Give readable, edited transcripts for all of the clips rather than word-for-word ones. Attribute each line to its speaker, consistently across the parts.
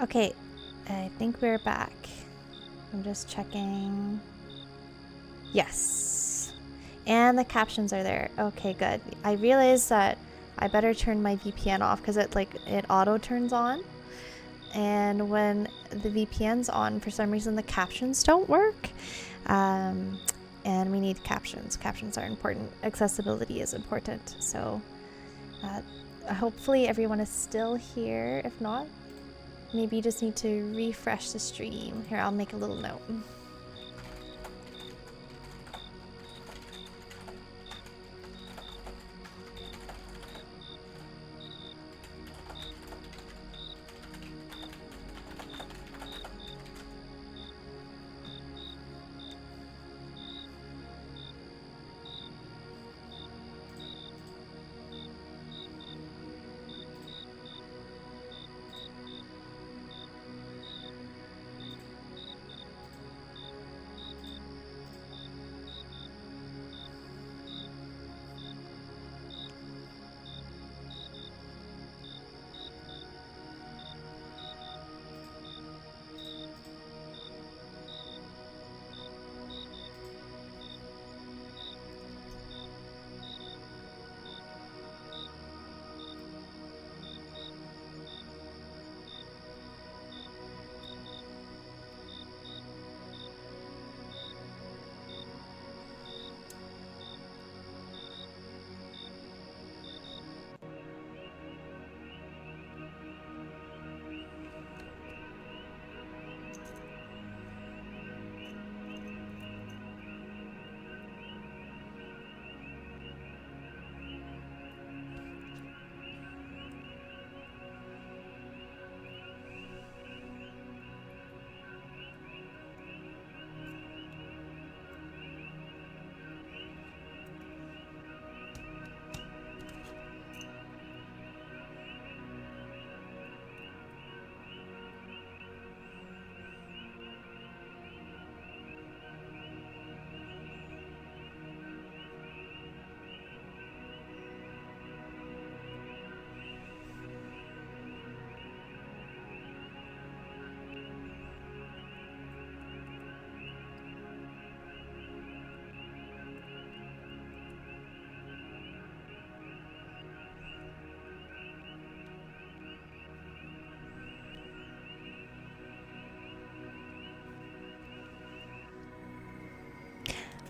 Speaker 1: Okay, I think we're back. I'm just checking. Yes. And the captions are there. Okay, good. I realized that I better turn my VPN off because it auto turns on. And when the VPN's on, for some reason the captions don't work. And we need captions. Captions are important. Accessibility is important. So hopefully everyone is still here. If not, maybe you just need to refresh the stream. Here, I'll make a little note.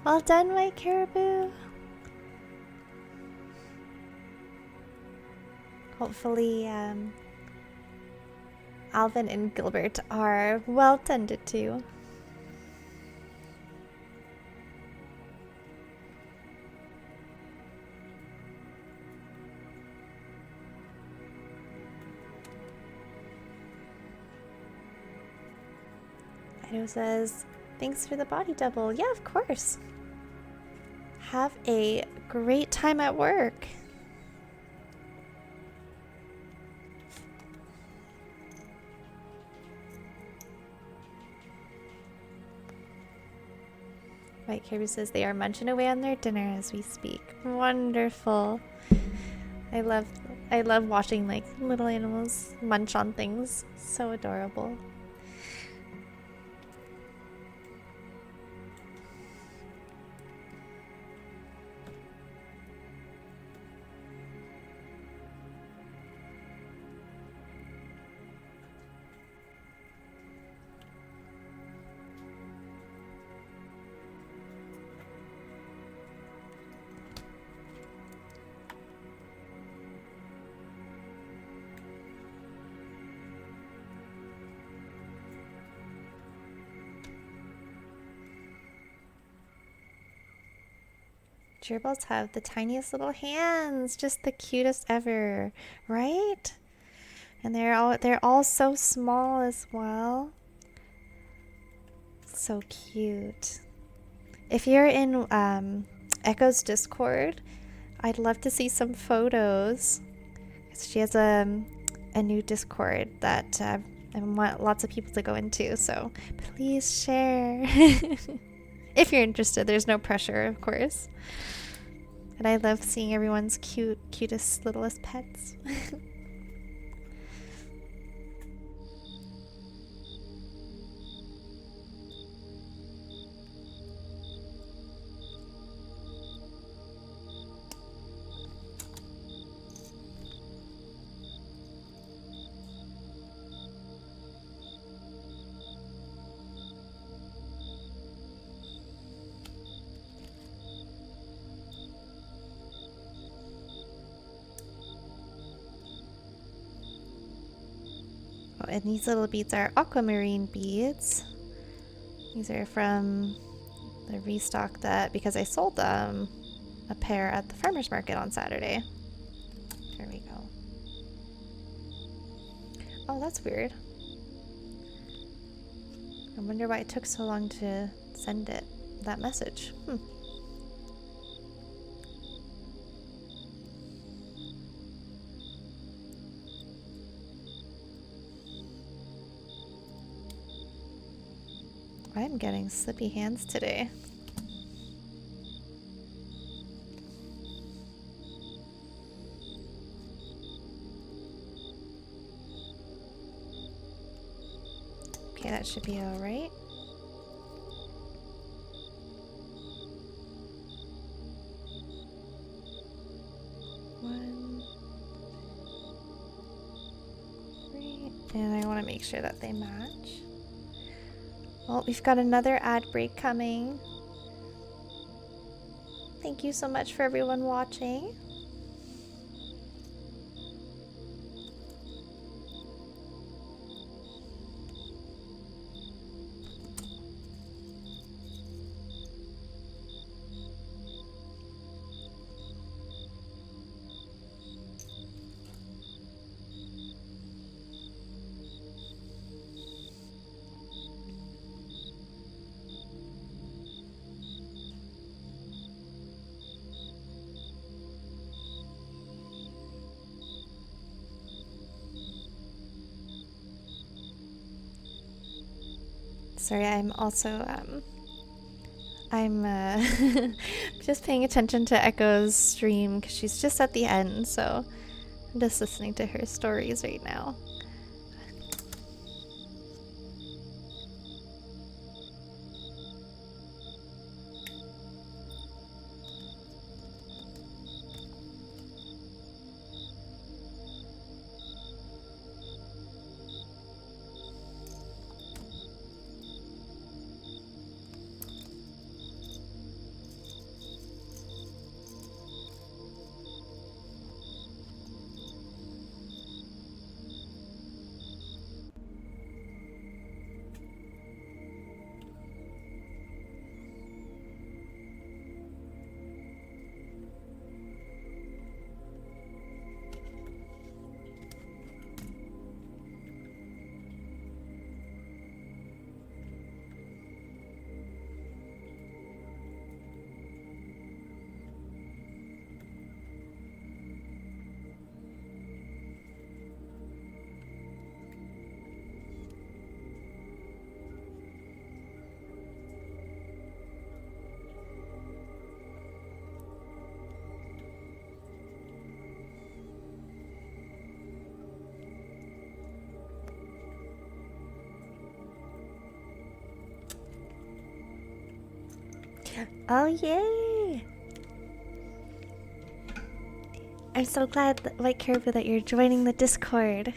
Speaker 1: Well done, my caribou. Hopefully, Alvin and Gilbert are well tended to. Ido says, thanks for the body double. Yeah, of course. Have a great time at work. White Caribou says they are munching away on their dinner as we speak. Wonderful. I love watching like little animals munch on things. So adorable. Gerbils have the tiniest little hands, just the cutest ever, right? And they're all so small as well. So cute. If you're in Echo's Discord, I'd love to see some photos. She has a new Discord that I want lots of people to go into, so please share. If you're interested, there's no pressure, of course. And I love seeing everyone's cutest, littlest pets. Oh, and these little beads are aquamarine beads. These are from the restock that, because I sold them a pair at the farmer's market on Saturday. There we go. Oh, that's weird. I wonder why it took so long to send it, that message. I'm getting slippy hands today. Okay, that should be all right. One, three, and I want to make sure that they match. Well, we've got another ad break coming. Thank you so much for everyone watching. Sorry, I'm also I'm just paying attention to Echo's stream because she's just at the end, so I'm just listening to her stories right now. Oh, yay! I'm so glad, White Caribou, that you're joining the Discord.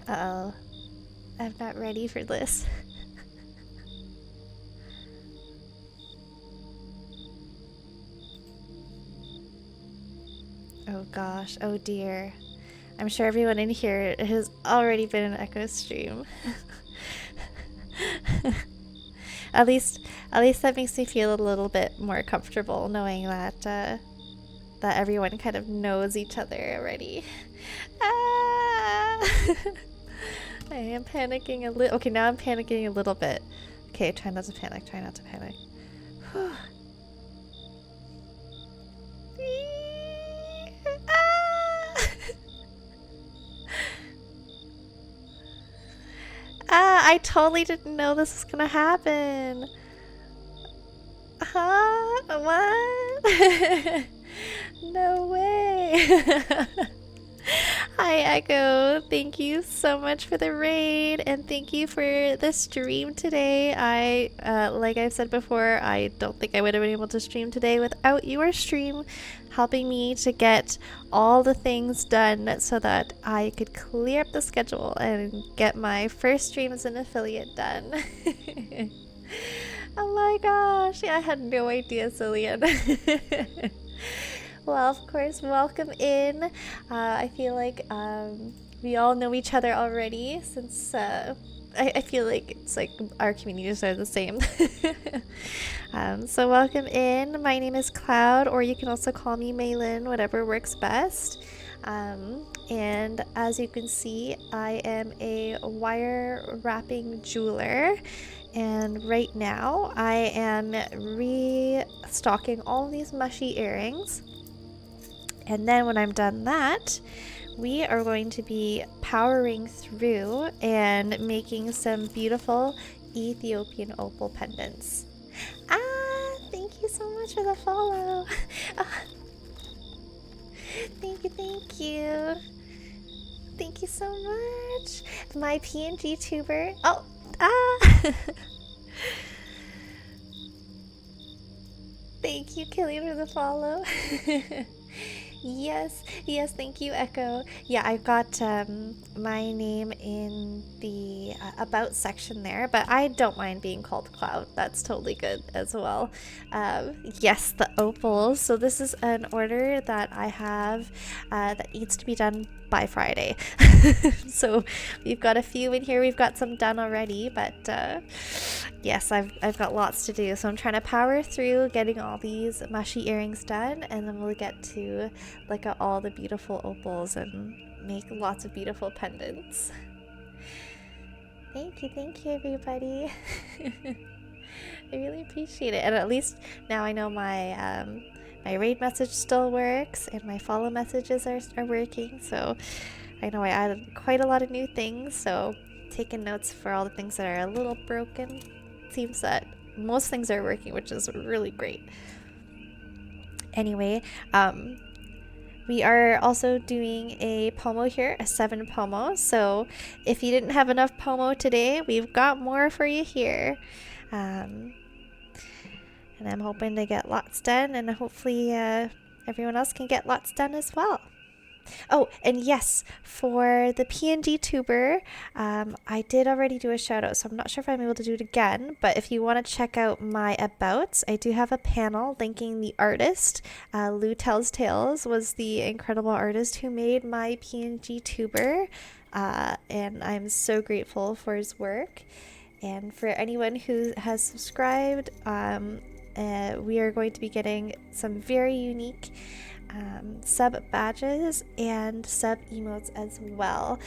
Speaker 1: Uh-oh. I'm not ready for this. Oh gosh, oh dear. I'm sure everyone in here has already been in Echo Stream. At least that makes me feel a little bit more comfortable knowing that that everyone kind of knows each other already. Ah! I am panicking a little. Okay, now I'm panicking a little bit. Okay, try not to panic. Try not to panic. Ah! I totally didn't know this was gonna happen. Huh? What? No way. Hi, Echo. Thank you so much for the raid, and thank you for the stream today. Like I've said before, I don't think I would have been able to stream today without your stream helping me to get all the things done so that I could clear up the schedule and get my first stream as an affiliate done. Oh my gosh, yeah, I had no idea, Cillian. Well, of course, welcome in. I feel like we all know each other already since I feel like it's like our communities are the same. So welcome in. My name is Cloud, or you can also call me Maylin, whatever works best. And as you can see, I am a wire wrapping jeweler. And right now I am restocking all these mushy earrings. And then when I'm done that, we are going to be powering through and making some beautiful Ethiopian opal pendants. Ah, thank you so much for the follow. Thank you, thank you. Thank you so much. My PNG tuber. Oh, ah. Thank you, Killian, for the follow. Yes, thank you, Echo. Yeah, I've got my name in the about section there, but I don't mind being called Cloud. That's totally good as well. Yes, the opals. So this is an order that I have that needs to be done by Friday. So we've got a few in here. We've got some done already, but yes, I've got lots to do. So I'm trying to power through getting all these mushy earrings done, and then we'll get to look at all the beautiful opals and make lots of beautiful pendants. Thank you, everybody. I really appreciate it, and at least now I know my my raid message still works, and my follow messages are working. So I know I added quite a lot of new things. So taking notes for all the things that are a little broken. Seems that most things are working, which is really great. Anyway, we are also doing a pomo here, a 7 pomo. So if you didn't have enough pomo today, we've got more for you here. And I'm hoping to get lots done, and hopefully everyone else can get lots done as well. Oh, and yes, for the PNG tuber, I did already do a shout out, so I'm not sure if I'm able to do it again, but if you want to check out my abouts, I do have a panel linking the artist. Lou Tells Tales was the incredible artist who made my PNG tuber, and I'm so grateful for his work. And for anyone who has subscribed, we are going to be getting some very unique sub badges and sub emotes as well.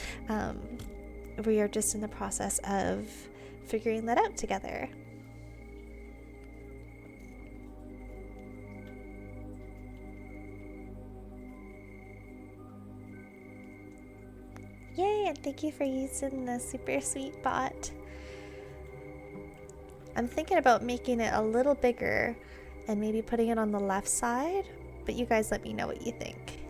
Speaker 1: We are just in the process of figuring that out together. Yay, and thank you for using the super sweet bot. I'm thinking about making it a little bigger and maybe putting it on the left side, but you guys let me know what you think.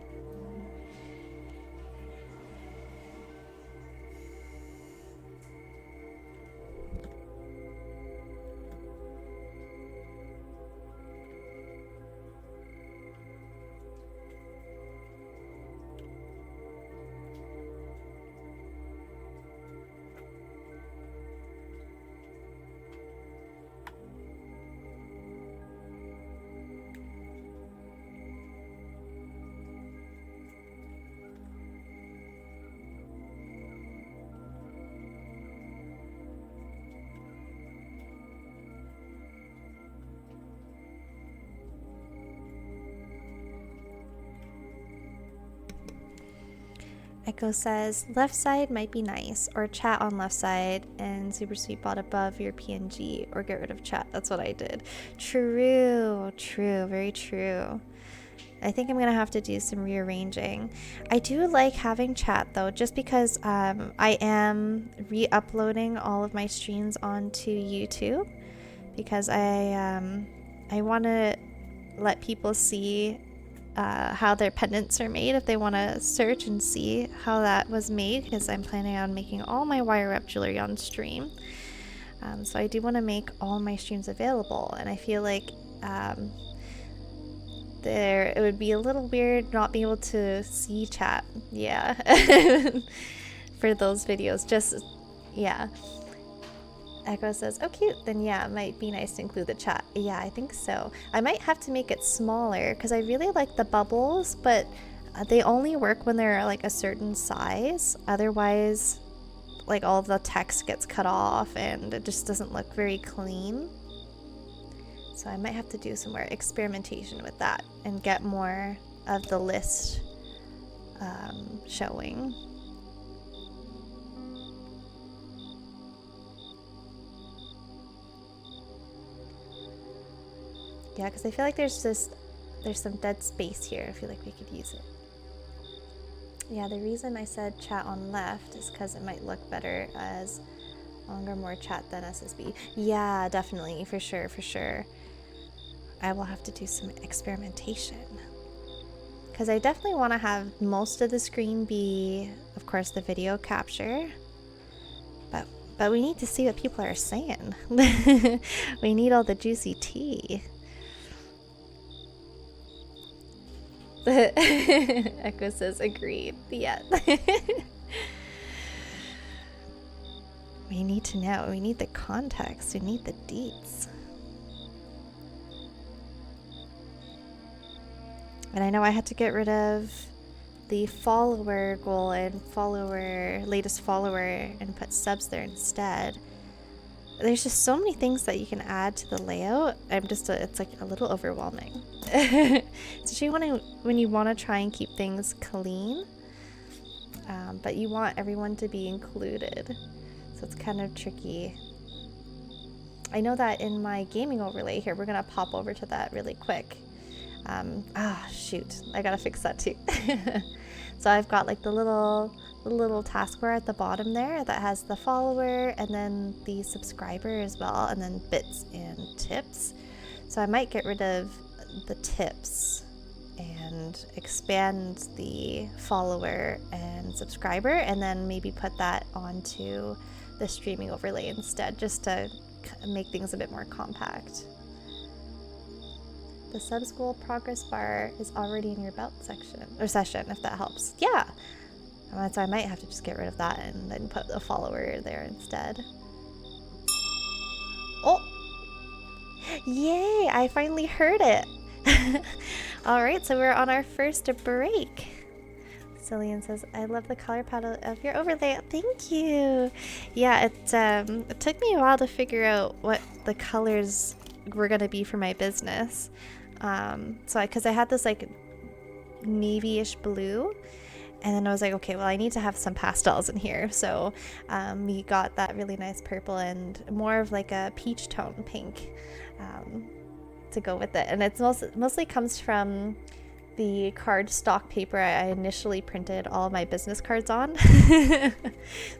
Speaker 1: Echo says, left side might be nice, or chat on left side and Super Sweet Bot above your PNG, or get rid of chat. That's what I did. True, very true. I think I'm gonna have to do some rearranging. I do like having chat though, just because I am re-uploading all of my streams onto YouTube, because I want to let people see how their pendants are made if they want to search and see how that was made, because I'm planning on making all my wire wrap jewelry on stream. So I do want to make all my streams available, and I feel like it would be a little weird not being able to see chat. Yeah. For those videos, just yeah. Echo says, oh cute, then yeah, it might be nice to include the chat. Yeah, I think so. I might have to make it smaller because I really like the bubbles, but they only work when they're like a certain size. Otherwise, like all of the text gets cut off and it just doesn't look very clean. So I might have to do some more experimentation with that and get more of the list showing. Yeah, because I feel like there's some dead space here. I feel like we could use it. Yeah, the reason I said chat on left is because it might look better as longer, more chat than SSB. Yeah, definitely, for sure. I will have to do some experimentation. Because I definitely want to have most of the screen be, of course, the video capture. But we need to see what people are saying. We need all the juicy tea. Echo says agreed. Yeah. We need to know. We need the context. We need the deets. And I know I had to get rid of the follower goal and latest follower and put subs there instead. There's just so many things that you can add to the layout. It's like a little overwhelming. Especially when you want to try and keep things clean, but you want everyone to be included. So it's kind of tricky. I know that in my gaming overlay here, we're gonna pop over to that really quick. Shoot, I gotta fix that too. So I've got like the little taskbar at the bottom there that has the follower and then the subscriber as well, and then bits and tips. So I might get rid of the tips and expand the follower and subscriber, and then maybe put that onto the streaming overlay instead, just to make things a bit more compact. The subs goal progress bar is already in your belt session, if that helps. Yeah. So I might have to just get rid of that and then put a follower there instead. Oh! Yay! I finally heard it! Alright, so we're on our first break. Cillian says, I love the color palette of your overlay. Thank you! Yeah, it took me a while to figure out what the colors were going to be for my business. Because I had this like navy-ish blue, and then I was like, okay, well, I need to have some pastels in here. So we got that really nice purple and more of like a peach tone pink to go with it. And it's mostly comes from the card stock paper I initially printed all my business cards on.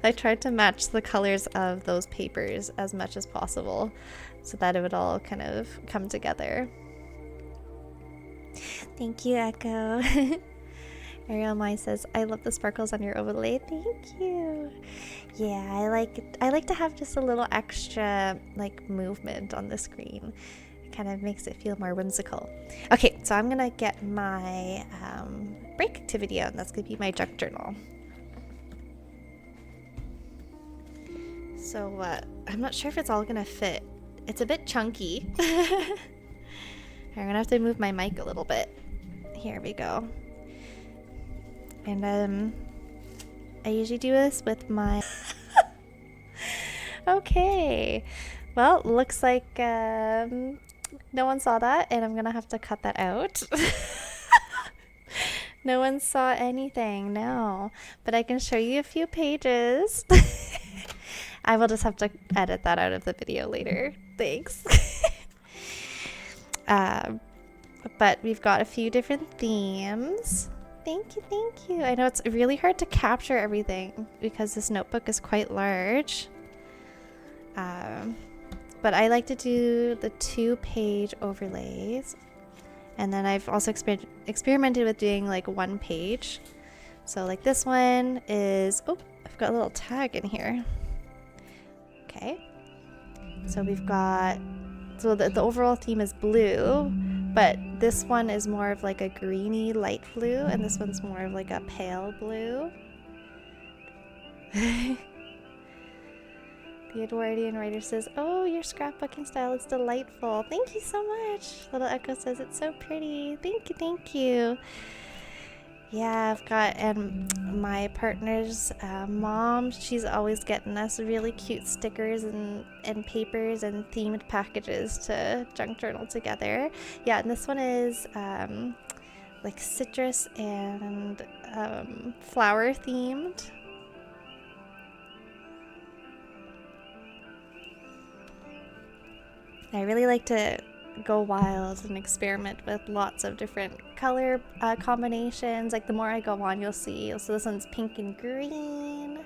Speaker 1: I tried to match the colors of those papers as much as possible so that it would all kind of come together. Thank you, Echo. Ariel Mai says, I love the sparkles on your overlay. Thank you. Yeah, I like to have just a little extra like movement on the screen. It kind of makes it feel more whimsical. Okay, so I'm gonna get my break activity out, and that's gonna be my junk journal. So I'm not sure if it's all gonna fit. It's a bit chunky. I'm gonna have to move my mic a little bit. Here we go. And I usually do this with my okay, well, looks like no one saw that, and I'm gonna have to cut that out. No one saw anything, no. But I can show you a few pages. I will just have to edit that out of the video later. Thanks. But we've got a few different themes. Thank you, thank you. I know it's really hard to capture everything because this notebook is quite large. But I like to do the 2-page overlays. And then I've also experimented with doing like 1 page. So like this one is, oh, I've got a little tag in here. Okay. So we've got, so the overall theme is blue, but this one is more of like a greeny light blue, and this one's more of like a pale blue. The Edwardian writer says, oh, your scrapbooking style is delightful. Thank you so much. Little Echo says, it's so pretty. Thank you, thank you. Yeah, I've got, and my partner's mom, she's always getting us really cute stickers and papers and themed packages to junk journal together. Yeah, and this one is like citrus and flower themed. I really like to go wild and experiment with lots of different color combinations. Like the more I go on, you'll see. So this one's pink and green.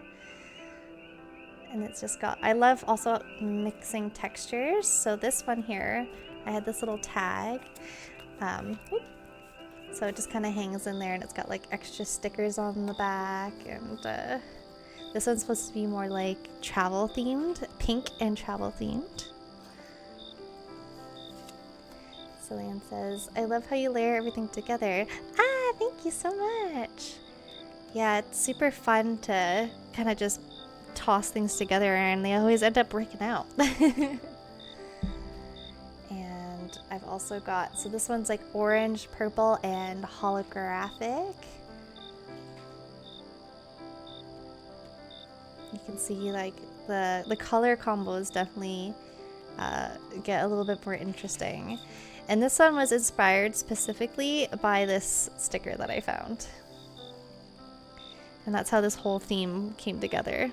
Speaker 1: And it's just got, I love also mixing textures. So this one here, I had this little tag. So it just kind of hangs in there, and it's got like extra stickers on the back. And this one's supposed to be more like travel themed, pink and travel themed. Celine says, I love how you layer everything together. Ah, thank you so much. Yeah, it's super fun to kind of just toss things together, and they always end up working out. And I've also got, so this one's like orange, purple, and holographic. You can see like the color combos definitely get a little bit more interesting. And this one was inspired specifically by this sticker that I found. And that's how this whole theme came together.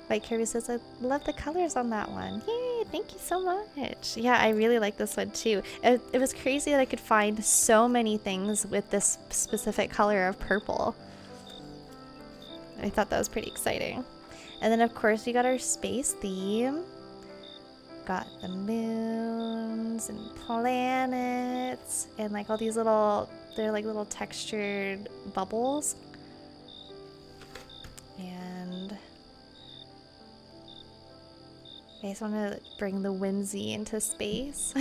Speaker 1: White Kirby says, I love the colors on that one. Yay, thank you so much. Yeah, I really like this one too. It was crazy that I could find so many things with this specific color of purple. I thought that was pretty exciting. And then of course we got our space theme. Got the moons and planets and like all these little, they're like little textured bubbles. And I just want to bring the whimsy into space.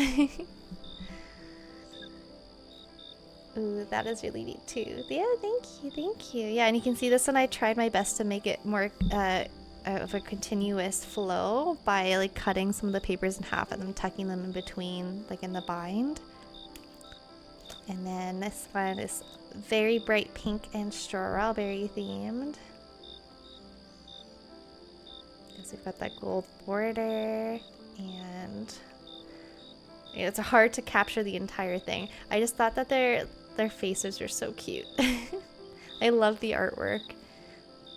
Speaker 1: Ooh, that is really neat too. Yeah, thank you. Yeah, and you can see this one, I tried my best to make it more of a continuous flow by like cutting some of the papers in half and then tucking them in between, like in the bind. And then this one is very bright pink and strawberry themed. So we've got that gold border, and it's hard to capture the entire thing. I just thought that their faces were so cute. I love the artwork.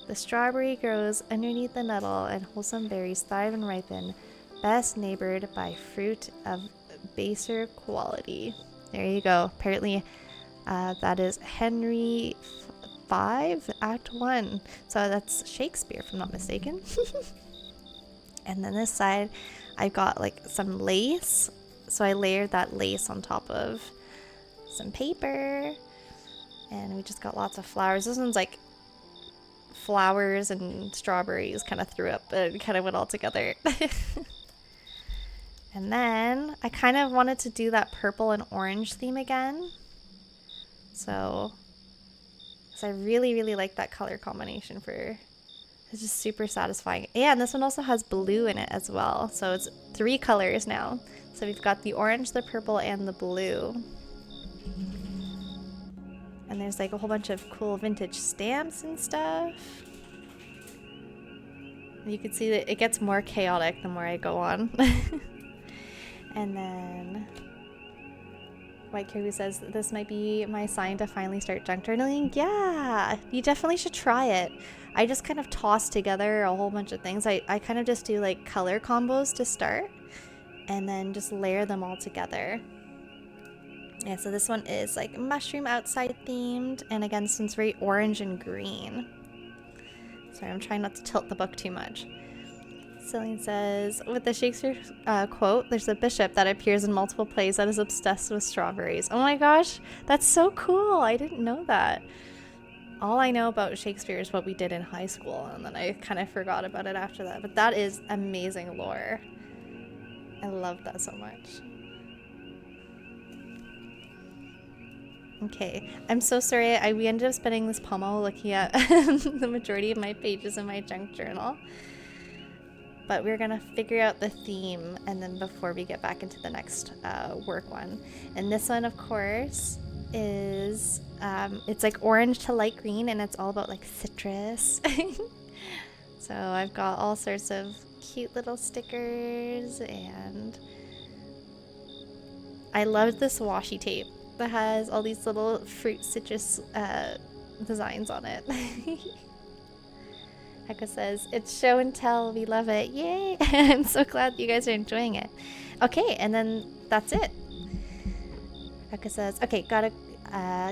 Speaker 1: The strawberry grows underneath the nettle, and wholesome berries thrive and ripen, best neighbored by fruit of baser quality. There you go. Apparently that is Henry V, Act 1. So that's Shakespeare, if I'm not mistaken. And then this side, I've got like some lace. So I layered that lace on top of some paper. And we just got lots of flowers. This one's like flowers and strawberries kind of threw up, but it kind of went all together. And then I kind of wanted to do that purple and orange theme again. So I really like that color combination for, it's just super satisfying. And this one also has blue in it as well. So it's 3 colors now. So we've got the orange, the purple, and the blue. And there's like a whole bunch of cool vintage stamps and stuff. You can see that it gets more chaotic the more I go on. And then White Kirby says, this might be my sign to finally start junk journaling. Yeah, you definitely should try it. I just kind of toss together a whole bunch of things. I kind of just do like color combos to start and then just layer them all together. Yeah, so this one is like mushroom outside themed, and again, this one's very orange and green. Sorry, I'm trying not to tilt the book too much. Celine says, with the Shakespeare quote, there's a bishop that appears in multiple plays that is obsessed with strawberries. Oh my gosh, that's so cool. I didn't know that. All I know about Shakespeare is what we did in high school, and then I kind of forgot about it after that. But that is amazing lore. I love that so much. Okay, I'm so sorry. We ended up spending this pomo looking at the majority of my pages in my junk journal. But we're gonna figure out the theme and then before we get back into the next work one. And this one, of course, is it's like orange to light green, and it's all about like citrus. So I've got all sorts of cute little stickers, and I love this washi tape that has all these little fruit citrus designs on it. Heka says, it's show and tell, we love it. Yay! I'm so glad you guys are enjoying it. Okay, and then that's it. Heka says, okay, gotta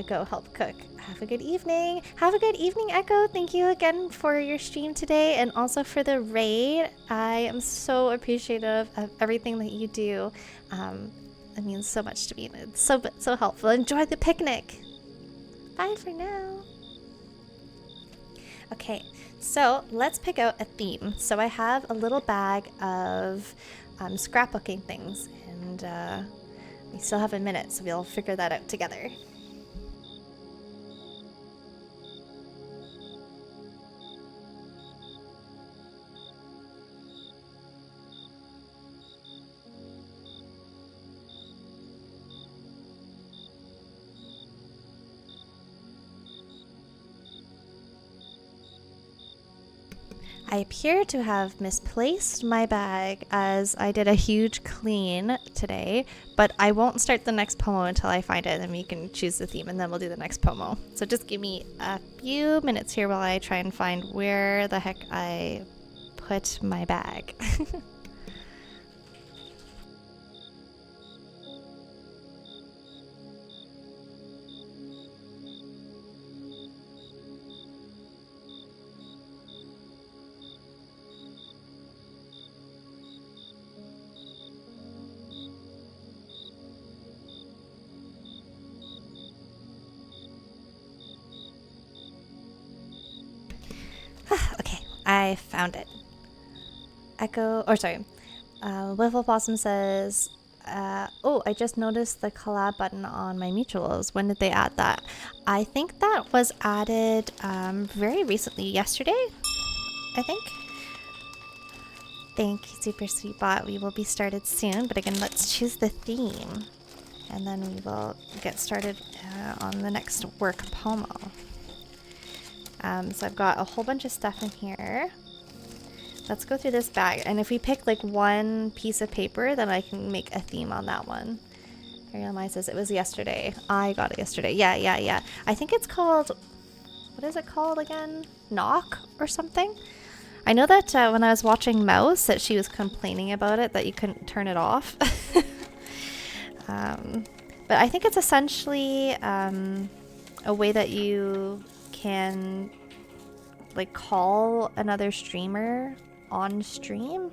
Speaker 1: go help cook. Have a good evening. Have a good evening, Echo. Thank you again for your stream today and also for the raid. I am so appreciative of everything that you do. It means so much to me, and it's so helpful. Enjoy the picnic. Bye for now. Okay, so let's pick out a theme. So I have a little bag of scrapbooking things, and we still have a minute, so we'll figure that out together. I appear to have misplaced my bag as I did a huge clean today, but I won't start the next pomo until I find it, and then we can choose the theme and then we'll do the next pomo. So just give me a few minutes here while I try and find where the heck I put my bag. Okay, I found it. Wiffle Blossom says, oh, I just noticed the collab button on my mutuals. When did they add that? I think that was added very recently, yesterday, I think. Thank you, Super Sweet Bot. We will be started soon, but again, let's choose the theme. And then we will get started on the next work pomo. So I've got a whole bunch of stuff in here. Let's go through this bag. And if we pick like one piece of paper, then I can make a theme on that one. Ariel Mai says it was yesterday. I got it yesterday. Yeah. I think it's called, what is it called again? Knock or something? I know that when I was watching Mouse that she was complaining about it, that you couldn't turn it off. But I think it's essentially a way that you can like call another streamer on stream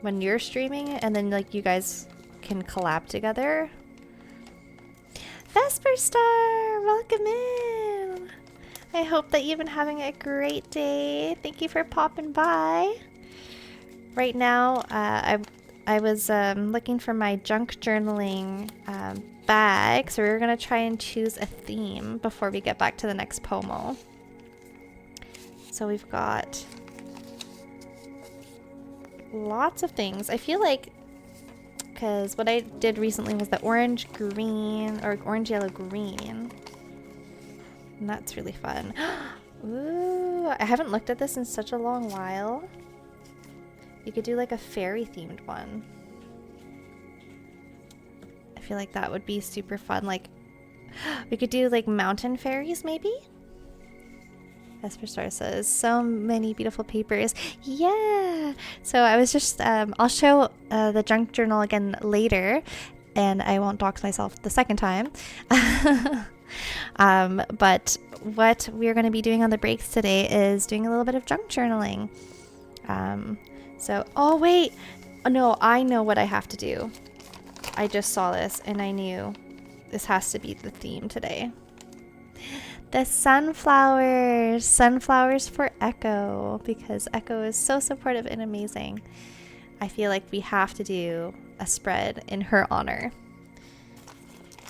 Speaker 1: when you're streaming, and then like you guys can collab together. Vesper Star, welcome in. I hope that you've been having a great day. Thank you for popping by. Right now, I was looking for my junk journaling bag, so we're gonna try and choose a theme before we get back to the next pomo. So we've got lots of things. I feel like, because what I did recently was the orange green, or orange yellow green, and that's really fun. Ooh, I haven't looked at this in such a long while. You could do like a fairy themed one. I feel like that would be super fun. Like, we could do like mountain fairies maybe? Vesper Star says, so many beautiful papers. Yeah! So I was just, I'll show the junk journal again later, and I won't dox myself the second time. But what we're going to be doing on the breaks today is doing a little bit of junk journaling. Oh wait! No, I know what I have to do. I just saw this and I knew this has to be the theme today. The sunflowers! Sunflowers for Echo, because Echo is so supportive and amazing. I feel like we have to do a spread in her honor.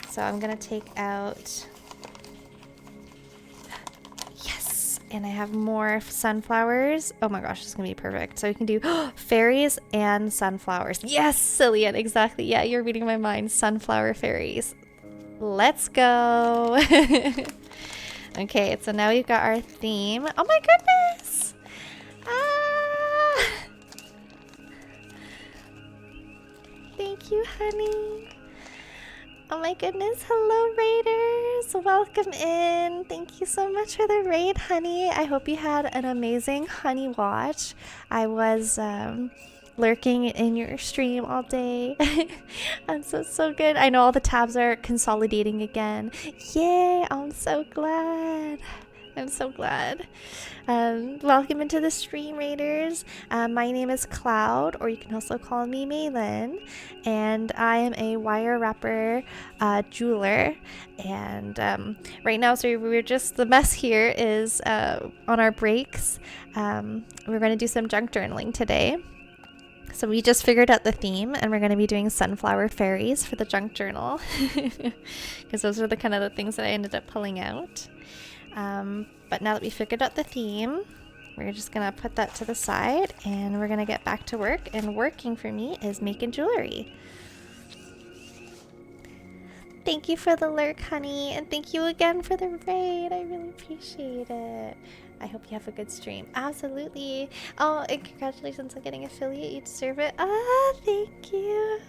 Speaker 1: So I'm gonna take out... Yes! And I have more sunflowers. Oh my gosh, this is gonna be perfect. So we can do fairies and sunflowers. Yes, Cillian, exactly. Yeah, you're reading my mind. Sunflower fairies. Let's go! Okay, so now we've got our theme. Oh my goodness! Ah! Thank you, honey. Oh my goodness. Hello, Raiders. Welcome in. Thank you so much for the raid, honey. I hope you had an amazing honey watch. I was lurking in your stream all day. And so good. I know all the tabs are consolidating again. Yay! I'm so glad. I'm so glad. Welcome into the stream, Raiders. My name is Cloud, or you can also call me Maylin, and I am a wire wrapper jeweler. And right now, so we're just, the mess here is on our breaks. We're going to do some junk journaling today. So we just figured out the theme, and we're going to be doing sunflower fairies for the junk journal, because those are the kind of the things that I ended up pulling out. But now that we figured out the theme, we're just going to put that to the side, and we're going to get back to work. And working for me is making jewelry. Thank you for the lurk, honey, and thank you again for the raid. I really appreciate it. I hope you have a good stream. Absolutely. Oh, and congratulations on getting affiliate. You deserve it. Ah, thank you.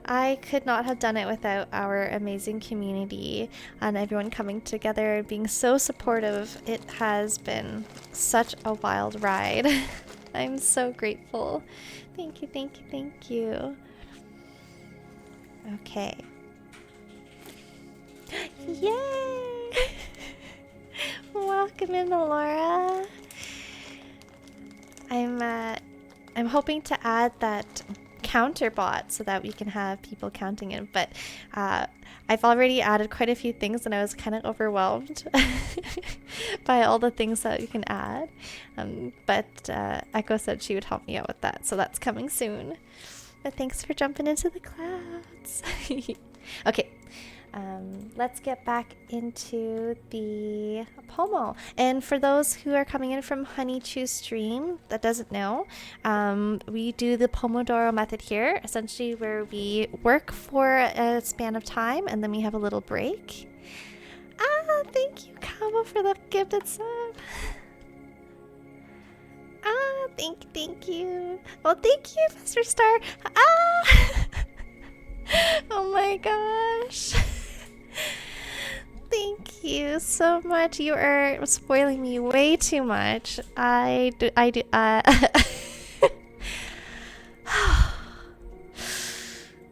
Speaker 1: I could not have done it without our amazing community and everyone coming together and being so supportive. It has been such a wild ride. I'm so grateful. Thank you, thank you, thank you. Okay. Yay! Welcome in, Laura. I'm hoping to add that counter bot so that we can have people counting it, but I've already added quite a few things and I was kind of overwhelmed by all the things that you can add, but Echo said she would help me out with that, so that's coming soon. But thanks for jumping into the clouds. Okay, let's get back into the pomo. And for those who are coming in from Honey Chew stream that doesn't know, we do the Pomodoro method here, essentially where we work for a span of time and then we have a little break. Ah, thank you, Cabo, for the gifted sub. Ah, thank you. Well, thank you, Mr. Star. Ah! Oh my gosh. Thank you so much. You are spoiling me way too much. I do.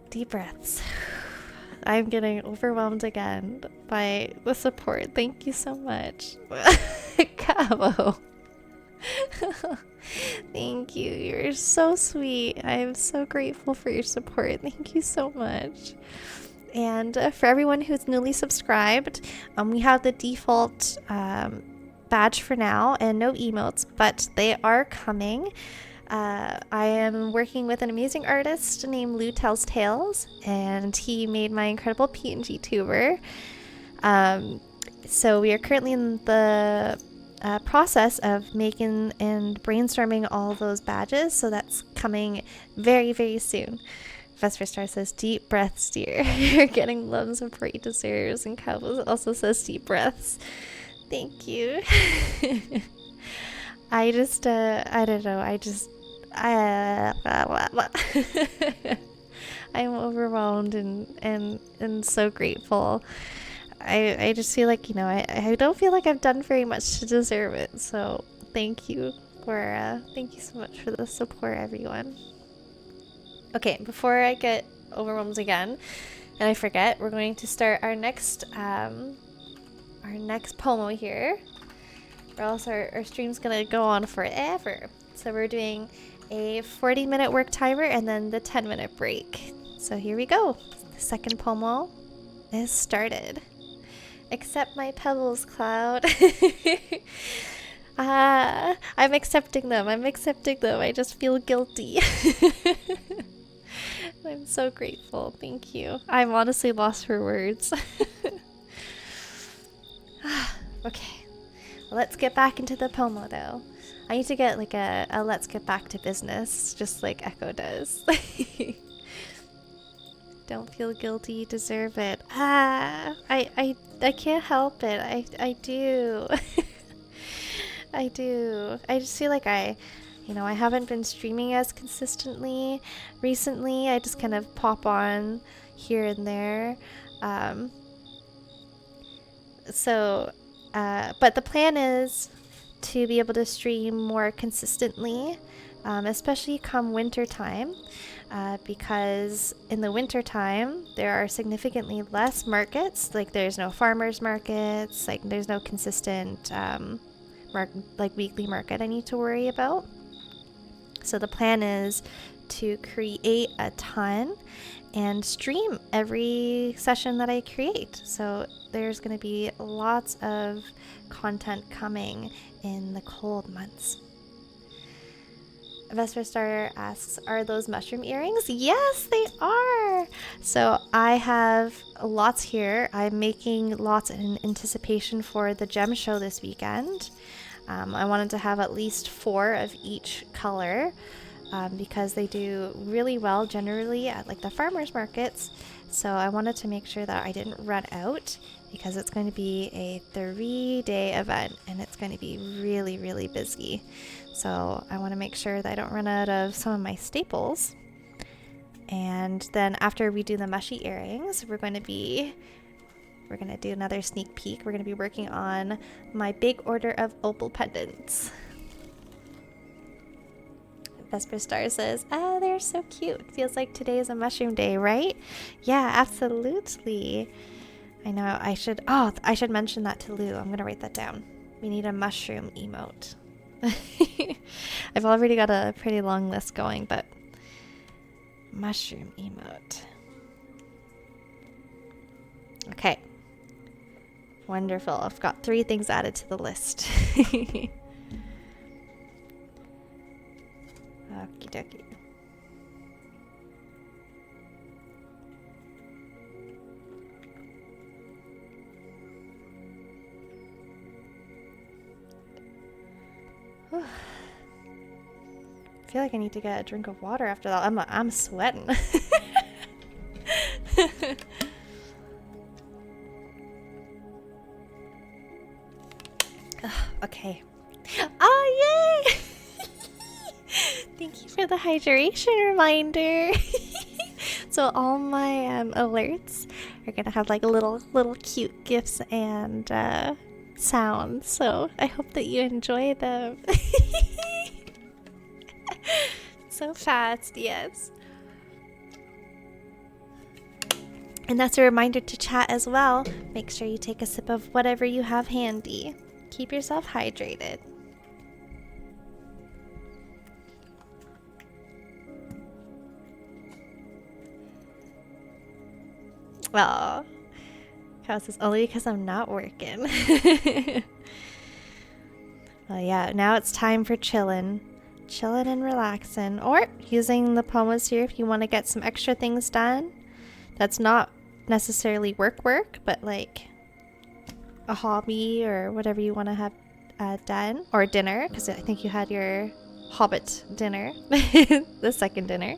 Speaker 1: Deep breaths. I'm getting overwhelmed again by the support. Thank you so much. Cabo. Thank you. You're so sweet. I'm so grateful for your support. Thank you so much. And for everyone who's newly subscribed, we have the default badge for now and no emotes, but they are coming. I am working with an amazing artist named Lou Tells Tales, and he made my incredible PNG tuber. So we are currently in the process of making and brainstorming all those badges, so that's coming very, very soon. Vesper Star says, deep breaths, dear. You're getting love and support you deserve. And Cowboys also says, deep breaths. Thank you. I don't know. I'm overwhelmed and so grateful. I just feel like, I don't feel like I've done very much to deserve it. So thank you thank you so much for the support, everyone. Okay, before I get overwhelmed again and I forget, we're going to start our next pomo here, or else our stream's gonna go on forever. So we're doing a 40-minute work timer and then the 10-minute break. So here we go. The second pomo is started. Accept my pebbles, Cloud. I'm accepting them. I just feel guilty. I'm so grateful. Thank you. I'm honestly lost for words. Okay. Well, let's get back into the pomo, though. I need to get like a let's get back to business, just like Echo does. Don't feel guilty, you deserve it. I can't help it. I do. I do. I just feel like I haven't been streaming as consistently recently. I just kind of pop on here and there. But the plan is to be able to stream more consistently, especially come winter time, because in the winter time there are significantly less markets. Like there's no farmers markets, like there's no consistent weekly market I need to worry about. So the plan is to create a ton and stream every session that I create. So there's going to be lots of content coming in the cold months. Vesper Star asks, are those mushroom earrings? Yes, they are. So I have lots here. I'm making lots in anticipation for the gem show this weekend. I wanted to have at least 4 of each color because they do really well generally at like the farmers markets. So I wanted to make sure that I didn't run out, because it's going to be a 3-day event and it's going to be really, really busy. So I want to make sure that I don't run out of some of my staples. And then after we do the mushy earrings, we're going to do another sneak peek. We're going to be working on my big order of opal pendants. Vesper Star says, oh, they're so cute. Feels like today is a mushroom day, right? Yeah, absolutely. I know, I should mention that to Lou. I'm going to write that down. We need a mushroom emote. I've already got a pretty long list going, but mushroom emote. Okay. Wonderful. I've got 3 things added to the list. Okie dokie. I feel like I need to get a drink of water after that. I'm sweating. Okay. Oh, yay! Thank you for the hydration reminder. So all my alerts are gonna have like little cute gifs and sounds. So I hope that you enjoy them. So fast, yes. And that's a reminder to chat as well. Make sure you take a sip of whatever you have handy. Keep yourself hydrated. Well, Kyle says, only because I'm not working. Well, yeah, now it's time for chillin' and relaxing, or using the pomos here if you want to get some extra things done. That's not necessarily work, but like a hobby or whatever you want to have done, or dinner, because I think you had your Hobbit dinner, the second dinner.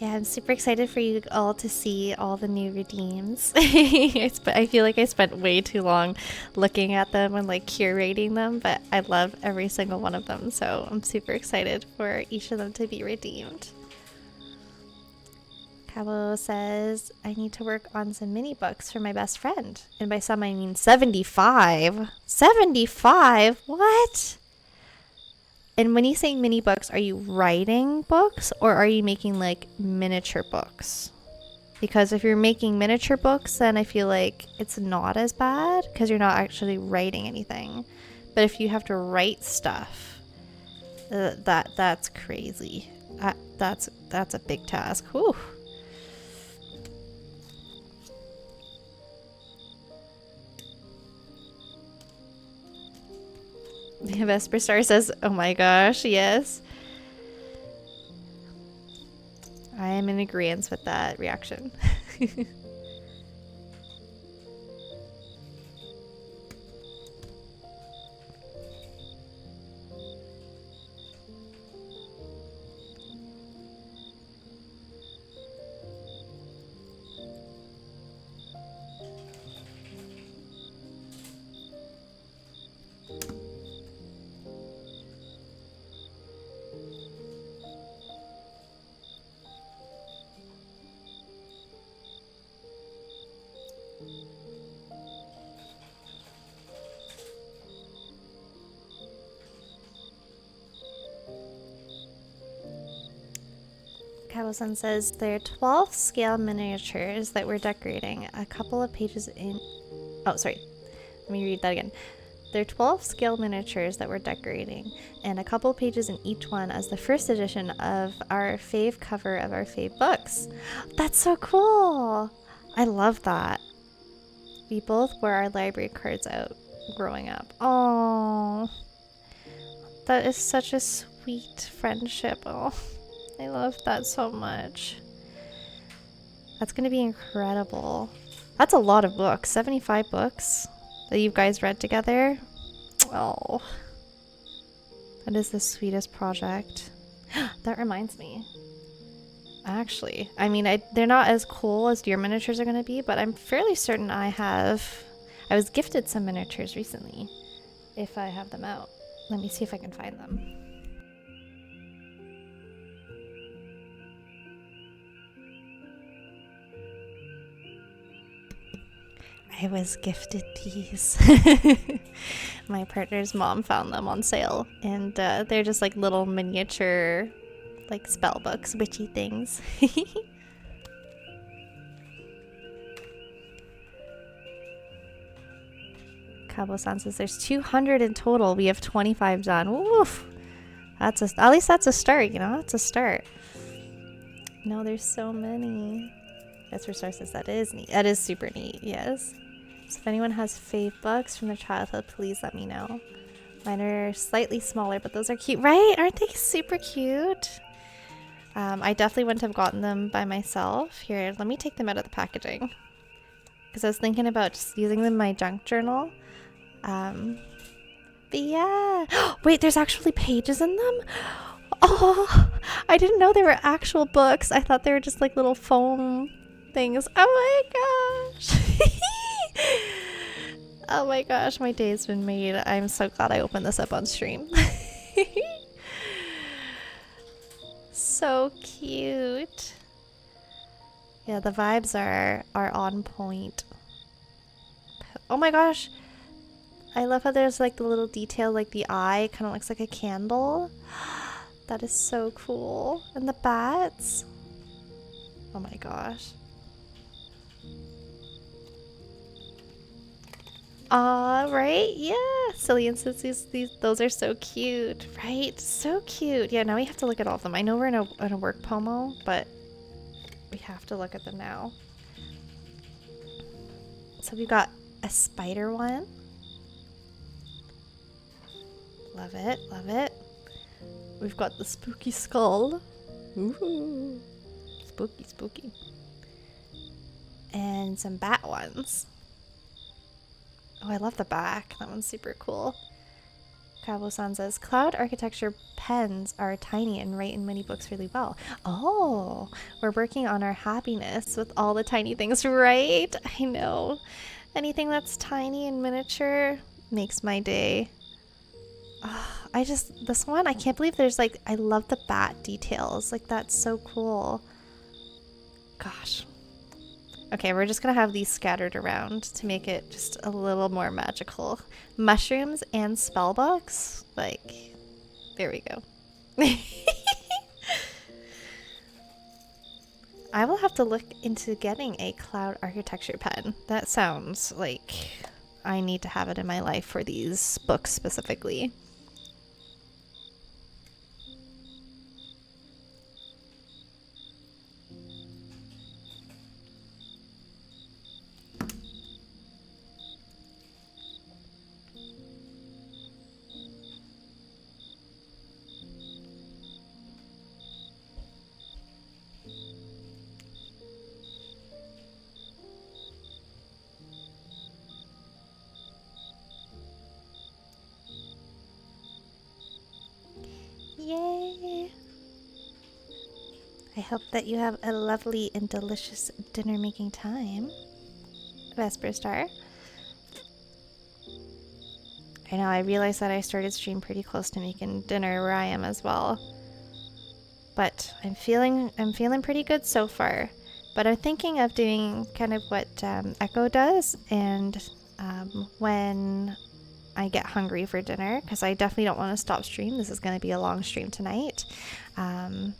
Speaker 1: Yeah, I'm super excited for you all to see all the new redeems. I feel like I spent way too long looking at them and like curating them, but I love every single one of them, so I'm super excited for each of them to be redeemed. Cabo says, I need to work on some mini books for my best friend. And by some, I mean 75. 75? What? And when you say mini books, are you writing books or are you making like miniature books? Because if you're making miniature books, then I feel like it's not as bad because you're not actually writing anything. But if you have to write stuff, that's crazy. That's a big task. Whew. Vesper Star says, oh my gosh, yes. I am in agreement with that reaction. Cabo-san says there are 12 scale miniatures that we're decorating. A couple of pages in... Oh, sorry. Let me read that again. There are 12 scale miniatures that we're decorating, and a couple pages in each one as the first edition of our fave cover of our fave books. That's so cool! I love that. We both wore our library cards out growing up. Oh, that is such a sweet friendship. Oh. I love that so much. That's gonna be incredible. That's a lot of books. 75 books that you guys read together. Oh, that is the sweetest project. That reminds me. Actually, I mean, they're not as cool as your miniatures are gonna be, but I'm fairly certain I was gifted some miniatures recently. If I have them out. Let me see if I can find them. I was gifted these. My partner's mom found them on sale, and they're just like little miniature, like spell books, witchy things. Cabo-san says there's 200 in total. We have 25 done. Woof! At least that's a start, you know? That's a start. No, there's so many. That's where Star says that is neat. That is super neat, yes. So if anyone has fave books from their childhood, please let me know. Mine are slightly smaller, but those are cute, right? Aren't they super cute? I definitely wouldn't have gotten them by myself. Here, let me take them out of the packaging. Because I was thinking about just using them in my junk journal. But yeah. Wait, there's actually pages in them? Oh, I didn't know they were actual books. I thought they were just like little foam things. Oh my gosh. Oh my gosh, my day's been made. I'm so glad I opened this up on stream. So cute. Yeah, the vibes are on point. Oh my gosh. I love how there's like the little detail, like the eye kind of looks like a candle. That is so cool. And the bats. Oh my gosh. Right? Yeah. Cillian says those are so cute, right? So cute. Yeah, now we have to look at all of them. I know we're in a work pomo, but we have to look at them now. So we've got a spider one. Love it, love it. We've got the spooky skull. Ooh. Spooky, spooky. And some bat ones. Oh, I love the back. That one's super cool. Kabo-san says, cloud architecture pens are tiny and write in many books really well. Oh, we're working on our happiness with all the tiny things, right? I know. Anything that's tiny and miniature makes my day. This one, I can't believe there's like, I love the bat details. Like, that's so cool. Gosh. Okay, we're just gonna have these scattered around to make it just a little more magical. Mushrooms and spell books? Like, there we go. I will have to look into getting a cloud architecture pen. That sounds like I need to have it in my life for these books specifically. Yay! I hope that you have a lovely and delicious dinner making time, Vesper Star. I know, I realized that I started stream pretty close to making dinner where I am as well. But I'm feeling pretty good so far. But I'm thinking of doing kind of what Echo does, and when I get hungry for dinner, because I definitely don't want to stop stream. This is going to be a long stream tonight. I'm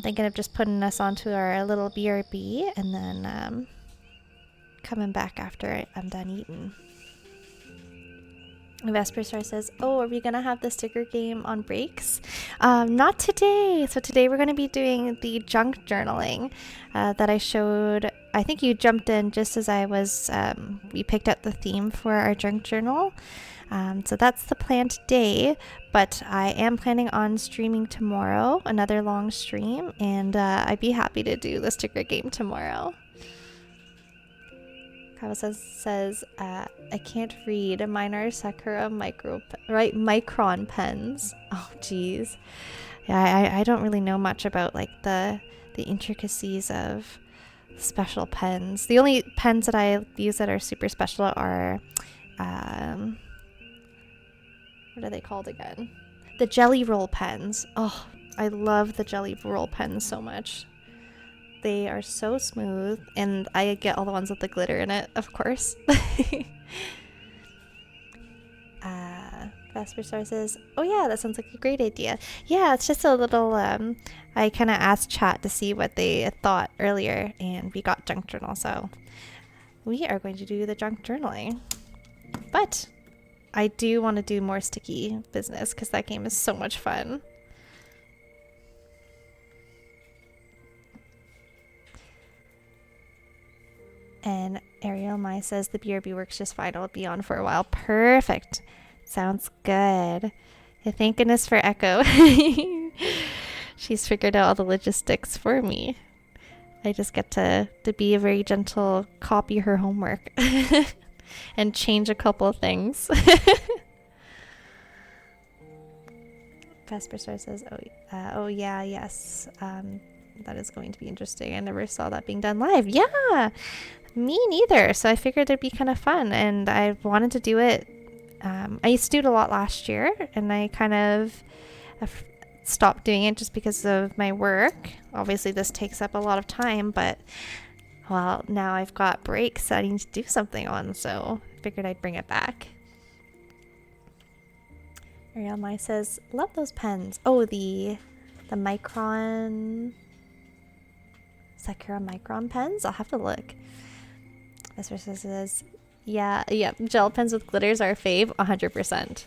Speaker 1: thinking of just putting us onto our little BRB and then coming back after I'm done eating. Vesper Star says, oh, are we going to have the sticker game on breaks? Not today. So today we're going to be doing the junk journaling that I showed. I think you jumped in just as I was, we picked out the theme for our junk journal. So that's the plan today, but I am planning on streaming tomorrow, another long stream, and I'd be happy to do the sticker game tomorrow. Kava says I can't read. Mine are Sakura Micron pens. Oh, geez. Yeah, I don't really know much about like the intricacies of special pens. The only pens that I use that are super special are what are they called again? The Jelly Roll pens. Oh, I love the Jelly Roll pens so much. They are so smooth, and I get all the ones with the glitter in it, of course. Vesper Star says, oh yeah, that sounds like a great idea. Yeah, it's just a little, I kind of asked chat to see what they thought earlier, and we got junk journal, so we are going to do the junk journaling. But I do want to do more sticky business, because that game is so much fun. And Ariel Mai says the BRB works just fine. It'll be on for a while. Perfect. Sounds good. Thank goodness for Echo. She's figured out all the logistics for me. I just get to be a very gentle, copy her homework and change a couple of things. Vesper Star says, oh yeah, yes. That is going to be interesting. I never saw that being done live. Yeah, me neither. So I figured it'd be kind of fun, and I wanted to do it. I used to do it a lot last year, and I kind of stopped doing it just because of my work. Obviously, this takes up a lot of time, but well, now I've got breaks that I need to do something on, so I figured I'd bring it back. Ariel Mai says, love those pens. Oh, the Micron... Sakura Micron pens? I'll have to look. This person says, yeah, gel pens with glitters are fave, 100%.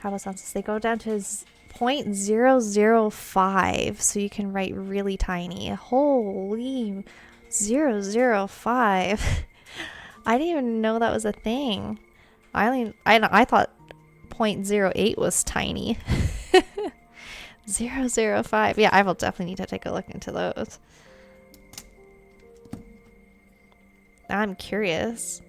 Speaker 1: Kabo-san says they go down to 0.005, so you can write really tiny. Holy 0.005. I didn't even know that was a thing. I thought 0.08 was tiny. 0.005. Yeah, I will definitely need to take a look into those. Now I'm curious.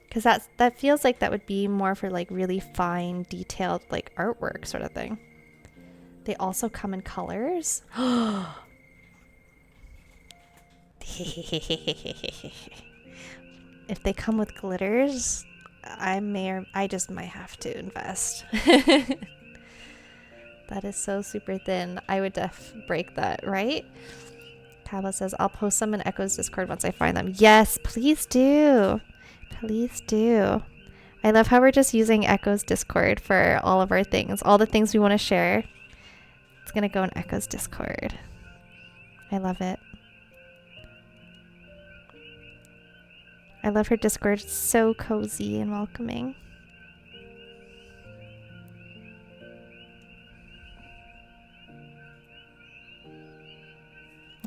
Speaker 1: Because that feels like that would be more for like really fine, detailed like artwork sort of thing. They also come in colors. If they come with glitters, I just might have to invest. That is so super thin. I would break that, right? Kava says, I'll post them in Echo's Discord once I find them. Yes, please do. Please do. I love how we're just using Echo's Discord for all of our things. All the things we want to share. It's going to go in Echo's Discord. I love it. I love her Discord. It's so cozy and welcoming.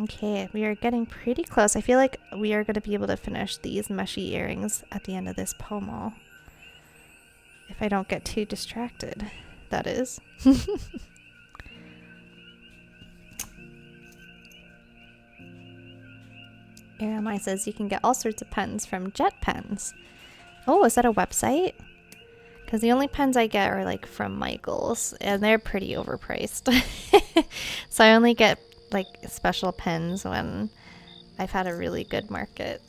Speaker 1: Okay, we are getting pretty close. I feel like we are going to be able to finish these mushy earrings at the end of this pomo. If I don't get too distracted, that is. Aramai says you can get all sorts of pens from Jet Pens. Oh, is that a website? Because the only pens I get are like from Michael's, and they're pretty overpriced. So I only get like special pens when I've had a really good market.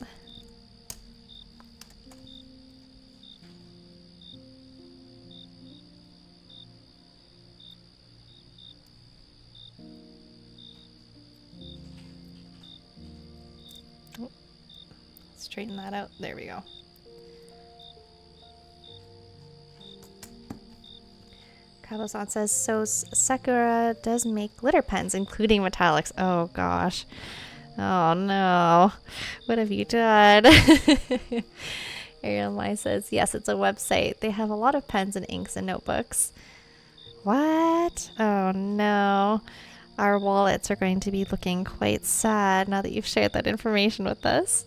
Speaker 1: Oh, straighten that out. There we go. Kabosan says, so Sakura does make glitter pens, including metallics. Oh gosh. Oh no. What have you done? Ariel Mai says, yes, it's a website. They have a lot of pens and inks and notebooks. What? Oh no. Our wallets are going to be looking quite sad now that you've shared that information with us.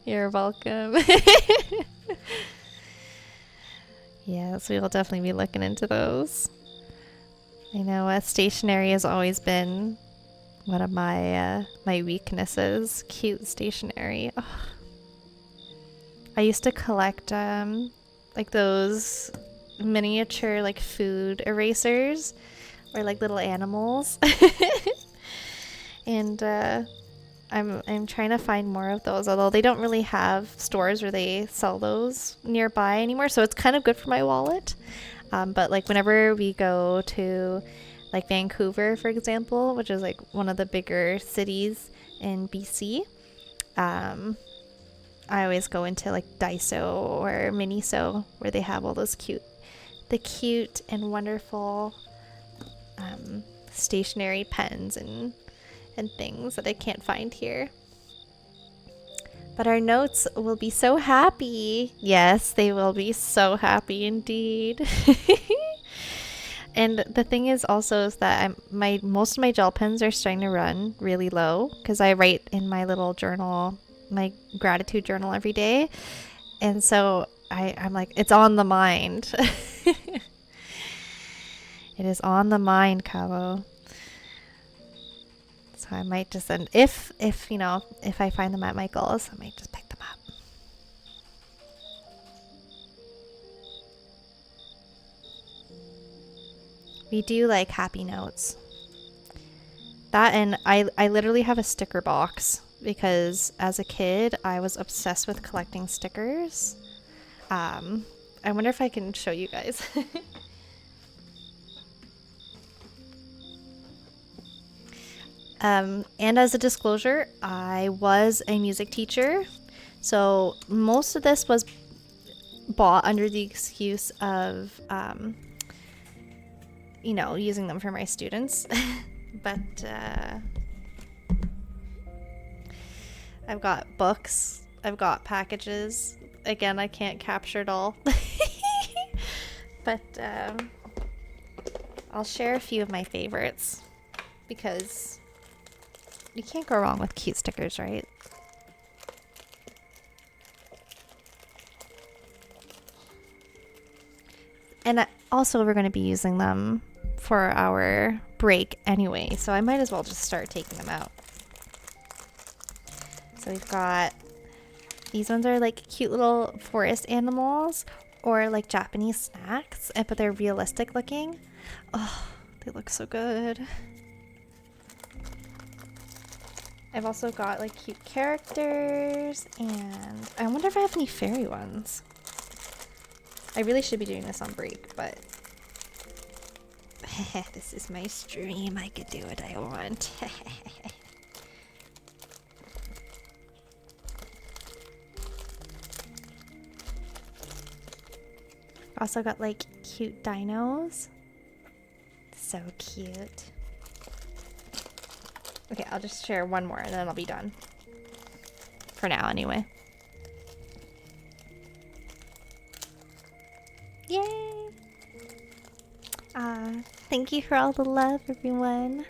Speaker 1: You're welcome. Yes, we will definitely be looking into those. I know stationery has always been one of my my weaknesses. Cute stationery. Oh. I used to collect like those miniature like food erasers or like little animals. And I'm trying to find more of those, although they don't really have stores where they sell those nearby anymore, so it's kind of good for my wallet. But like whenever we go to like Vancouver, for example, which is like one of the bigger cities in BC, I always go into like Daiso or Miniso where they have all those cute and wonderful stationery pens and things that I can't find here. But our notes will be so happy. Yes, they will be so happy indeed. And the thing is also is that most of my gel pens are starting to run really low because I write in my little journal, my gratitude journal every day. And so I'm like, it's on the mind. It is on the mind, Cabo. So I might just send, if you know, if I find them at Michael's, I might just pick them up. We do like happy notes. That, and I literally have a sticker box because as a kid I was obsessed with collecting stickers. I wonder if I can show you guys. And as a disclosure, I was a music teacher, so most of this was bought under the excuse of, you know, using them for my students. But I've got books, I've got packages. Again, I can't capture it all. But I'll share a few of my favorites because you can't go wrong with cute stickers, right? And also we're going to be using them for our break anyway, so I might as well just start taking them out. So we've got These ones are like cute little forest animals or like Japanese snacks, but they're realistic looking. Oh, they look so good. I've also got like cute characters, and I wonder if I have any fairy ones. I really should be doing this on break, but this is my stream. I could do what I want. Also got like cute dinos. So cute. Okay, I'll just share one more and then I'll be done. For now, anyway. Yay! Thank you for all the love, everyone.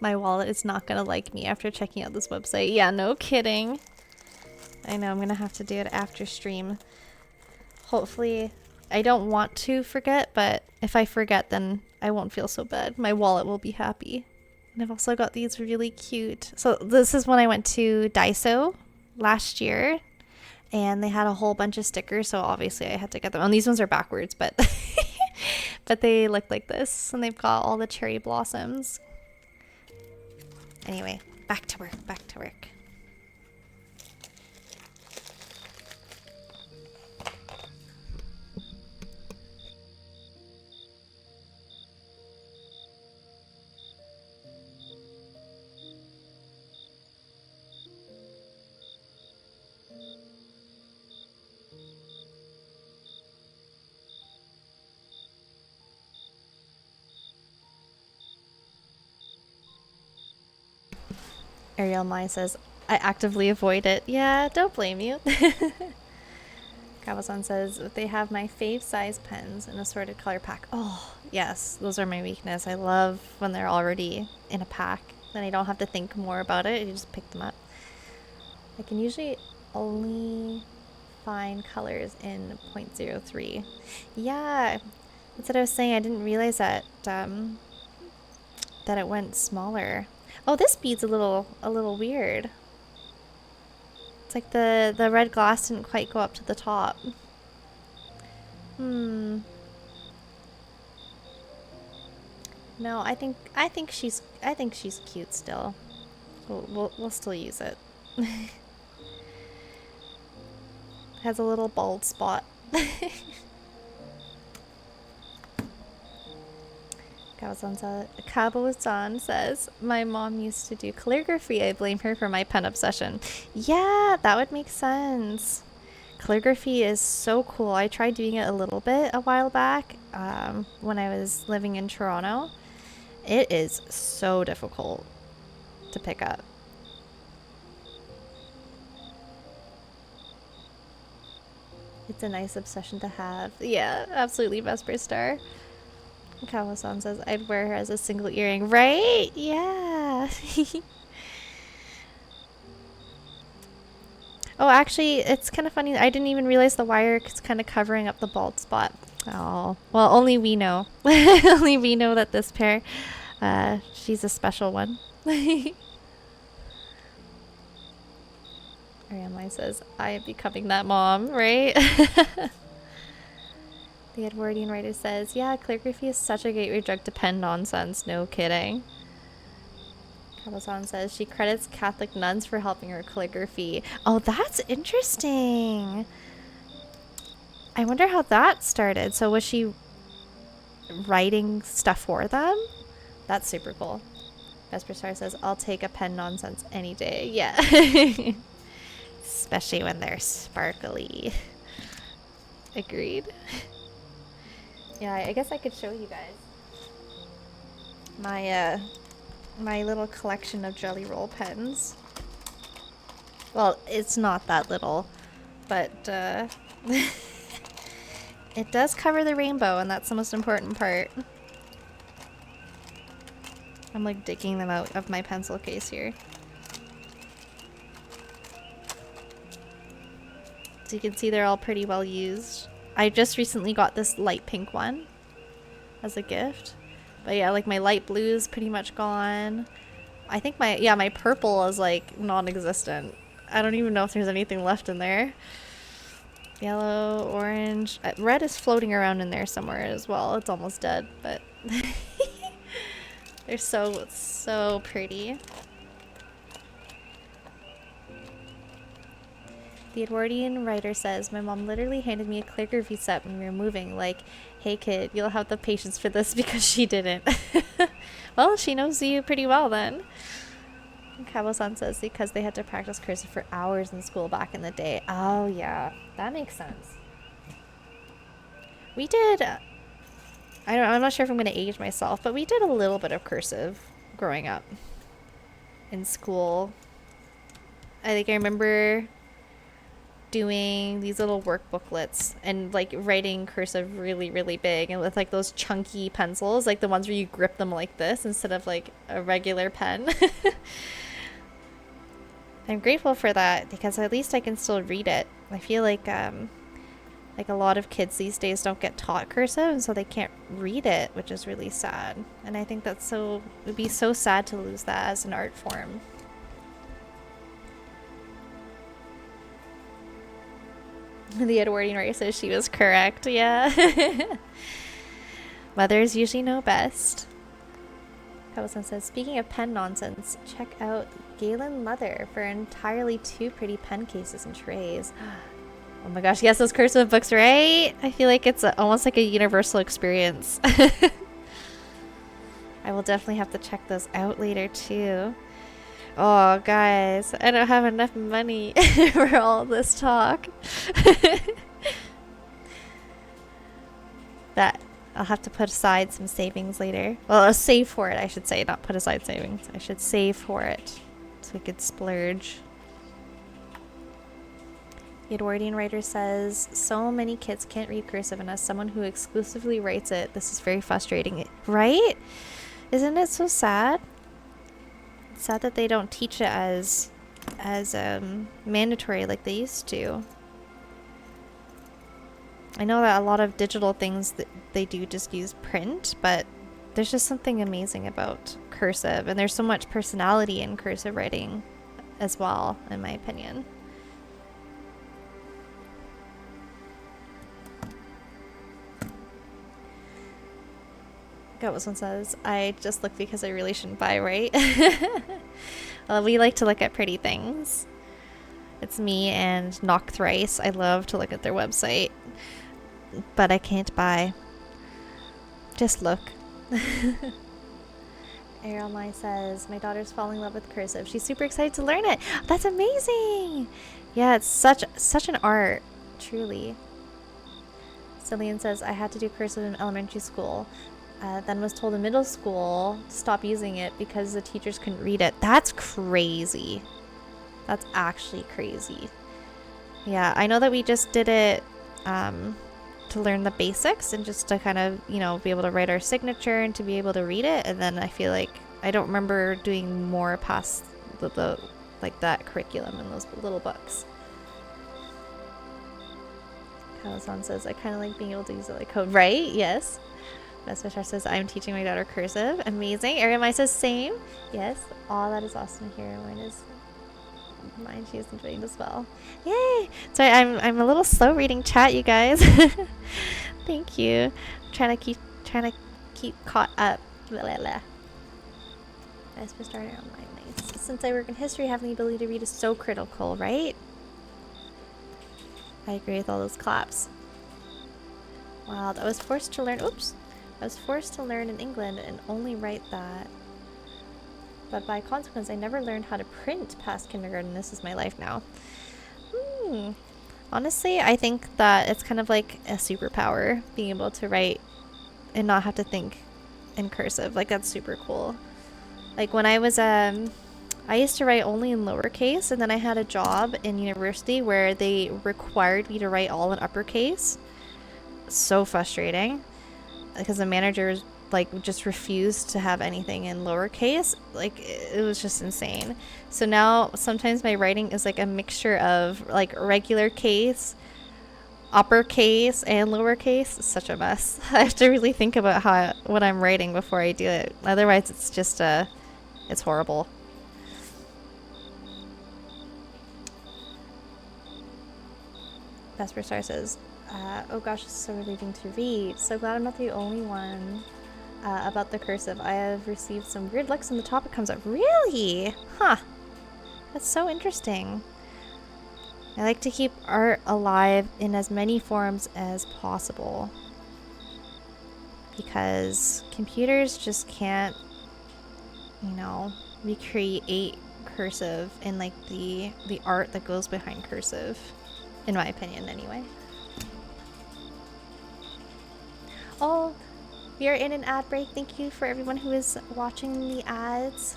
Speaker 1: My wallet is not gonna like me after checking out this website. Yeah, no kidding. I know, I'm gonna have to do it after stream. Hopefully, I don't want to forget, but if I forget, then I won't feel so bad. My wallet will be happy. And I've also got these really cute. So this is when I went to Daiso last year, and they had a whole bunch of stickers, so obviously I had to get them. And these ones are backwards, but but they look like this, and they've got all the cherry blossoms. Anyway, back to work, back to work. Ariel Mai says, I actively avoid it. Yeah, don't blame you. Kawasan says, they have my fave size pens in assorted color pack. Oh, yes, those are my weakness. I love when they're already in a pack. Then I don't have to think more about it. You just pick them up. I can usually only find colors in 0.03. Yeah, that's what I was saying. I didn't realize that that it went smaller. Oh, this bead's a little weird. It's like the red glass didn't quite go up to the top. No, I think she's cute still. We'll still use it. Has a little bald spot. Kabo-san says, my mom used to do calligraphy. I blame her for my pen obsession. Yeah, that would make sense. Calligraphy is so cool. I tried doing it a little bit a while back when I was living in Toronto. It is so difficult to pick up. It's a nice obsession to have. Yeah, absolutely, Vesper Star. Kawa-san says, I'd wear her as a single earring. Right? Yeah. Oh, actually, it's kind of funny. I didn't even realize the wire is kind of covering up the bald spot. Oh, well, only we know. Only we know that this pair, she's a special one. Ariamai says, I am becoming that mom, right? The Edwardian writer says, yeah, calligraphy is such a gateway drug to pen nonsense. No kidding. Kabazan says she credits Catholic nuns for helping her calligraphy. Oh, that's interesting. I wonder how that started. So was she writing stuff for them? That's super cool. Vesper Star says, I'll take a pen nonsense any day. Yeah. Especially when they're sparkly. Agreed. Yeah, I guess I could show you guys my my little collection of Jelly Roll pens. Well, it's not that little, but it does cover the rainbow, and that's the most important part. I'm like digging them out of my pencil case here. So you can see they're all pretty well used. I just recently got this light pink one as a gift. But yeah, like my light blue is pretty much gone. I think my purple is like non-existent. I don't even know if there's anything left in there. Yellow, orange. Red is floating around in there somewhere as well. It's almost dead, but they're so pretty. The Edwardian writer says, my mom literally handed me a calligraphy set when we were moving. Like, hey kid, you'll have the patience for this because she didn't. Well, she knows you pretty well then. Cabo-san says because they had to practice cursive for hours in school back in the day. Oh yeah, that makes sense. We did, I'm not sure if I'm going to age myself, but we did a little bit of cursive growing up in school. I think I remember doing these little work booklets and like writing cursive really, really big and with like those chunky pencils, like the ones where you grip them like this instead of like a regular pen. I'm grateful for that because at least I can still read it. I feel like a lot of kids these days don't get taught cursive and so they can't read it, which is really sad. And I think it would be so sad to lose that as an art form. The Edwardian writer says she was correct. Yeah. Mothers usually know best. Kawasan says, speaking of pen nonsense, check out Galen Leather for entirely 2 pretty pen cases and trays. Oh my gosh, yes, those cursive books, right? I feel like it's almost like a universal experience. I will definitely have to check those out later too. Oh, guys, I don't have enough money for all this talk. That I'll have to put aside some savings later. Well, I'll save for it, I should say, not put aside savings. I should save for it so we could splurge. The Edwardian writer says, so many kids can't read cursive, and as someone who exclusively writes it, this is very frustrating. Right? Isn't it so sad? It's sad that they don't teach it as mandatory like they used to. I know that a lot of digital things that they do just use print, but there's just something amazing about cursive, and there's so much personality in cursive writing as well, in my opinion. Got what one says, I just look because I really shouldn't buy, right? Well, we like to look at pretty things. It's me and Knock Thrice. I love to look at their website, but I can't buy. Just look. Ariel Mai says, my daughter's falling in love with cursive. She's super excited to learn it. That's amazing. Yeah, it's such an art, truly. Cillian says, I had to do cursive in elementary school. Then was told in middle school to stop using it because the teachers couldn't read it. That's crazy. That's actually crazy. Yeah, I know that we just did it to learn the basics and just to kind of, you know, be able to write our signature and to be able to read it. And then I feel like I don't remember doing more past the like that curriculum in those little books. Kawazan says, I kind of like being able to use it like code. Right? Yes. Best says, I'm teaching my daughter cursive. Amazing. Ariamai says, same. Yes. Oh, that is awesome to hear. Mine, she is enjoying as well. Yay. Sorry, I'm a little slow reading chat, you guys. Thank you. I'm trying to keep caught up. Blah, blah, blah. As for starting online, nice. Since I work in history, having the ability to read is so critical, right? I agree with all those claps. Wow, I was forced to learn. Oops. I was forced to learn in England and only write that. But by consequence, I never learned how to print past kindergarten. This is my life now. Honestly, I think that it's kind of like a superpower, being able to write and not have to think in cursive. Like, that's super cool. Like, when I was, I used to write only in lowercase, and then I had a job in university where they required me to write all in uppercase. So frustrating. Because the managers like just refused to have anything in lowercase. Like, it was just insane. So now sometimes my writing is like a mixture of like regular case, uppercase, and lowercase. It's such a mess. I have to really think about what I'm writing before I do it. Otherwise it's just it's horrible. Vesper Star says, oh gosh, it's so relieving to read. So glad I'm not the only one. About the cursive. I have received some weird looks when the topic comes up. Really? Huh. That's so interesting. I like to keep art alive in as many forms as possible. Because computers just can't, you know, recreate cursive and like the art that goes behind cursive. In my opinion, anyway. Oh, we are in an ad break. Thank you for everyone who is watching the ads.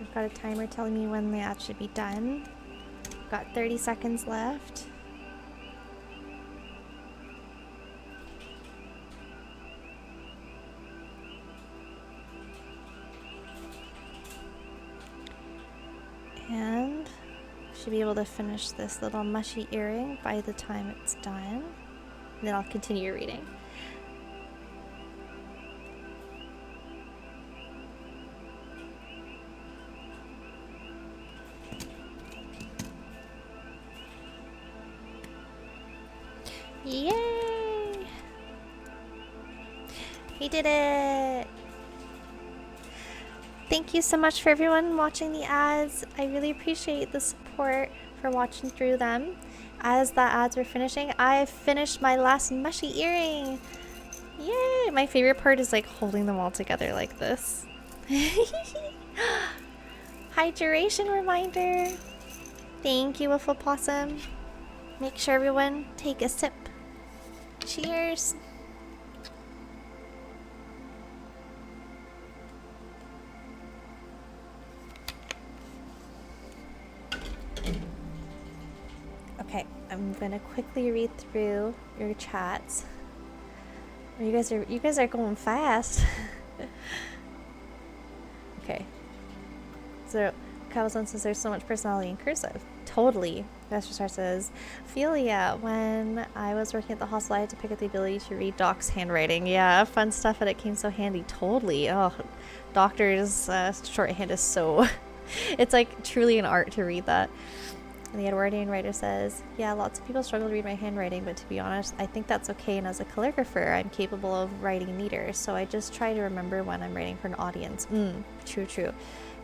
Speaker 1: I've got a timer telling me when the ad should be done. Got 30 seconds left. And should be able to finish this little mushy earring by the time it's done. And then I'll continue reading. Yay! We did it! Thank you so much for everyone watching the ads. I really appreciate the support for watching through them. As the ads were finishing, I finished my last mushy earring. Yay! My favorite part is like holding them all together like this. Hydration reminder. Thank you, Waffle Possum. Make sure everyone take a sip. Cheers. Okay, I'm gonna quickly read through your chats. You guys are going fast. Okay. So Cabazon says there's so much personality in cursive. Totally. Master Star says, Ophelia, when I was working at the hospital, I had to pick up the ability to read Doc's handwriting. Yeah, fun stuff, and it came so handy. Totally. Oh, doctor's shorthand is so... it's like truly an art to read that. And the Edwardian writer says, yeah, lots of people struggle to read my handwriting, but to be honest, I think that's okay, and as a calligrapher, I'm capable of writing meters, so I just try to remember when I'm writing for an audience. True.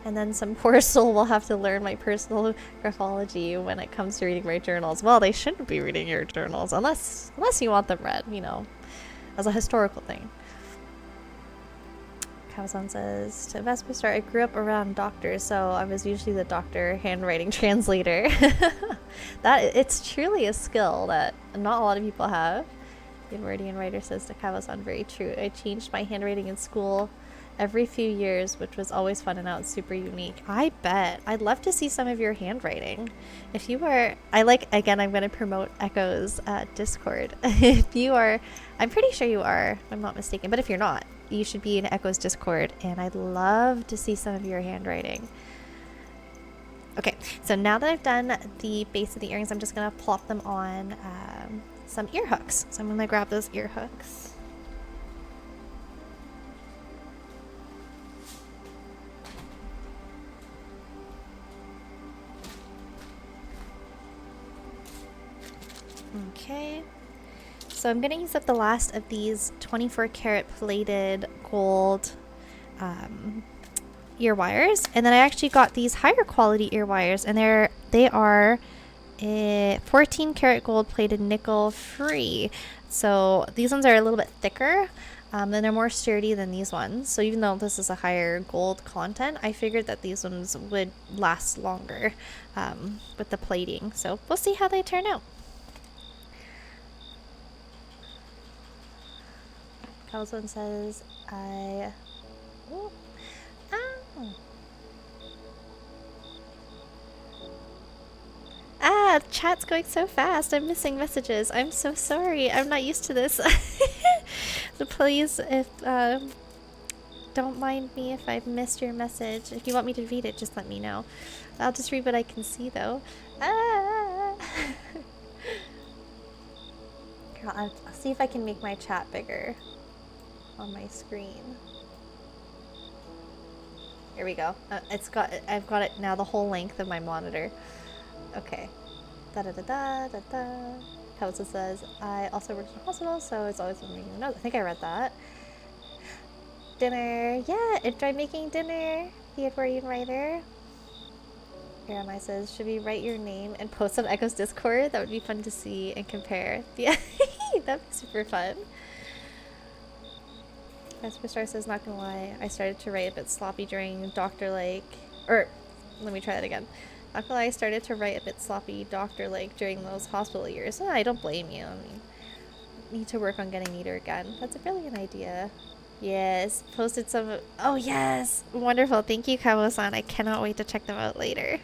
Speaker 1: And then some poor soul will have to learn my personal graphology when it comes to reading my journals. Well, they shouldn't be reading your journals, unless you want them read, you know, as a historical thing. Cabazon says, to Vesper Star, I grew up around doctors, so I was usually the doctor handwriting translator. It's truly a skill that not a lot of people have. The Edwardian writer says to Cabazon, very true. I changed my handwriting in school every few years, which was always fun, and now it's super unique. I bet. I'd love to see some of your handwriting. If you are, again, I'm going to promote Echo's Discord. If you are, I'm pretty sure you are, if I'm not mistaken, but if you're not, you should be in Echo's Discord, and I'd love to see some of your handwriting. Okay, so now that I've done the base of the earrings, I'm just going to plop them on some ear hooks. So I'm going to grab those ear hooks. Okay, so I'm going to use up the last of these 24 karat plated gold ear wires, and then I actually got these higher quality ear wires, and they are 14 karat gold plated nickel free. So these ones are a little bit thicker, and they're more sturdy than these ones. So even though this is a higher gold content, I figured that these ones would last longer with the plating. So we'll see how they turn out. Calzone says, chat's going so fast. I'm missing messages. I'm so sorry. I'm not used to this. So please, if don't mind me if I've missed your message. If you want me to read it, just let me know. I'll just read what I can see, though. I'll see if I can make my chat bigger. on my screen. Here we go. I've got it now the whole length of my monitor. Okay. Da da da da da da. Kausa says, I also worked in a hospital, so it's always been making notes. I think I read that. Dinner. Yeah, enjoy making dinner. The Edwardian writer. Jeremiah says, should we write your name and post on Echo's Discord? That would be fun to see and compare. Yeah, that'd be super fun. Superstar says, not gonna lie, I started to write a bit sloppy during Dr. Lake. Or, let me try that again. Not gonna lie, I started to write a bit sloppy Dr. Lake during those hospital years. I don't blame you. I mean, need to work on getting neater again. That's a brilliant idea. Yes, posted some. Oh, yes! Wonderful. Thank you, Kawo-san. I cannot wait to check them out later.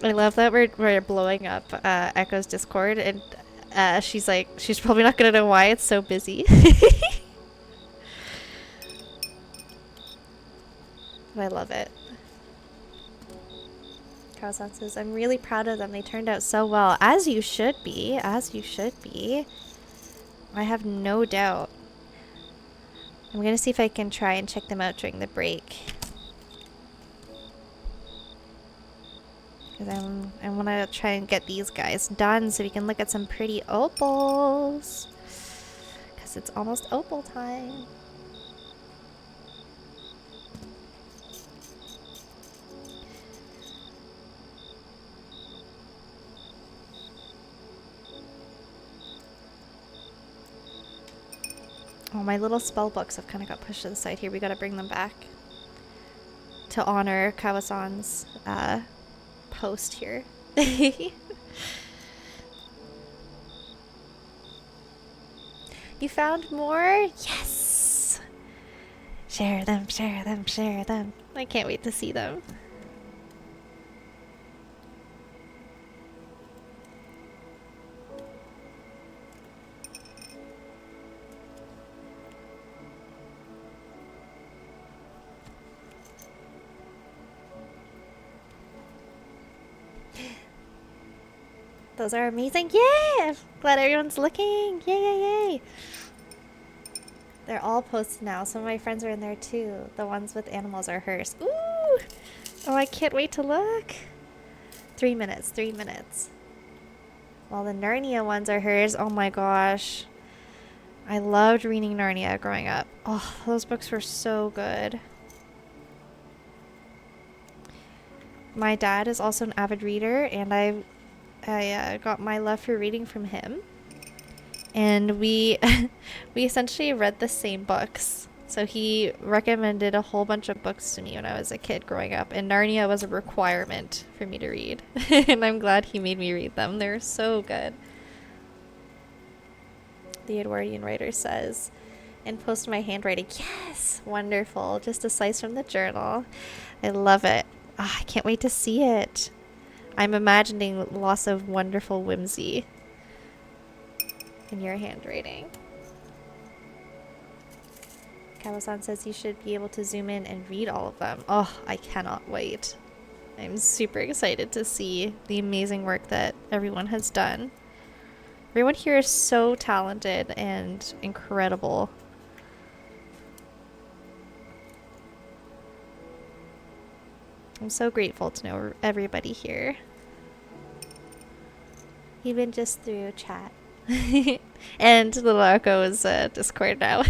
Speaker 1: I love that we're blowing up Echo's Discord, and she's like, she's probably not gonna know why it's so busy. I love it. Kawasan says, I'm really proud of them. They turned out so well. As you should be. As you should be. I have no doubt. I'm gonna see if I can try and check them out during the break. Because I want to try and get these guys done so we can look at some pretty opals. Because it's almost opal time. Oh, my little spell books have kind of got pushed to the side here. We got to bring them back to honor Kawasan's post here. You found more? Yes! Share them, share them, share them. I can't wait to see them. Those are amazing. Yeah! Glad everyone's looking. Yay, yay, yay. They're all posted now. Some of my friends are in there too. The ones with animals are hers. Ooh! Oh, I can't wait to look. 3 minutes, 3 minutes. Well, the Narnia ones are hers. Oh my gosh. I loved reading Narnia growing up. Oh, those books were so good. My dad is also an avid reader, and I got my love for reading from him. And we essentially read the same books. So he recommended a whole bunch of books to me when I was a kid growing up, and Narnia was a requirement for me to read. And I'm glad he made me read them. They're so good. The Edwardian writer says, and post my handwriting. Yes! Wonderful. Just a slice from the journal. I love it. Oh, I can't wait to see it. I'm imagining lots of wonderful whimsy in your handwriting. Kawa-san says you should be able to zoom in and read all of them. Oh, I cannot wait. I'm super excited to see the amazing work that everyone has done. Everyone here is so talented and incredible. I'm so grateful to know everybody here. Even just through chat. And Little Echo is Discord now.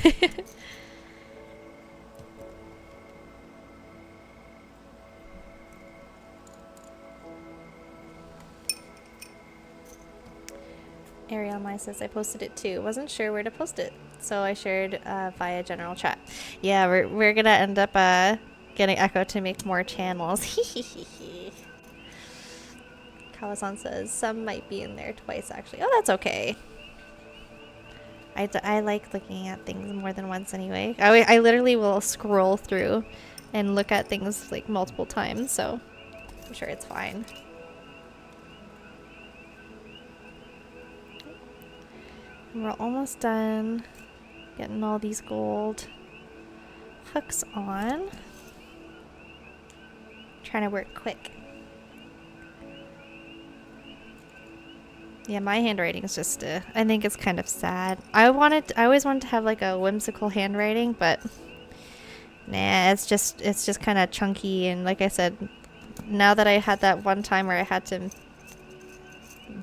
Speaker 1: Ariel Mai says I posted it too. Wasn't sure where to post it, so I shared via general chat. Yeah, we're gonna end up getting Echo to make more channels. Kawasan says some might be in there twice actually. Oh, that's okay. I like looking at things more than once anyway. I literally will scroll through and look at things like multiple times, so I'm sure it's fine. We're almost done getting all these gold hooks on. Trying to work quick. Yeah, my handwriting is just, I think it's kind of sad. I always wanted to have like a whimsical handwriting, but nah, it's just kind of chunky. And like I said, now that I had that one time where I had to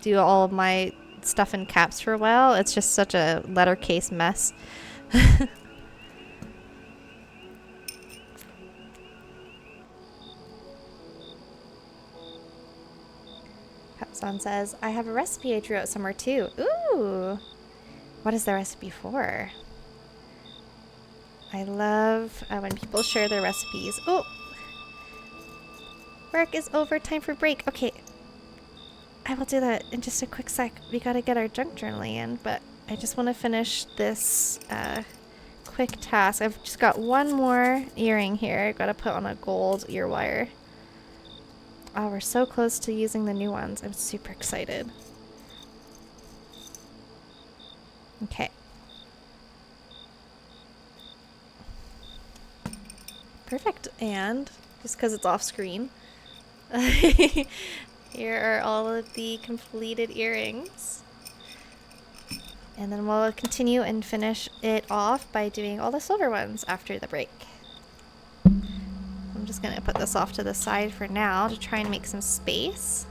Speaker 1: do all of my stuff in caps for a while, it's just such a lettercase mess. Capson says, I have a recipe I drew out somewhere too. Ooh! What is the recipe for? I love when people share their recipes. Oh! Work is over, time for break. Okay. I will do that in just a quick sec. We gotta get our junk journaling in, but I just want to finish this quick task. I've just got one more earring here. I've got to put on a gold ear wire. Oh, we're so close to using the new ones. I'm super excited. Okay. Perfect. And just because it's off screen, here are all of the completed earrings. And then we'll continue and finish it off by doing all the silver ones after the break. I'm just going to put this off to the side for now to try and make some space.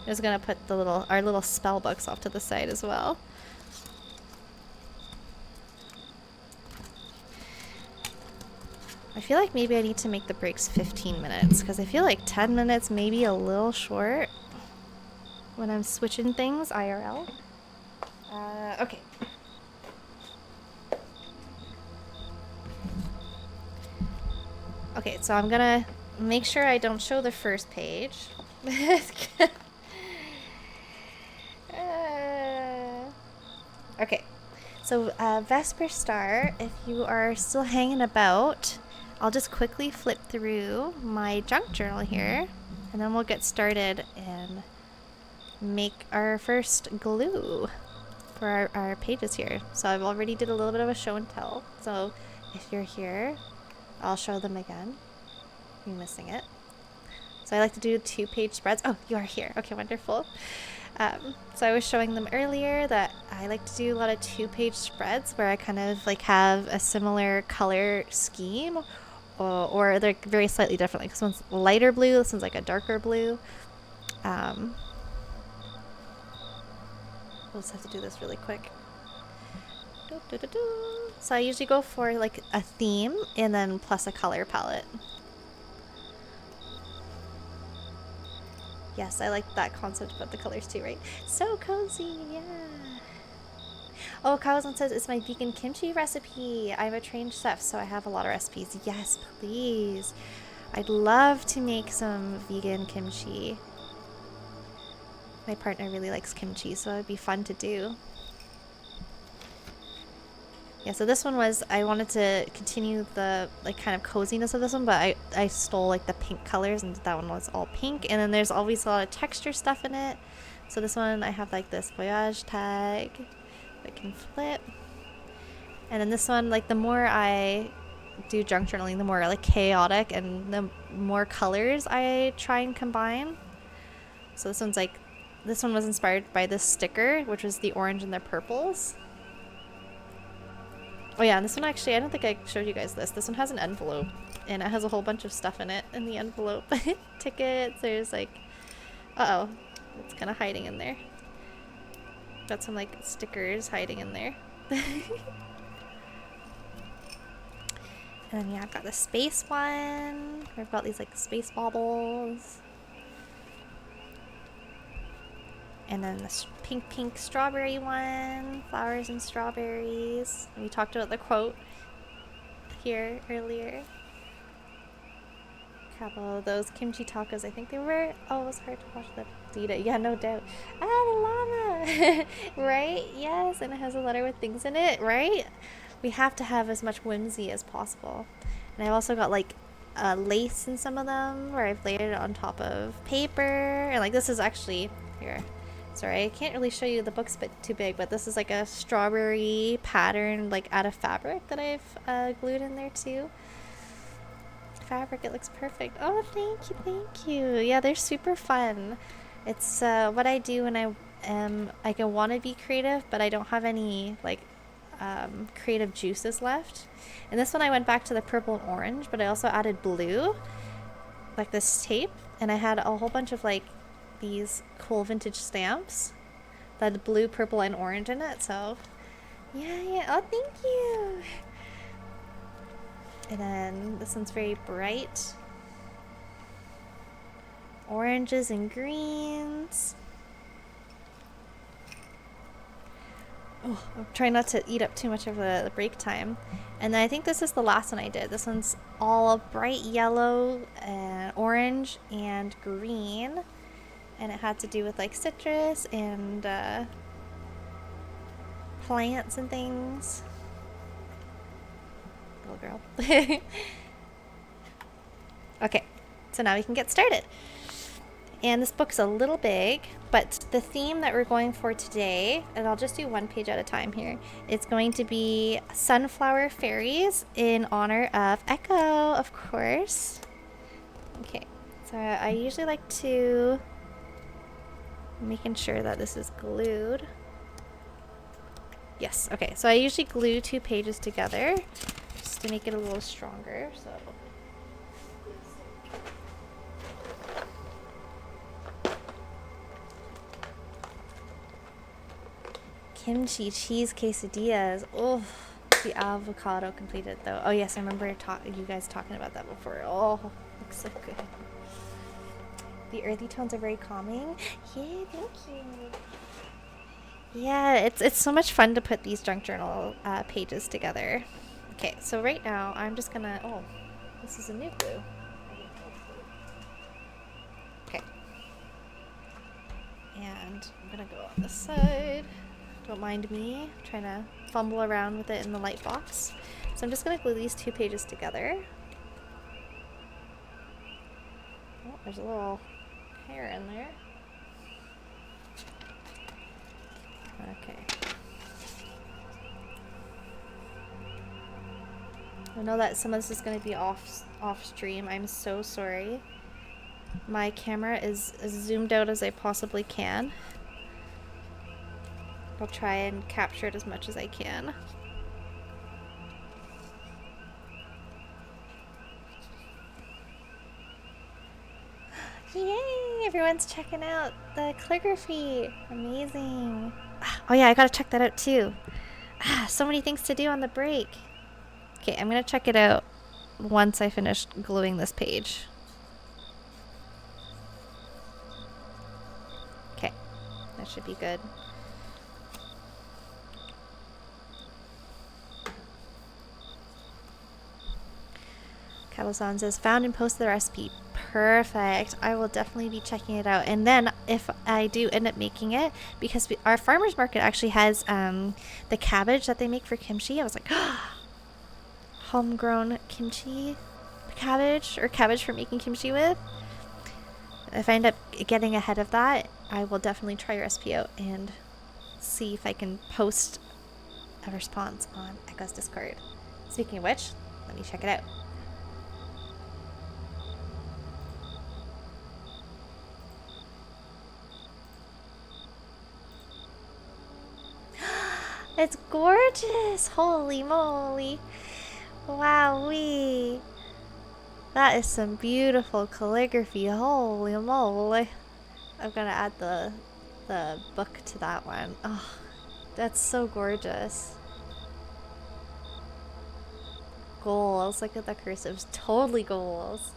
Speaker 1: I'm just going to put our little spell books off to the side as well. I feel like maybe I need to make the breaks 15 minutes because I feel like 10 minutes may be a little short when I'm switching things IRL. Okay. Okay, so I'm gonna make sure I don't show the first page. Okay, so Vesper Star, if you are still hanging about, I'll just quickly flip through my junk journal here, and then we'll get started and make our first glue for our pages here. So I've already did a little bit of a show and tell, so if you're here, I'll show them again. You're missing it. So I like to do 2-page spreads. Oh, you are here. Okay, wonderful. So I was showing them earlier that I like to do a lot of 2-page spreads where I kind of like have a similar color scheme, or they're very slightly different. Like this one's lighter blue, this one's like a darker blue. We'll just have to do this really quick. So I usually go for like a theme and then plus a color palette. Yes, I like that concept about the colors too, right? So cozy, yeah. Oh, Kawazan says it's my vegan kimchi recipe. I'm a trained chef, so I have a lot of recipes. Yes, please. I'd love to make some vegan kimchi. My partner really likes kimchi, so it'd be fun to do. Yeah, so this one was, I wanted to continue the like kind of coziness of this one, but I stole like the pink colors, and that one was all pink. And then there's always a lot of texture stuff in it. So this one I have like this voyage tag that can flip. And then this one, like the more I do junk journaling, the more like chaotic and the more colors I try and combine. So this one's like, this one was inspired by this sticker, which was the orange and the purples. Oh yeah, and this one actually, I don't think I showed you guys this. This one has an envelope, and it has a whole bunch of stuff in it in the envelope. Tickets, there's like, uh-oh, it's kind of hiding in there. Got some like stickers hiding in there. And then yeah, I've got the space one. I've got these like space baubles. And then this pink strawberry one, flowers and strawberries. We talked about the quote here earlier. A couple of those kimchi tacos, I think they were. Oh, it was hard to watch the data. Yeah, no doubt. Ah, the llama! Right? Yes, and it has a letter with things in it, right? We have to have as much whimsy as possible. And I've also got like lace in some of them where I've layered it on top of paper. And like this is actually, here. Sorry, I can't really show you, the book's a bit too big, but this is like a strawberry pattern like out of fabric that I've glued in there too. Fabric, it looks perfect. Oh, thank you. Yeah, they're super fun. It's what I do when like I want to be creative, but I don't have any like creative juices left. And this one I went back to the purple and orange, but I also added blue, like this tape, and I had a whole bunch of like these cool vintage stamps that had blue, purple, and orange in it. So yeah. Oh, thank you. And then this one's very bright. Oranges and greens. Oh, I'm trying not to eat up too much of the break time. And then I think this is the last one I did. This one's all bright yellow and orange and green. And it had to do with like citrus and plants and things. Little girl. Okay, so now we can get started. And this book's a little big, but the theme that we're going for today, and I'll just do one page at a time here, it's going to be Sunflower Fairies in honor of Echo, of course. Okay, so I usually like to, making sure that this is glued. Yes, okay, so I usually glue 2 pages together just to make it a little stronger, so. Kimchi cheese quesadillas. Oh, the avocado completed though. Oh yes, I remember you guys talking about that before. Oh, looks so good. The earthy tones are very calming. Yay, thank you. Yeah, it's so much fun to put these junk journal pages together. Okay, so right now I'm just gonna. Oh, this is a new glue. Okay, and I'm gonna go on this side. Don't mind me trying to fumble around with it in the light box. So I'm just going to glue these 2 pages together. Oh, there's a little hair in there. Okay. I know that some of this is going to be off stream. I'm so sorry. My camera is as zoomed out as I possibly can. I'll try and capture it as much as I can. Yay! Everyone's checking out the calligraphy. Amazing. Oh yeah, I gotta check that out too. So many things to do on the break. Okay, I'm gonna check it out once I finish gluing this page. Okay, that should be good. Cabozan says, found and posted the recipe. Perfect. I will definitely be checking it out. And then if I do end up making it, because our farmer's market actually has the cabbage that they make for kimchi. I was like, homegrown kimchi cabbage, or cabbage for making kimchi with. If I end up getting ahead of that, I will definitely try your recipe out and see if I can post a response on Echo's Discord. Speaking of which, let me check it out. It's gorgeous! Holy moly! Wowee! That is some beautiful calligraphy. Holy moly! I'm gonna add the book to that one. Oh, that's so gorgeous. Goals. Look at the cursives. Totally goals.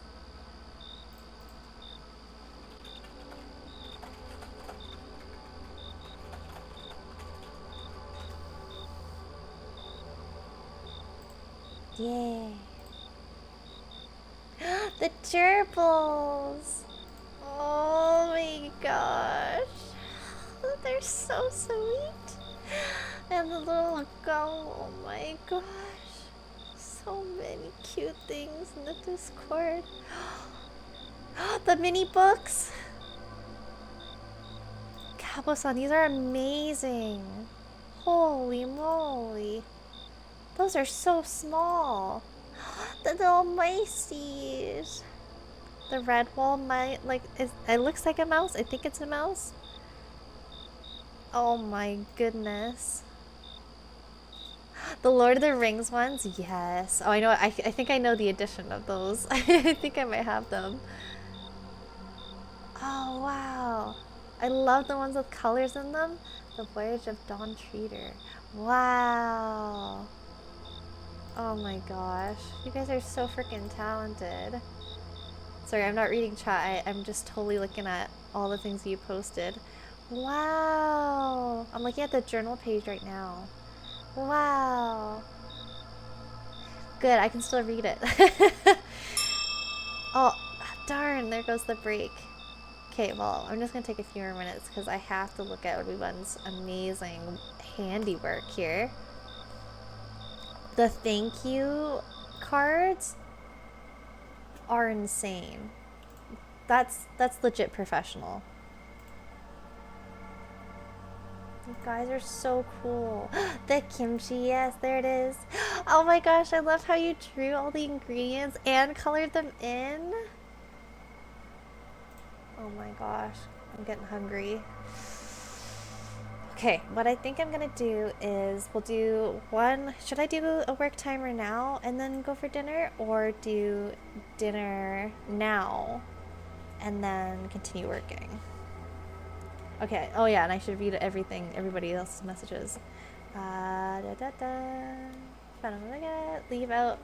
Speaker 1: Yay. The gerbils! Oh my gosh. They're so sweet. And the little gum. Oh my gosh. So many cute things in the Discord. The mini books. Cabo-san, these are amazing. Holy moly. Those are so small. The little miceys. The red wall might, like, it looks like a mouse. I think it's a mouse. Oh my goodness. The Lord of the Rings ones? Yes. Oh, I know. I think I know the edition of those. I think I might have them. Oh, wow. I love the ones with colors in them. The Voyage of Dawn Treader. Wow. Oh my gosh. You guys are so freaking talented. Sorry, I'm not reading chat. I'm just totally looking at all the things you posted. Wow. I'm looking at the journal page right now. Wow. Good, I can still read it. Oh, darn, there goes the break. Okay, well, I'm just gonna take a few more minutes because I have to look at everyone's amazing handiwork here. The thank you cards are insane. That's legit professional. You guys are so cool. The kimchi, yes, there it is. Oh my gosh, I love how you drew all the ingredients and colored them in. Oh my gosh, I'm getting hungry. Okay, what I think I'm gonna do is we'll do one. Should I do a work timer now and then go for dinner, or do dinner now and then continue working? Okay. Oh yeah, and I should read everybody else's messages. Da, da, da. Leave out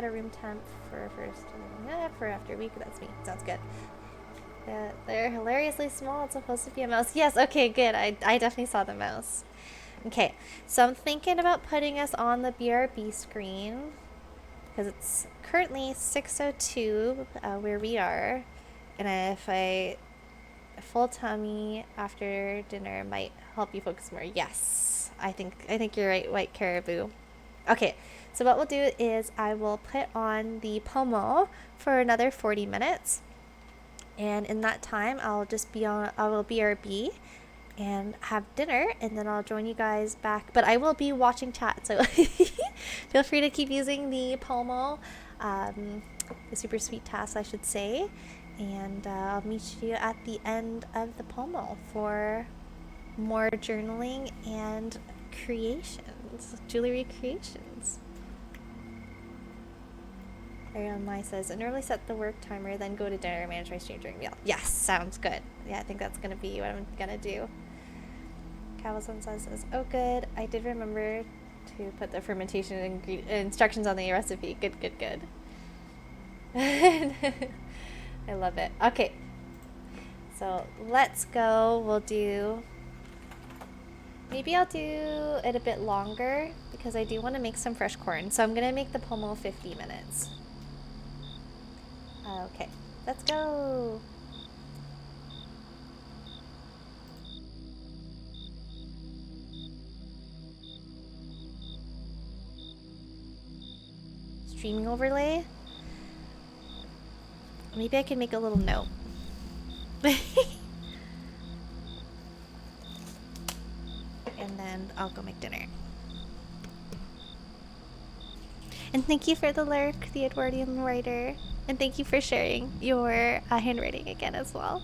Speaker 1: a room temp for first. For after a week. That's me. Sounds good. They're hilariously small. It's supposed to be a mouse. Yes. Okay. Good. I definitely saw the mouse. Okay. So I'm thinking about putting us on the BRB screen because it's currently 6:02 where we are, and if I full tummy after dinner might help you focus more. Yes, I think you're right, White Caribou. Okay, so what we'll do is I will put on the pomo for another 40 minutes, and in that time I will BRB and have dinner, and then I'll join you guys back. But I will be watching chat, so feel free to keep using the pomo, the super sweet task, I should say. And I'll meet you at the end of the pomo for more journaling and creations, jewelry creations. Ariel Mai says, and normally set the work timer, then go to dinner and manage my stream during meal. Yes, sounds good. Yeah, I think that's going to be what I'm going to do. Cavison says, oh good, I did remember to put the fermentation instructions on the recipe. Good, good, good. I love it. Okay, so let's go. Maybe I'll do it a bit longer because I do want to make some fresh corn. So I'm going to make the pomo 50 minutes. Okay, let's go. Streaming overlay. Maybe I can make a little note. And then I'll go make dinner. And thank you for the lurk, the Edwardian writer. And thank you for sharing your handwriting again as well.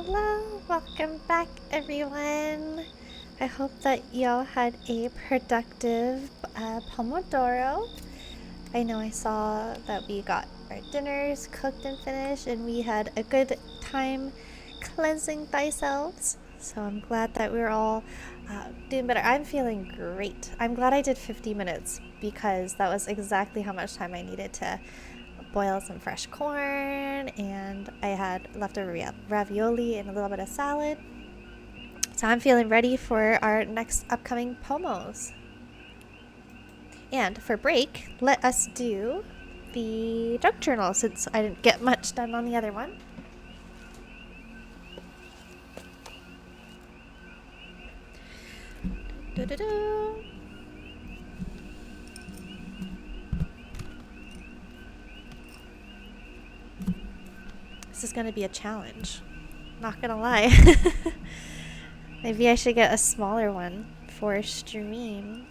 Speaker 1: Hello, welcome back everyone. I hope that y'all had a productive Pomodoro. I know I saw that we got our dinners cooked and finished and we had a good time cleansing thyself. So I'm glad that we're all doing better. I'm feeling great. I'm glad I did 50 minutes because that was exactly how much time I needed to boil some fresh corn, and I had leftover ravioli and a little bit of salad. So I'm feeling ready for our next upcoming pomos. And for break, let us do the junk journal since I didn't get much done on the other one. Do-do-do. This is going to be a challenge. Not going to lie. Maybe I should get a smaller one for stream.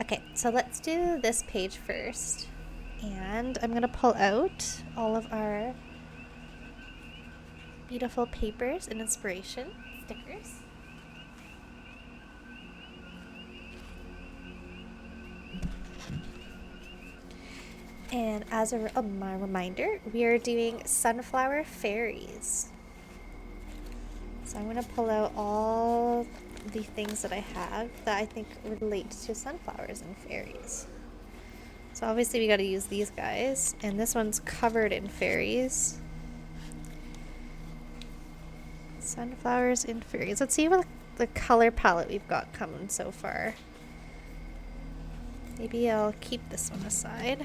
Speaker 1: Okay, so let's do this page first. And I'm going to pull out all of our beautiful papers and inspiration stickers. And as a reminder, we are doing sunflower fairies. So I'm going to pull out all the things that I have that I think relate to sunflowers and fairies. So obviously we got to use these guys, and this one's covered in fairies. Sunflowers and fairies. Let's see what the color palette we've got coming so far. Maybe I'll keep this one aside.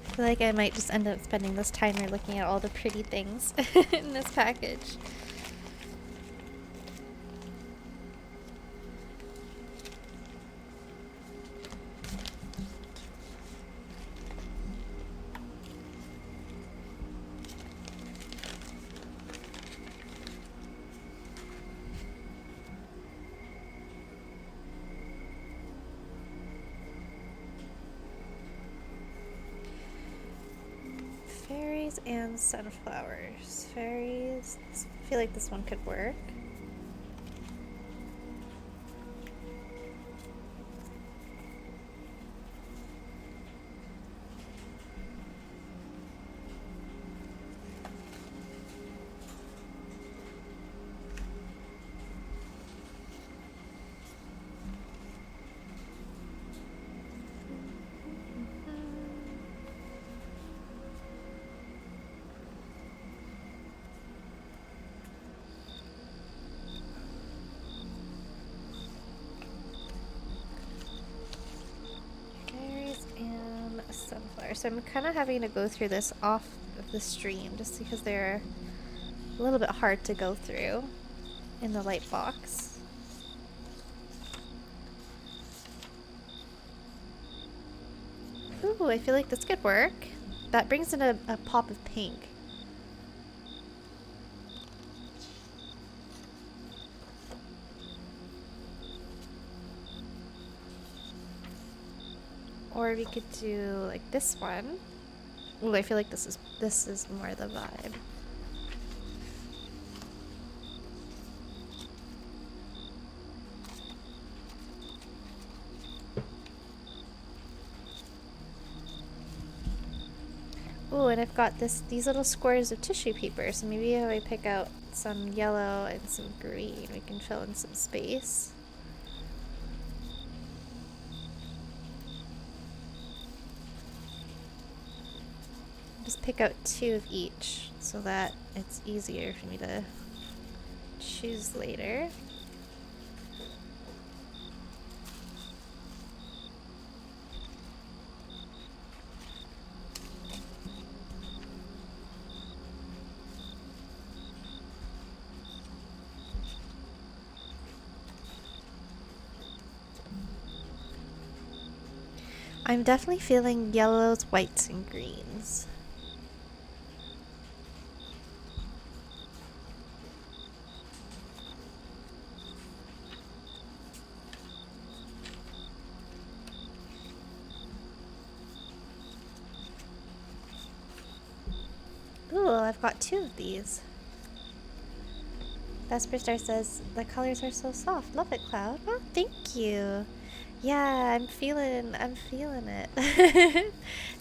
Speaker 1: I feel like I might just end up spending this timer looking at all the pretty things in this package. Fairies and sunflowers. Fairies. I feel like this one could work. Sunflower. So I'm kind of having to go through this off of the stream just because they're a little bit hard to go through in the light box. Ooh, I feel like this could work. That brings in a pop of pink. Or we could do like this one. Ooh, I feel like this is more the vibe. Ooh, and I've got these little squares of tissue paper, so maybe if I pick out some yellow and some green, we can fill in some space. Just pick out 2 of each so that it's easier for me to choose later. I'm definitely feeling yellows, whites, and greens. Ooh, I've got 2 of these. Vesper Star says, the colors are so soft. Love it, Cloud. Oh, thank you. Yeah, I'm feeling it.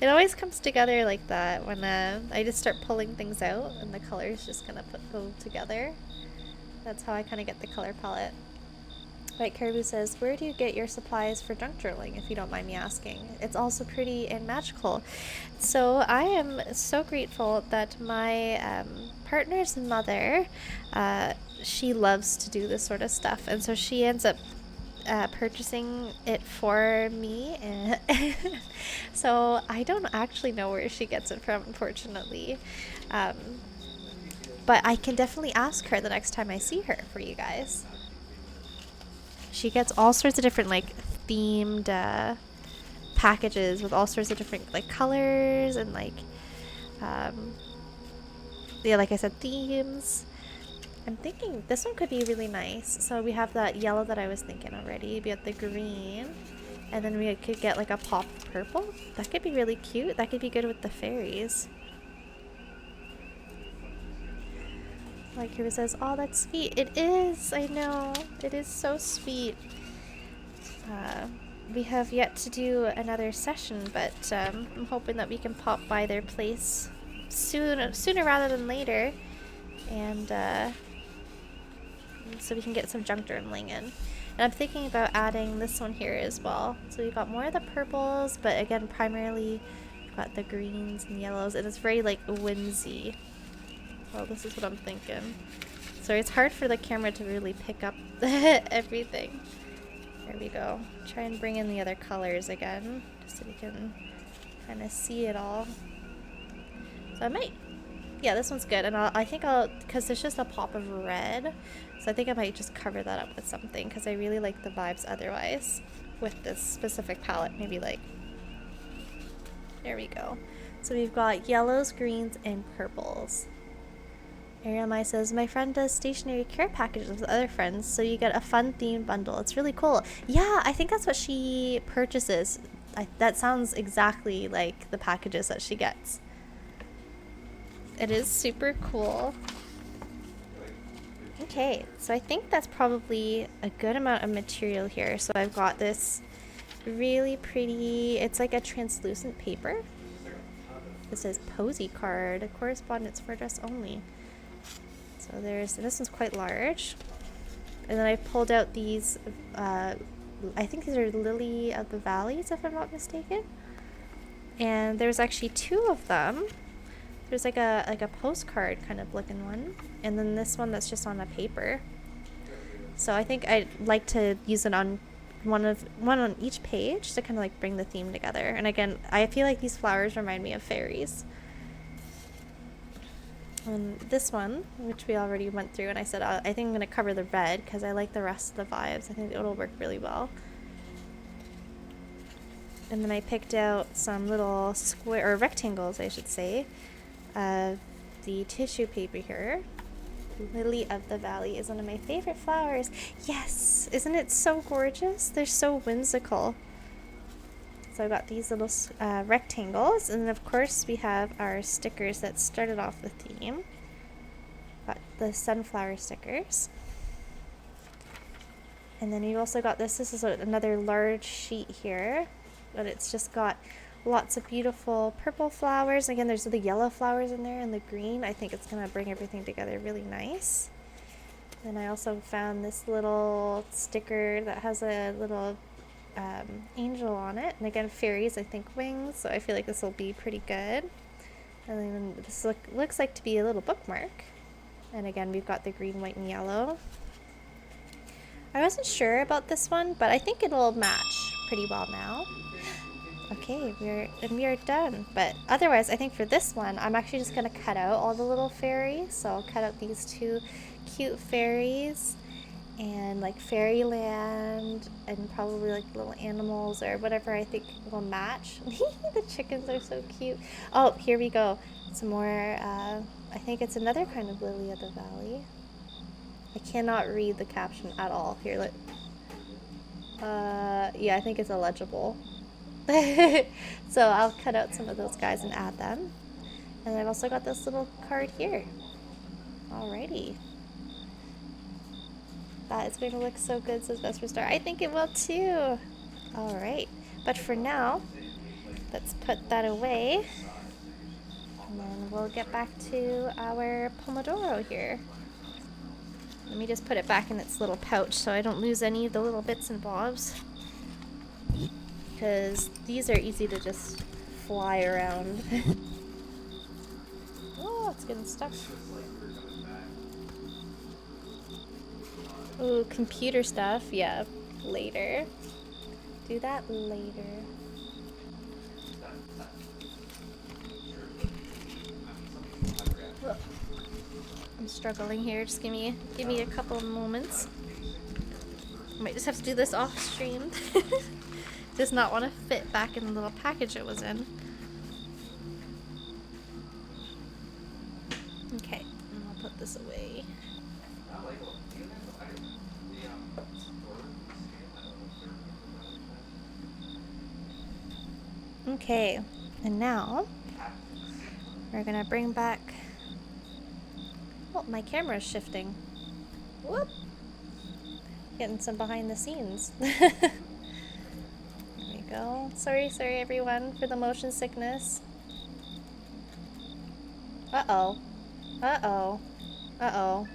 Speaker 1: It always comes together like that when I just start pulling things out and the colors just kind of go together. That's how I kind of get the color palette. Right, Caribou says, where do you get your supplies for junk journaling, if you don't mind me asking? It's also pretty and magical. So I am so grateful that my partner's mother, she loves to do this sort of stuff. And so she ends up purchasing it for me. And so I don't actually know where she gets it from, unfortunately. But I can definitely ask her the next time I see her for you guys. She gets all sorts of different like themed packages with all sorts of different like colors and like yeah, like I said, themes. I'm thinking this one could be really nice. So we have that yellow that I was thinking already. We have the green, and then we could get like a pop of purple. That could be really cute. That could be good with the fairies. Like who says, oh, that's sweet. It is. I know. It is so sweet. We have yet to do another session, but I'm hoping that we can pop by their place sooner rather than later, and so we can get some junk journaling in. And I'm thinking about adding this one here as well. So we've got more of the purples, but again, primarily we've got the greens and yellows, and it's very like whimsy. Well, this is what I'm thinking. So it's hard for the camera to really pick up everything. There we go. Try and bring in the other colors again, just so we can kind of see it all. So I might, yeah, this one's good. And I think I'll, because there's just a pop of red, so I think I might just cover that up with something, because I really like the vibes otherwise with this specific palette. Maybe like, there we go. So we've got yellows, greens, and purples. Ariel Mai says, my friend does stationary care packages with other friends, so you get a fun themed bundle. It's really cool. Yeah, I think that's what she purchases. That sounds exactly like the packages that she gets. It is super cool. Okay, so I think that's probably a good amount of material here. So I've got this really pretty, it's like a translucent paper. It says Posy card, correspondence for dress only. So this one's quite large. And then I pulled out these, I think these are Lily of the Valleys, if I'm not mistaken. And there's actually 2 of them. There's like a postcard kind of looking one. And then this one that's just on a paper. So I think I'd like to use it on one on each page to kind of like bring the theme together. And again, I feel like these flowers remind me of fairies. And this one, which we already went through, and I said I think I'm going to cover the red because I like the rest of the vibes. I think it'll work really well. And then I picked out some little square, or rectangles I should say, of the tissue paper here. Lily of the Valley is one of my favorite flowers. Yes! Isn't it so gorgeous? They're so whimsical. So I got these little rectangles, and then of course we have our stickers that started off the theme. Got the sunflower stickers. And then we've also got this is another large sheet here, but it's just got lots of beautiful purple flowers. Again, there's the yellow flowers in there and the green. I think it's going to bring everything together really nice. Then I also found this little sticker that has a little angel on it, and again fairies, I think wings, so I feel like this will be pretty good. And then this looks like to be a little bookmark, and again we've got the green, white, and yellow. I wasn't sure about this one, but I think it'll match pretty well now. Okay, we are done. But otherwise, I think for this one, I'm actually just going to cut out all the little fairies. So I'll cut out these 2 cute fairies. and like fairyland and probably like little animals or whatever I think will match. The chickens are so cute. Oh, here we go. Some more, I think it's another kind of lily of the valley. I cannot read the caption at all. Here, yeah, I think it's illegible. So I'll cut out some of those guys and add them. And I've also got this little card here. Alrighty. That is going to look so good, says Vesper Star. I think it will too. Alright. But for now, let's put that away. And then we'll get back to our Pomodoro here. Let me just put it back in its little pouch so I don't lose any of the little bits and bobs. Because these are easy to just fly around. Oh, it's getting stuck. Ooh, computer stuff. Yeah, later. Do that later. Ugh. I'm struggling here. Just give me a couple of moments. I might just have to do this off stream. Does not want to fit back in the little package it was in. Okay, and I'll put this away. Okay, and now we're gonna bring back. Oh, my camera's shifting. Whoop! Getting some behind the scenes. There we go. Sorry everyone for the motion sickness. Uh-oh. Uh-oh. Uh-oh.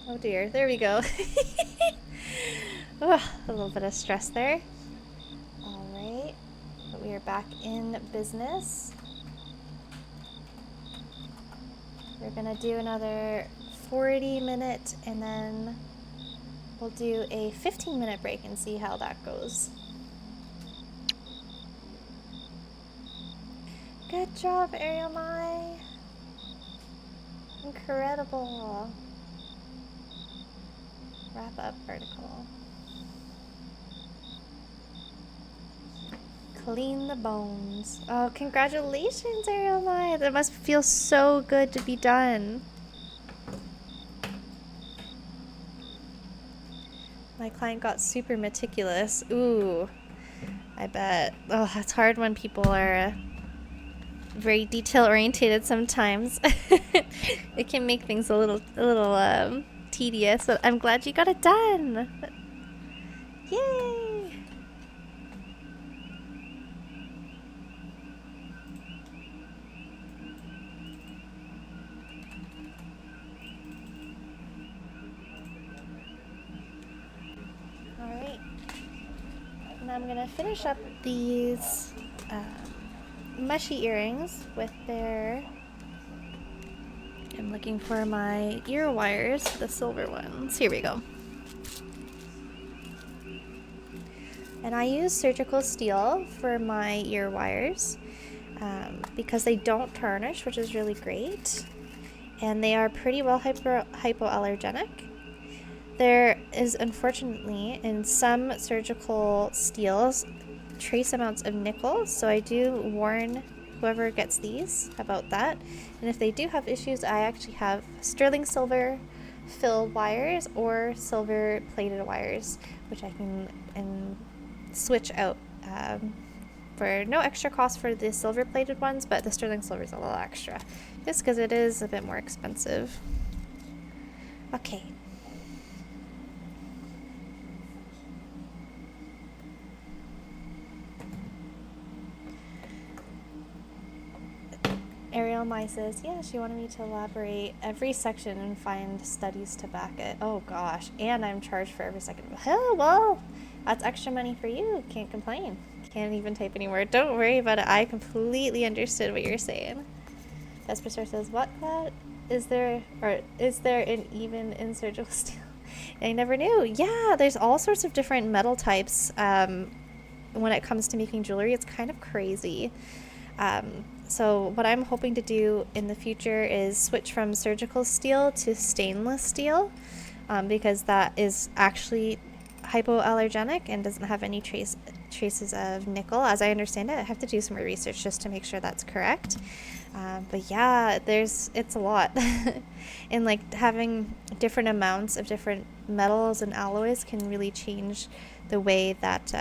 Speaker 1: Oh dear, there we go. Oh, a little bit of stress there. Alright, but we are back in business. We're gonna do another 40-minute and then we'll do a 15-minute break and see how that goes. Good job, Ariel Mai. Incredible. Wrap up article. Clean the bones. Oh, congratulations, Ariel Mai. That must feel so good to be done. My client got super meticulous. Ooh, I bet. Oh, it's hard when people are very detail orientated sometimes. It can make things a little tedious, but I'm glad you got it done. Yay! Alright. Now I'm gonna finish up these mushy earrings with their. I'm looking for my ear wires, the silver ones. Here we go. And I use surgical steel for my ear wires because they don't tarnish, which is really great. And they are pretty well hypoallergenic. There is, unfortunately, in some surgical steels, trace amounts of nickel, so I do warn whoever gets these about that. And if they do have issues, I actually have sterling silver fill wires or silver plated wires, which I can switch out for no extra cost for the silver plated ones, but the sterling silver is a little extra just because it is a bit more expensive. Okay. Ariel Mai says, yeah, she wanted me to elaborate every section and find studies to back it. Oh gosh, and I'm charged for every second. Hell, well, that's extra money for you. Can't complain. Can't even type anymore. Don't worry about it. I completely understood what you're saying. Vesper Star says, what cloud is there an even in surgical steel? I never knew. Yeah, there's all sorts of different metal types when it comes to making jewelry. It's kind of crazy. So what I'm hoping to do in the future is switch from surgical steel to stainless steel, because that is actually hypoallergenic and doesn't have any traces of nickel, as I understand it. I have to do some more research just to make sure that's correct. But yeah, it's a lot. And like having different amounts of different metals and alloys can really change the way that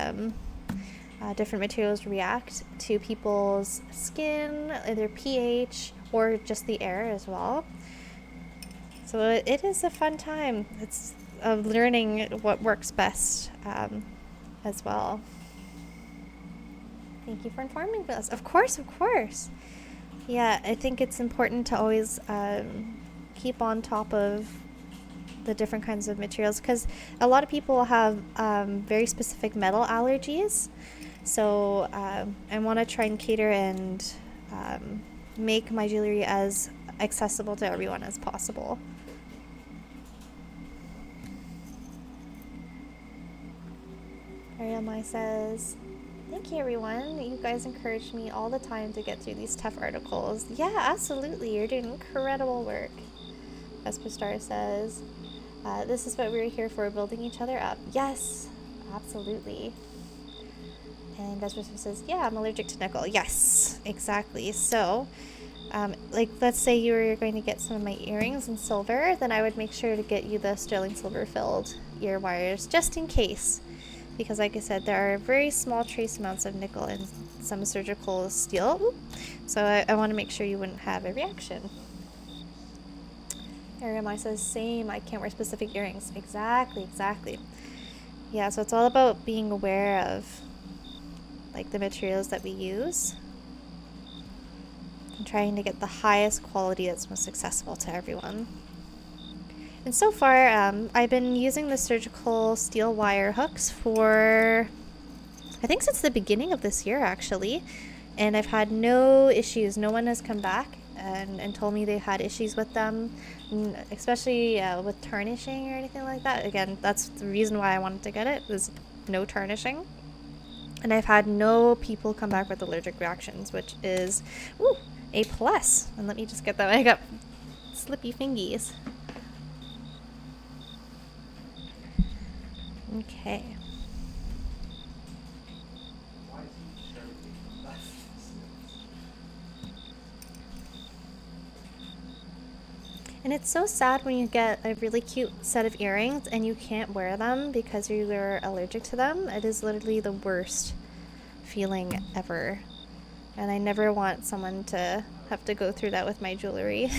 Speaker 1: different materials react to people's skin, their pH, or just the air as well. So it is a fun time. It's of learning what works best as well. Thank you for informing us. Of course, of course. Yeah, I think it's important to always keep on top of the different kinds of materials, because a lot of people have very specific metal allergies. So I want to try and cater and make my jewelry as accessible to everyone as possible. Ariel Mai says, thank you, everyone. You guys encourage me all the time to get through these tough articles. Yeah, absolutely. You're doing incredible work. Vesper Star says, this is what we're here for, building each other up. Yes, absolutely. And Vesper Star says, yeah, I'm allergic to nickel. Yes, exactly. So, like, let's say you were going to get some of my earrings in silver, then I would make sure to get you the sterling silver filled ear wires, just in case. Because like I said, there are very small trace amounts of nickel in some surgical steel. So I want to make sure you wouldn't have a reaction. Ariamai says, same, I can't wear specific earrings. Exactly. Yeah, so it's all about being aware of like the materials that we use and trying to get the highest quality that's most accessible to everyone. And so far, I've been using the surgical steel wire hooks for, I think since the beginning of this year, actually. And I've had no issues. No one has come back and told me they had issues with them, especially with tarnishing or anything like that. Again, that's the reason why I wanted to get it, was no tarnishing. And I've had no people come back with allergic reactions, which is, a plus. And let me just get that. I got slippy fingies. Okay. And it's so sad when you get a really cute set of earrings and you can't wear them because you're allergic to them. It is literally the worst feeling ever. And I never want someone to have to go through that with my jewelry.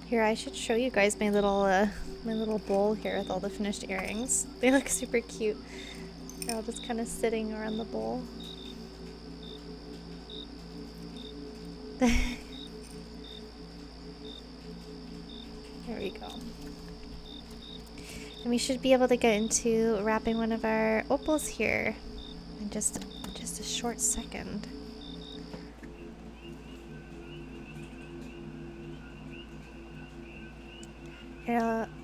Speaker 1: Here, I should show you guys my little bowl here with all the finished earrings. They look super cute. They're all just kind of sitting around the bowl. There we go. And we should be able to get into wrapping one of our opals here in just a short second.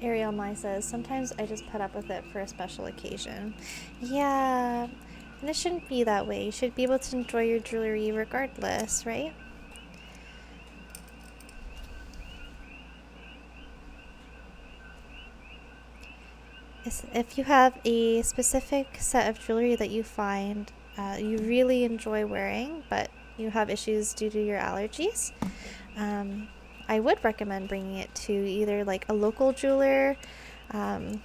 Speaker 1: Ariel Mai says, sometimes I just put up with it for a special occasion. Yeah, and it shouldn't be that way. You should be able to enjoy your jewelry regardless, right? If you have a specific set of jewelry that you find you really enjoy wearing, but you have issues due to your allergies, I would recommend bringing it to either like a local jeweler and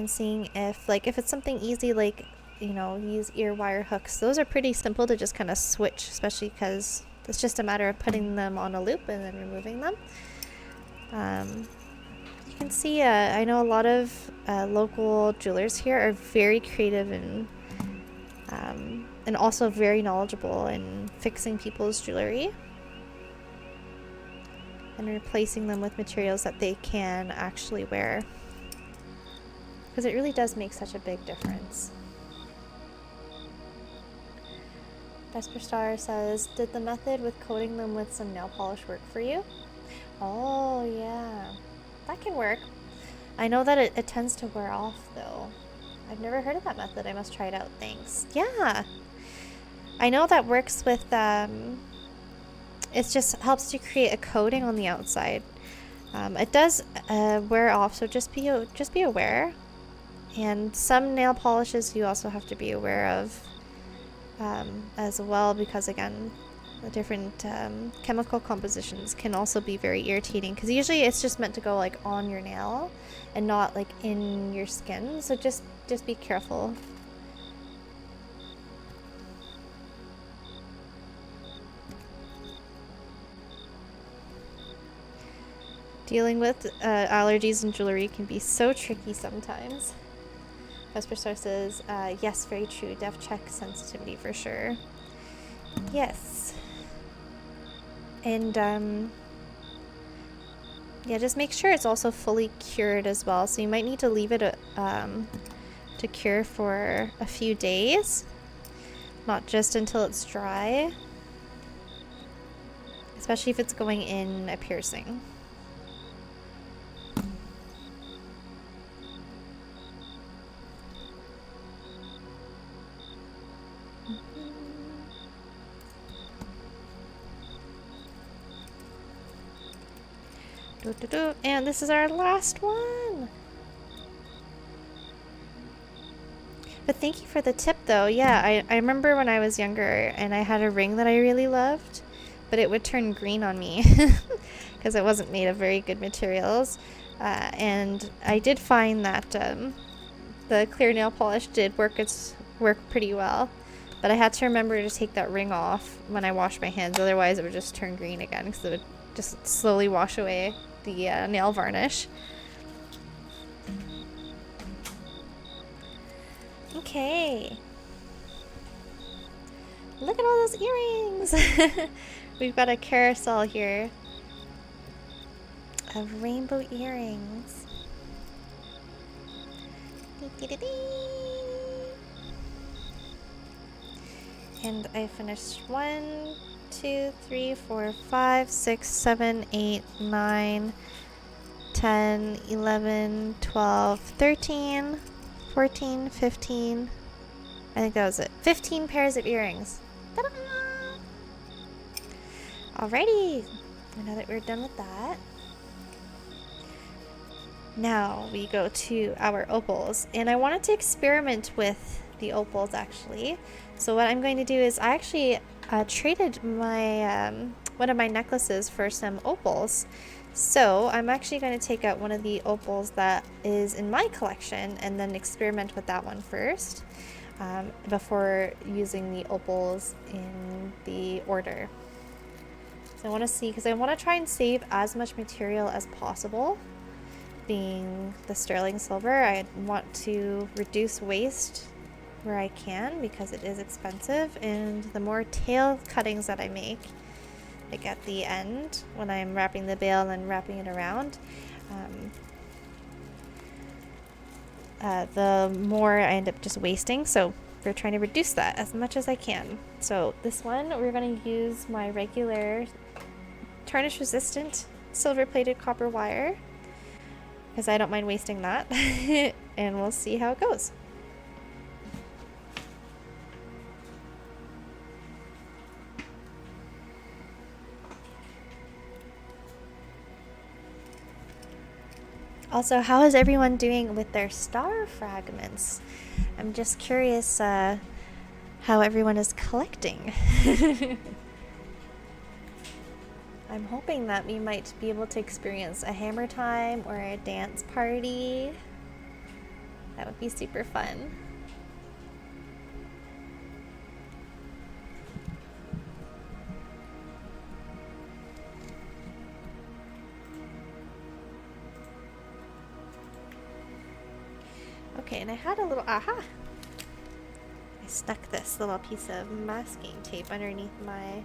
Speaker 1: seeing if it's something easy, like, use ear wire hooks. Those are pretty simple to just kind of switch, especially because it's just a matter of putting them on a loop and then removing them. You can see, I know a lot of local jewelers here are very creative and also very knowledgeable in fixing people's jewelry and replacing them with materials that they can actually wear. Because it really does make such a big difference. Vesper Star says, did the method with coating them with some nail polish work for you? Oh, yeah. That can work. I know that it tends to wear off, though. I've never heard of that method. I must try it out. Thanks. Yeah. I know that works with, it just helps to create a coating on the outside. It does wear off, so just be aware. And some nail polishes you also have to be aware of as well, because again, the different chemical compositions can also be very irritating, because usually it's just meant to go like on your nail and not like in your skin, so just be careful. Dealing with allergies in jewelry can be so tricky sometimes. Vesper Star says, yes, very true. Def check sensitivity for sure. Yes. And yeah, just make sure it's also fully cured as well. So you might need to leave it to cure for a few days, not just until it's dry, especially if it's going in a piercing. And this is our last one. But thank you for the tip, though. Yeah, I remember when I was younger and I had a ring that I really loved, but it would turn green on me because it wasn't made of very good materials. And I did find that the clear nail polish did work pretty well. But I had to remember to take that ring off when I washed my hands, otherwise it would just turn green again because it would just slowly wash away the nail varnish. Okay. Look at all those earrings! We've got a carousel here of rainbow earrings. And I finished 1, 2, 3, 4, 5, 6, 7, 8, 9, 10, 11, 12, 13, 14, 15. I think that was it. 15 pairs of earrings. Ta-da! Alrighty. Now that we're done with that, now we go to our opals. And I wanted to experiment with the opals, actually. So what I'm going to do is I actually traded my one of my necklaces for some opals. So I'm actually going to take out one of the opals that is in my collection and then experiment with that one first before using the opals in the order. So I want to see, because I want to try and save as much material as possible. Being the sterling silver, I want to reduce waste where I can because it is expensive, and the more tail cuttings that I make, like at the end when I'm wrapping the bail and wrapping it around, the more I end up just wasting. So we're trying to reduce that as much as I can. So this one, we're going to use my regular tarnish resistant silver plated copper wire because I don't mind wasting that. And we'll see how it goes. Also, how is everyone doing with their star fragments? I'm just curious how everyone is collecting. I'm hoping that we might be able to experience a hammer time or a dance party. That would be super fun. Okay, and I had a little, aha! I stuck this little piece of masking tape underneath my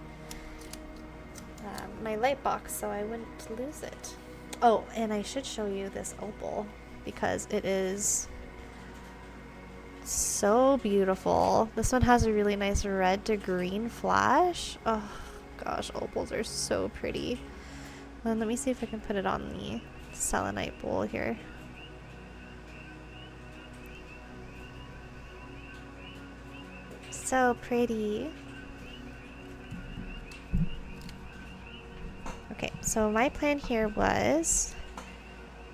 Speaker 1: my light box so I wouldn't lose it. Oh, and I should show you this opal because it is so beautiful. This one has a really nice red to green flash. Oh gosh, opals are so pretty. And let me see if I can put it on the selenite bowl here. So pretty. Okay, so my plan here was,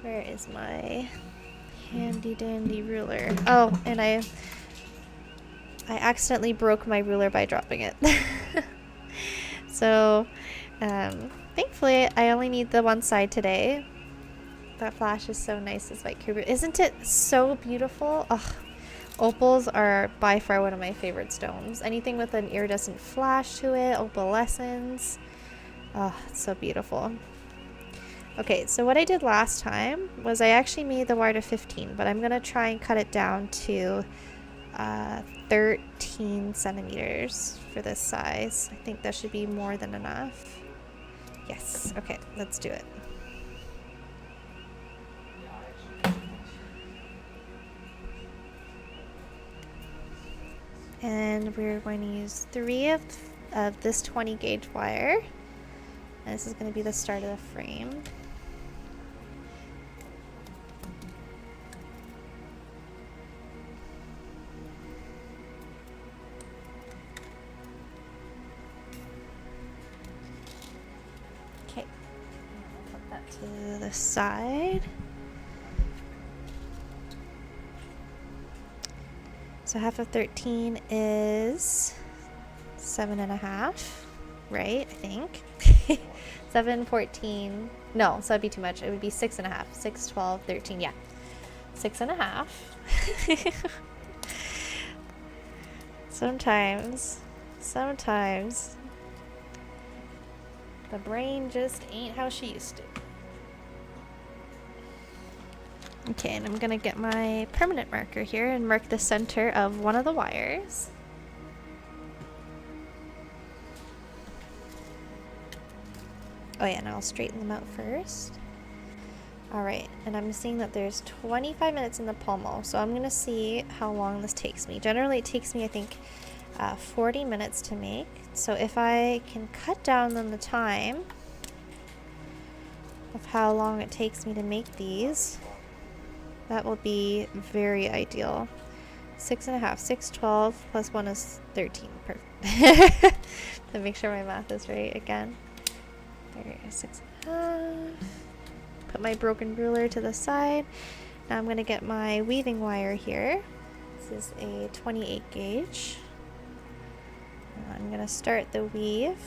Speaker 1: where is my handy dandy ruler? Oh, and I accidentally broke my ruler by dropping it. So, thankfully I only need the one side today. That flash is so nice, this white cuber. Isn't it so beautiful? Ugh. Opals are by far one of my favorite stones. Anything with an iridescent flash to it, opalescence. Oh, it's so beautiful. Okay, so what I did last time was I actually made the wire to 15, but I'm going to try and cut it down to 13 centimeters for this size. I think that should be more than enough. Yes, okay, let's do it. And we're going to use 3 of this 20 gauge wire. And this is going to be the start of the frame. Okay, I'll put that to the side. So half of 13 is 7.5, right? I think. 7, 14. No, so that'd be too much. It would be 6.5. 6, 12, 13. Yeah. 6.5. Sometimes the brain just ain't how she used to. Okay, and I'm gonna get my permanent marker here and mark the center of one of the wires. Oh yeah, and I'll straighten them out first. Alright, and I'm seeing that there's 25 minutes in the pommel, so I'm gonna see how long this takes me. Generally it takes me, I think, 40 minutes to make. So if I can cut down on the time of how long it takes me to make these, that will be very ideal. 6.5, 6, 12, plus 1 is 13. Perfect. To make sure my math is right again. There, 6.5. Put my broken ruler to the side. Now I'm going to get my weaving wire here. This is a 28 gauge. I'm going to start the weave.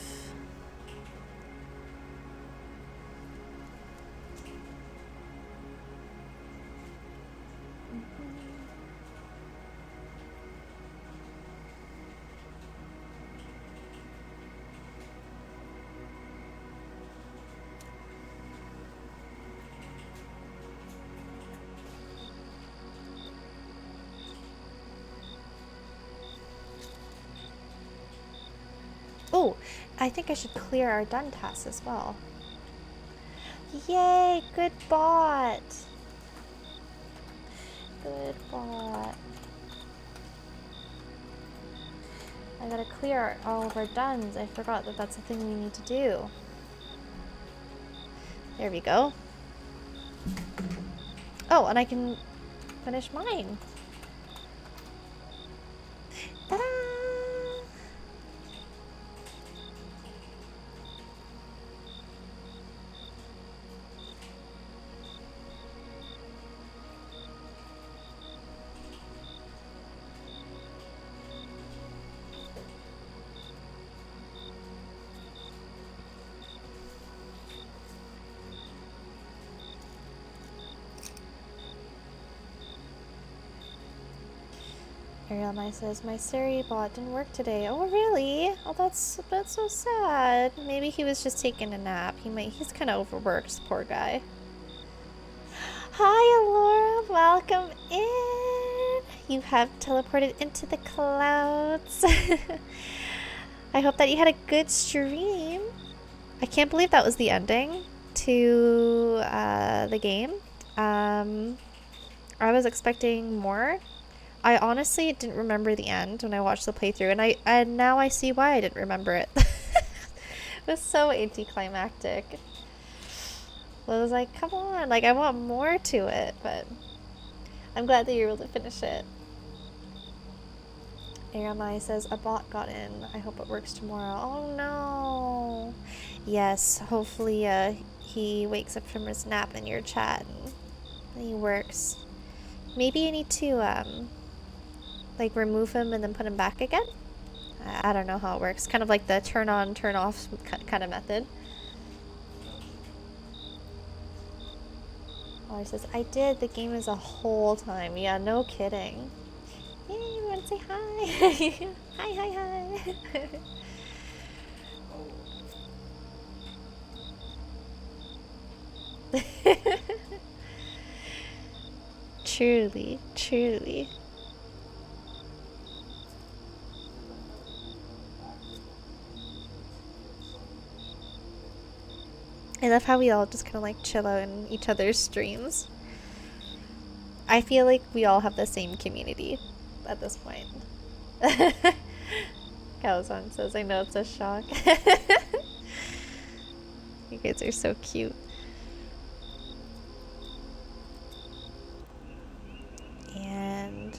Speaker 1: Oh, I think I should clear our done tasks as well. Yay, good bot. Good bot. I gotta clear all of our duns. I forgot that that's a thing we need to do. There we go. Oh, and I can finish mine. Ta-da! Ariel Mai says, my Siri bot didn't work today. Oh, really? Oh, that's so sad. Maybe he was just taking a nap. He's kind of overworked, poor guy. Hi, Alora. Welcome in. you have teleported into the clouds. I hope that you had a good stream. I can't believe that was the ending to the game. I was expecting more. I honestly didn't remember the end when I watched the playthrough, and now I see why I didn't remember it. It was so anticlimactic. I was like, come on, like I want more to it, but I'm glad that you were able to finish it. Aramai says, a bot got in. I hope it works tomorrow. Oh no. Yes, hopefully he wakes up from his nap in your chat and he works. Maybe you need to like remove him and then put him back again? I don't know how it works. Kind of like the turn on, turn off kind of method. Oh, he says, I did the game as a whole time. Yeah, no kidding. Yay, we want to say hi. Hi. Truly. I love how we all just kind of like chill out in each other's streams. I feel like we all have the same community at this point. Calzone says, I know it's a shock. You guys are so cute. And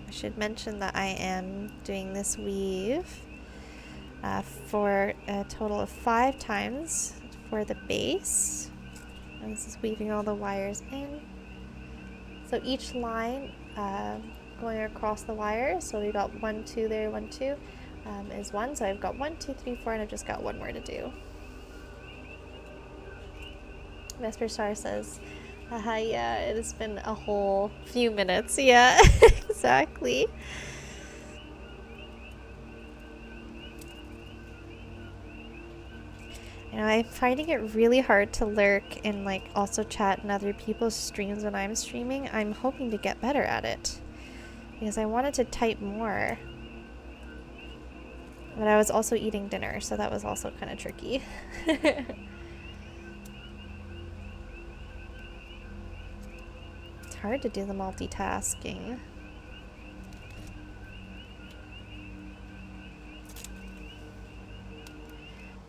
Speaker 1: I should mention that I am doing this weave for a total of 5 times for the base. And this is weaving all the wires in. So each line going across the wires, so we got 1, 2 there, 1, 2 is 1. So I've got 1, 2, 3, 4, and I've just got 1 more to do. Vesper Star says, yeah, it has been a whole few minutes. Yeah, exactly. You know, I'm finding it really hard to lurk and like also chat in other people's streams when I'm streaming. I'm hoping to get better at it because I wanted to type more, but I was also eating dinner, so that was also kind of tricky. It's hard to do the multitasking.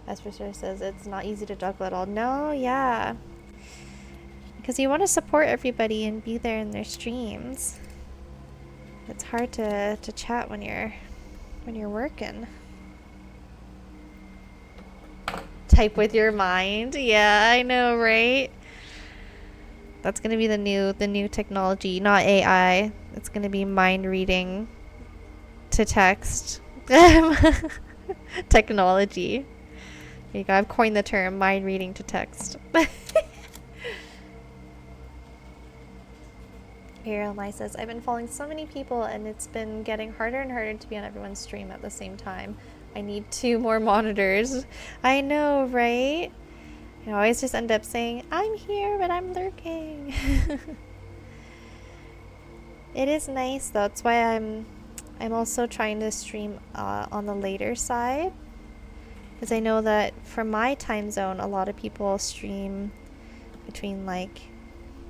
Speaker 1: Vesper says it's not easy to juggle at all. No, yeah. Because you want to support everybody and be there in their streams. It's hard to chat when you're working. Type with your mind. Yeah, I know, right? That's gonna be the new technology, not AI. It's gonna be mind reading to text technology. There you go. I've coined the term mind reading to text. Mai says, I've been following so many people and it's been getting harder and harder to be on everyone's stream at the same time. I need 2 more monitors. I know, right? I always just end up saying, I'm here, but I'm lurking. It is nice though. That's why I'm also trying to stream on the later side. Because I know that for my time zone, a lot of people stream between like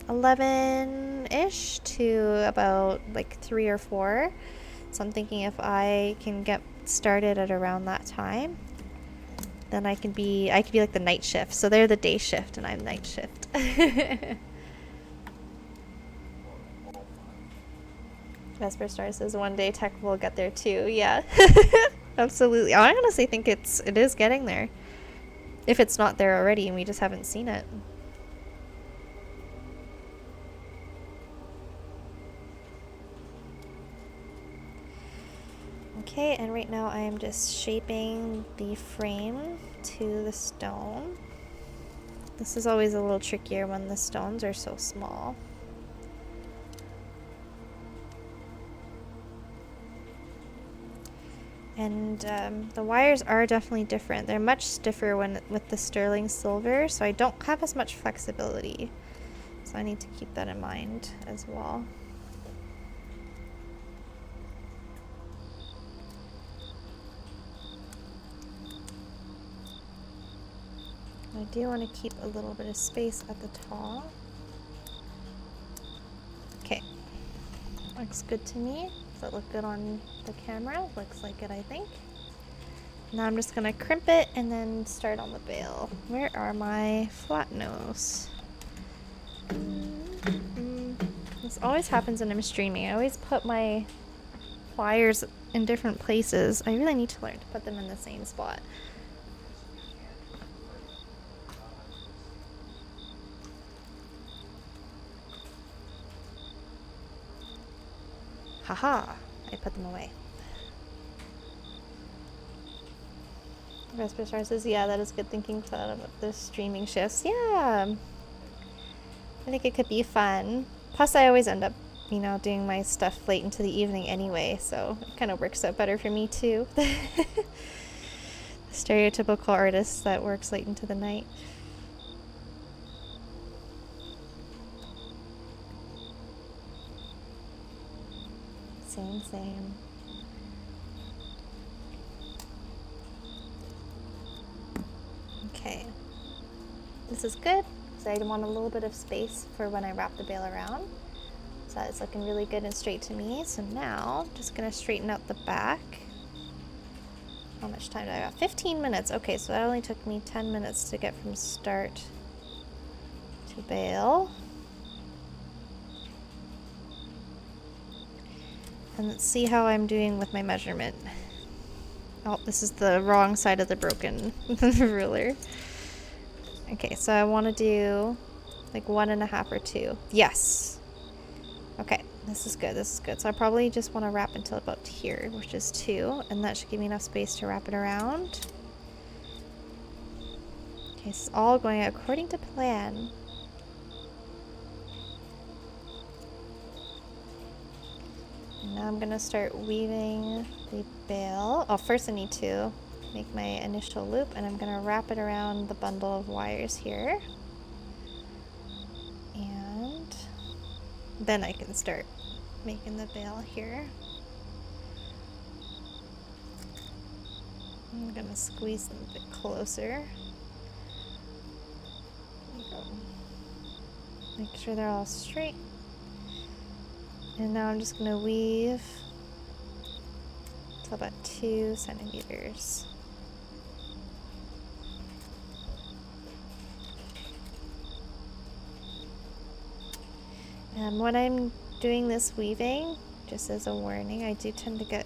Speaker 1: 11-ish to about like 3 or 4. So I'm thinking if I can get started at around that time, then I could be like the night shift. So they're the day shift and I'm night shift. Vesper Star says one day tech will get there too. Yeah. Absolutely. I honestly think it is getting there. If it's not there already and we just haven't seen it. Okay, and right now I am just shaping the frame to the stone. This is always a little trickier when the stones are so small. And the wires are definitely different. They're much stiffer with the sterling silver, so I don't have as much flexibility. So I need to keep that in mind as well. I do want to keep a little bit of space at the top. Okay, looks good to me. Does that look good on the camera? Looks like it, I think. Now I'm just gonna crimp it and then start on the bail. Where are my flat nose? This always happens when I'm streaming. I always put my wires in different places. I really need to learn to put them in the same spot. Haha, I put them away. Vesper Star says, yeah, that is good thinking about the streaming shifts. Yeah, I think it could be fun. Plus, I always end up, you know, doing my stuff late into the evening anyway, so it kind of works out better for me too. Stereotypical artist that works late into the night. Same. Okay. This is good, so I want a little bit of space for when I wrap the bail around. So that's looking really good and straight to me. So now, I'm just gonna straighten out the back. How much time do I have? 15 minutes. Okay, so that only took me 10 minutes to get from start to bail. And let's see how I'm doing with my measurement. Oh, this is the wrong side of the broken ruler. Okay, so I want to do like 1.5 or 2. Yes. Okay, this is good. So I probably just want to wrap until about here, which is 2, and that should give me enough space to wrap it around. Okay, it's all going according to plan. And now I'm gonna start weaving the bail. Oh, first I need to make my initial loop, and I'm gonna wrap it around the bundle of wires here. And then I can start making the bail here. I'm gonna squeeze them a bit closer. There you go. Make sure they're all straight. And now I'm just gonna weave till about 2 centimeters. When I'm doing this weaving, just as a warning, I do tend to get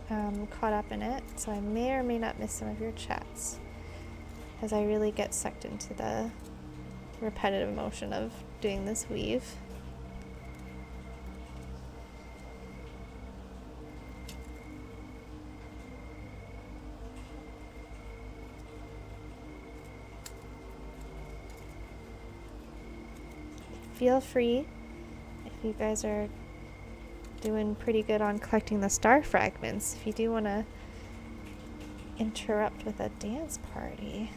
Speaker 1: caught up in it, so I may or may not miss some of your chats, as I really get sucked into the repetitive motion of doing this weave. Feel free, if you guys are doing pretty good on collecting the star fragments, if you do want to interrupt with a dance party,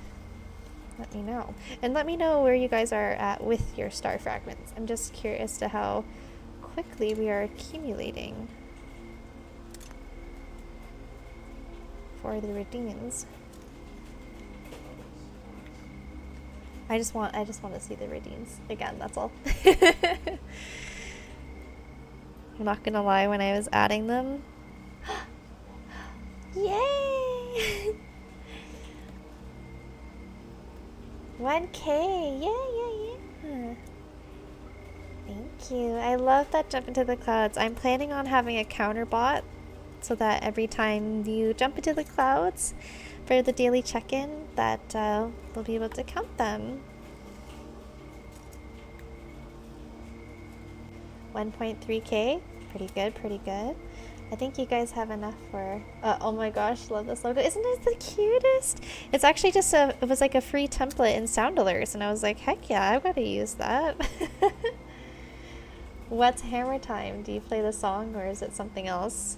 Speaker 1: let me know. And let me know where you guys are at with your star fragments. I'm just curious to how quickly we are accumulating for the redeems. I just want to see the redeems again, that's all. I'm not gonna lie, when I was adding them, yay! 1K, yeah. Thank you. I love that jump into the clouds. I'm planning on having a counter bot so that every time you jump into the clouds for the daily check-in, that we'll be able to count them. 1.3K, pretty good. I think you guys have enough for, oh my gosh, love this logo. Isn't it the cutest? It's actually just it was like a free template in Sound Alerts, and I was like, heck yeah, I've got to use that. What's hammer time? Do you play the song, or is it something else?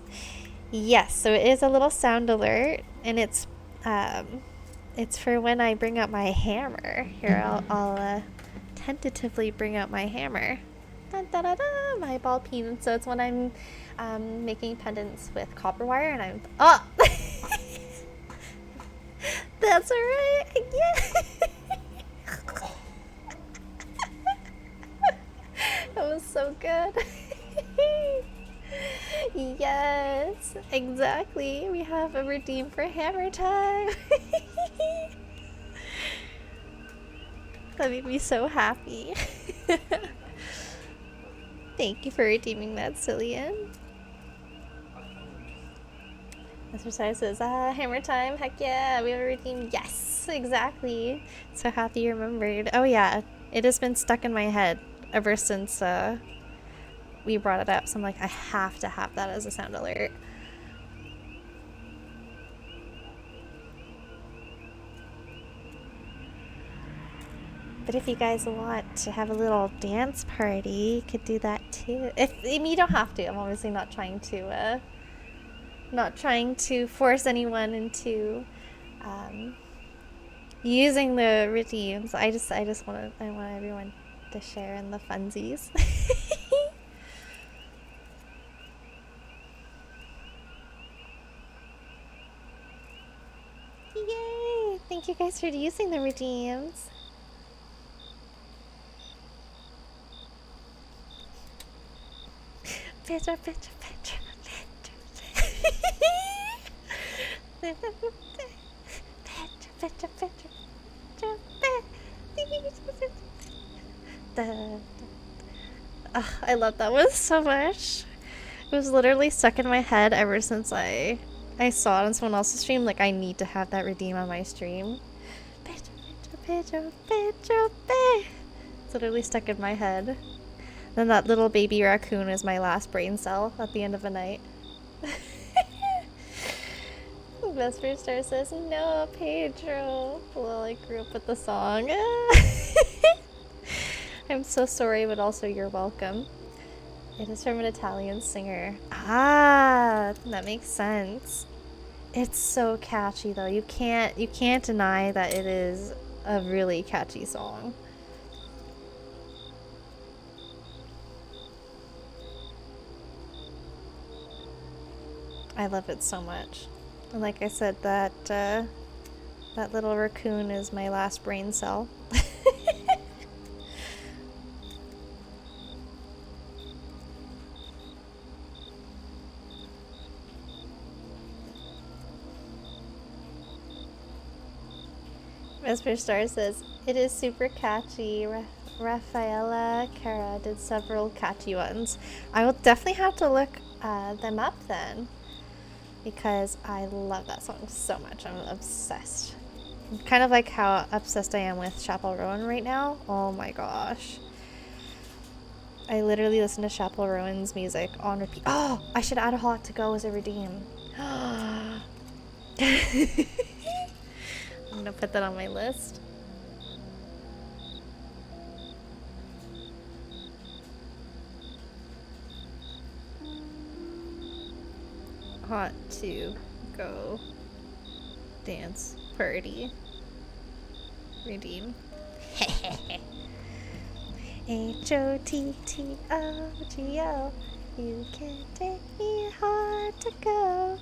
Speaker 1: Yes, so it is a little sound alert, and it's for when I bring out my hammer. Here, I'll tentatively bring out my hammer. Dun, da, da, da, my ball peen. So it's when I'm making pendants with copper wire, and I'm that's alright. Yeah. good. Yes, exactly. We have a redeem for hammer time. That made me so happy. Thank you for redeeming that, Cillian. Mr. Sai says, hammer time, heck yeah, we have a redeem. Yes, exactly. So happy you remembered. Oh yeah, it has been stuck in my head ever since we brought it up. So I'm like, I have to have that as a sound alert. But if you guys want to have a little dance party, you could do that too. I mean, you don't have to. I'm obviously not trying to force anyone into using the redeems. I want everyone to share in the funsies. Yay! Thank you guys for using the redeems. Petra. I love that one so much. It was literally stuck in my head ever since I saw it on someone else's stream. Like, I need to have that redeem on my stream. It's literally stuck in my head. Then that little baby raccoon is my last brain cell at the end of the night. Vesper Star says, no, Pedro. Well, I grew up with the song. I'm so sorry, but also you're welcome. It is from an Italian singer. Ah, that makes sense. It's so catchy though. You can't deny that it is a really catchy song. I love it so much. And like I said, that little raccoon is my last brain cell. Vesper Star says, it is super catchy. Rafaela Cara did several catchy ones. I will definitely have to look them up then, because I love that song so much. I'm obsessed. Kind of like how obsessed I am with Chapel Rowan right now. Oh my gosh. I literally listen to Chapel Rowan's music on repeat. Oh, I should add a hot to go as a redeem. I'm gonna put that on my list. Hot to go dance party redeem. HOTTOGO, you can take me hard to go.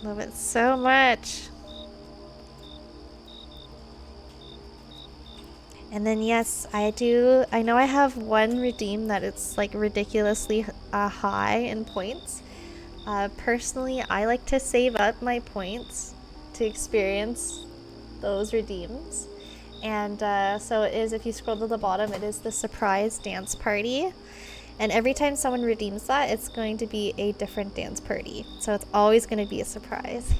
Speaker 1: Love it so much. And then yes, I know I have one redeem that it's like ridiculously high in points. Personally, I like to save up my points to experience those redeems. And so it is, if you scroll to the bottom, it is the surprise dance party. And every time someone redeems that, it's going to be a different dance party. So it's always going to be a surprise.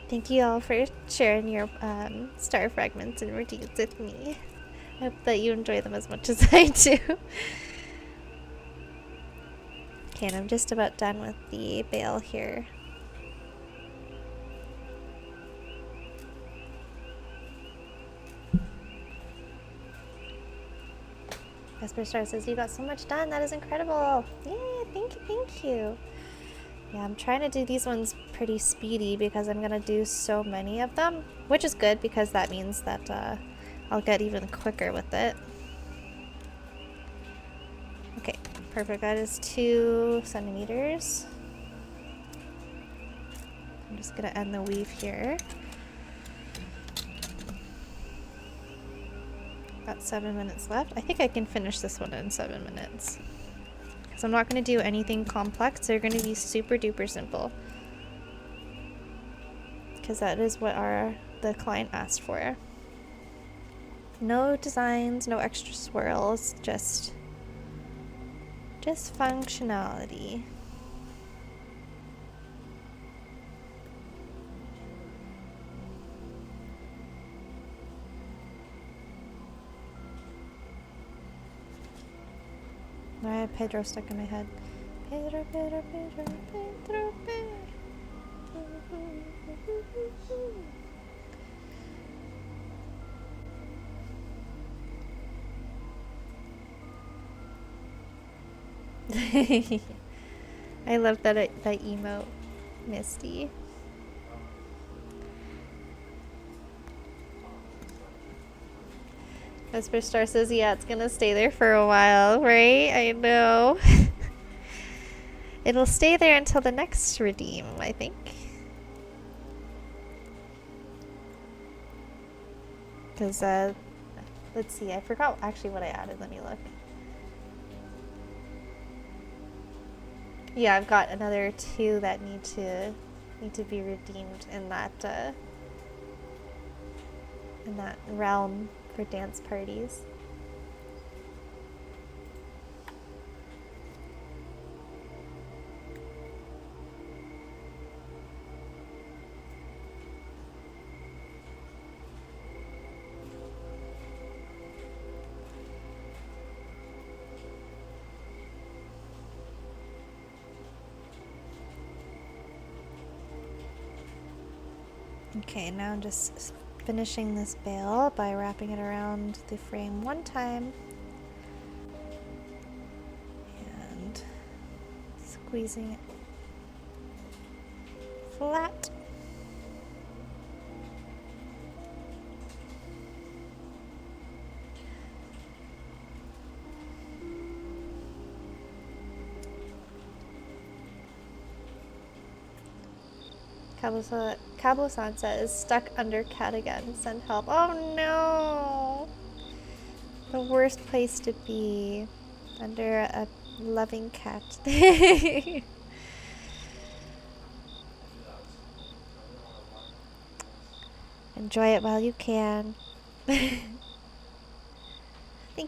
Speaker 1: Thank you all for sharing your star fragments and redeems with me. I hope that you enjoy them as much as I do. Okay, and I'm just about done with the bale here. Vesper Star says, you got so much done. That is incredible. Yay, thank you. Yeah, I'm trying to do these ones pretty speedy because I'm going to do so many of them, which is good because that means that I'll get even quicker with it. Okay, perfect. That is 2 centimeters. I'm just going to end the weave here. 7 minutes left. I think I can finish this one in 7 minutes. So I'm not going to do anything complex. They're going to be super duper simple. Because that is what the client asked for. No designs, no extra swirls, just functionality. I have Pedro stuck in my head. Pedro, Pedro, Pedro, Pedro, Pedro. I love that emote, Misty. Vesper Star says, yeah, it's gonna stay there for a while, right? I know. It'll stay there until the next redeem, I think. Because, let's see, I forgot actually what I added. Let me look. Yeah, I've got another 2 that need to be redeemed in that realm for dance parties. Okay, now I'm just finishing this bail by wrapping it around the frame one time and squeezing it flat. Cabo-san says, stuck under cat again. Send help. Oh no! The worst place to be. Under a loving cat. Enjoy it while you can. Thank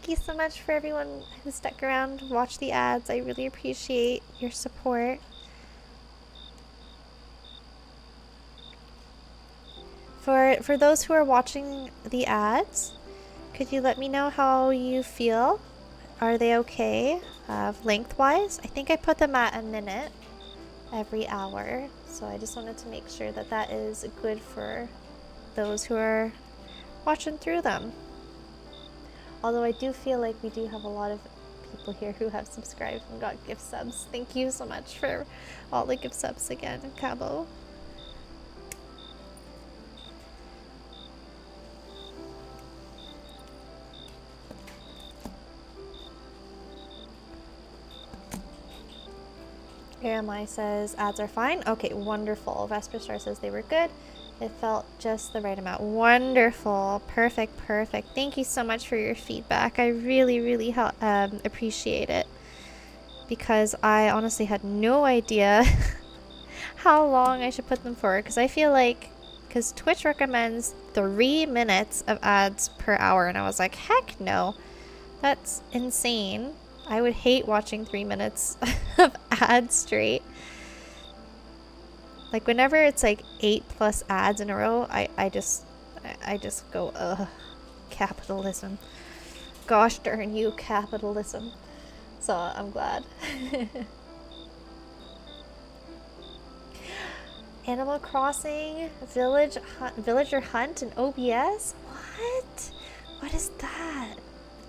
Speaker 1: you so much for everyone who stuck around to watch the ads. I really appreciate your support. For those who are watching the ads, could you let me know how you feel? Are they okay lengthwise? I think I put them at a minute every hour, so I just wanted to make sure that that is good for those who are watching through them. Although I do feel like we do have a lot of people here who have subscribed and got gift subs. Thank you so much for all the gift subs again, Cabo. AMI says ads are fine. Okay, wonderful. Vesper Star says they were good. It felt just the right amount. Wonderful. Perfect, perfect. Thank you so much for your feedback. I really, really appreciate it. Because I honestly had no idea how long I should put them for. Because I feel like, because Twitch recommends 3 minutes of ads per hour. And I was like, heck no. That's insane. I would hate watching 3 minutes of ads straight. Like whenever it's like 8+ ads in a row, I just go, ugh, capitalism. Gosh darn you, capitalism. So I'm glad. Animal Crossing, Villager Hunt, and OBS? What? What is that?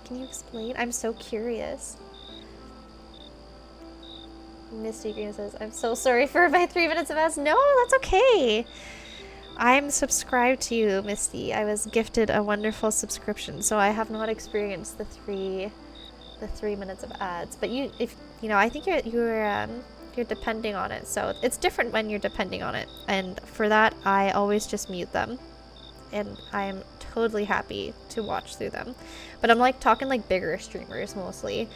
Speaker 1: Can you explain? I'm so curious. Misty Green says, I'm so sorry for my 3 minutes of ads. No, that's okay. I'm subscribed to you, Misty. I was gifted a wonderful subscription, so I have not experienced the 3 minutes of ads. But I think you're depending on it, so it's different when you're depending on it. And for that, I always just mute them. and I'm totally happy to watch through them. But I'm like talking like bigger streamers mostly.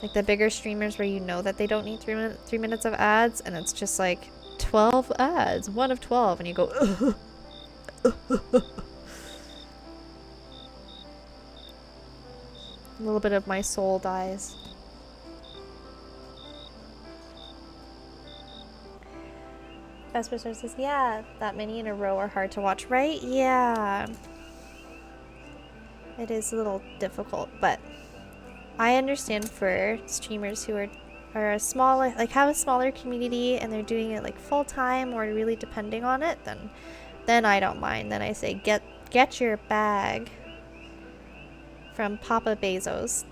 Speaker 1: Like the bigger streamers where you know that they don't need 3 minutes of ads, and it's just like 12 ads, 1 of 12, and you go, ugh. A little bit of my soul dies. Vesper Star says, yeah, that many in a row are hard to watch, right? Yeah. It is a little difficult, but I understand for streamers who are a smaller, like have a smaller community and they're doing it like full time or really depending on it, then I don't mind. Then I say get your bag from Papa Bezos.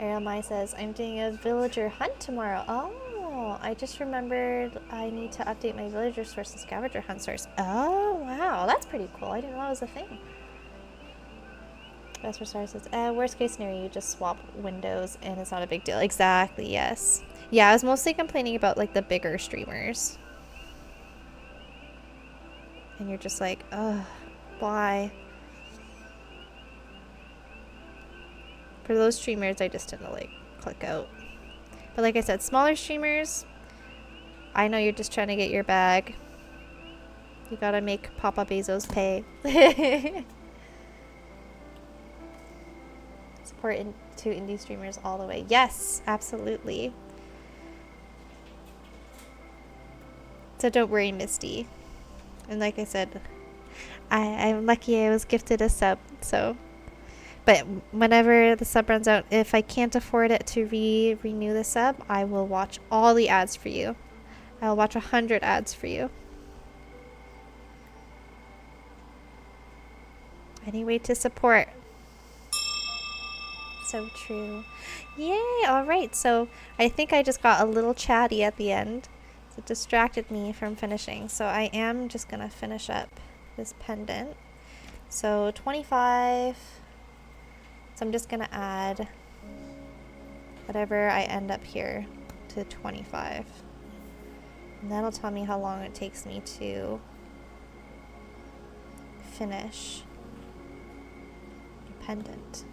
Speaker 1: Ariel Mai says, I'm doing a villager hunt tomorrow. Oh, I just remembered I need to update my villager source and scavenger hunt source. Oh, wow. That's pretty cool. I didn't know that was a thing. Vesper Star says, worst case scenario, you just swap windows and it's not a big deal. Exactly, yes. Yeah, I was mostly complaining about like the bigger streamers. And you're just like, ugh, why? For those streamers, I just tend to like click out. But like I said, smaller streamers, I know you're just trying to get your bag. You gotta make Papa Bezos pay. Support to indie streamers all the way. Yes, absolutely. So don't worry, Misty. And like I said, I'm lucky I was gifted a sub, so. But whenever the sub runs out, if I can't afford it to renew the sub, I will watch all the ads for you. I'll watch 100 ads for you. Any way to support. So true. Yay! Alright, so I think I just got a little chatty at the end. So it distracted me from finishing. So I am just going to finish up this pendant. So 25. So I'm just going to add whatever I end up here to 25. And that'll tell me how long it takes me to finish the pendant.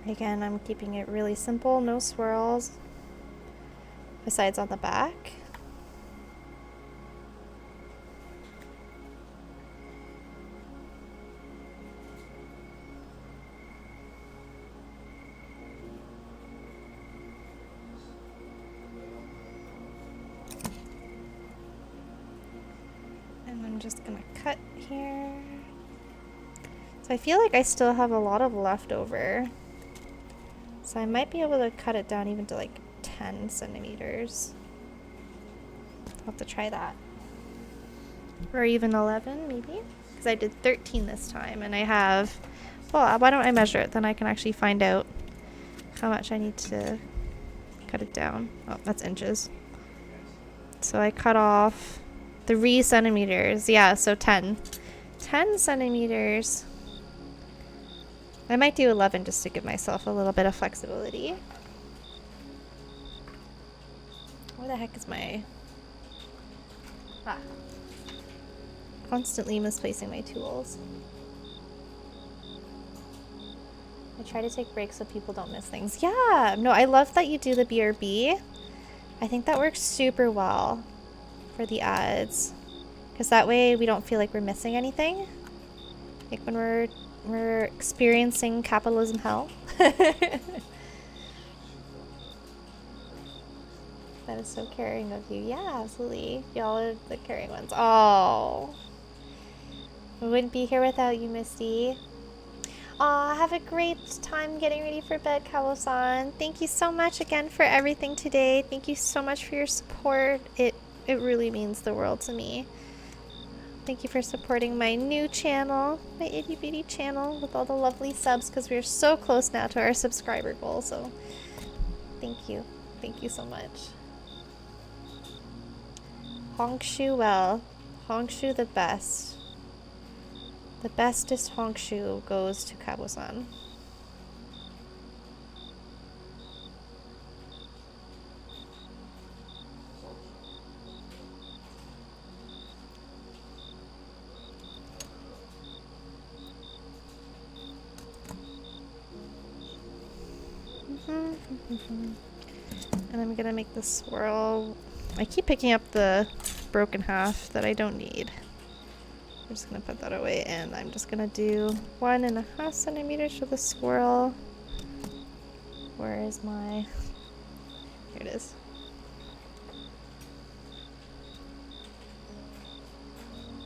Speaker 1: Again, I'm keeping it really simple, no swirls, besides on the back. And I'm just gonna cut here. So I feel like I still have a lot of leftover. So I might be able to cut it down even to like 10 centimeters. I'll have to try that. Or even 11 maybe? Because I did 13 this time and I have, well, why don't I measure it? Then I can actually find out how much I need to cut it down. Oh, that's inches. So I cut off 3 centimeters. Yeah, so 10. 10 centimeters. I might do 11 just to give myself a little bit of flexibility. Where the heck is my... Ah. Constantly misplacing my tools. I try to take breaks so people don't miss things. Yeah! No, I love that you do the BRB. I think that works super well for the ads. Because that way we don't feel like we're missing anything. Like when we're experiencing capitalism hell. That is so caring of you. Yeah, absolutely. Y'all are the caring ones. Oh. We wouldn't be here without you, Misty. Aw, have a great time getting ready for bed, Kawo-san. Thank you so much again for everything today. Thank you so much for your support. It really means the world to me. Thank you for supporting my new channel, my itty bitty channel with all the lovely subs, because we're so close now to our subscriber goal. So thank you. Thank you so much. Hongshu well. Hongshu the best. The bestest Hongshu goes to Kabo-san. And I'm gonna make the swirl. I keep picking up the broken half that I don't need. I'm just gonna put that away, and I'm just gonna do 1.5 centimeters for the swirl. Where is my... Here it is.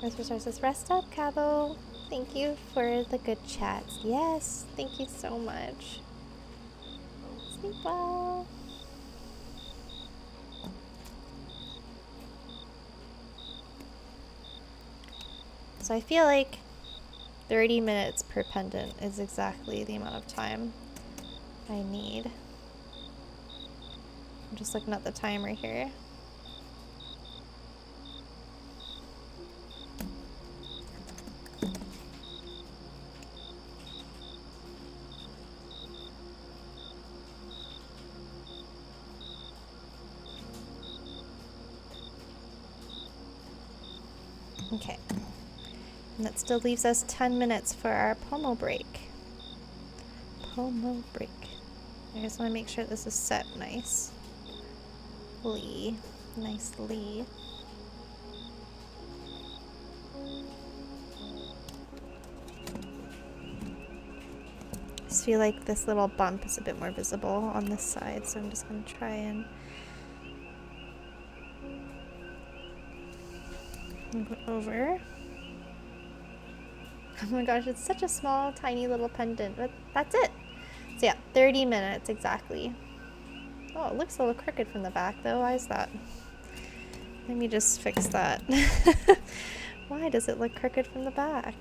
Speaker 1: Restocking says, rest up, Cabo. Thank you for the good chats. Yes, thank you so much. Sleep well. So I feel like 30 minutes per pendant is exactly the amount of time I need. I'm just looking at the timer here. Okay. And that still leaves us 10 minutes for our pomo break. Pomo break. I just want to make sure this is set nicely. Nicely. I just feel like this little bump is a bit more visible on this side, so I'm just going to try and move it over. Oh my gosh, it's such a small, tiny little pendant, but that's it. So yeah, 30 minutes exactly. Oh, it looks a little crooked from the back though. Why is that? Let me just fix that. Why does it look crooked from the back?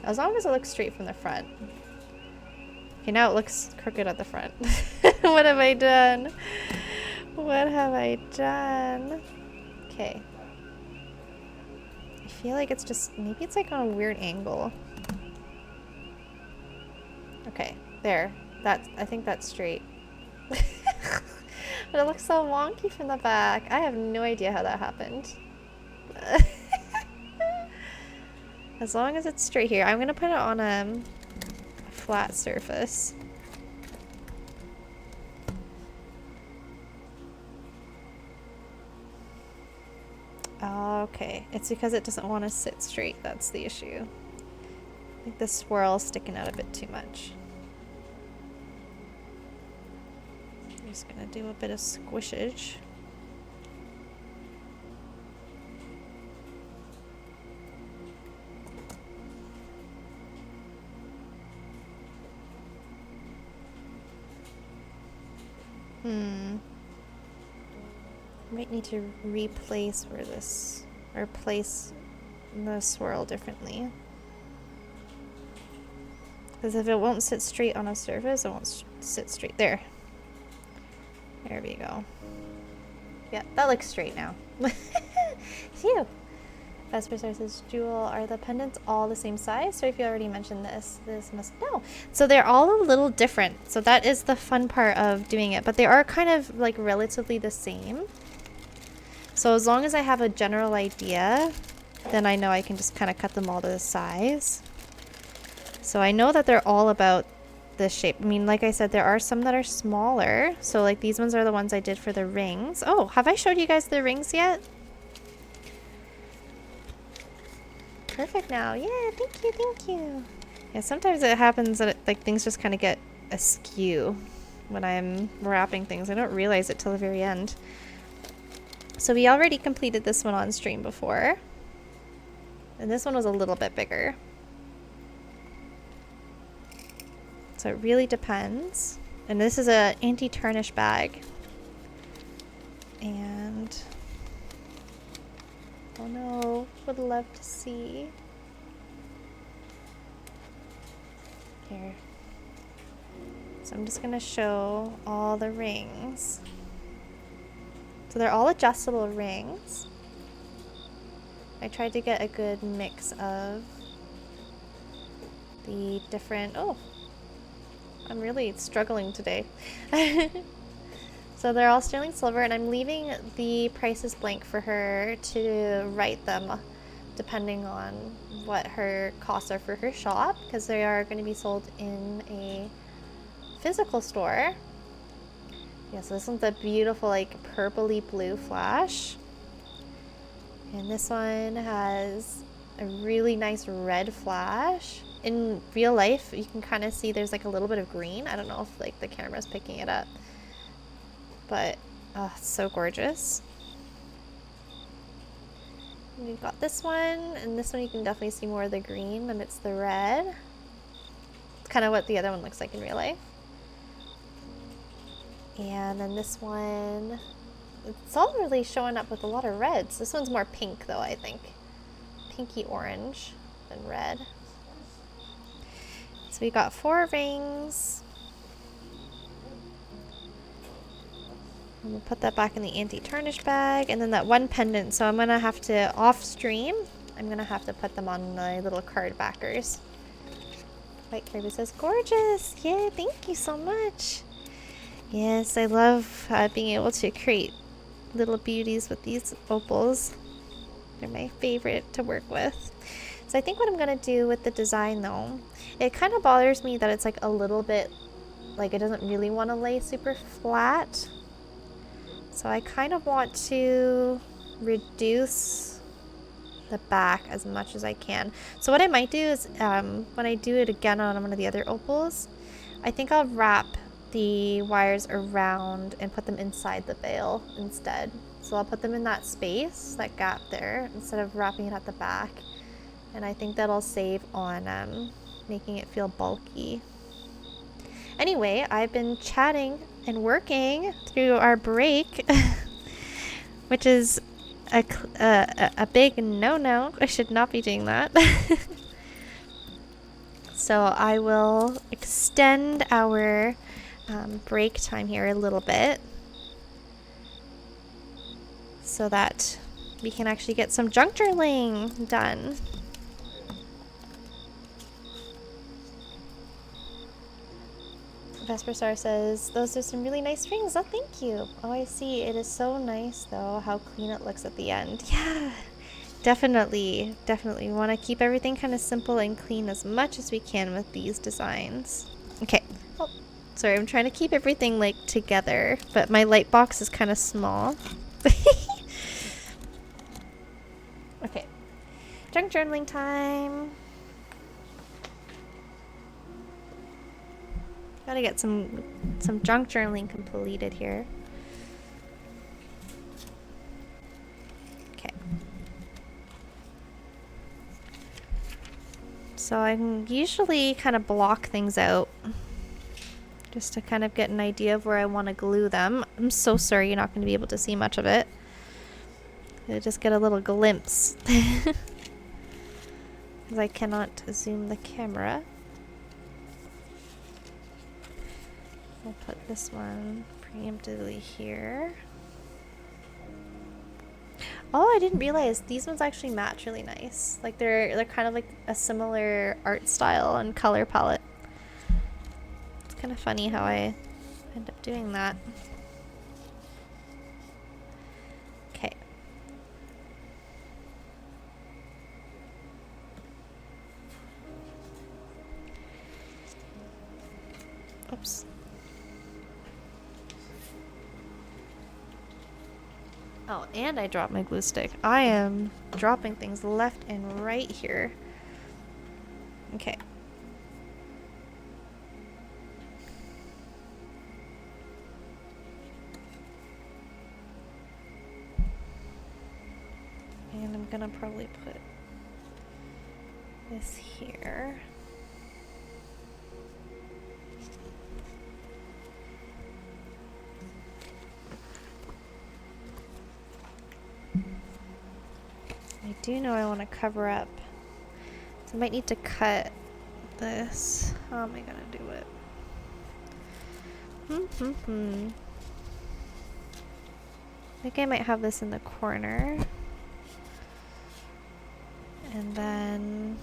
Speaker 1: As long as it looks straight from the front. Okay, now it looks crooked at the front. What have I done? What have I done? Okay. I feel like it's just, maybe it's like on a weird angle. Okay, there. That's, I think that's straight. But it looks so wonky from the back. I have no idea how that happened. As long as it's straight here. I'm gonna put it on a flat surface. Okay, it's because it doesn't want to sit straight. That's the issue. I think the swirl's sticking out a bit too much. I'm just gonna do a bit of squishage. Might need to replace where this, or place the swirl differently. Because if it won't sit straight on a surface, it won't sit straight there. There we go. Yeah, that looks straight now. Phew. Vesper says, Jewel, are the pendants all the same size? So if you already mentioned this, this must... No. So they're all a little different. So that is the fun part of doing it. But they are kind of like relatively the same. So as long as I have a general idea, then I know I can just kind of cut them all to the size. So I know that they're all about this shape. I mean, like I said, there are some that are smaller. So like these ones are the ones I did for the rings. Oh, have I showed you guys the rings yet? Perfect now. Yeah, thank you, thank you. Yeah, sometimes it happens that like things just kind of get askew when I'm wrapping things. I don't realize it till the very end. So we already completed this one on stream before. And this one was a little bit bigger. So it really depends. And this is a anti-tarnish bag. And... oh no, would love to see. Here. So I'm just gonna show all the rings. So they're all adjustable rings. I tried to get a good mix of the different, oh, I'm really struggling today. So they're all sterling silver, and I'm leaving the prices blank for her to write them depending on what her costs are for her shop, because they are going to be sold in a physical store. Yeah, so this one's a beautiful like purpley blue flash, and this one has a really nice red flash. In real life you can kind of see there's like a little bit of green. I don't know if like the camera's picking it up, but oh, it's so gorgeous. And we've got this one, and this one you can definitely see more of the green amidst the red. It's kind of what the other one looks like in real life. And then this one, it's all really showing up with a lot of reds. This one's more pink though, I think. Pinky orange than red. So we got 4 rings. And we'll put that back in the anti-tarnish bag. And then that one pendant, so I'm gonna have to, off stream, I'm gonna have to put them on my little card backers. White Kirby says, gorgeous! Yay, thank you so much! Yes, I love being able to create little beauties with these opals. They're my favorite to work with. So I think what I'm gonna do with the design though, it kind of bothers me that it's like a little bit, like it doesn't really want to lay super flat. So I kind of want to reduce the back as much as I can. So what I might do is when I do it again on one of the other opals, I think I'll wrap the wires around and put them inside the veil instead. So I'll put them in that space, that gap there, instead of wrapping it at the back. And I think that'll save on making it feel bulky. Anyway, I've been chatting and working through our break, which is a big no-no. I should not be doing that. So I will extend our break time here a little bit so that we can actually get some junk journaling done. Vesper Star says, those are some really nice rings. Oh, thank you. Oh, I see. It is so nice, though, how clean it looks at the end. Yeah, definitely. Definitely. We want to keep everything kind of simple and clean as much as we can with these designs. Okay. Oh, sorry. I'm trying to keep everything, like, together, but my light box is kind of small. Okay. Junk journaling time. Gotta get some junk journaling completed here. Okay. So I can usually kind of block things out just to kind of get an idea of where I want to glue them. I'm so sorry you're not going to be able to see much of it. You'll just get a little glimpse. Because I cannot zoom the camera. I'll put this one preemptively here. Oh, I didn't realize these ones actually match really nice. Like they're kind of like a similar art style and color palette. It's kind of funny how I end up doing that. Okay. Oops. Oh, and I dropped my glue stick. I am dropping things left and right here. Okay. And I'm gonna probably put this here. I do know I want to cover up, so I might need to cut this. How am I gonna do it? think I might have this in the corner. And then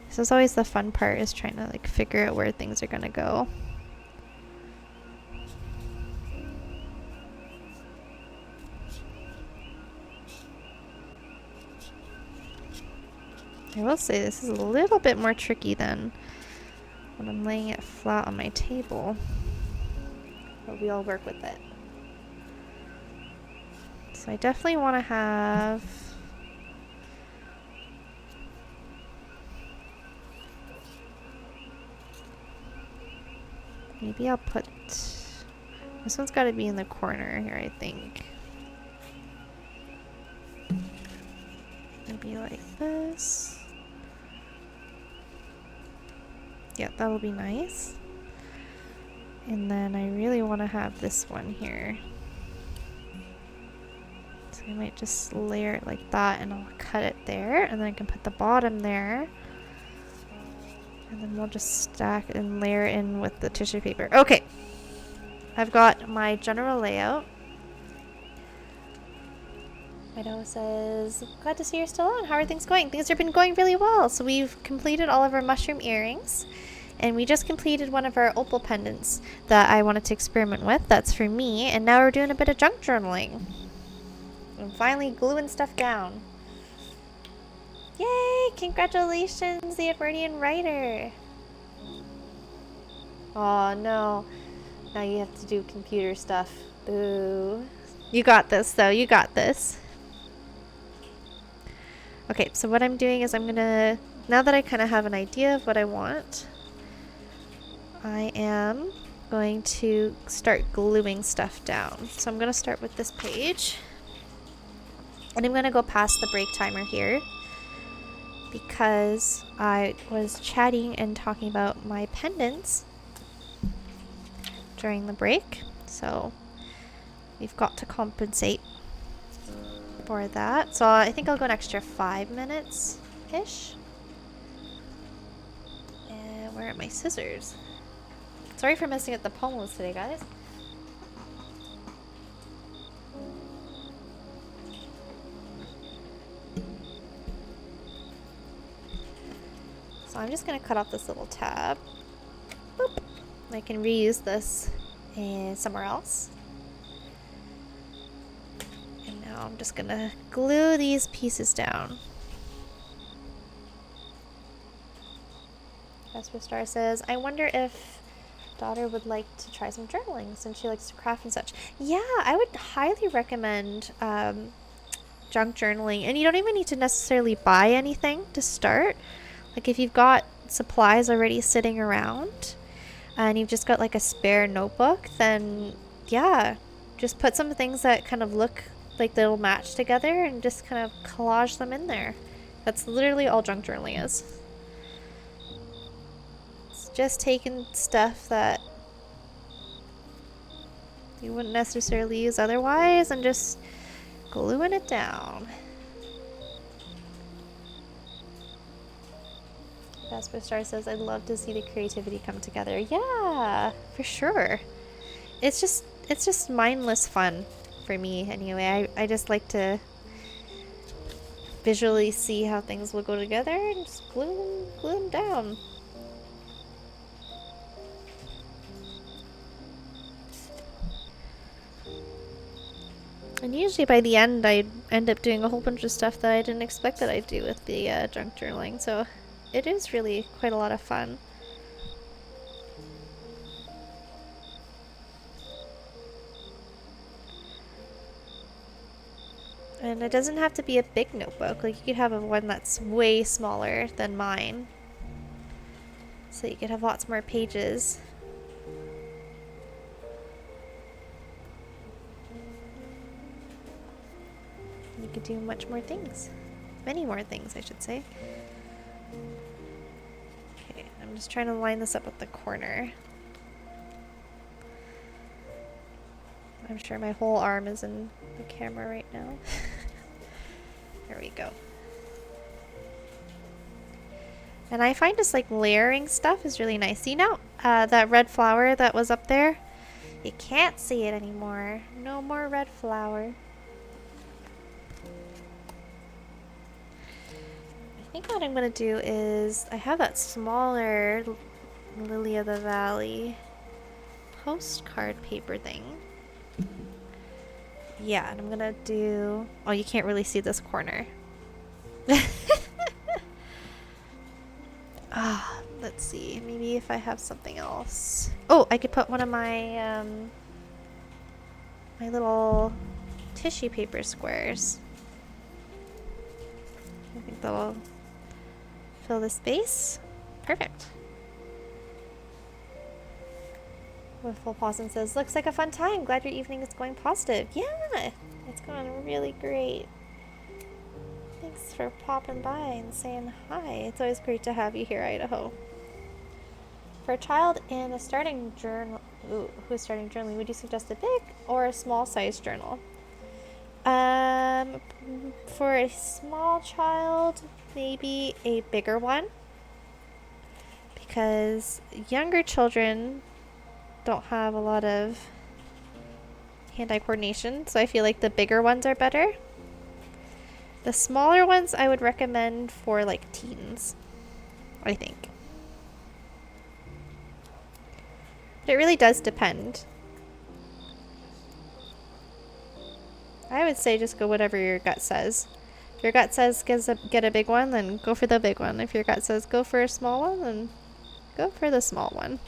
Speaker 1: this is always the fun part, is trying to like figure out where things are gonna go. I will say this is a little bit more tricky than when I'm laying it flat on my table. But we all work with it. So I definitely want to have... Maybe I'll put... This one's got to be in the corner here, I think. Maybe like this. Yeah, that'll be nice. And then I really want to have this one here. So I might just layer it like that, and I'll cut it there, and then I can put the bottom there. And then we'll just stack and layer in with the tissue paper. Okay. I've got my general layout. Idaho says, glad to see you're still on. How are things going? Things have been going really well. So we've completed all of our mushroom earrings. And we just completed one of our opal pendants that I wanted to experiment with. That's for me. And now we're doing a bit of junk journaling. I'm finally gluing stuff down. Yay! Congratulations, the Edwardian writer. Oh no. Now you have to do computer stuff. Boo. You got this though. You got this. Okay, so what I'm doing is I'm gonna, now that I kind of have an idea of what I want, I am going to start gluing stuff down. So I'm gonna start with this page. And I'm gonna go past the break timer here because I was chatting and talking about my pendants during the break. So we've got to compensate for that. So I think I'll go an extra 5 minutes-ish. And where are my scissors? Sorry for messing up the pomos today, guys. So I'm just going to cut off this little tab. Boop. I can reuse this somewhere else. And now I'm just going to glue these pieces down. Vesper Star says, I wonder if daughter would like to try some journaling since she likes to craft and such. Yeah, I would highly recommend junk journaling. And you don't even need to necessarily buy anything to start. Like if you've got supplies already sitting around and you've just got like a spare notebook, then yeah, just put some things that kind of look like they'll match together and just kind of collage them in there. That's literally all junk journaling is. It's just taking stuff that you wouldn't necessarily use otherwise and just gluing it down. Vesper Star says, I'd love to see the creativity come together. Yeah, for sure. It's just mindless fun for me anyway. I just like to visually see how things will go together and just glue them down. And usually by the end I end up doing a whole bunch of stuff that I didn't expect that I'd do with the junk journaling. So it is really quite a lot of fun. And it doesn't have to be a big notebook. Like you could have one that's way smaller than mine. So you could have lots more pages. You could do much more things. Many more things, I should say. Okay, I'm just trying to line this up with the corner. I'm sure my whole arm is in the camera right now. There we go. And I find just like layering stuff is really nice. See now, that red flower that was up there? You can't see it anymore. No more red flower. I think what I'm going to do is, I have that smaller Lily of the Valley postcard paper thing. Yeah, and I'm going to do, oh, you can't really see this corner. Let's see. Maybe if I have something else. Oh, I could put one of my my little tissue paper squares. I think that'll fill the space. Perfect. Wiffle Possum says, looks like a fun time. Glad your evening is going positive. Yeah, it's going really great. Thanks for popping by and saying hi. It's always great to have you here, Idaho. For a child in a starting journal, who's starting journaling, would you suggest a big or a small size journal? For a small child, maybe a bigger one, because younger children don't have a lot of hand-eye coordination, so I feel like the bigger ones are better. The smaller ones I would recommend for like teens, I think. But it really does depend. I would say just go whatever your gut says. If your gut says get a big one, then go for the big one. If your gut says go for a small one, then go for the small one.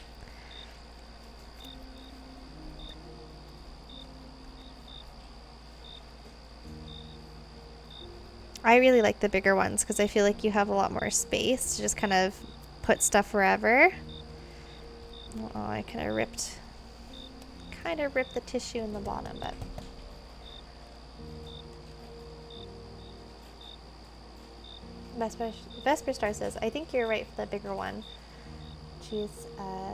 Speaker 1: I really like the bigger ones because I feel like you have a lot more space to just kind of put stuff wherever. Oh, I kind of ripped the tissue in the bottom, but Vesper Star says, I think you're right for the bigger one. She's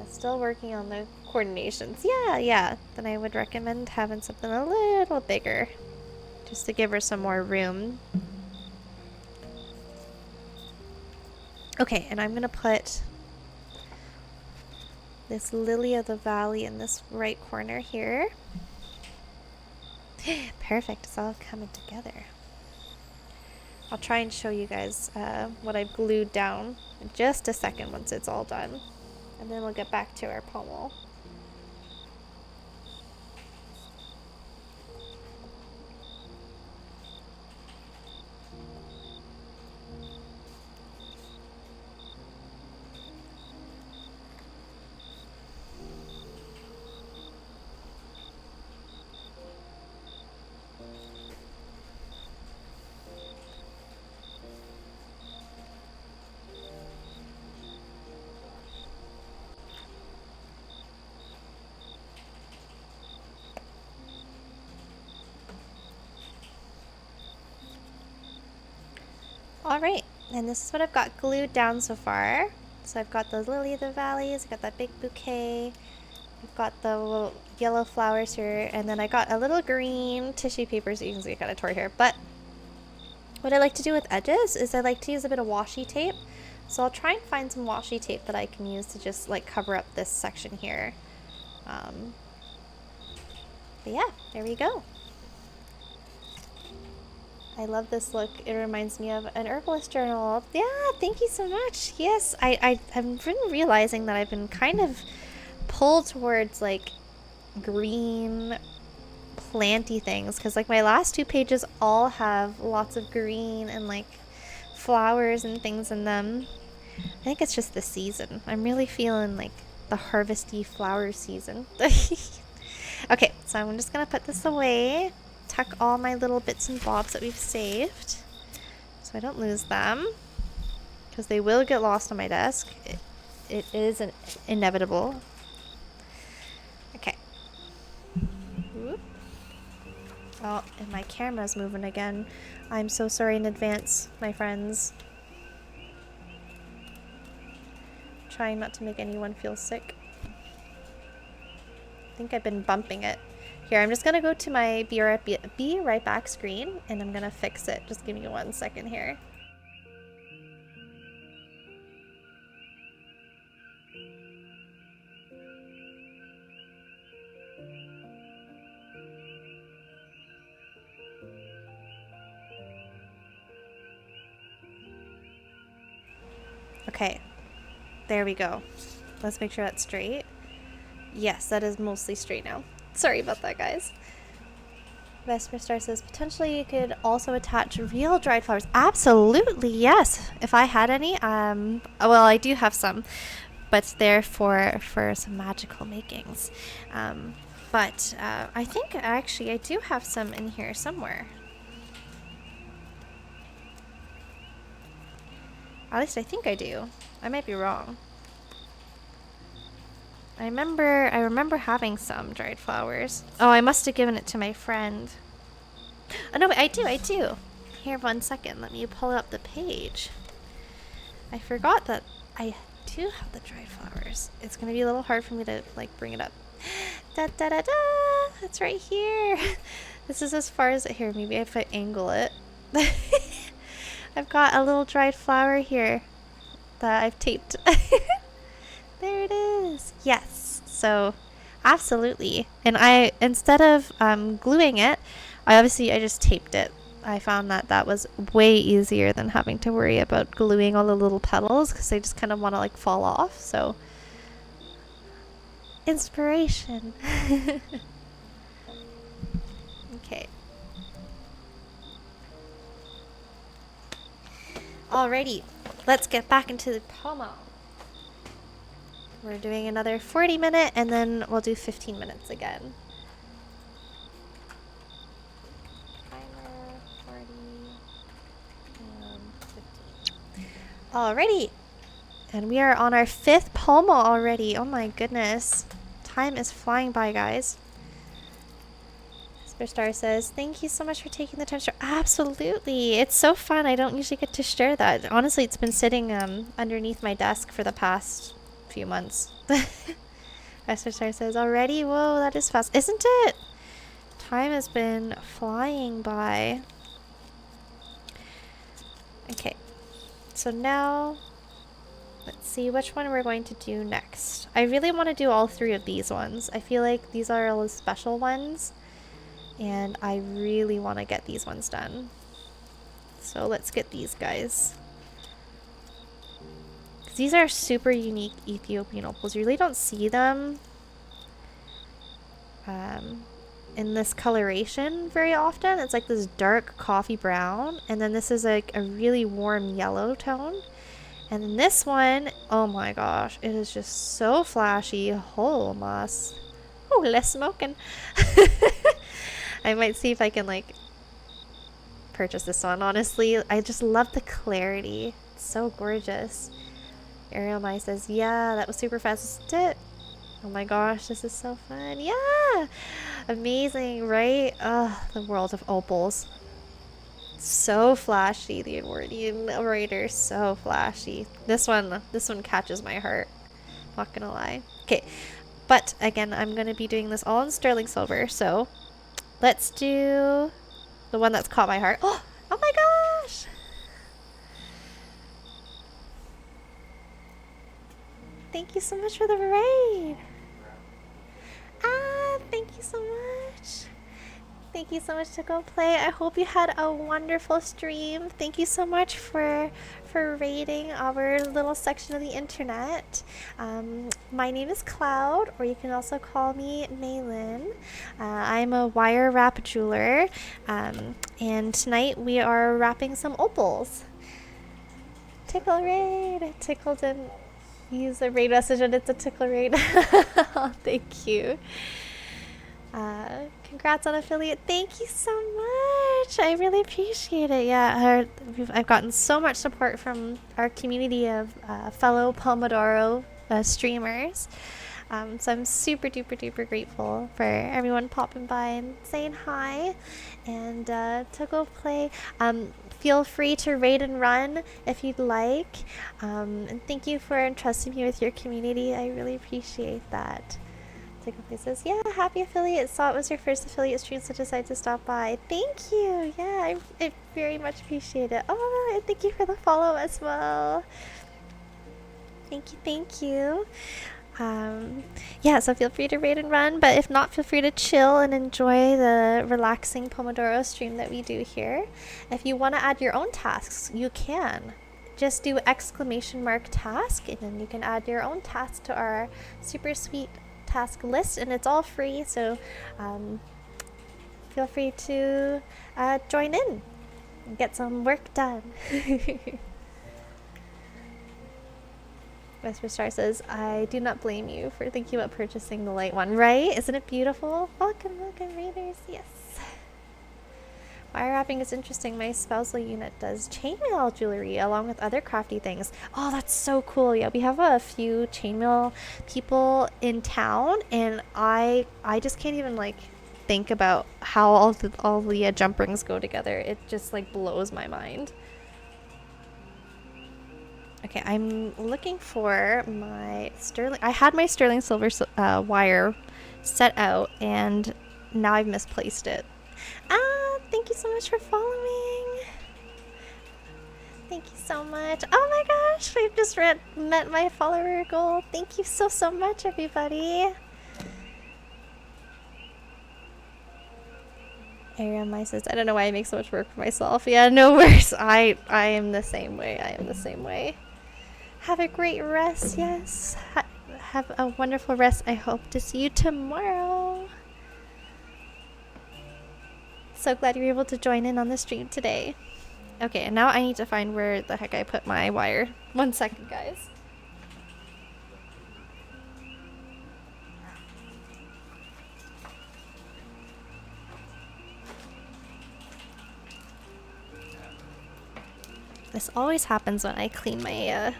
Speaker 1: still working on the coordinations. Yeah. Then I would recommend having something a little bigger just to give her some more room. Okay, and I'm going to put this Lily of the Valley in this right corner here. Perfect, it's all coming together. I'll try and show you guys what I've glued down in just a second once it's all done. And then we'll get back to our pommel. Alright, and this is what I've got glued down so far. So I've got the Lily of the Valleys, I've got that big bouquet, I've got the little yellow flowers here, and then I got a little green tissue paper, so you can see I got a tore here. But what I like to do with edges is I like to use a bit of washi tape. So I'll try and find some washi tape that I can use to just like cover up this section here. But yeah, there we go. I love this look. It reminds me of an herbalist journal. Yeah, thank you so much. Yes, I've been realizing that I've been kind of pulled towards like green planty things because like my last 2 pages all have lots of green and like flowers and things in them. I think it's just the season. I'm really feeling like the harvesty flower season. Okay, so I'm just gonna put this away. Tuck all my little bits and bobs that we've saved so I don't lose them because they will get lost on my desk. It is inevitable. Okay. Whoop. Oh, and my camera's moving again. I'm so sorry in advance, my friends. Trying not to make anyone feel sick. I think I've been bumping it. Here, I'm just going to go to my be right back screen, and I'm going to fix it. Just give me 1 second here. Okay, there we go. Let's make sure that's straight. Yes, that is mostly straight now. Sorry about that, guys. Vesper Star says, potentially you could also attach real dried flowers. Absolutely, yes. If I had any, well, I do have some, but they're for some magical makings. But I think actually I do have some in here somewhere. At least I think I do. I might be wrong. I remember having some dried flowers. Oh, I must have given it to my friend. Oh no, I do. Here, 1 second. Let me pull up the page. I forgot that I do have the dried flowers. It's gonna be a little hard for me to like bring it up. Da da da da! It's right here. This is as far as here. Maybe if I angle it. I've got a little dried flower here that I've taped. There it is. Yes. So, absolutely. And instead of gluing it, I just taped it. I found that was way easier than having to worry about gluing all the little petals because they just kind of want to like fall off. So, inspiration. Okay. Alrighty. Let's get back into the pomo. We're doing another 40-minute and then we'll do 15 minutes again. Timer, 40, and 15. Alrighty. And we are on our 5th pomo already. Oh my goodness. Time is flying by, guys. Superstar says, thank you so much for taking the time to share. Absolutely. It's so fun. I don't usually get to share that. Honestly, it's been sitting underneath my desk for the past few months. Superstar says, already? Whoa, that is fast. Isn't it? Time has been flying by. Okay. So now, let's see which one we're going to do next. I really want to do all 3 of these ones. I feel like these are all the special ones. And I really want to get these ones done. So let's get these guys. These are super unique Ethiopian opals. You really don't see them in this coloration very often. It's like this dark coffee brown. And then this is like a really warm yellow tone. And then this one, oh my gosh, it is just so flashy. Oh, moss. Oh, less smoking. I might see if I can like purchase this one. Honestly, I just love the clarity. It's so gorgeous. Ariel Mai says, yeah, that was super fast, isn't it? Oh my gosh, this is so fun. Yeah! Amazing, right? The world of opals. So flashy, the Edwardian writer, so flashy. This one catches my heart. Not gonna lie. Okay, but again, I'm gonna be doing this all in sterling silver, so let's do the one that's caught my heart. Oh my gosh! Thank you so much for the raid. Thank you so much. Thank you so much to Go Play. I hope you had a wonderful stream. Thank you so much for raiding our little section of the internet. My name is Cloud, or you can also call me Maylin. I'm a wire wrap jeweler, and tonight we are wrapping some opals. Tickle raid. Tickle didn't use a raid message, and it's a tickle raid. Oh, thank you. Congrats on affiliate. Thank you so much. I really appreciate it. Yeah, I've gotten so much support from our community of fellow Pomodoro streamers. So I'm super duper duper grateful for everyone popping by and saying hi. And to Go Play. Feel free to raid and run if you'd like. And thank you for entrusting me with your community. I really appreciate that. Says, yeah, happy affiliate. Saw it was your first affiliate stream, so decided to stop by. Thank you. Yeah, I very much appreciate it. Oh, and thank you for the follow as well. Thank you. Yeah, so feel free to raid and run, but if not, feel free to chill and enjoy the relaxing Pomodoro stream that we do here. If you want to add your own tasks, you can. just do exclamation mark task, and then you can add your own task to our super sweet task list, and it's all free, so feel free to join in and get some work done. Whisper Star says, I do not blame you for thinking about purchasing the light one, right? Isn't it beautiful? Welcome, welcome, readers. Yes. Wire wrapping is interesting. My spousal unit does chainmail jewelry along with other crafty things. Oh, that's so cool. Yeah, we have a few chainmail people in town, and I just can't even like think about how all the jump rings go together. It just like blows my mind. Okay, I'm looking for my sterling. I had my sterling silver wire set out, and now I've misplaced it. Thank you so much for following. Thank you so much. Oh my gosh, we've just met my follower goal. Thank you so much, everybody. Ariamai says, I don't know why I make so much work for myself. Yeah, no worries. I am the same way. I am the same way. Have a great rest, yes. Have a wonderful rest. I hope to see you tomorrow. So glad you were able to join in on the stream today. Okay, and now I need to find where the heck I put my wire. 1 second, guys. This always happens when I clean my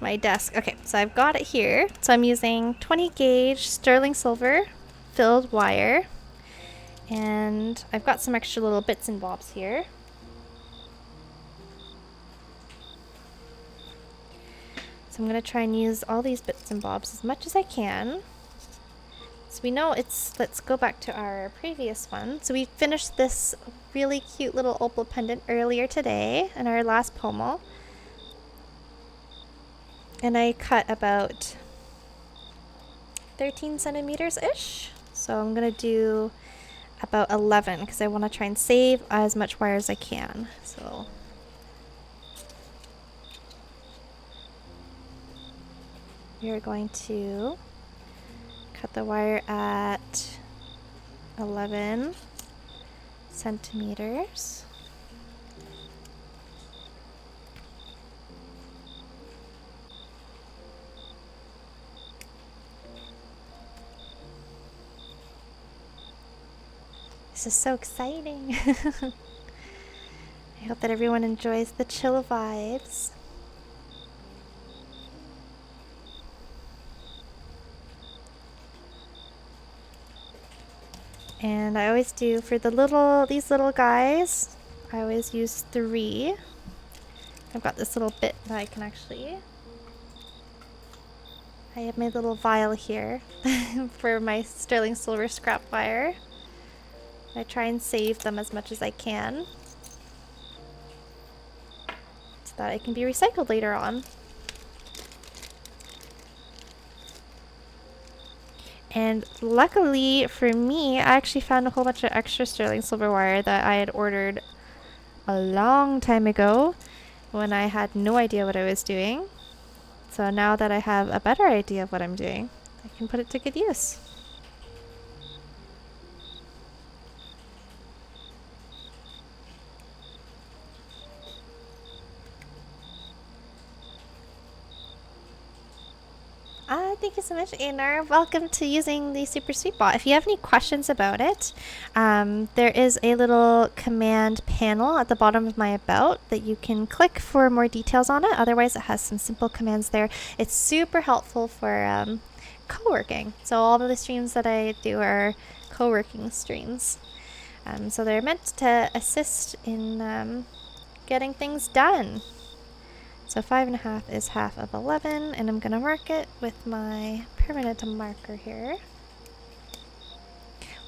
Speaker 1: my desk. Okay, so I've got it here. So I'm using 20 gauge sterling silver filled wire, and I've got some extra little bits and bobs here. So I'm gonna try and use all these bits and bobs as much as I can. So we know it's, let's go back to our previous one. So we finished this really cute little opal pendant earlier today in our last pommel. And I cut about 13 centimeters-ish. So I'm gonna do about 11 because I want to try and save as much wire as I can. So we are going to cut the wire at 11 centimeters. This is so exciting. I hope that everyone enjoys the chill vibes. And I always do for these little guys, I always use 3. I've got this little bit that I can actually, I have my little vial here for my sterling silver scrap wire. I try and save them as much as I can so that it can be recycled later on. And luckily for me, I actually found a whole bunch of extra sterling silver wire that I had ordered a long time ago when I had no idea what I was doing. So now that I have a better idea of what I'm doing, I can put it to good use. Thank you so much, Einar. Welcome to using the Super Sweet Bot. If you have any questions about it, there is a little command panel at the bottom of my About that you can click for more details on it. Otherwise, it has some simple commands there. It's super helpful for co-working. So all of the streams that I do are co-working streams. So they're meant to assist in getting things done. So 5.5 is half of 11, and I'm gonna mark it with my permanent marker here.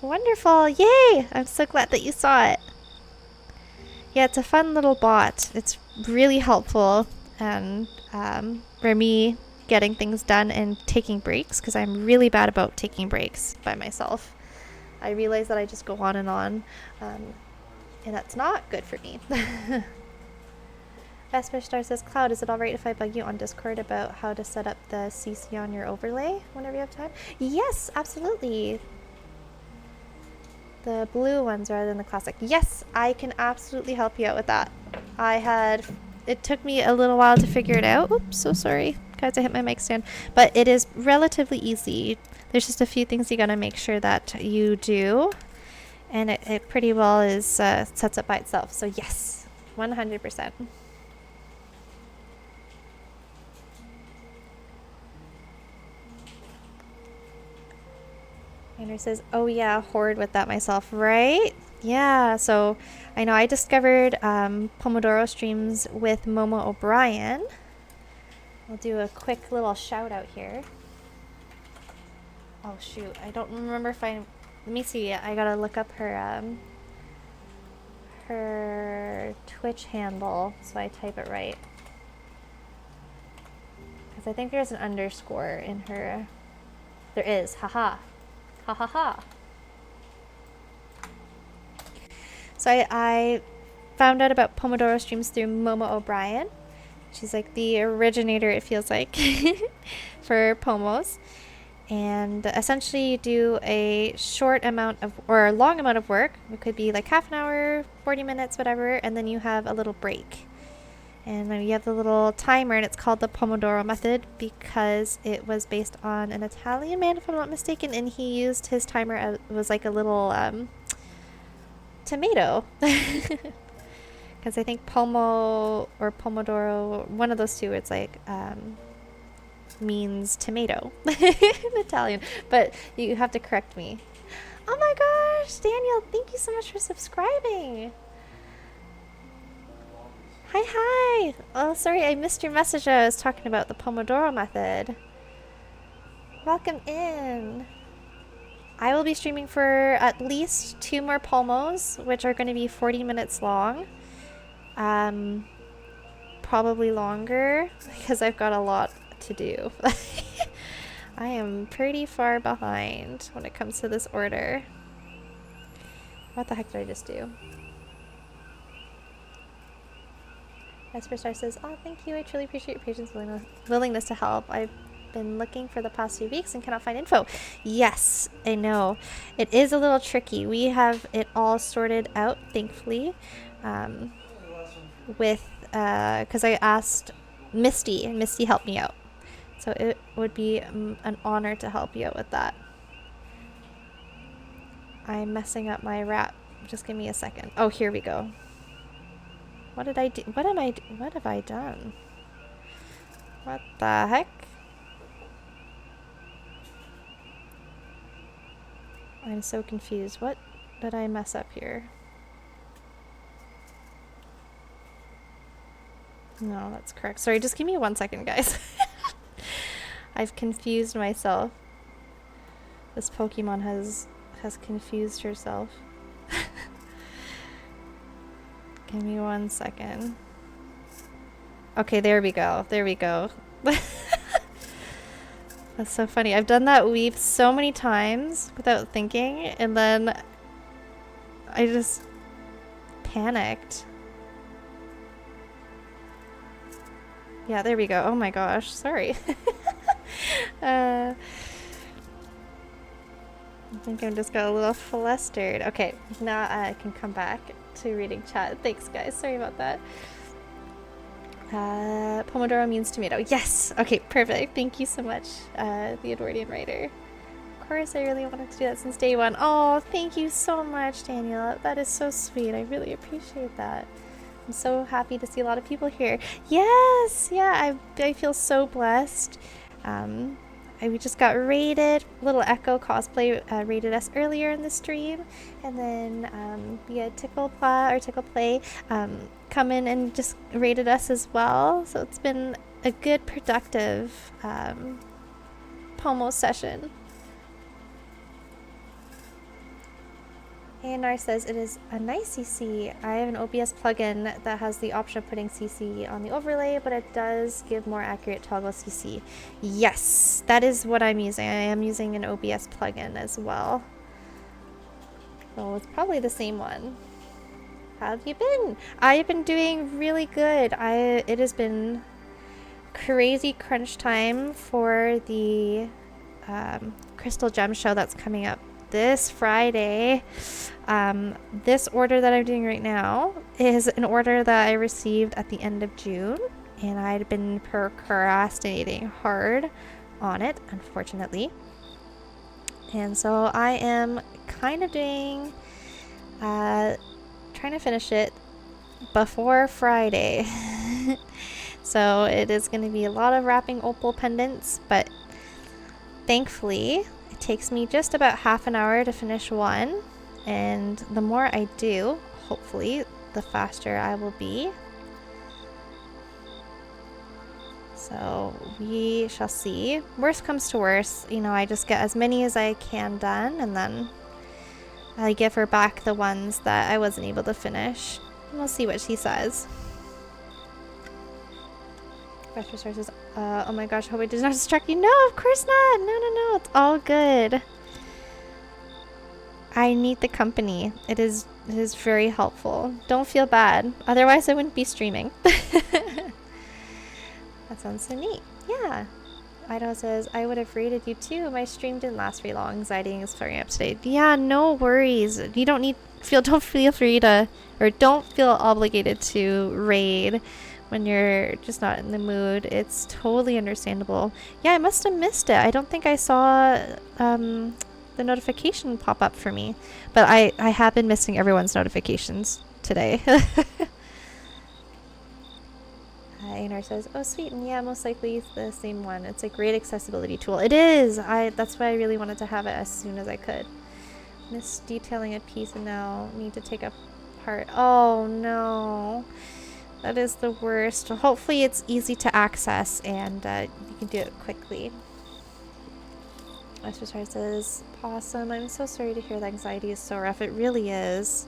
Speaker 1: Wonderful, yay! I'm so glad that you saw it. Yeah, it's a fun little bot. It's really helpful and for me getting things done and taking breaks, because I'm really bad about taking breaks by myself. I realize that I just go on, and that's not good for me. Vesper Star says, Cloud, is it alright if I bug you on Discord about how to set up the CC on your overlay whenever you have time? Yes, absolutely. The blue ones rather than the classic. Yes, I can absolutely help you out with that. It took me a little while to figure it out. Oops, so sorry. Guys, I hit my mic stand. But it is relatively easy. There's just a few things you gotta make sure that you do. And it pretty well is sets up by itself. So yes, 100%. Andrew says, oh yeah, hoard with that myself, right? Yeah, so I know I discovered Pomodoro streams with Momo O'Brien. I'll do a quick little shout out here. Oh shoot, I don't remember if let me see, I gotta look up her Twitch handle so I type it right. Because I think there's an underscore in her. There is, haha. Ha ha ha. So I found out about Pomodoro streams through Momo O'Brien. She's like the originator, it feels like, for Pomos. And essentially you do a short amount of, or a long amount of work. It could be like half an hour, 40 minutes, whatever. And then you have a little break. And then you have the little timer, and it's called the Pomodoro method because it was based on an Italian man, if I'm not mistaken, and he used his timer as, it was like a little tomato. Because I think Pomo or Pomodoro, one of those two, it's like means tomato in Italian. But you have to correct me. Oh my gosh, Daniel, thank you so much for subscribing. Hi. Oh, sorry, I missed your message. I was talking about the Pomodoro method. Welcome in. I will be streaming for at least 2 more Pomos, which are going to be 40 minutes long. Probably longer, because I've got a lot to do. I am pretty far behind when it comes to this order. What the heck did I just do? Superstar says, oh, thank you. I truly appreciate your patience and willingness to help. I've been looking for the past few weeks and cannot find info. Yes, I know. It is a little tricky. We have it all sorted out, thankfully, with, because I asked Misty, and Misty helped me out. So it would be an honor to help you out with that. I'm messing up my wrap. Just give me a second. Oh, here we go. What did I do? What have I done? What the heck? I'm so confused. What did I mess up here? No, that's correct. Sorry, just give me 1 second, guys. I've confused myself. This Pokemon has confused herself. Give me 1 second. Okay, there we go. There we go. That's so funny. I've done that weave so many times without thinking, and then I just panicked. Yeah, there we go. Oh my gosh. Sorry. I think I just got a little flustered. Okay, now I can come back to reading chat. Thanks, guys. Sorry about that. Pomodoro means tomato. Yes! Okay, perfect. Thank you so much, the Edwardian writer. Of course, I really wanted to do that since day one. Oh, thank you so much, Daniel. That is so sweet. I really appreciate that. I'm so happy to see a lot of people here. Yes! Yeah, I feel so blessed. We just got raided. Little Echo Cosplay raided us earlier in the stream. And then we had Tickle Play come in and just raided us as well. So it's been a good, productive Pomo session. ANR says it is a nice CC. I have an OBS plugin that has the option of putting CC on the overlay, but it does give more accurate toggle CC. Yes, that is what I'm using. I am using an OBS plugin as well. So it's probably the same one. How have you been? I've been doing really good. It has been crazy crunch time for the Crystal Gem show that's coming up this Friday. This order that I'm doing right now is an order that I received at the end of June, and I'd been procrastinating hard on it, unfortunately. And so I am kind of doing, trying to finish it before Friday. So it is going to be a lot of wrapping opal pendants, but thankfully it takes me just about half an hour to finish one, and the more I do, hopefully, the faster I will be. So we shall see. Worst comes to worst, you know, I just get as many as I can done, and then I give her back the ones that I wasn't able to finish. And we'll see what she says. Retro Star says, oh my gosh, hope I did not distract you. No, of course not. No, it's all good. I need the company. It is very helpful. Don't feel bad. Otherwise, I wouldn't be streaming. That sounds so neat. Yeah. Idaho says, I would have rated you too. My stream didn't last very long. Anxiety is flaring up today. Yeah, no worries. You don't feel free to, or don't feel obligated to raid when you're just not in the mood. It's totally understandable. Yeah, I must have missed it. I don't think I saw the notification pop up for me. But I have been missing everyone's notifications today. Einar says, oh sweet, and yeah, most likely it's the same one. It's a great accessibility tool. It is! That's why I really wanted to have it as soon as I could. Missed detailing a piece and now need to take apart. Oh no. That is the worst. Hopefully it's easy to access and you can do it quickly. Esther Star says, Possum, I'm so sorry to hear that anxiety is so rough. It really is.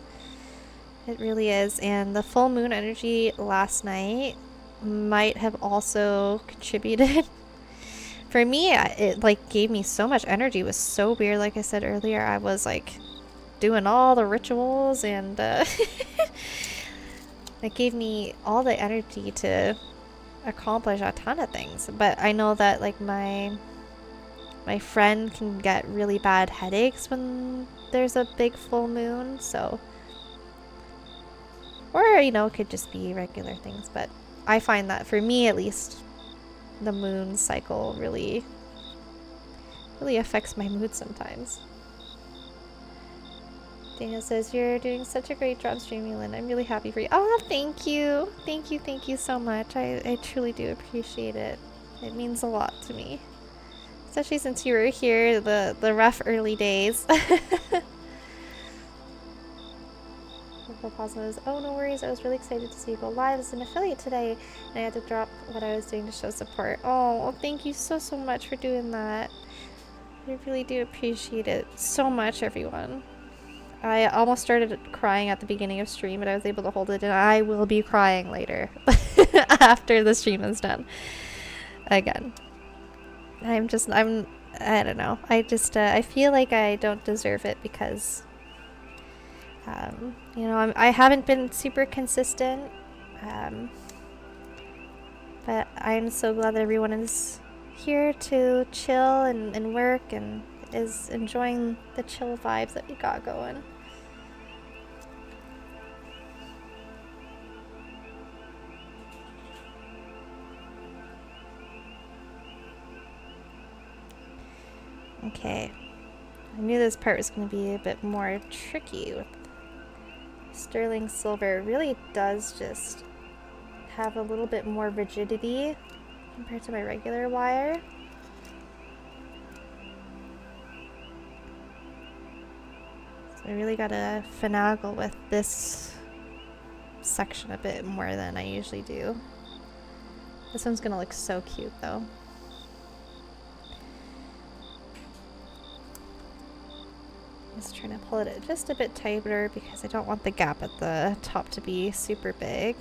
Speaker 1: It really is. And the full moon energy last night might have also contributed. For me, it like gave me so much energy. It was so weird. Like I said earlier, I was like doing all the rituals, and it gave me all the energy to accomplish a ton of things. But I know that like my friend can get really bad headaches when there's a big full moon, so, or you know, it could just be regular things. But I find that for me at least, the moon cycle really affects my mood sometimes. Daniel says, you're doing such a great job streaming, Lynn. I'm really happy for you. Oh, thank you. Thank you so much. I truly do appreciate it. It means a lot to me. Especially since you were here the rough early days. Oh, no worries. I was really excited to see you go live as an affiliate today, and I had to drop what I was doing to show support. Oh, well, thank you so much for doing that. I really do appreciate it so much, everyone. I almost started crying at the beginning of stream, but I was able to hold it, and I will be crying later after the stream is done. Again. I don't know. I feel like I don't deserve it because you know, I haven't been super consistent, but I'm so glad that everyone is here to chill and work and is enjoying the chill vibes that we got going. Okay, I knew this part was going to be a bit more tricky with sterling silver. It really does just have a little bit more rigidity compared to my regular wire. So I really gotta finagle with this section a bit more than I usually do. This one's gonna look so cute though. Just trying to pull it just a bit tighter because I don't want the gap at the top to be super big.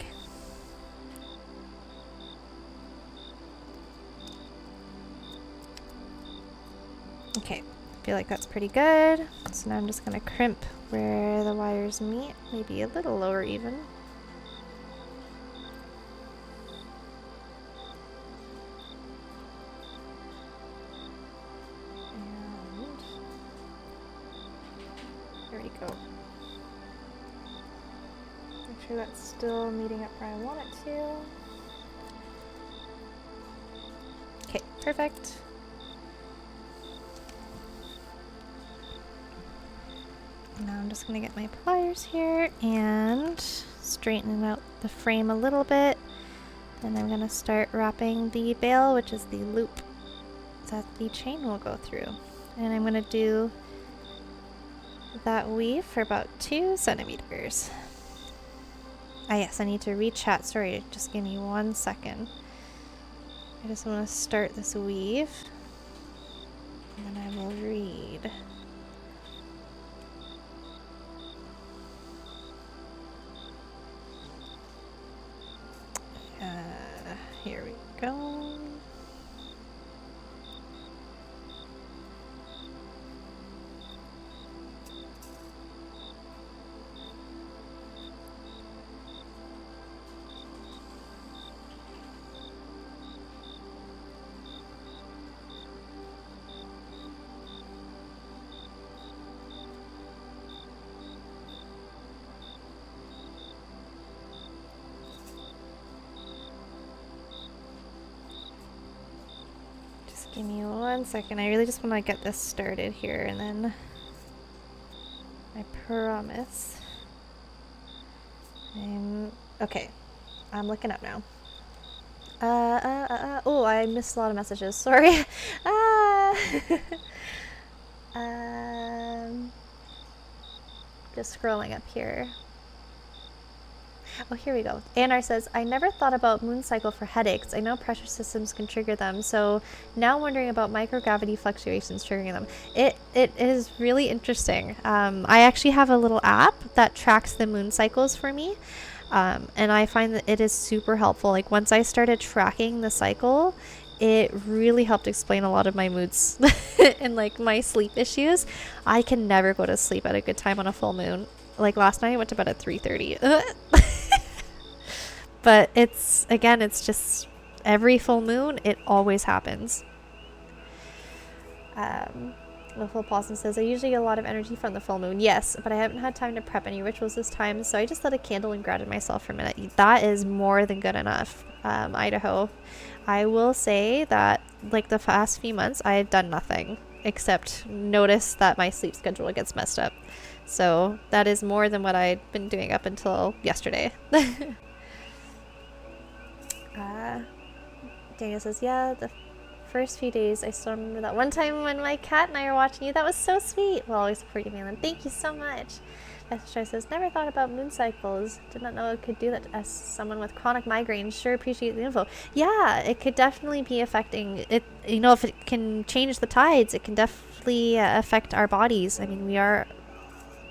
Speaker 1: Okay, feel like that's pretty good. So now I'm just gonna crimp where the wires meet, maybe a little lower even. And there we go. Make sure that's still meeting up where I want it to. Okay, perfect. Now I'm just going to get my pliers here and straighten out the frame a little bit. And I'm going to start wrapping the bail, which is the loop that the chain will go through. And I'm going to do that weave for about 2 centimeters. Ah yes, I need to rechat. Sorry, just give me 1 second. I just want to start this weave. And then I will read. Here we go. Give me 1 second. I really just want to get this started here, and then I promise. Okay. I'm looking up now. Oh, I missed a lot of messages. Sorry. Just scrolling up here. Oh, here we go. Anar says, I never thought about moon cycle for headaches. I know pressure systems can trigger them, so now wondering about microgravity fluctuations triggering them. It is really interesting. I actually have a little app that tracks the moon cycles for me, and I find that it is super helpful. Like, once I started tracking the cycle, it really helped explain a lot of my moods and like my sleep issues. I can never go to sleep at a good time on a full moon. Like last night I went to bed at 3:30. But it's just every full moon, it always happens. The full possum says, I usually get a lot of energy from the full moon. Yes, but I haven't had time to prep any rituals this time, so I just lit a candle and grounded myself for a minute. That is more than good enough, Idaho. I will say that, like, the past few months, I have done nothing except notice that my sleep schedule gets messed up. So that is more than what I'd been doing up until yesterday. Daniel says, yeah, the first few days I still remember that one time when my cat and I were watching you. That was so sweet. We'll always support you, Malin. Thank you so much. Esther says, never thought about moon cycles. Did not know it could do that as someone with chronic migraines. Sure appreciate the info. Yeah, it could definitely be affecting it. You know, if it can change the tides, it can definitely affect our bodies. I mean, we are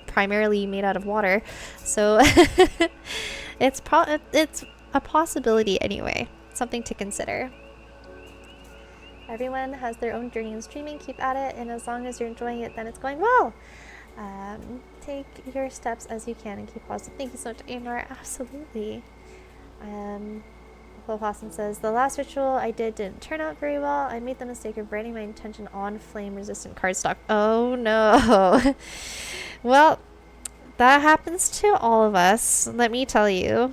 Speaker 1: primarily made out of water, so it's a possibility anyway. Something to consider. Everyone has their own journey in streaming. Keep at it, and as long as you're enjoying it, then it's going well. Take your steps as you can and keep positive. Thank you so much, Amor. Absolutely. Phil Possum says, the last ritual I didn't turn out very well. I made the mistake of writing my intention on flame-resistant cardstock. Oh, no. Well, that happens to all of us. Let me tell you.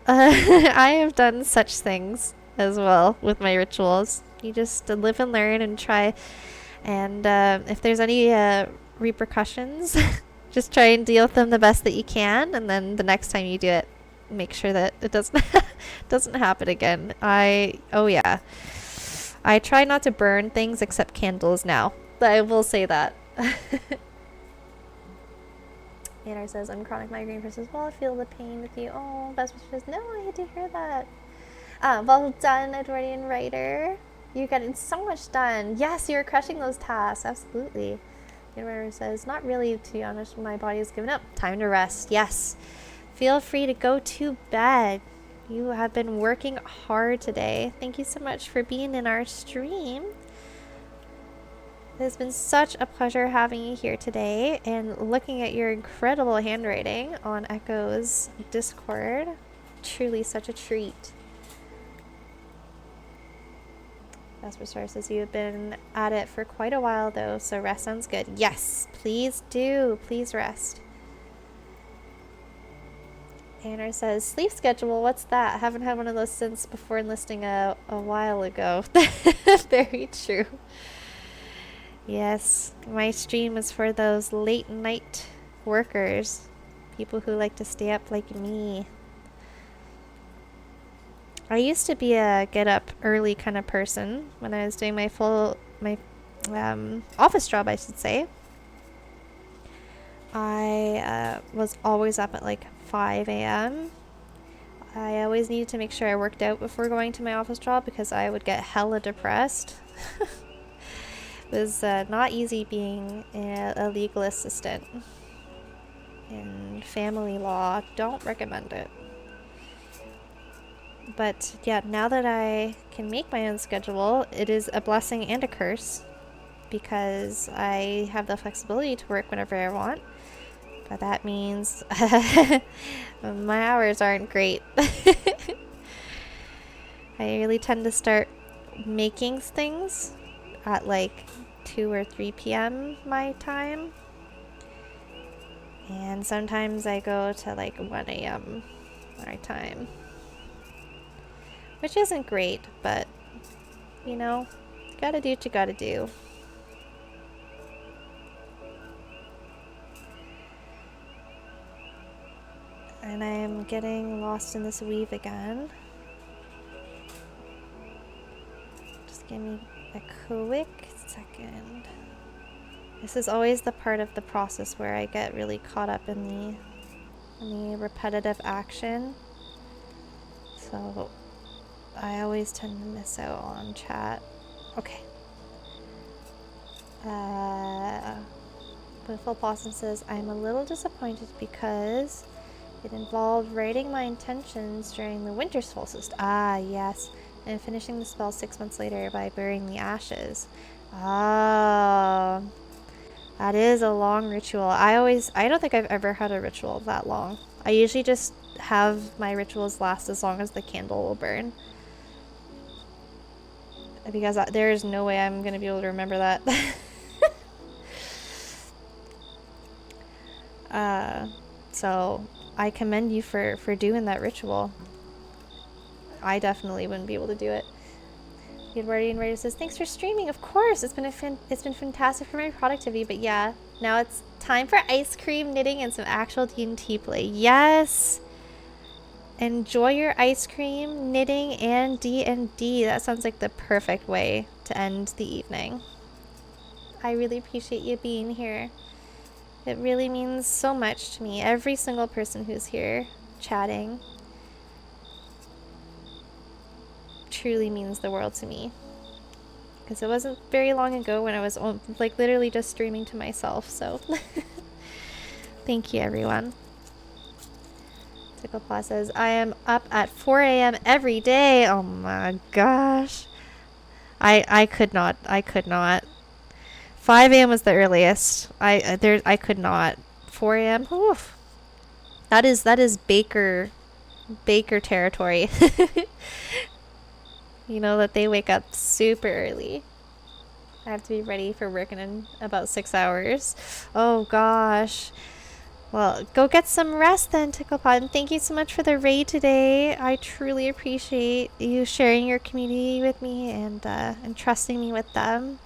Speaker 1: I have done such things as well with my rituals. You just live and learn and try. And if there's any repercussions, just try and deal with them the best that you can. And then the next time you do it, make sure that it doesn't happen again. Oh yeah. I try not to burn things except candles now. I will say that. Anar says, I'm chronic migraine person as well. I feel the pain with you. Oh, best wishes. No, I had to hear that. Well done, Edwardian writer. You're getting so much done. Yes, you're crushing those tasks. Absolutely. Edwardian says, not really, to be honest. My body has given up. Time to rest. Yes. Feel free to go to bed. You have been working hard today. Thank you so much for being in our stream. It has been such a pleasure having you here today and looking at your incredible handwriting on Echo's Discord. Truly such a treat. Vesper Star says you have been at it for quite a while though, so rest sounds good. Yes, please do. Please rest. Anna says, sleep schedule, what's that? I haven't had one of those since before enlisting a while ago. Very true. Yes, my stream is for those late night workers. People who like to stay up like me. I used to be a get up early kind of person when I was doing my office job, I should say. I was always up at like 5 a.m. I always needed to make sure I worked out before going to my office job because I would get hella depressed. It was not easy being a legal assistant in family law. Don't recommend it. But yeah, now that I can make my own schedule, it is a blessing and a curse because I have the flexibility to work whenever I want. But that means my hours aren't great. I really tend to start making things at like 2 or 3 p.m. my time. And sometimes I go to like 1 a.m. my time. Which isn't great, but you know, gotta do what you gotta do. And I am getting lost in this weave again. Just give me a quick second. This is always the part of the process where I get really caught up in the repetitive action. So I always tend to miss out on chat. Okay. Beautiful Possum says, I'm a little disappointed because it involved writing my intentions during the winter solstice. Ah, yes. And finishing the spell 6 months later by burying the ashes. Ah, that is a long ritual. I don't think I've ever had a ritual that long. I usually just have my rituals last as long as the candle will burn. Because there is no way I'm going to be able to remember that. So I commend you for doing that ritual. I definitely wouldn't be able to do it. Guardian Writer says, thanks for streaming. Of course, it's been fantastic for my productivity, but yeah, now it's time for ice cream, knitting, and some actual D&T play. Yes! Enjoy your ice cream, knitting, and D&D. That sounds like the perfect way to end the evening. I really appreciate you being here. It really means so much to me. Every single person who's here chatting truly means the world to me. Because it wasn't very long ago when I was like literally just streaming to myself. So thank you, everyone. Ticklepaw says, I am up at 4 a.m. every day. Oh my gosh. I could not. 5 a.m. was the earliest. I could not. 4 a.m. Oof. That is baker territory. You know that they wake up super early. I have to be ready for work in about 6 hours. Oh gosh. Well, go get some rest then, Ticklepod. And thank you so much for the raid today. I truly appreciate you sharing your community with me and trusting me with them.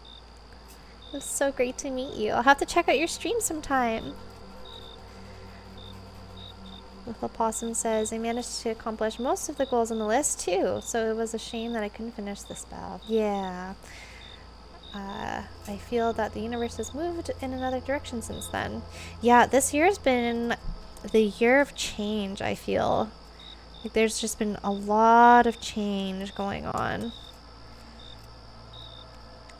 Speaker 1: It was so great to meet you. I'll have to check out your stream sometime. Little Possum says, I managed to accomplish most of the goals on the list too, so it was a shame that I couldn't finish the spell. Yeah. I feel that the universe has moved in another direction since then. Yeah, this year's been the year of change, I feel. Like there's just been a lot of change going on.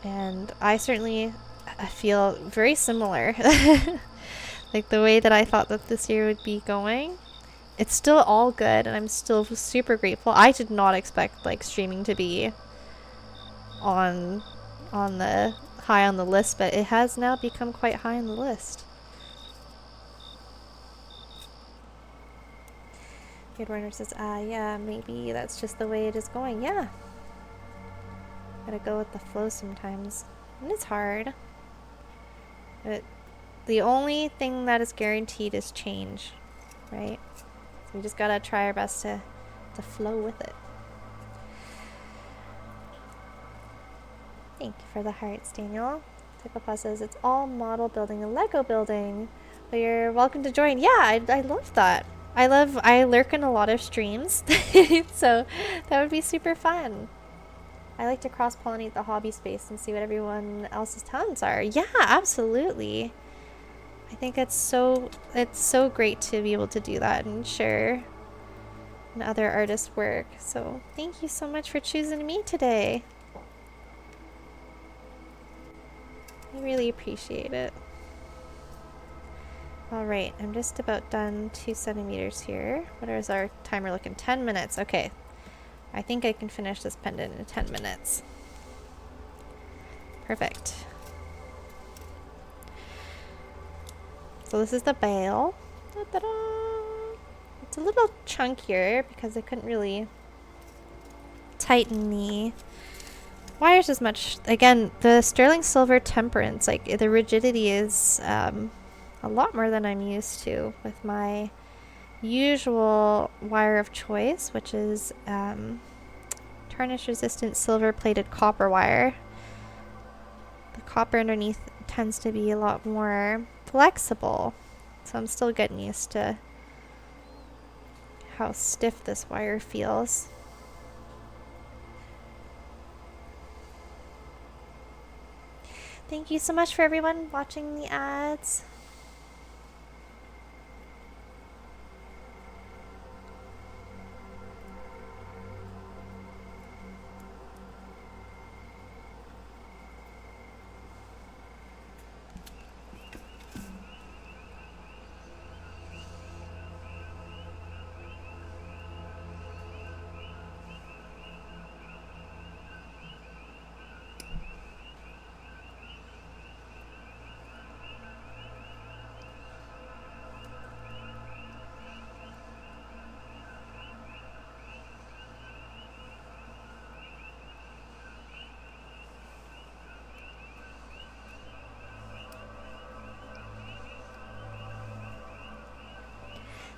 Speaker 1: And I feel very similar. Like the way that I thought that this year would be going. It's still all good and I'm still super grateful. I did not expect like streaming to be on the high on the list, but it has now become quite high on the list. Good Warner says, yeah, maybe that's just the way it is going. Yeah. Gotta go with the flow sometimes. And it's hard. But the only thing that is guaranteed is change, right? So we just gotta try our best to flow with it. Thank you for the hearts, Daniel. Typapa says, it's all model building and Lego building. Well, you're welcome to join. Yeah, I love that. I lurk in a lot of streams, so that would be super fun. I like to cross-pollinate the hobby space and see what everyone else's talents are. Yeah, absolutely. I think it's so great to be able to do that and share other artists' work. So thank you so much for choosing me today. I really appreciate it. All right, I'm just about done 2 centimeters here. What is our timer looking? 10 minutes. Okay. I think I can finish this pendant in 10 minutes. Perfect. So this is the bail. Ta-da! It's a little chunkier because I couldn't really tighten the wires as much. Again, the sterling silver temperance, like the rigidity is a lot more than I'm used to with my usual wire of choice, which is tarnish resistant silver plated copper wire. The copper underneath tends to be a lot more flexible, so I'm still getting used to how stiff this wire feels. Thank you so much for everyone watching the ads.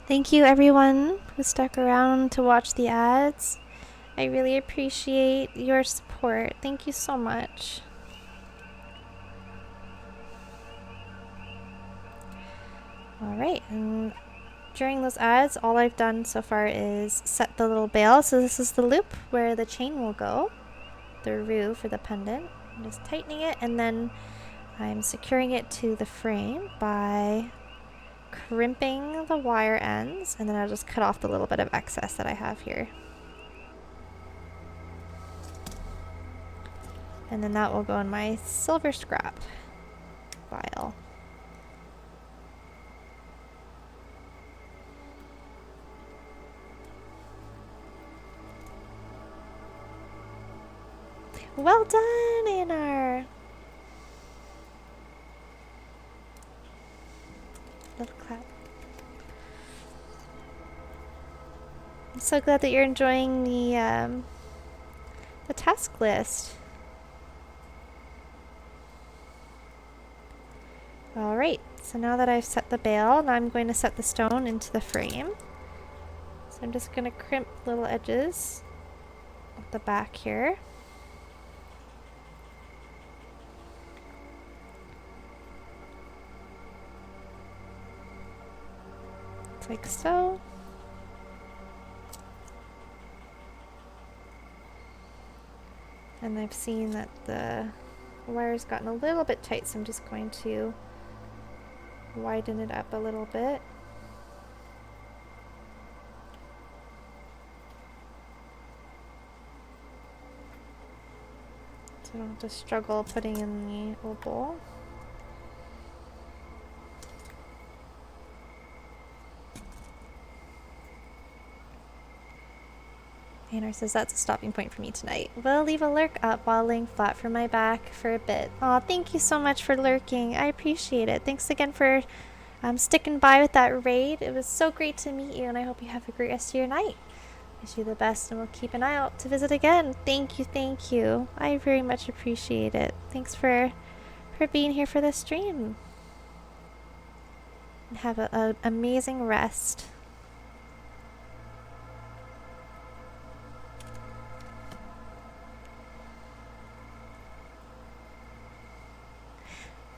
Speaker 1: Thank you everyone who stuck around to watch the ads. I really appreciate your support. Thank you so much. Alright, and during those ads, all I've done so far is set the little bail. So this is the loop where the chain will go, the roux for the pendant. I'm just tightening it, and then I'm securing it to the frame by crimping the wire ends, and then I'll just cut off the little bit of excess that I have here. And then that will go in my silver scrap vial. Well done, Anar! Little clap. I'm so glad that you're enjoying the task list. Alright, so now that I've set the bail, now I'm going to set the stone into the frame. So I'm just going to crimp little edges at the back here. Like so. And I've seen that the wire's gotten a little bit tight, so I'm just going to widen it up a little bit. So I don't have to struggle putting in the opal. Tanner says that's a stopping point for me tonight. We'll leave a lurk up while laying flat for my back for a bit. Aw, thank you so much for lurking. I appreciate it. Thanks again for sticking by with that raid. It was so great to meet you, and I hope you have a great rest of your night. Wish you the best, and we'll keep an eye out to visit again. Thank you, thank you. I very much appreciate it. Thanks for being here for the stream. And have an amazing rest.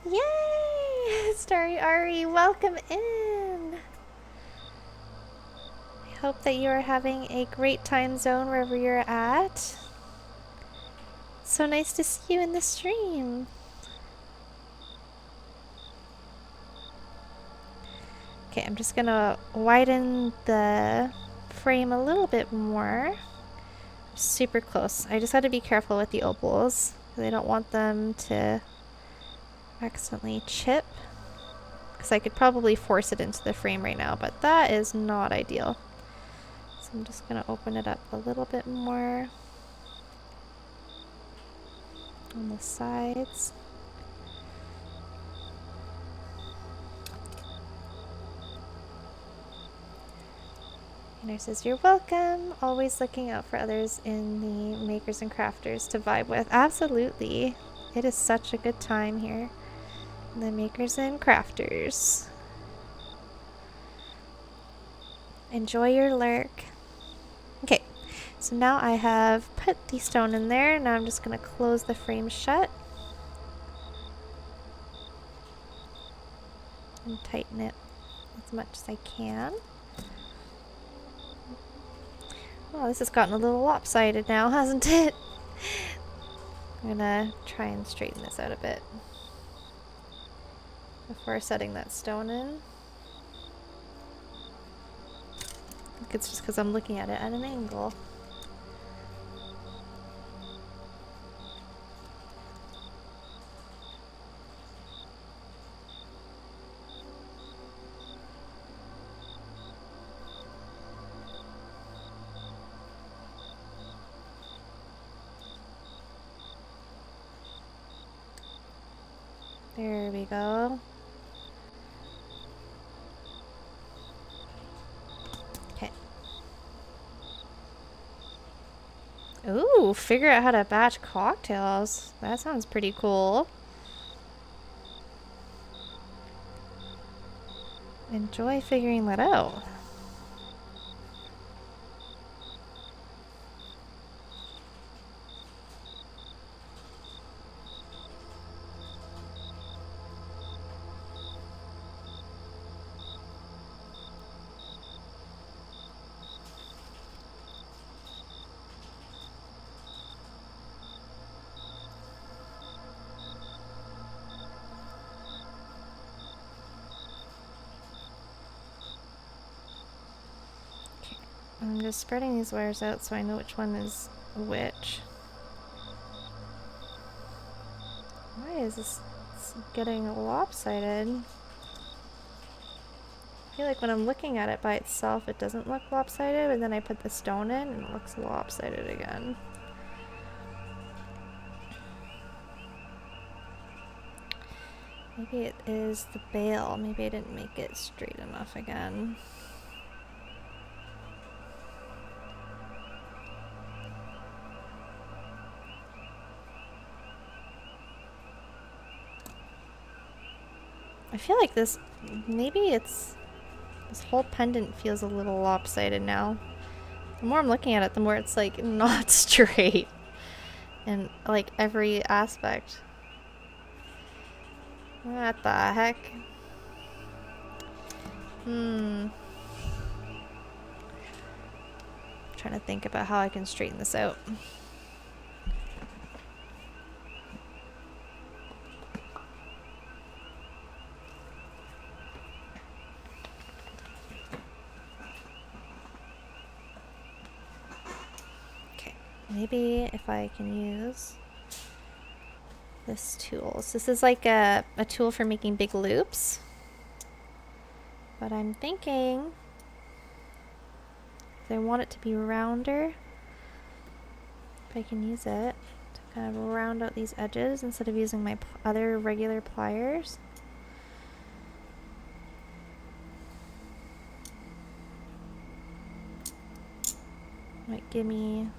Speaker 1: Yay! Starry Ari, welcome in! I hope that you are having a great time zone wherever you're at. So nice to see you in the stream. Okay, I'm just gonna widen the frame a little bit more. Super close. I just had to be careful with the opals. I don't want them to accidentally chip, because I could probably force it into the frame right now, but that is not ideal. So I'm just going to open it up a little bit more on the sides. Tanner says, you're welcome. Always looking out for others in the makers and crafters to vibe with. Absolutely. It is such a good time here. The makers and crafters. Enjoy your lurk. Okay, so now I have put the stone in there. Now I'm just going to close the frame shut. And tighten it as much as I can. Oh, this has gotten a little lopsided now, hasn't it? I'm gonna try and straighten this out a bit before setting that stone in. I think it's just because I'm looking at it at an angle. There we go. Okay. Ooh, figure out how to batch cocktails. That sounds pretty cool. Enjoy figuring that out. I'm just spreading these wires out so I know which one is which. Why is this getting lopsided? I feel like when I'm looking at it by itself it doesn't look lopsided, but then I put the stone in and it looks lopsided again. Maybe it is the bail. Maybe I didn't make it straight enough again. I feel like this, maybe it's, this whole pendant feels a little lopsided now. The more I'm looking at it, the more it's like not straight in like every aspect. What the heck? I'm trying to think about how I can straighten this out. Maybe if I can use this tool. So this is like a tool for making big loops. But I'm thinking I want it to be rounder. if I can use it to kind of round out these edges instead of using my other regular pliers. Might give me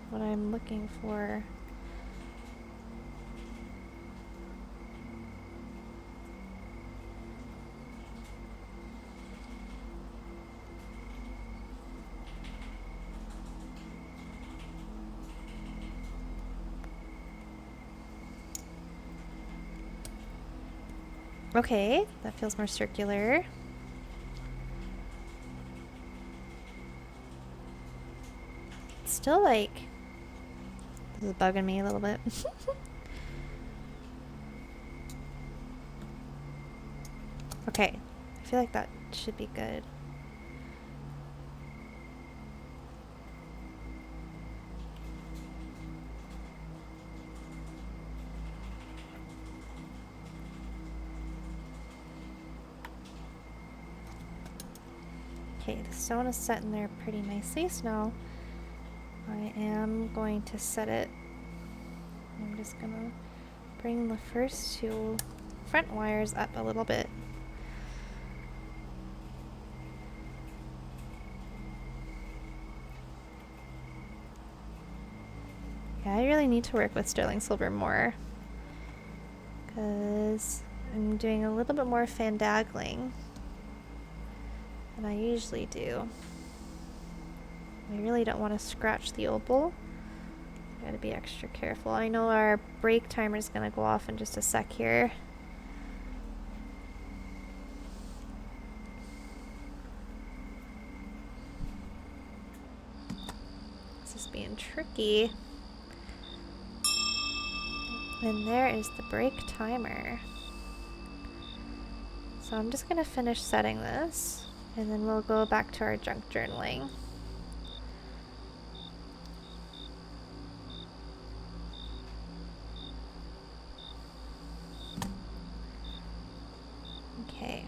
Speaker 1: what I'm looking for. Okay, that feels more circular. It's still like, this is bugging me a little bit. Okay, I feel like that should be good. Okay, the stone is set in there pretty nicely, so now I am going to set it. I'm just gonna bring the first two front wires up a little bit. Yeah, I really need to work with sterling silver more because I'm doing a little bit more fandangling than I usually do. I really don't want to scratch the opal. Gotta be extra careful. I know our break timer is gonna go off in just a sec here. This is being tricky. And there is the break timer. So I'm just gonna finish setting this and then we'll go back to our junk journaling. Okay.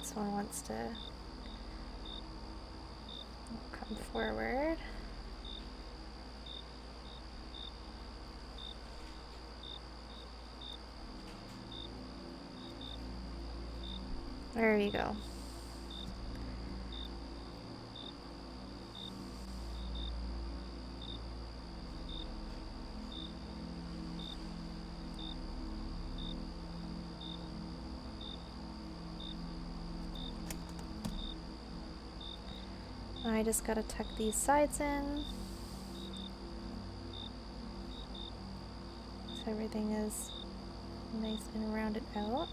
Speaker 1: This one wants to come forward. There we go. I just gotta tuck these sides in so everything is nice and rounded out.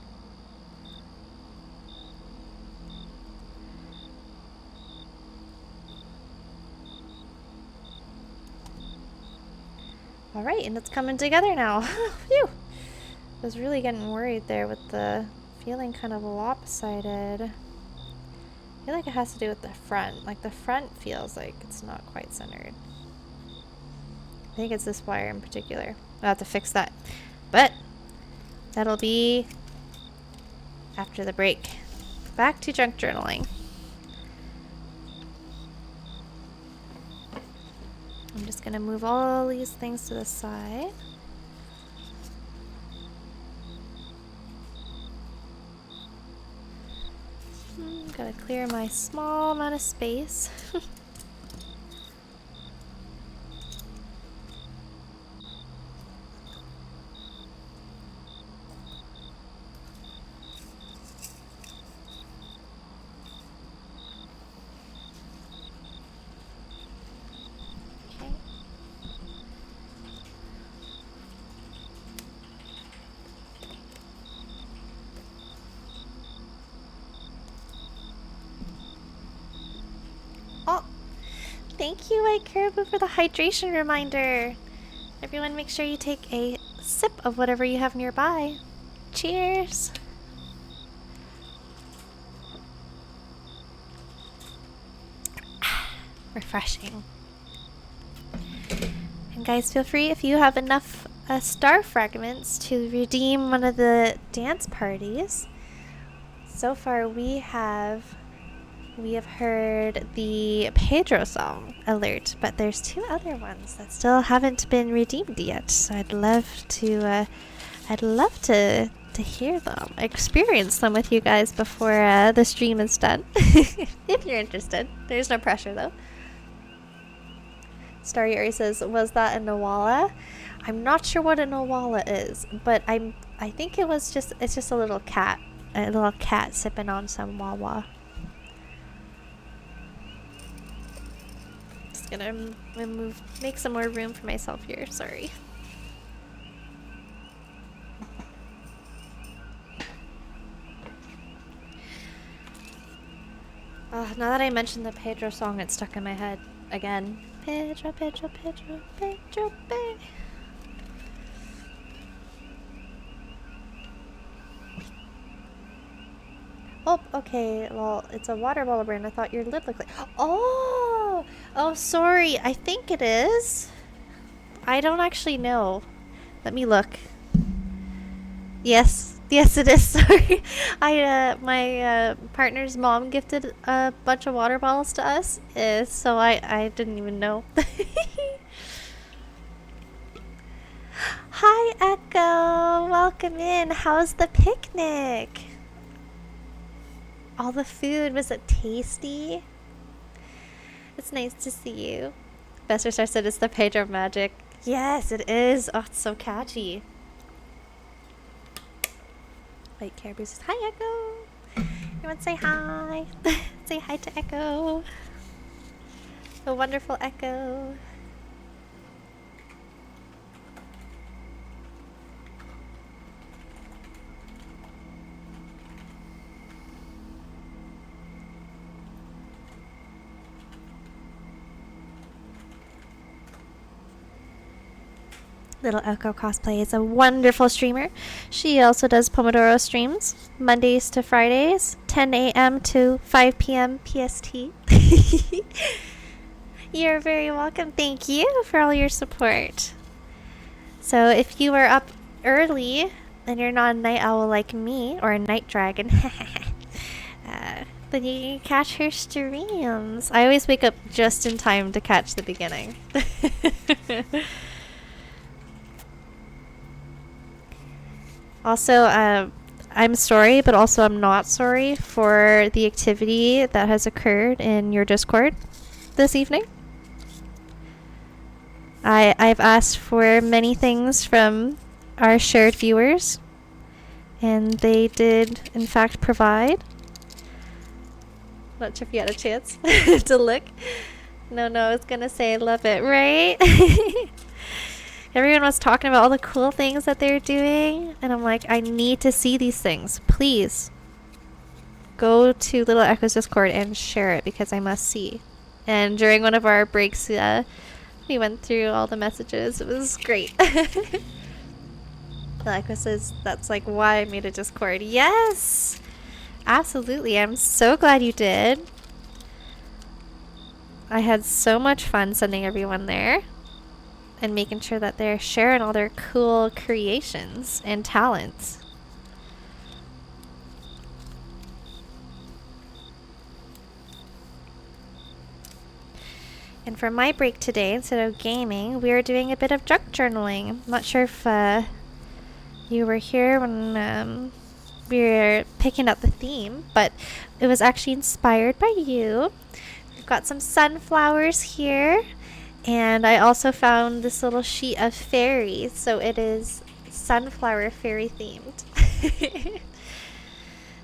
Speaker 1: Alright, and it's coming together now. Phew! I was really getting worried there with the feeling kind of lopsided. I feel like it has to do with the front. Like the front feels like it's not quite centered. I think it's this wire in particular. I'll have to fix that. But that'll be after the break. Back to junk journaling. I'm just gonna move all these things to the side. Gotta clear my small amount of space. Oh, thank you, White Caribou, for the hydration reminder. Everyone, make sure you take a sip of whatever you have nearby. Cheers. Refreshing. And guys, feel free if you have enough star fragments to redeem one of the dance parties. So far we have heard the Pedro song alert, but there's 2 other ones that still haven't been redeemed yet. So I'd love to hear them, experience them with you guys before the stream is done. If you're interested. There's no pressure though. Starry Ori says, was that a Nawala? I'm not sure what a Nawala is, but I think it's just a little cat sipping on some Wawa. Just gonna make some more room for myself here, sorry. Now that I mentioned the Pedro song, it's stuck in my head again. Pedro, Pedro, Pedro, Pedro, Pedro. Oh, okay. Well, it's a water bottle brand. I thought your lid looked like... Oh! Oh, sorry. I think it is. I don't actually know. Let me look. Yes. Yes, it is. Sorry. My partner's mom gifted a bunch of water bottles to us, so I didn't even know. Hi, Echo. Welcome in. How's the picnic? All the food, was it tasty? It's nice to see you. Bester Star said it's the Pedro magic. Yes, it is. Oh, it's so catchy. White Caribou says, hi, Echo. Everyone say hi. Say hi to Echo. The wonderful Echo. Little Echo Cosplay is a wonderful streamer. She also does Pomodoro streams, Mondays to Fridays, 10 a.m. to 5 p.m. PST. You're very welcome. Thank you for all your support. So if you are up early and you're not a night owl like me, or a night dragon, then you can catch her streams. I always wake up just in time to catch the beginning. Also, I'm sorry, but also I'm not sorry for the activity that has occurred in your Discord this evening. I've asked for many things from our shared viewers, and they did, in fact, provide. Not sure if you had a chance to look. No, I was gonna say I love it, right? Everyone was talking about all the cool things that they're doing, and I'm like, I need to see these things. Please go to Little Echo's Discord and share it, because I must see. And during one of our breaks, we went through all the messages. It was great. Little Echo says that's like why I made a Discord. Yes! Absolutely. I'm so glad you did. I had so much fun sending everyone there and making sure that they're sharing all their cool creations and talents. And for my break today, instead of gaming, we are doing a bit of junk journaling. I'm not sure if you were here when we were picking up the theme, but it was actually inspired by you. We've got some sunflowers here. And I also found this little sheet of fairies, so it is sunflower fairy themed.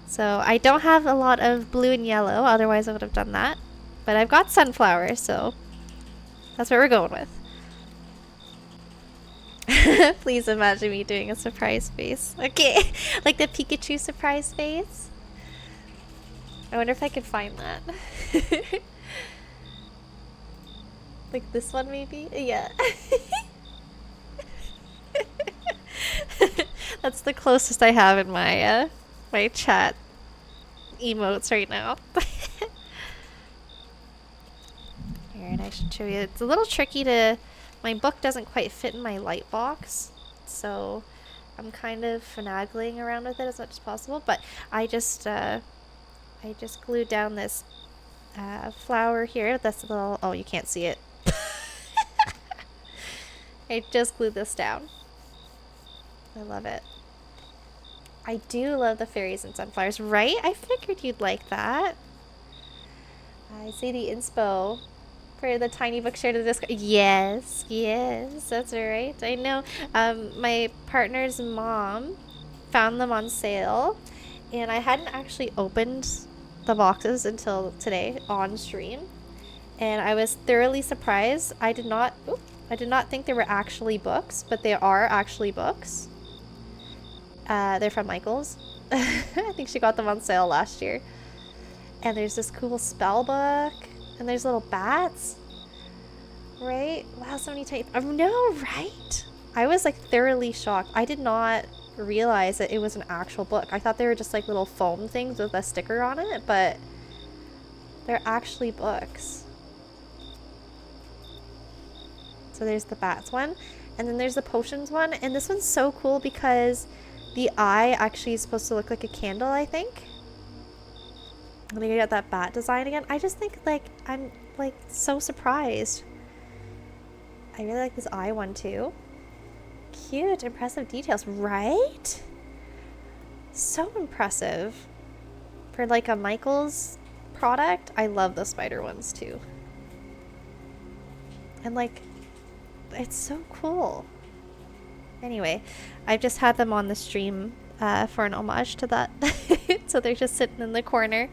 Speaker 1: So I don't have a lot of blue and yellow, otherwise I would have done that. But I've got sunflowers, so that's what we're going with. Please imagine me doing a surprise face. Okay, like the Pikachu surprise face. I wonder if I could find that. Like this one, maybe? Yeah. That's the closest I have in my my chat emotes right now. Here, and I should show you. It's a little tricky to... My book doesn't quite fit in my light box, so I'm kind of finagling around with it as much as possible, but I just glued down this flower here. That's a little, oh, you can't see it. I just glued this down. I love it. I do love the fairies and sunflowers, right? I figured you'd like that. I see the inspo for the tiny book share to the Discord. Yes, yes, that's right. I know. My partner's mom found them on sale, and I hadn't actually opened the boxes until today on stream, and I was thoroughly surprised. I did not think they were actually books, but they are actually books. They're from Michael's. I think she got them on sale last year. And there's this cool spell book, and there's little bats. Right? Wow, so many types. No, right? I was like thoroughly shocked. I did not realize that it was an actual book. I thought they were just like little foam things with a sticker on it, but they're actually books. So there's the bats one, and then there's the potions one, and this one's so cool because the eye actually is supposed to look like a candle, I think. I'm gonna get that bat design again. I just think like I'm like so surprised. I really like this eye one too. Cute, impressive details, right? So impressive. For like a Michael's product, I love the spider ones too. And like, it's so cool. Anyway, I've just had them on the stream for an homage to that. So they're just sitting in the corner.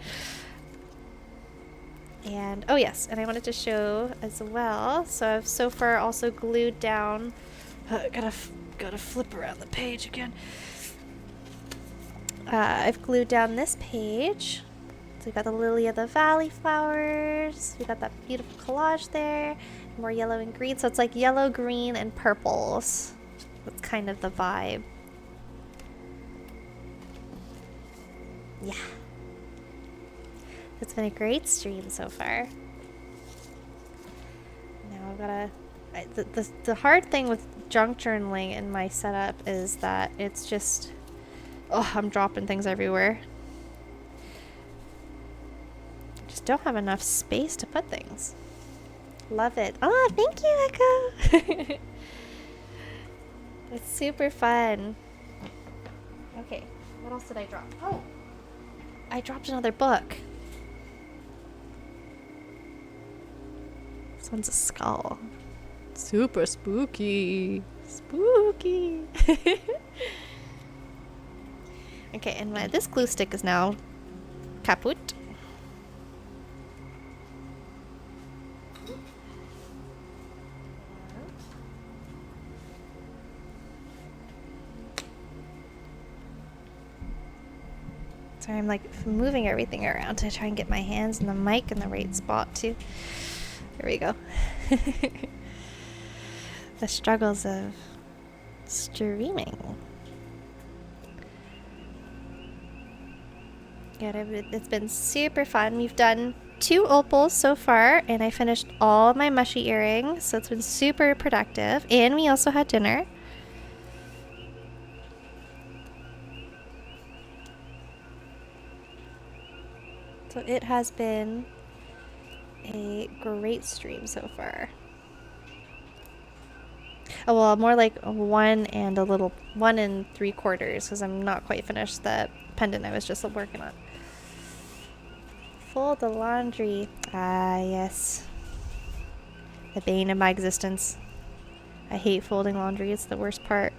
Speaker 1: And oh yes, and I wanted to show as well. So I've so far also glued down. Gotta flip around the page again. I've glued down this page. So we got the lily of the valley flowers. We got that beautiful collage there. More yellow and green. So it's like yellow, green, and purples. That's kind of the vibe. Yeah. It's been a great stream so far. Now I've gotta... The hard thing with junk journaling in my setup is that it's just... Oh, I'm dropping things everywhere. Just don't have enough space to put things. Love it. Oh, thank you, Echo! It's super fun. Okay, what else did I drop? Oh! I dropped another book. This one's a skull. Super spooky. Spooky. Okay, and this glue stick is now kaput. Sorry, I'm like moving everything around to try and get my hands and the mic in the right spot too. There we go. The struggles of streaming. Yeah, it's been super fun. We've done 2 opals so far, and I finished all my mushy earrings, so it's been super productive. And we also had dinner. So it has been a great stream so far. Oh, well, more like 1 and 3/4, because I'm not quite finished the pendant I was just working on. Fold the laundry. Ah, yes. The bane of my existence. I hate folding laundry. It's the worst part.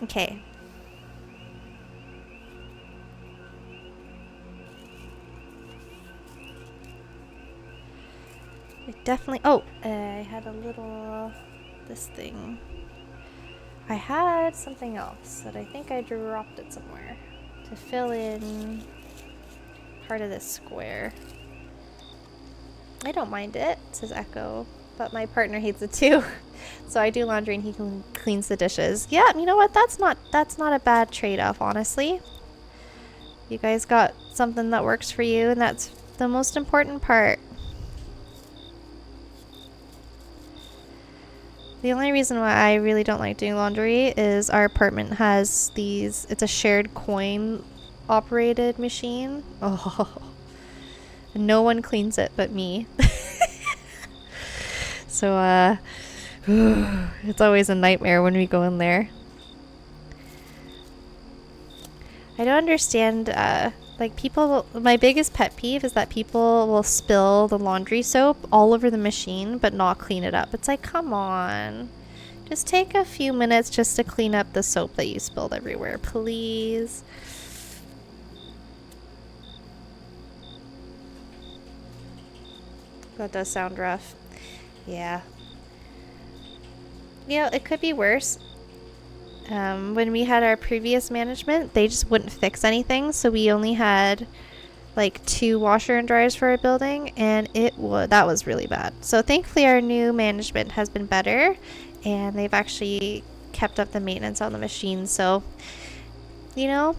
Speaker 1: Okay. It definitely... Oh, I had a little... This thing. I had something else that I think I dropped it somewhere to fill in part of this square. I don't mind it, says Echo, but my partner hates it too. So I do laundry and he cleans the dishes. Yeah, you know what? That's not a bad trade-off, honestly. You guys got something that works for you, and that's the most important part. The only reason why I really don't like doing laundry is our apartment has these, it's a shared coin operated machine. Oh, no one cleans it but me. So, it's always a nightmare when we go in there. I don't understand, like people, my biggest pet peeve is that people will spill the laundry soap all over the machine but not clean it up. It's like, come on. Just take a few minutes just to clean up the soap that you spilled everywhere, please. That does sound rough. Yeah. You know, it could be worse. When we had our previous management, they just wouldn't fix anything, so we only had like 2 washer and dryers for our building, and that was really bad. So thankfully our new management has been better, and they've actually kept up the maintenance on the machine. So, you know,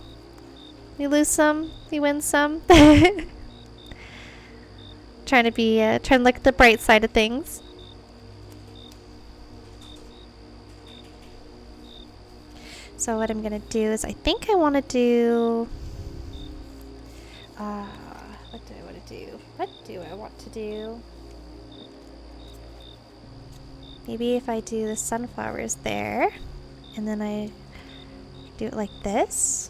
Speaker 1: we lose some, we win some. Trying to look at the bright side of things. So what I'm gonna do is, I think I want to do. What do I want to do? What do I want to do? Maybe if I do the sunflowers there, and then I do it like this.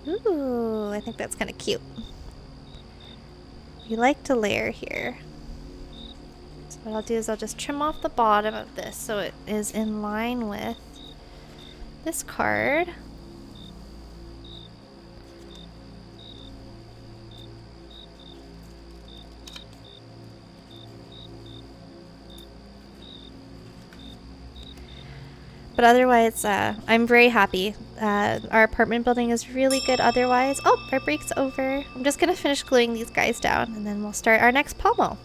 Speaker 1: Ooh, I think that's kind of cute. We like to layer here. So what I'll do is I'll just trim off the bottom of this so it is in line with this card. But otherwise, I'm very happy. Our apartment building is really good otherwise. Oh, our break's over. I'm just going to finish gluing these guys down, and then we'll start our next pommel.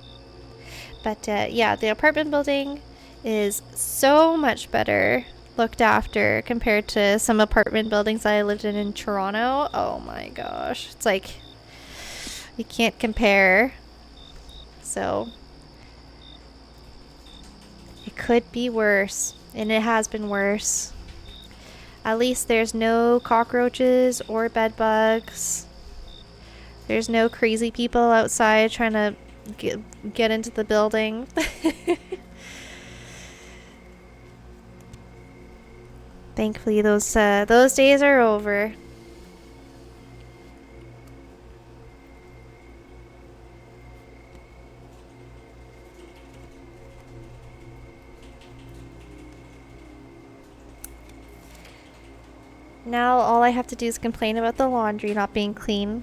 Speaker 1: But yeah, the apartment building is so much better looked after compared to some apartment buildings that I lived in Toronto. Oh my gosh. It's like, you can't compare. So, it could be worse. And it has been worse. At least there's no cockroaches or bed bugs. There's no crazy people outside trying to get into the building. Thankfully, those days are over. Now all I have to do is complain about the laundry not being clean.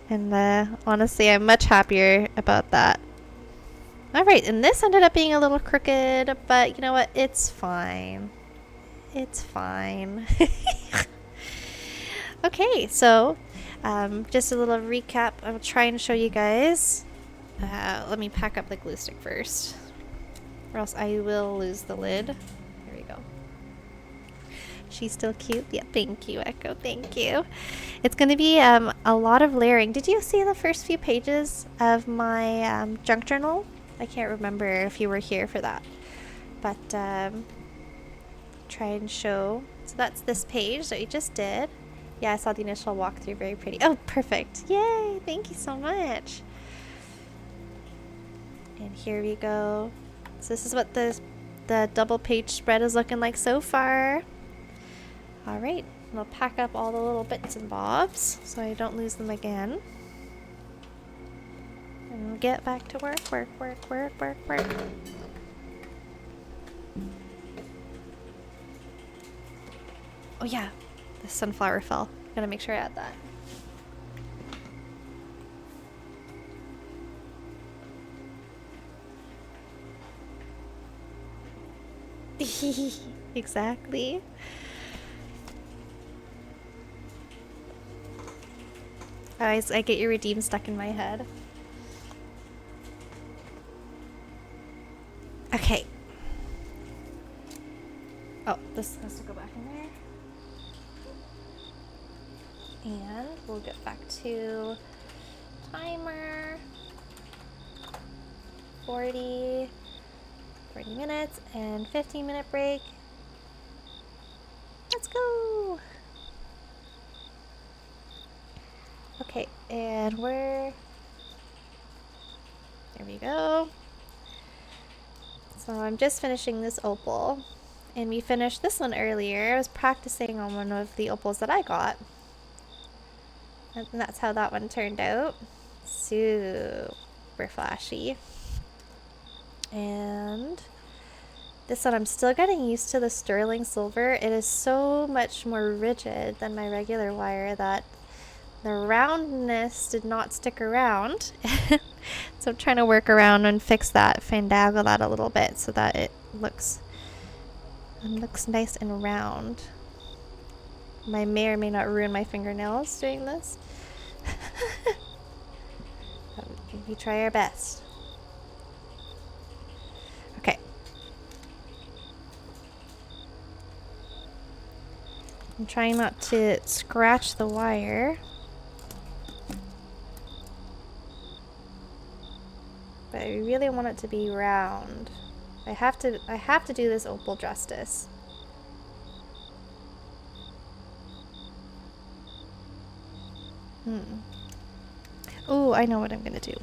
Speaker 1: And honestly, I'm much happier about that. Alright, and this ended up being a little crooked, but you know what? It's fine. It's fine. Okay, so just a little recap. I'll try and show you guys. Let me pack up the glue stick first, or else I will lose the lid. There we go. She's still cute. Yeah, thank you, Echo. Thank you. It's going to be a lot of layering. Did you see the first few pages of my junk journal? I can't remember if you were here for that. But try and show. So that's this page that we just did. Yeah, I saw the initial walkthrough. Very pretty. Oh, perfect. Yay. Thank you so much. And here we go. So this is what the double page spread is looking like so far. Alright, I'll pack up all the little bits and bobs so I don't lose them again. And we'll get back to work. Oh yeah, the sunflower fell. Gotta make sure I add that. Exactly. I get your redeem stuck in my head. Okay. Oh, this has to go back in there. And we'll get back to timer. 40. 40 minutes and 15-minute break. Let's go. Okay, and there we go. So I'm just finishing this opal, and we finished this one earlier. I was practicing on one of the opals that I got, and that's how that one turned out. Super flashy. And this one, I'm still getting used to the sterling silver. It is so much more rigid than my regular wire that the roundness did not stick around. So I'm trying to work around and fix that, finagle that a little bit so that it looks nice and round. I may or may not ruin my fingernails doing this. We try our best. Okay. I'm trying not to scratch the wire. But I really want it to be round. I have to do this opal justice. Oh, I know what I'm gonna do.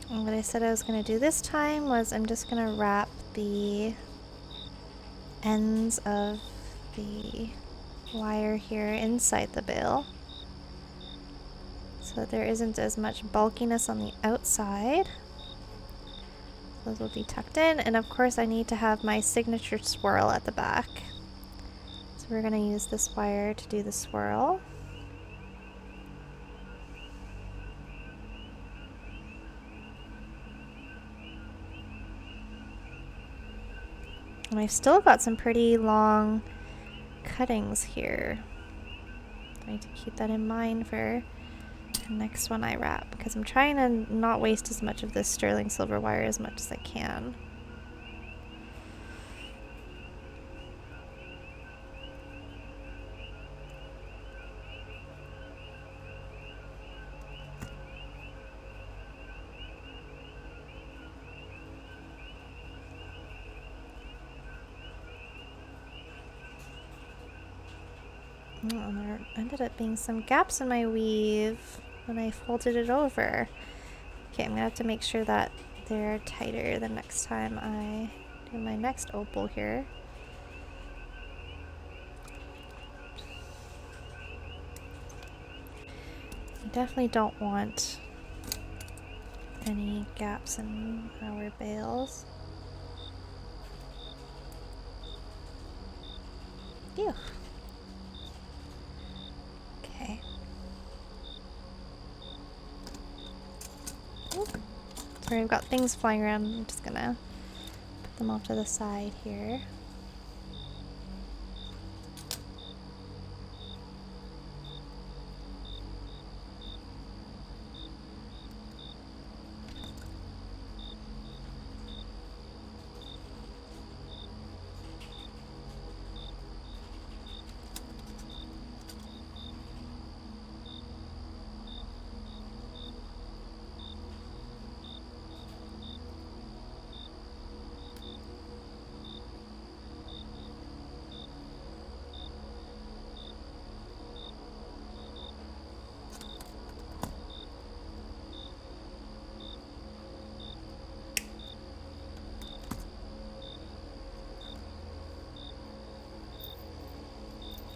Speaker 1: And what I said I was going to do this time was I'm just going to wrap the ends of the wire here inside the bail so that there isn't as much bulkiness on the outside. Those will be tucked in, and of course I need to have my signature swirl at the back. So we're going to use this wire to do the swirl. And I've still got some pretty long cuttings here. I need to keep that in mind for the next one I wrap, because I'm trying to not waste as much of this sterling silver wire as much as I can. Oh, and there ended up being some gaps in my weave when I folded it over. Okay, I'm gonna have to make sure that they're tighter the next time I do my next opal here. I definitely don't want any gaps in our bales. Phew. Okay. Oop. Sorry, I've got things flying around. I'm just gonna put them off to the side here.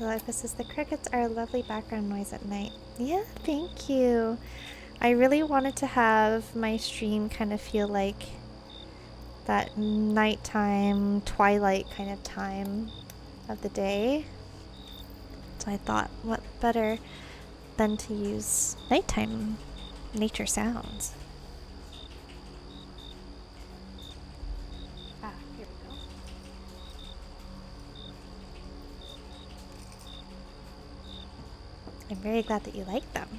Speaker 1: Philippa says the crickets are a lovely background noise at night. Yeah, thank you. I really wanted to have my stream kind of feel like that nighttime, twilight kind of time of the day. So I thought, what better than to use nighttime nature sounds. Ah, here we go. I'm very glad that you like them.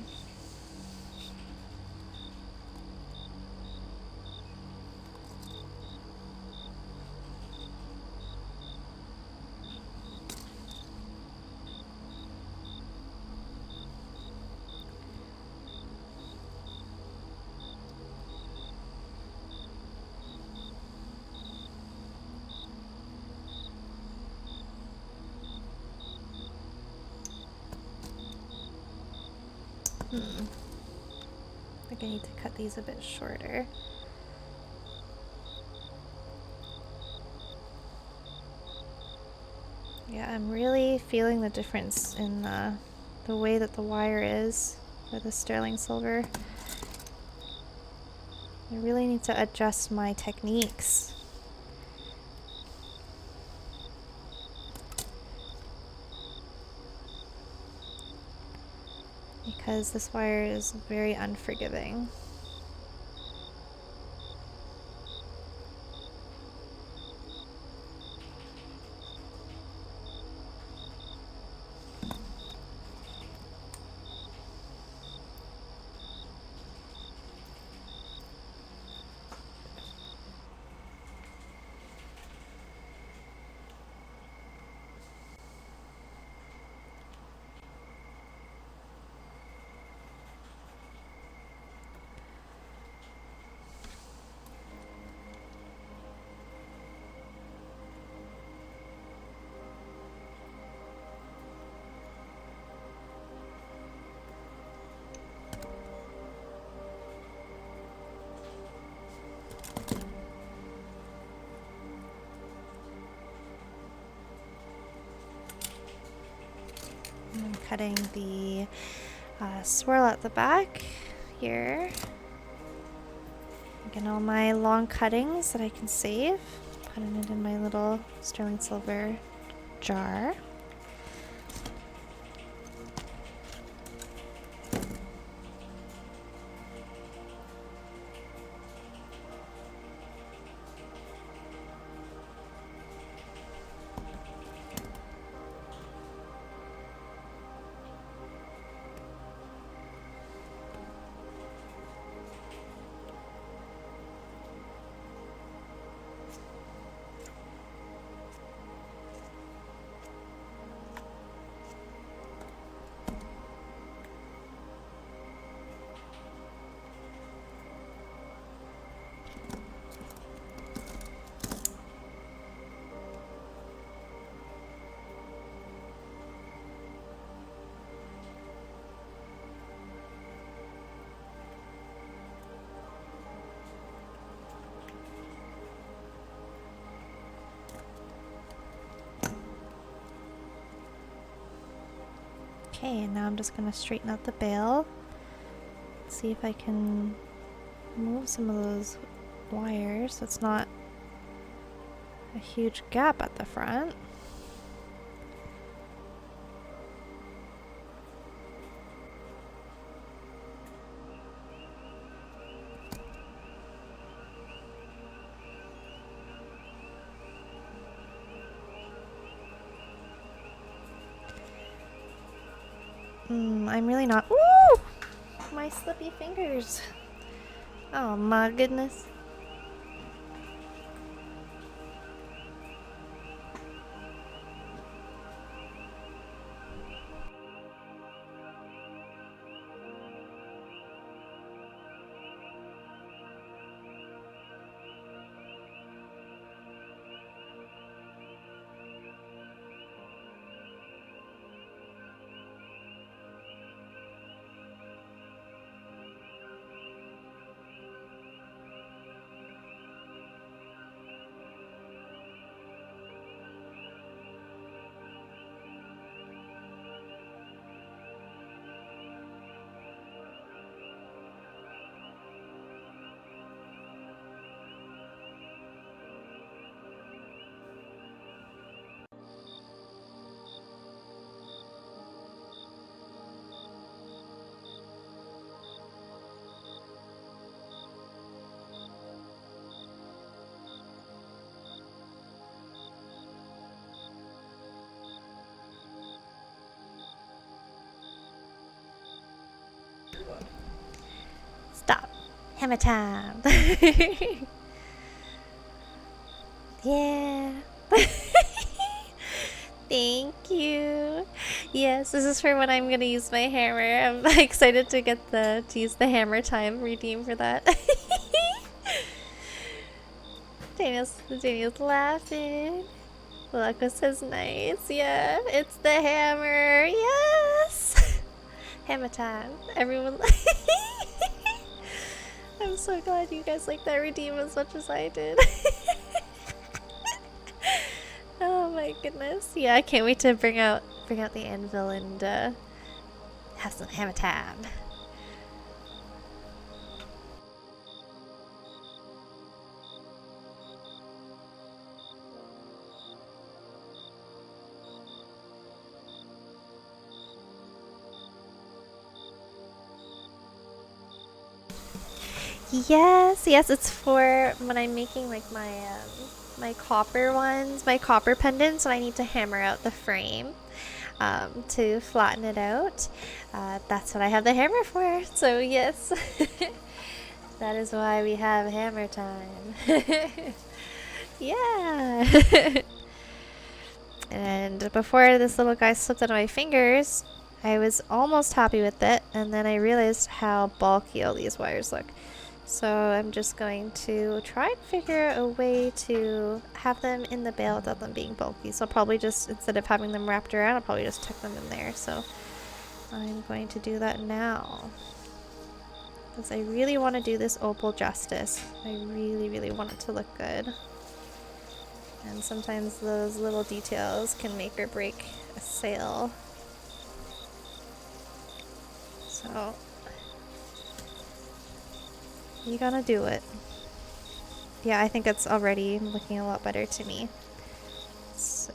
Speaker 1: I think I need to cut these a bit shorter. Yeah, I'm really feeling the difference in the way that the wire is for the sterling silver. I really need to adjust my techniques. Because this wire is very unforgiving. I'm cutting the swirl at the back here. Again, all my long cuttings that I can save. Putting it in my little sterling silver jar. Okay, and now I'm just going to straighten out the bail. See if I can move some of those wires so it's not a huge gap at the front. I'm really not. Ooh! My slippy fingers. Oh my goodness. Stop. Hammer time. Yeah. Thank you. Yes, this is for when I'm gonna use my hammer. I'm excited to get to use the hammer time redeem for that. Daniel's laughing. Loco says nice. Yeah, it's the hammer. Yes. Hammer time. Everyone. I'm so glad you guys like that redeem as much as I did. Oh my goodness. Yeah, I can't wait to bring out the anvil and have some hammer time. Yes, it's for when I'm making like my copper ones, my copper pendants, and I need to hammer out the frame to flatten it out. That's what I have the hammer for. So yes, that is why we have hammer time. Yeah. And before this little guy slipped out of my fingers, I was almost happy with it, and then I realized how bulky all these wires look. So I'm just going to try and figure a way to have them in the bale without them being bulky. So I'll probably just, instead of having them wrapped around, I'll probably just tuck them in there. So I'm going to do that now, because I really want to do this opal justice. I really want it to look good. And sometimes those little details can make or break a sale. So you gotta do it. Yeah, I think it's already looking a lot better to me. So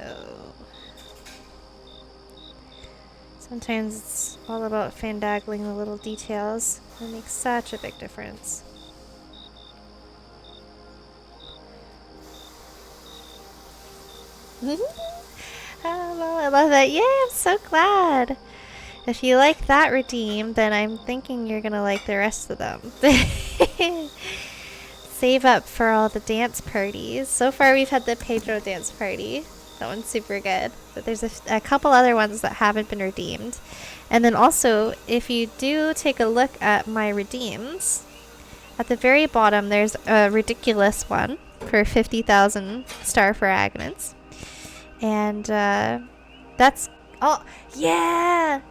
Speaker 1: sometimes it's all about fandangling the little details. It makes such a big difference. Oh, I love it. Yay, I'm so glad. If you like that redeem, then I'm thinking you're gonna like the rest of them. Save up for all the dance parties. So far we've had the Pedro dance party. That one's super good. But there's a couple other ones that haven't been redeemed. And then also, if you do take a look at my redeems, at the very bottom there's a ridiculous one for 50,000 star fragments. And that's... Oh, yeah!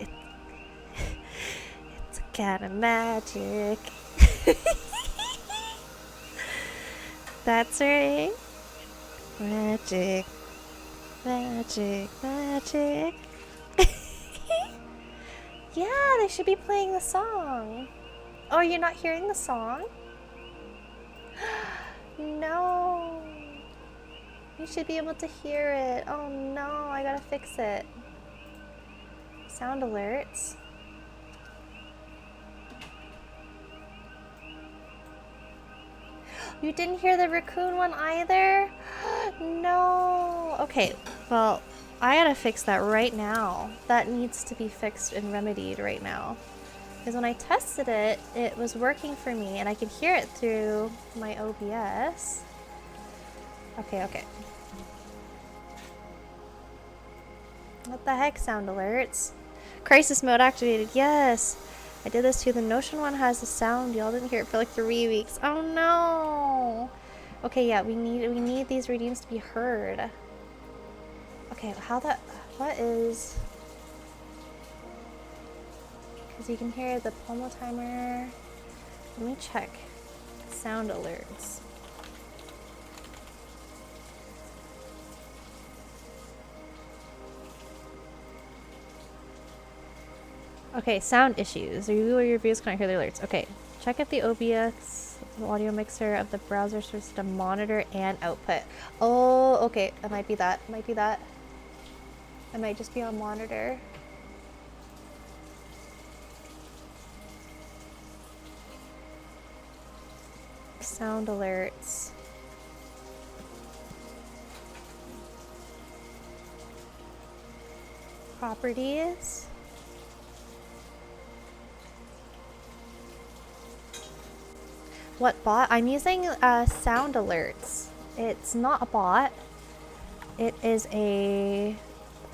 Speaker 1: It's kind of magic. That's right. Magic. Magic. Magic. Yeah, they should be playing the song. Oh, you're not hearing the song? No. You should be able to hear it. Oh no, I gotta fix it. Sound alerts. You didn't hear the raccoon one either? No. Okay, well, I gotta fix that right now. That needs to be fixed and remedied right now. Because when I tested it, it was working for me and I could hear it through my OBS. Okay. What the heck, sound alerts? Crisis mode activated, yes! I did this too. The Notion one has a sound. Y'all didn't hear it for like 3 weeks. Oh no! Okay, yeah, we need these readings to be heard. Okay, what is... Because you can hear the pomo timer. Let me check. Sound alerts. Okay, sound issues. You or your viewers cannot hear the alerts. Okay, check if the OBS the audio mixer of the browser serves to monitor and output. Oh, okay. It might be that. It might just be on monitor. Sound alerts. Properties. What bot? I'm using sound alerts. It's not a bot. It is a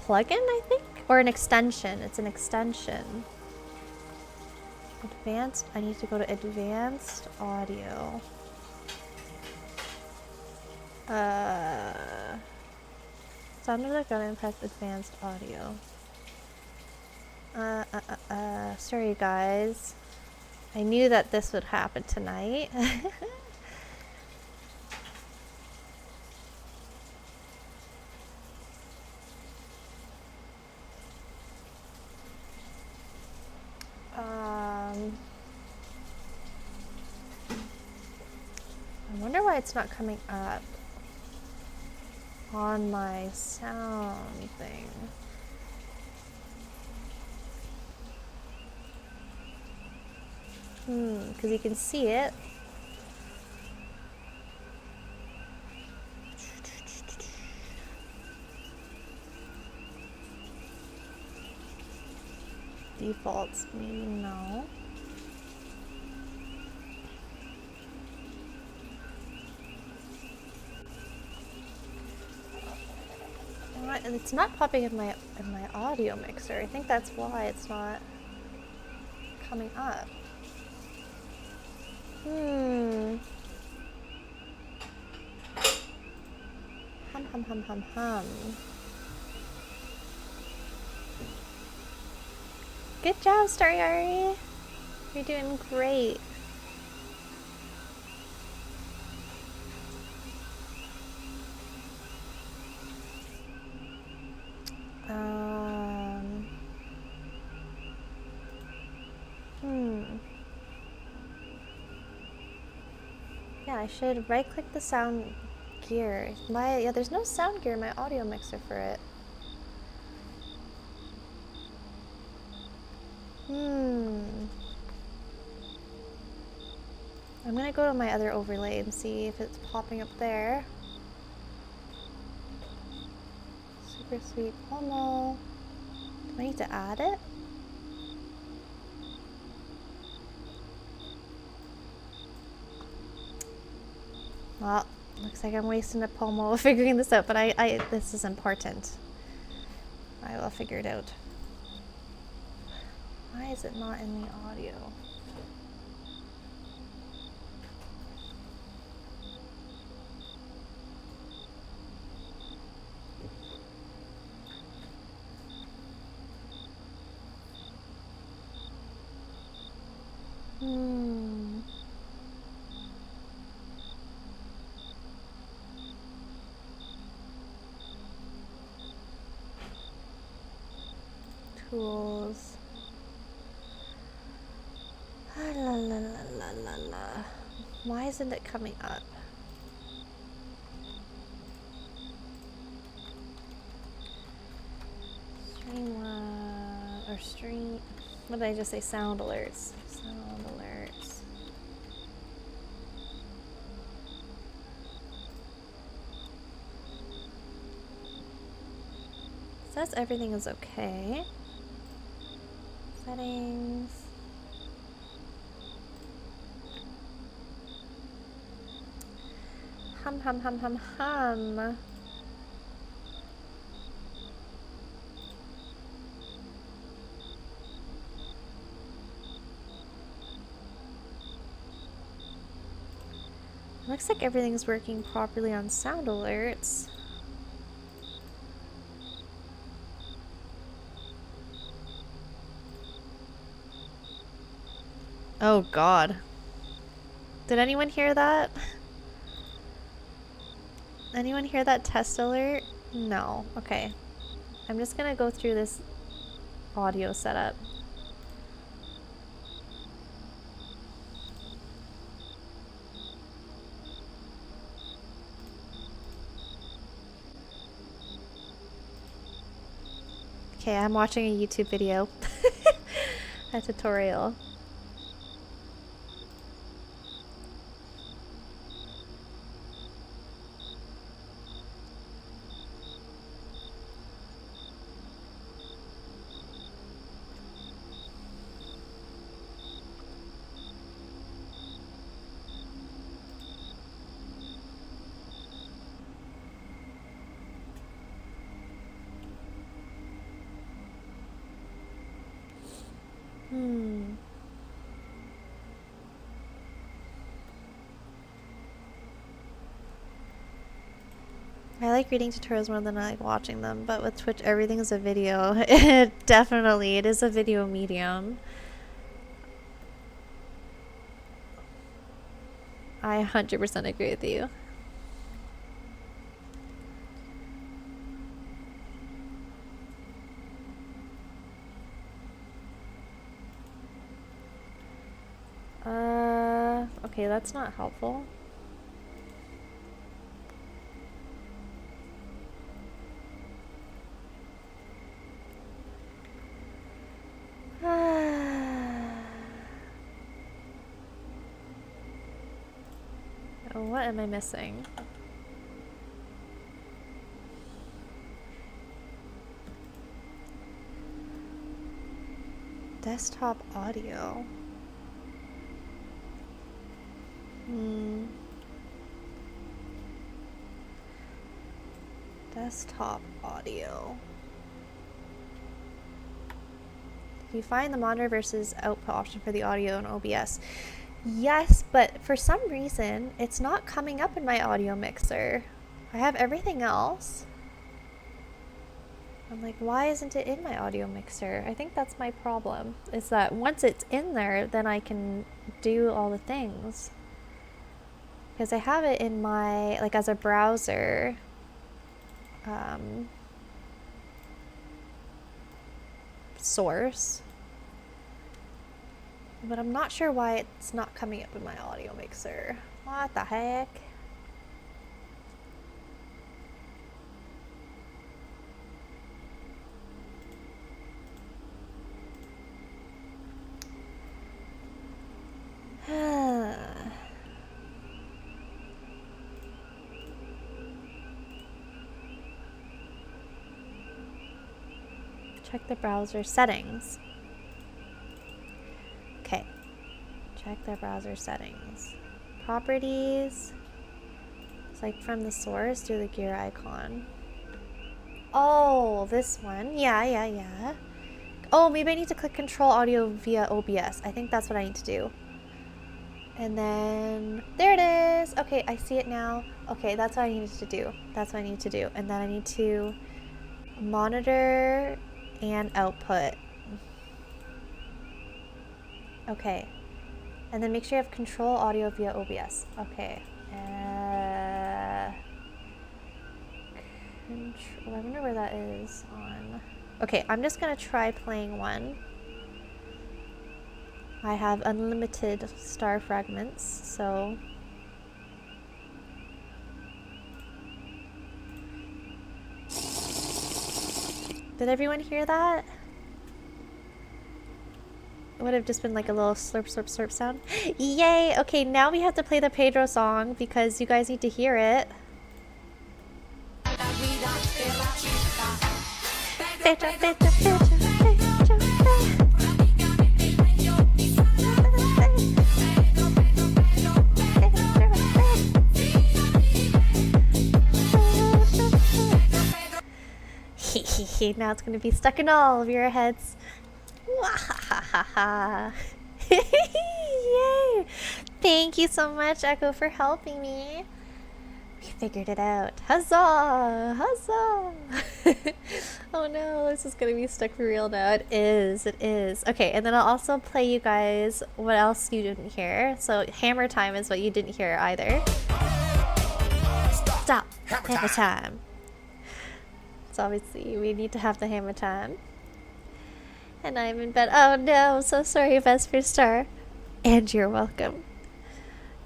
Speaker 1: plugin, I think? Or an extension. It's an extension. Advanced. I need to go to advanced audio. Sound alert gonna impact advanced audio. Sorry guys. I knew that this would happen tonight. I wonder why it's not coming up on my sound thing. Because you can see it. Defaults, maybe no. And it's not popping in my audio mixer. I think that's why it's not coming up. Hum. Good job, Starry. You're doing great. Yeah, I should right-click the sound gear. There's no sound gear in my audio mixer for it. I'm gonna go to my other overlay and see if it's popping up there. Super sweet pomo. Do I need to add it? Well, looks like I'm wasting a pomo figuring this out, but this is important. I will figure it out. Why is it not in the audio? Tools. La. Why isn't it coming up? Stream. What did I just say? Sound alerts. Sound alerts. It says everything is okay. Settings. Hum. Looks like everything's working properly on sound alerts. Oh God. Did anyone hear that? Anyone hear that test alert? No. Okay. I'm just gonna go through this audio setup. Okay, I'm watching a YouTube video. A tutorial. Hmm. I like reading tutorials more than I like watching them, but with Twitch, everything is a video. Definitely, it is a video medium. I 100% agree with you. Okay, that's not helpful. Oh, what am I missing? Desktop audio. Desktop audio. You find the monitor versus output option for the audio in OBS. Yes, but for some reason, it's not coming up in my audio mixer. I have everything else. I'm like, why isn't it in my audio mixer? I think that's my problem. Is that once it's in there, then I can do all the things. Because I have it in my, like, as a browser. Source. But I'm not sure why it's not coming up in my audio mixer. What the heck? Check the browser settings. Okay. Check the browser settings. Properties. It's like from the source to the gear icon. Oh, this one. Yeah. Oh, maybe I need to click control audio via OBS. I think that's what I need to do. And then, there it is. Okay, I see it now. Okay, that's what I needed to do. That's what I need to do. And then I need to monitor and output. Okay. And then make sure you have control audio via OBS. Okay. I wonder where that is on. Okay, I'm just gonna try playing one. I have unlimited star fragments, so. Did everyone hear that? It would have just been like a little slurp, slurp, slurp sound. Yay! Okay, now we have to play the Pedro song because you guys need to hear it. Pedro, Pedro, Pedro, Pedro, Pedro. Now it's going to be stuck in all of your heads. Yay! Thank you so much, Echo, for helping me. We figured it out. Huzzah! Huzzah! Oh no, this is going to be stuck for real now. It is. It is. Okay, and then I'll also play you guys what else you didn't hear. So hammer time is what you didn't hear either. Stop. Hammer time. So obviously we need to have the hammer time. And I'm in bed. Oh no, I'm so sorry, Vesper Star. And you're welcome.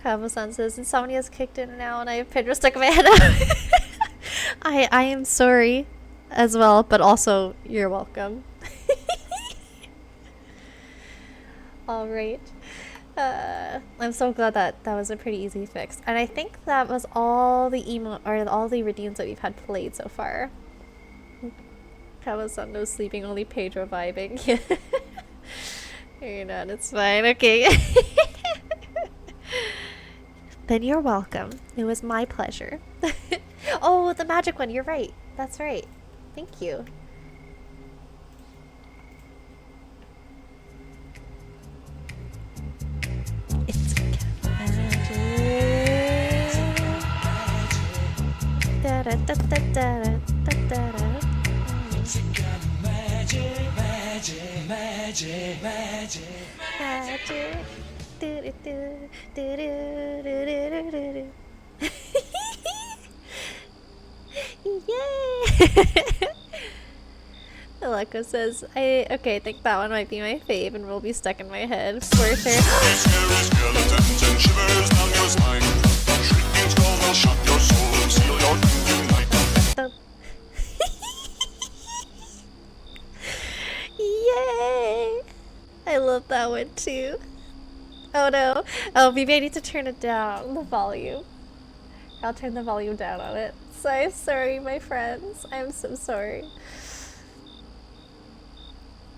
Speaker 1: Kabo-san says, insomnia's kicked in now and I have Pedro stuck in my head. I am sorry as well, but also you're welcome. Alright. I'm so glad that was a pretty easy fix. And I think that was all the all the redeems that we've had played so far. Kabo-san, no sleeping, only Pedro vibing. You're not, it's fine, okay. Then you're welcome. It was my pleasure. Oh, the magic one, you're right. That's right. Thank you. Yay! Aleko says, okay, I think that one might be my fave and will be stuck in my head for sure. Yay! I love that one too. Oh no. Oh, maybe I need to turn it down, the volume. I'll turn the volume down on it. So I'm sorry, my friends. I'm so sorry.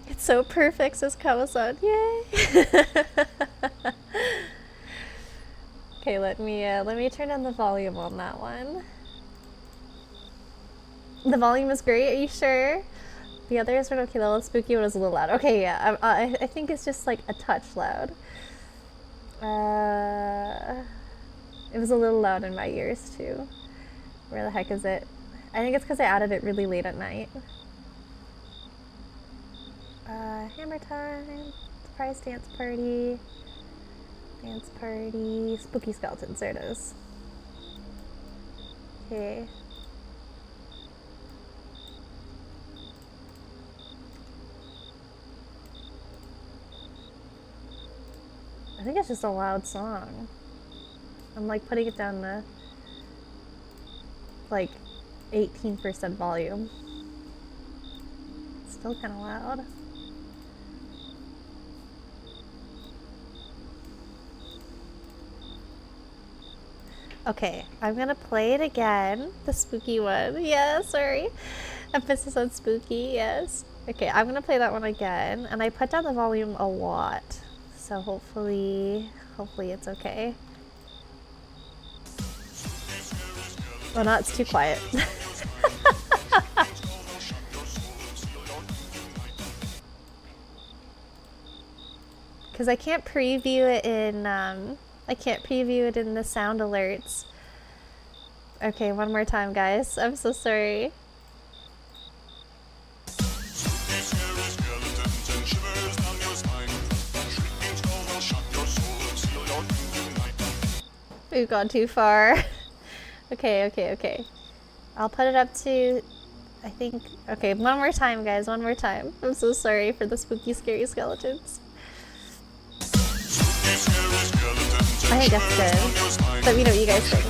Speaker 1: It's so perfect, says Kawa-san. Yay! Okay, let me turn down the volume on that one. The volume is great. Are you sure? The others were okay. The little spooky one was a little loud. Okay, yeah. I think it's just like a touch loud. It was a little loud in my ears too. Where the heck is it? I think it's because I added it really late at night. Hammer time, surprise dance party, spooky skeletons, there it is. Okay. I think it's just a loud song. I'm like putting it down to like 18% volume. It's still kind of loud. Okay, I'm gonna play it again. The spooky one. Yeah, sorry. Emphasis on spooky, yes. Okay, I'm gonna play that one again. And I put down the volume a lot. So hopefully it's okay. Oh no, it's too quiet. Because I can't preview it in the sound alerts. Okay, one more time, guys. I'm so sorry. We've gone too far. Okay. I'll put it up to, I think, okay, one more time, guys, one more time. I'm so sorry for the spooky, scary skeletons. I think that's good. Let me know what you guys think.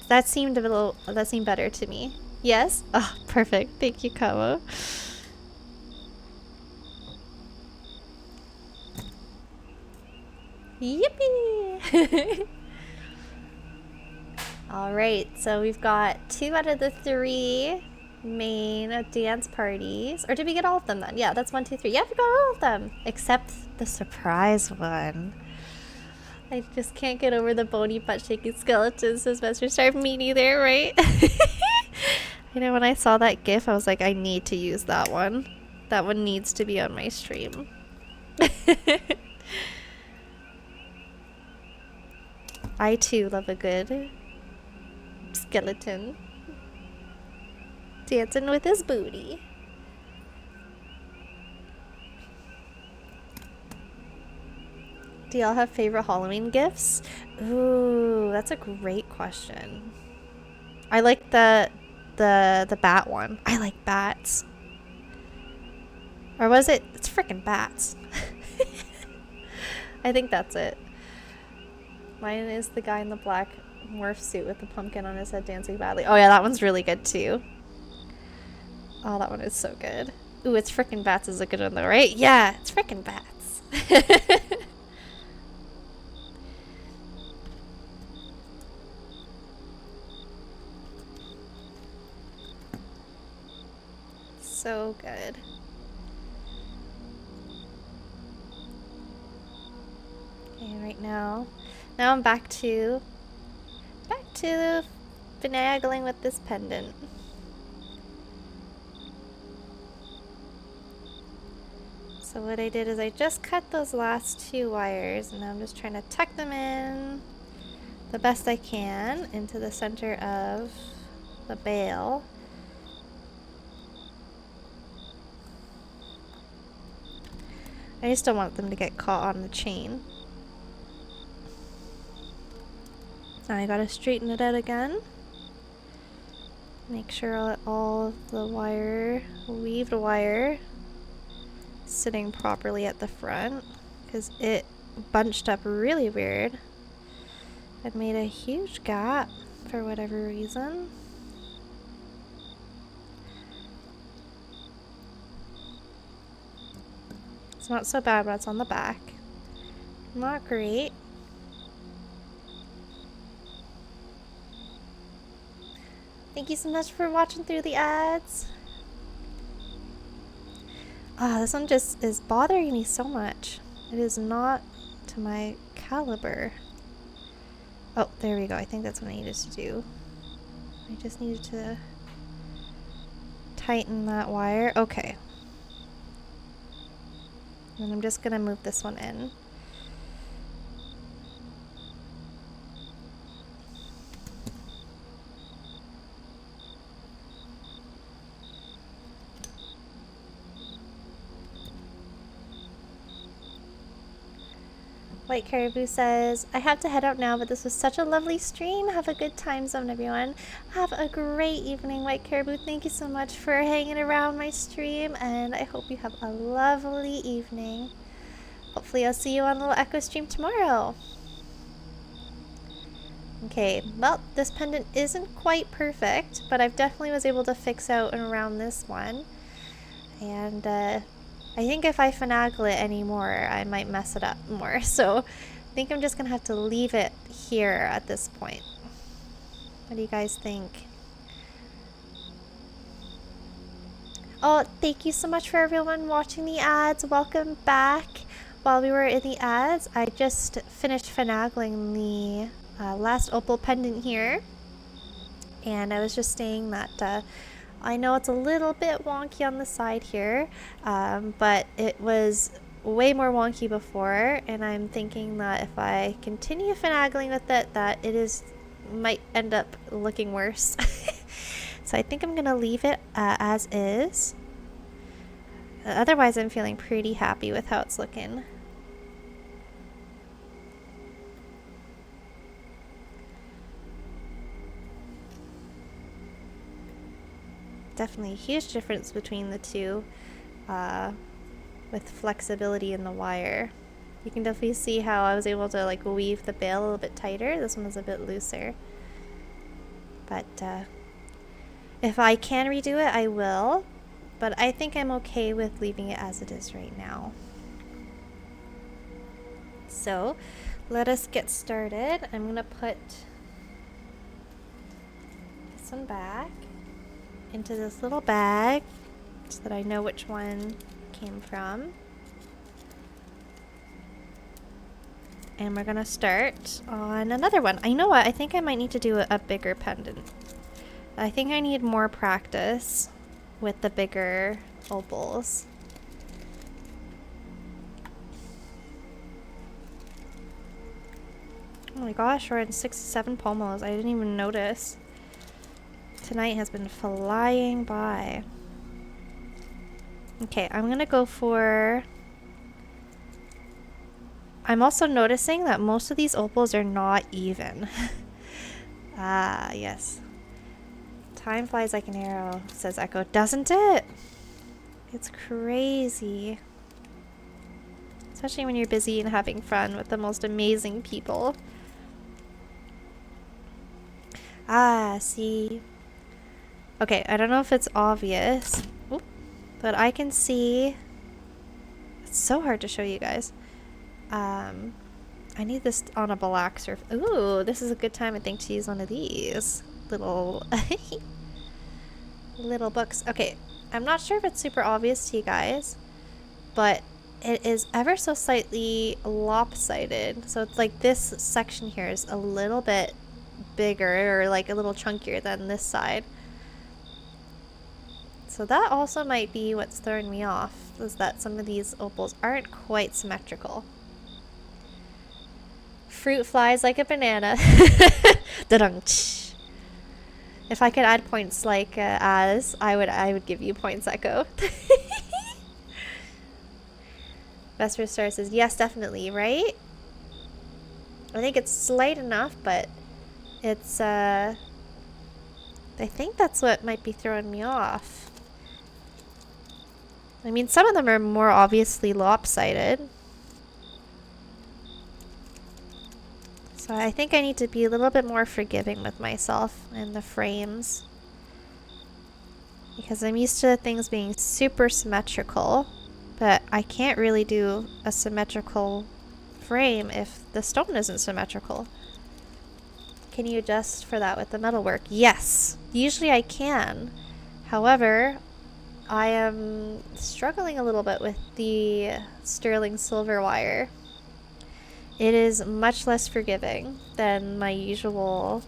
Speaker 1: That seemed better to me. Yes? Oh, perfect. Thank you, Kawa. Yippee! Alright, so we've got 2 out of the 3 main dance parties. Or did we get all of them then? Yeah, that's 1, 2, 3. Yeah, we got all of them. Except the surprise one. I just can't get over the bony butt shaking skeletons, says Master Star. Me neither, right? You know, when I saw that gif, I was like, I need to use that one. That one needs to be on my stream. I too love a good skeleton dancing with his booty. Do y'all have favorite Halloween gifts? Ooh, that's a great question. I like the bat one. I like bats. Or was it? It's freaking bats. I think that's it. Mine is the guy in the black morph suit with the pumpkin on his head dancing badly. Oh yeah, that one's really good too. Oh, that one is so good. Ooh, it's frickin' bats is a good one though, right? Yeah, it's frickin' bats. So good. Okay, right now I'm back to finagling with this pendant. So So what I did is I just cut those last two wires, and now I'm just trying to tuck them in the best I can into the center of the bale. I just don't want them to get caught on the chain. Now I gotta straighten it out again. Make sure all the wire, weaved wire, sitting properly at the front, because it bunched up really weird. It made a huge gap for whatever reason. It's not so bad when it's on the back. Not great. Thank you so much for watching through the ads. Ah, this one just is bothering me so much. It is not to my caliber. Oh, there we go. I think that's what I needed to do. I just needed to tighten that wire. Okay. And I'm just gonna move this one in. White Caribou says, I have to head out now, but this was such a lovely stream. Have a good time zone, everyone. Have a great evening, White Caribou. Thank you so much for hanging around my stream, and I hope you have a lovely evening. Hopefully I'll see you on a little Echo stream tomorrow. Okay, well, this pendant isn't quite perfect, but I've definitely was able to fix out and around this one. And I think if I finagle it anymore, I might mess it up more. So I think I'm just gonna have to leave it here at this point. What do you guys think? Oh, thank you so much for everyone watching the ads. Welcome back. While we were in the ads, I just finished finagling the last opal pendant here. And I was just saying that I know it's a little bit wonky on the side here, but it was way more wonky before, and I'm thinking that if I continue finagling with it, that it might end up looking worse. So I think I'm gonna leave it as is. Otherwise, I'm feeling pretty happy with how it's looking. Definitely a huge difference between the two with flexibility in the wire. You can definitely see how I was able to like weave the bale a little bit tighter. This one was a bit looser. But if I can redo it, I will. But I think I'm okay with leaving it as it is right now. So let us get started. I'm gonna put this one back into this little bag so that I know which one came from. And we're gonna start on another one. I know what, I think I might need to do a bigger pendant. I think I need more practice with the bigger opals. Oh my gosh, we're at 6-7 pomos. I didn't even notice. Tonight has been flying by. Okay, I'm gonna go for... I'm also noticing that most of these opals are not even. Ah, yes. Time flies like an arrow, says Echo. Doesn't it? It's crazy. Especially when you're busy and having fun with the most amazing people. Ah, see... Okay, I don't know if it's obvious, but I can see... It's so hard to show you guys. I need this on a black surface. Ooh, this is a good time, I think, to use one of these little little books. Okay, I'm not sure if it's super obvious to you guys, but it is ever so slightly lopsided. So it's like this section here is a little bit bigger, or like a little chunkier than this side. So that also might be what's throwing me off, is that some of these opals aren't quite symmetrical. Fruit flies like a banana. Da-dum. If I could add points like I would give you points, Echo. Vesper Star says, yes, definitely, right? I think it's slight enough, but it's, I think that's what might be throwing me off. I mean, some of them are more obviously lopsided. So I think I need to be a little bit more forgiving with myself and the frames. Because I'm used to things being super symmetrical, but I can't really do a symmetrical frame if the stone isn't symmetrical. Can you adjust for that with the metalwork? Yes, usually I can. However, I am struggling a little bit with the sterling silver wire. It is much less forgiving than my usual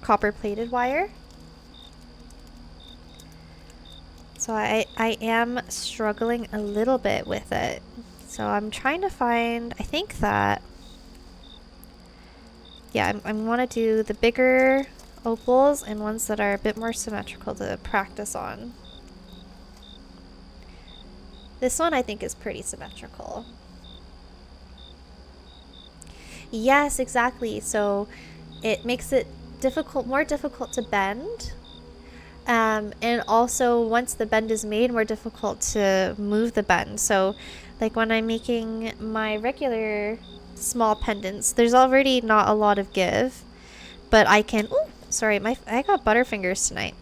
Speaker 1: copper plated wire. So I am struggling a little bit with it. So I'm trying to find, I think that, yeah, I want to do the bigger opals and ones that are a bit more symmetrical to practice on. This one I think is pretty symmetrical. Yes, exactly. So it makes it more difficult to bend. And also once the bend is made, more difficult to move the bend. So like when I'm making my regular small pendants, there's already not a lot of give, but I can, ooh, sorry, I got butterfingers tonight.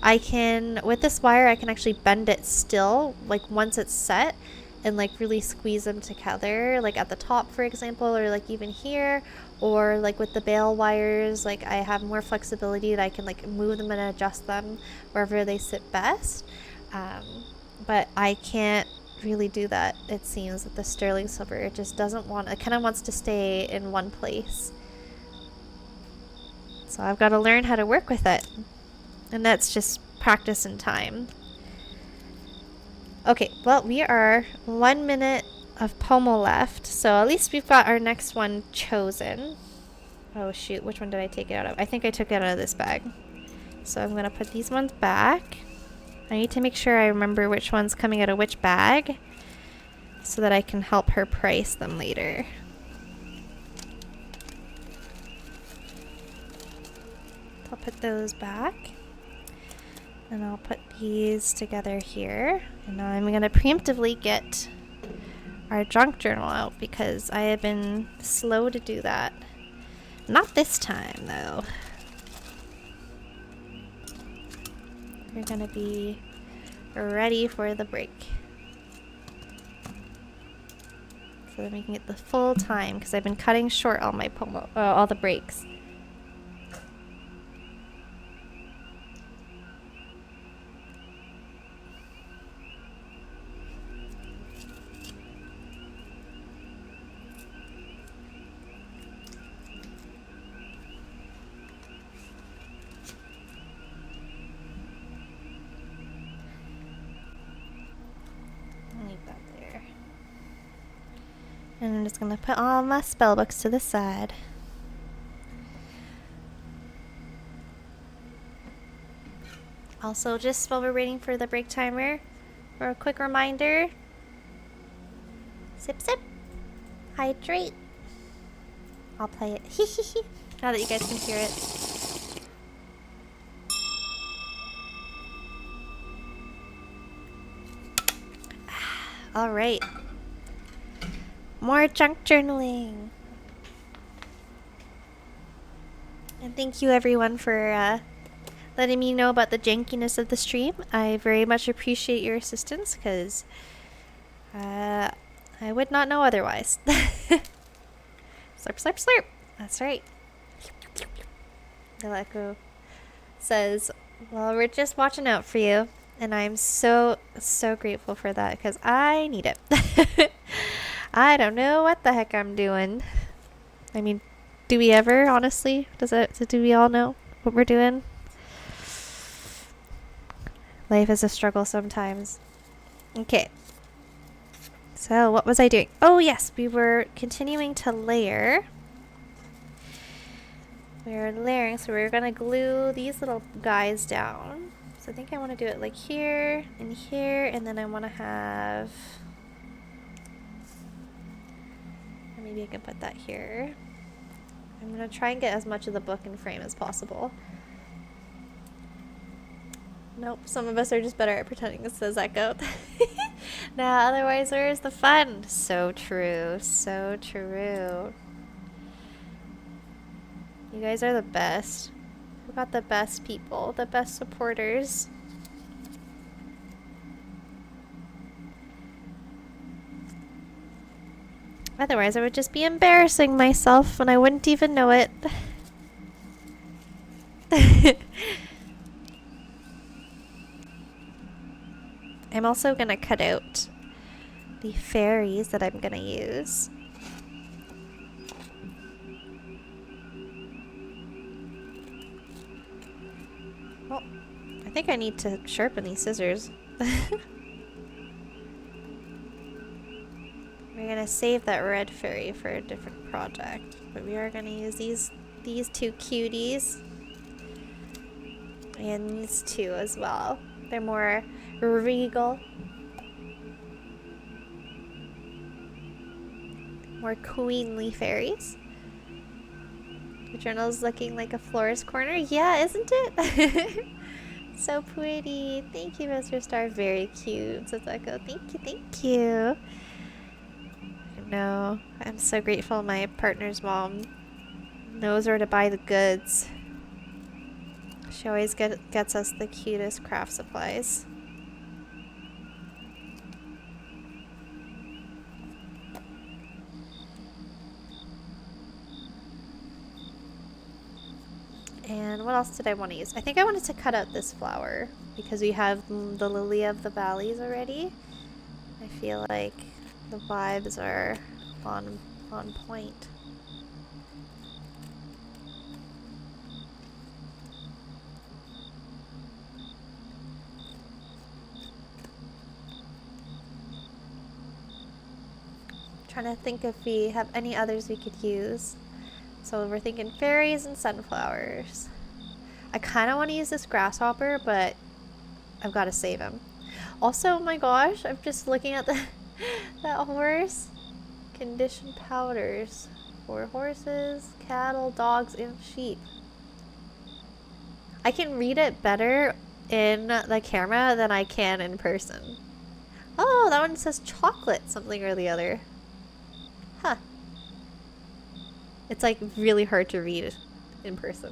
Speaker 1: I can, with this wire, I can actually bend it still, like once it's set, and like really squeeze them together, like at the top, for example, or like even here, or like with the bail wires, like I have more flexibility that I can like move them and adjust them wherever they sit best. But I can't really do that, it seems, with the sterling silver. It just doesn't want, it kind of wants to stay in one place. So I've got to learn how to work with it. And that's just practice and time. Okay, well, we are 1 minute of pommel left, so at least we've got our next one chosen. Oh shoot, which one did I take it out of? I think I took it out of this bag. So I'm gonna put these ones back. I need to make sure I remember which one's coming out of which bag so that I can help her price them later. I'll put those back. And I'll put these together here. And now I'm going to preemptively get our junk journal out because I have been slow to do that. Not this time, though. We're going to be ready for the break. So that we can get the full time because I've been cutting short all my all the breaks. And I'm just going to put all my spell books to the side. Also, just while we're waiting for the break timer, for a quick reminder, sip sip, hydrate. I'll play it now that you guys can hear it. All right. More junk journaling. And thank you everyone for letting me know about the jankiness of the stream. I very much appreciate your assistance because I would not know otherwise. Slurp, slurp, slurp. That's right. Galeko says, well, we're just watching out for you. And I'm so, so grateful for that because I need it. I don't know what the heck I'm doing. I mean, do we ever, honestly? Do we all know what we're doing? Life is a struggle sometimes. Okay. So what was I doing? Oh yes, we were continuing to layer. We were layering, so we were gonna glue these little guys down. So I think I want to do it like here, and then I want to have... Or maybe I can put that here. I'm gonna try and get as much of the book in frame as possible. Nope, some of us are just better at pretending it says Echo. Nah, otherwise where's the fun? So true, so true. You guys are the best. We got the best people, the best supporters. Otherwise I would just be embarrassing myself and I wouldn't even know it. I'm also gonna cut out the fairies that I'm gonna use. Well, I think I need to sharpen these scissors. We're gonna save that red fairy for a different project, but we are gonna use these two cuties and these two as well. They're more regal, more queenly fairies. The journal's looking like a florist corner. Yeah, isn't it? So pretty. Thank you, Mr. Star. Very cute. Sasako. Thank you, thank you. No, I'm so grateful my partner's mom knows where to buy the goods. She always gets us the cutest craft supplies. And what else did I want to use? I think I wanted to cut out this flower because we have the lily of the valleys already. I feel like the vibes are on point. Trying to think if we have any others we could use. So we're thinking fairies and sunflowers. I kind of want to use this grasshopper, but I've got to save him. Also, oh my gosh, I'm just looking at that horse. Conditioned powders for horses, cattle, dogs, and sheep. I can read it better in the camera than I can in person. Oh, that one says chocolate something or the other. Huh. It's like really hard to read in person.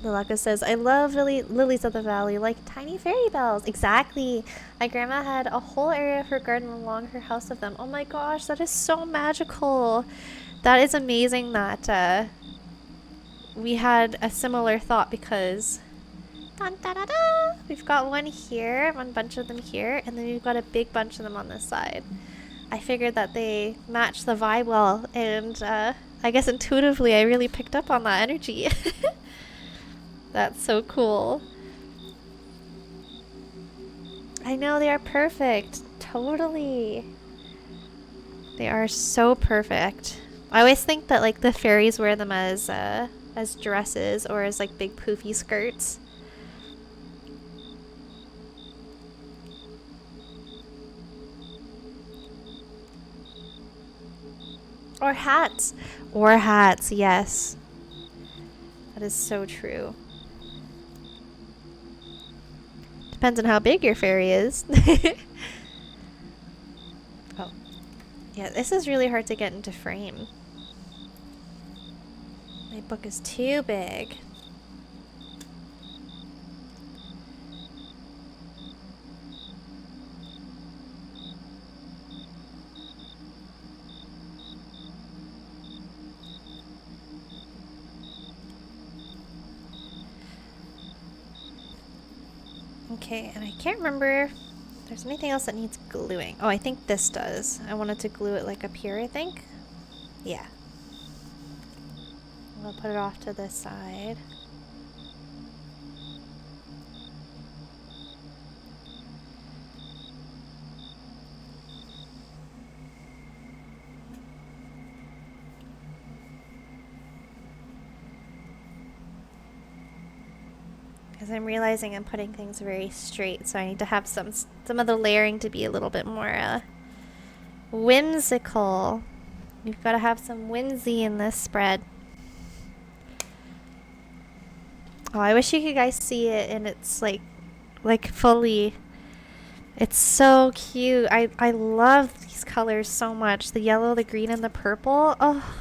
Speaker 1: Lilaka says, I love lilies of the valley, like tiny fairy bells. Exactly. My grandma had a whole area of her garden along her house of them. Oh my gosh, that is so magical. That is amazing that we had a similar thought because dun, da, da, da, we've got one here, one bunch of them here, and then we've got a big bunch of them on this side. I figured that they match the vibe well, and I guess intuitively I really picked up on that energy. That's so cool. I know, they are perfect. Totally. They are so perfect. I always think that like the fairies wear them as dresses or as like big poofy skirts. Or hats. Or hats, yes. That is so true. Depends on how big your fairy is. Oh. Yeah, this is really hard to get into frame. My book is too big. Okay, and I can't remember if there's anything else that needs gluing. Oh, I think this does. I wanted to glue it like up here, I think. Yeah. I'll put it off to this side. Because I'm realizing I'm putting things very straight, so I need to have some of the layering to be a little bit more whimsical. You've got to have some whimsy in this spread. Oh, I wish you could guys see it and it's like fully. It's so cute. I love these colors so much. The yellow, the green, and the purple. Oh,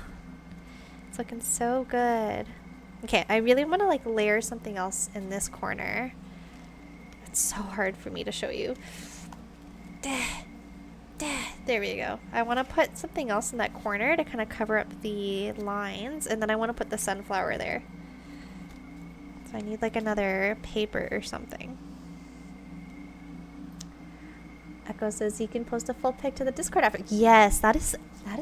Speaker 1: it's looking so good. Okay, I really want to like layer something else in this corner. It's so hard for me to show you. There we go. I want to put something else in that corner to kind of cover up the lines, and then I want to put the sunflower there. So I need like another paper or something. Echo says you can post a full pic to the Discord after. Yes, that is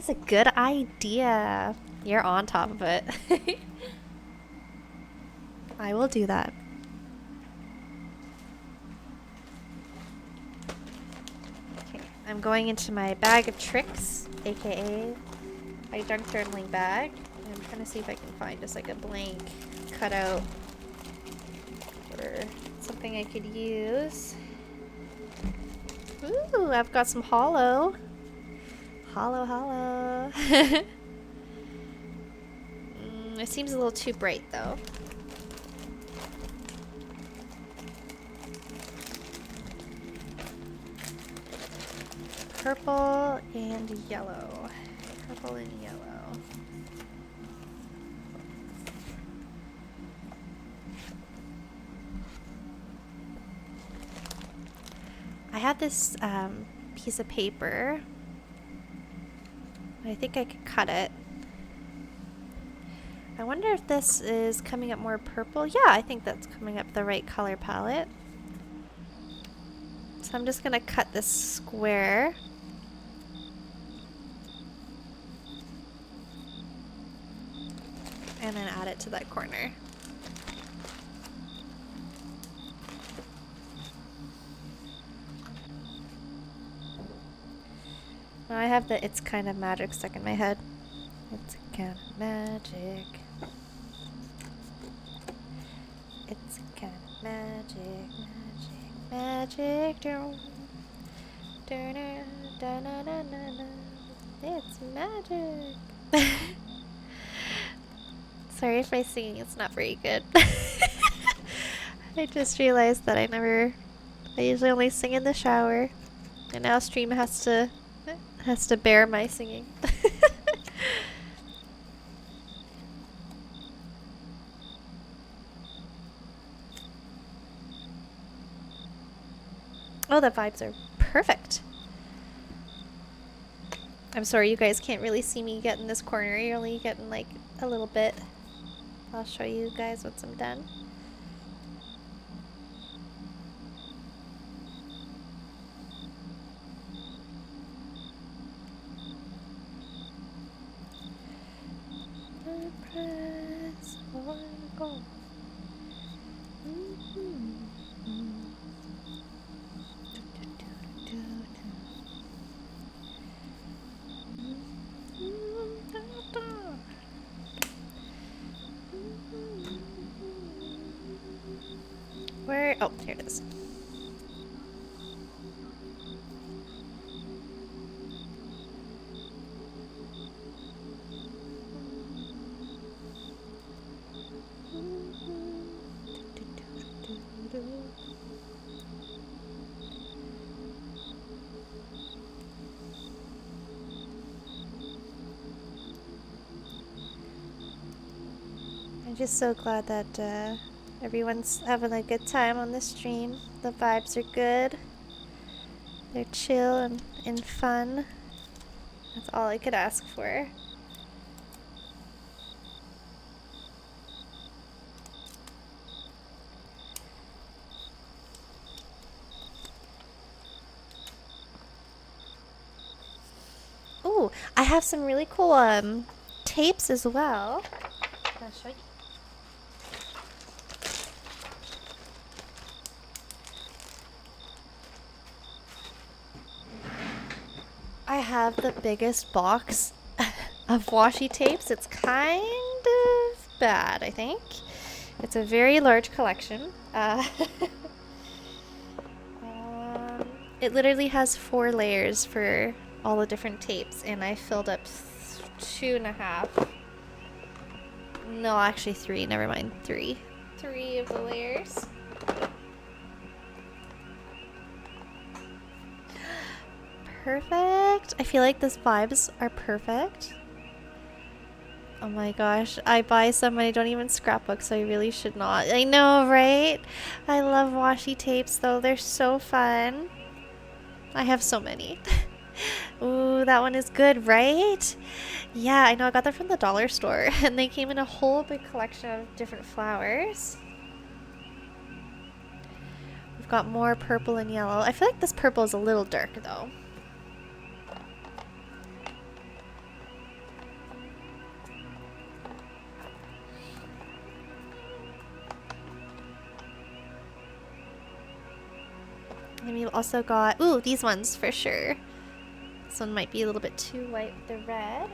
Speaker 1: a good idea. You're on top of it. I will do that. Okay, I'm going into my bag of tricks, aka my junk journaling bag. And I'm trying to see if I can find just like a blank cutout or something I could use. Ooh, I've got some hollow. Hollow. It seems a little too bright though. Purple and yellow. Purple and yellow. I have this piece of paper. I think I could cut it. I wonder if this is coming up more purple. Yeah, I think that's coming up the right color palette. So I'm just gonna cut this square. And then add it to that corner. Now I have the It's Kind of Magic stuck in my head. It's kind of magic. It's kind of magic, magic, magic. It's magic. Sorry if my singing is not very good. I just realized that I usually only sing in the shower. And now stream has to bear my singing. Oh, the vibes are perfect. I'm sorry you guys can't really see me get in this corner. You're only getting like a little bit. I'll show you guys once I'm done. Press one go. Where? Oh, here it is. I'm just so glad that everyone's having a good time on the stream. The vibes are good. They're chill and fun. That's all I could ask for. Ooh, I have some really cool tapes as well. I'll show you. I have the biggest box of washi tapes. It's kind of bad, I think. It's a very large collection. It literally has 4 layers for all the different tapes, and I filled up 2.5. No, actually 3. Never mind, 3. 3 of the layers. Perfect. I feel like these vibes are perfect. Oh my gosh, I buy some and I don't even scrapbook, so I really should not. I know, right? I love washi tapes though, they're so fun. I have so many. Ooh, that one is good, right? Yeah, I know, I got them from the dollar store and they came in a whole big collection of different flowers. We've got more purple and yellow. I feel like this purple is a little dark though. And we've also got, ooh, these ones for sure. This one might be a little bit too white with the red.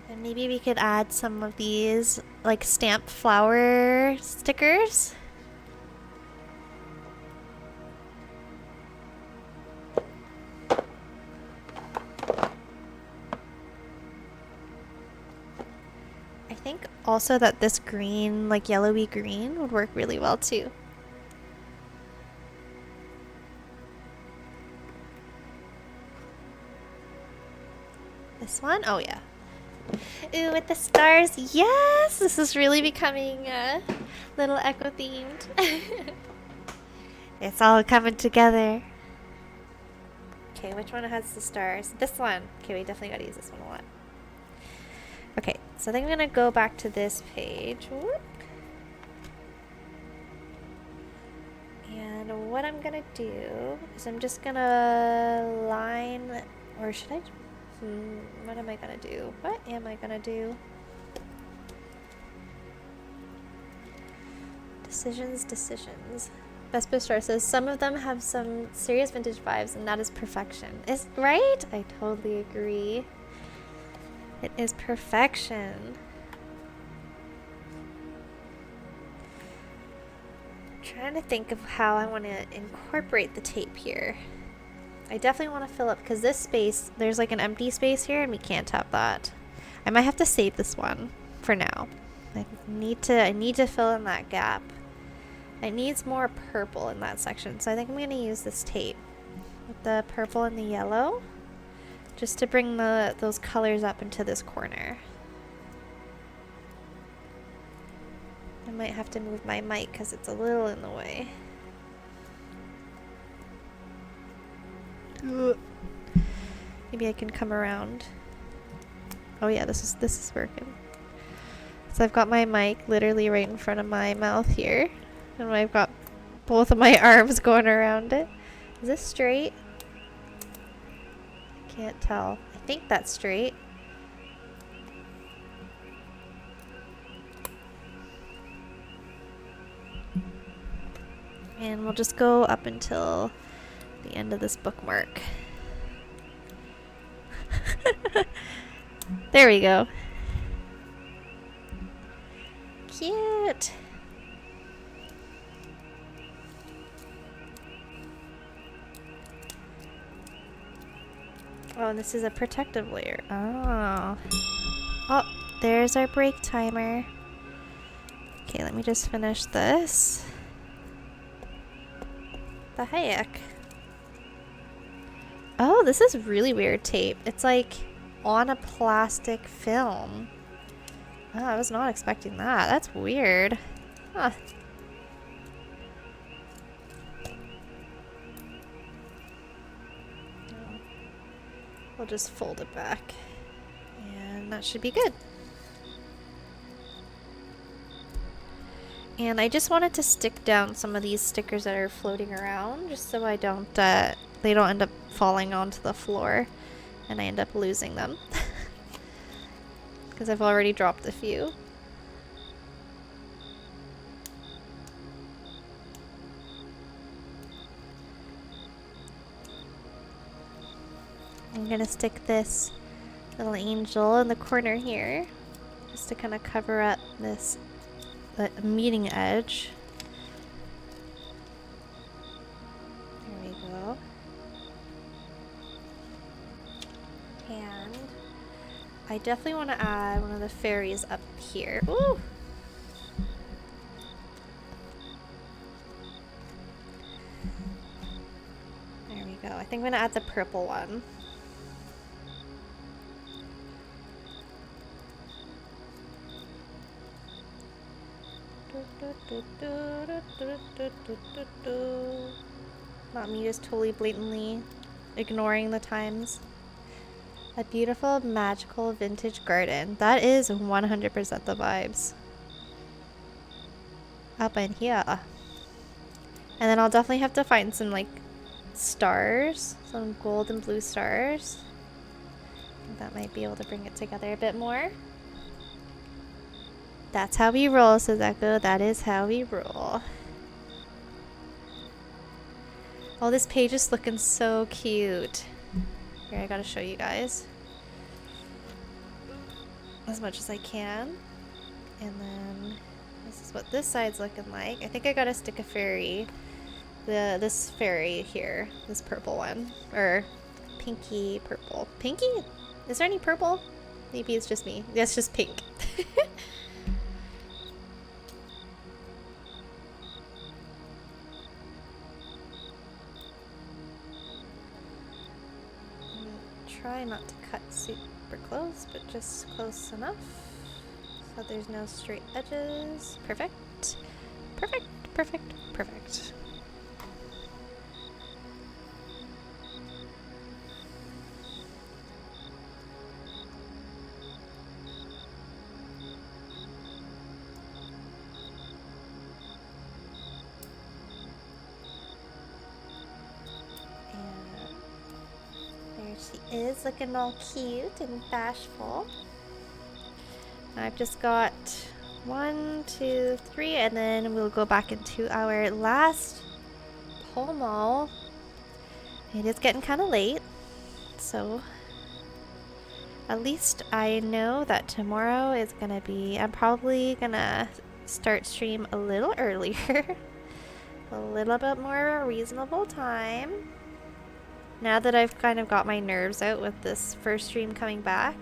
Speaker 1: And maybe we could add some of these, like, stamp flower stickers. I think also that this green, like yellowy green, would work really well too. This one? Oh yeah. Ooh, with the stars. Yes! This is really becoming a little echo themed. It's all coming together. Okay, which one has the stars? This one. Okay, we definitely gotta use this one a lot. Okay, so I think I'm gonna go back to this page. Whoop. And what I'm gonna do is I'm just gonna line, or should I? What am I gonna do? What am I gonna do? Decisions. Best Star says some of them have some serious vintage vibes, and that is perfection. Is right? I totally agree. It is perfection. I'm trying to think of how I want to incorporate the tape here. I definitely want to fill up, because this space, there's like an empty space here and we can't have that. I might have to save this one for now. I need to fill in that gap. It needs more purple in that section, so I think I'm going to use this tape with the purple and the yellow just to bring those colors up into this corner. I might have to move my mic because it's a little in the way. Maybe I can come around. Oh yeah, this is working. So I've got my mic literally right in front of my mouth here, and I've got both of my arms going around it. Is this straight? I can't tell. I think that's straight. And we'll just go up until the end of this bookmark. There we go. Cute. Oh, and this is a protective layer. Oh. Oh, there's our break timer. Okay, let me just finish this. The heck? Oh, this is really weird tape. It's like on a plastic film. Oh, I was not expecting that. That's weird. Huh. We'll just fold it back. And that should be good. And I just wanted to stick down some of these stickers that are floating around, just so I don't, they don't end up falling onto the floor and I end up losing them. Because I've already dropped a few. I'm gonna stick this little angel in the corner here, just to kind of cover up this meeting edge. There we go. And I definitely want to add one of the fairies up here. Ooh! There we go. I think I'm going to add the purple one. Not me just totally blatantly ignoring the times. A beautiful, magical, vintage garden. That is 100% the vibes. Up in here. And then I'll definitely have to find some, like, stars. Some gold and blue stars. I think that might be able to bring it together a bit more. That's how we roll, says Echo. That is how we roll. Oh, this page is looking so cute. Here, I gotta show you guys. As much as I can. And then this is what this side's looking like. I think I gotta stick a fairy. This fairy here. This purple one. Or pinky purple. Pinky? Is there any purple? Maybe it's just me. That's just pink. Try not to cut super close, but just close enough so there's no straight edges. Perfect. Perfect, perfect, perfect. She is looking all cute and bashful. I've just got 1, 2, 3, and then we'll go back into our last pomo. It is getting kind of late, so at least I know that tomorrow is gonna be, I'm probably gonna start stream a little earlier. A little bit more reasonable time. Now that I've kind of got my nerves out with this first stream coming back,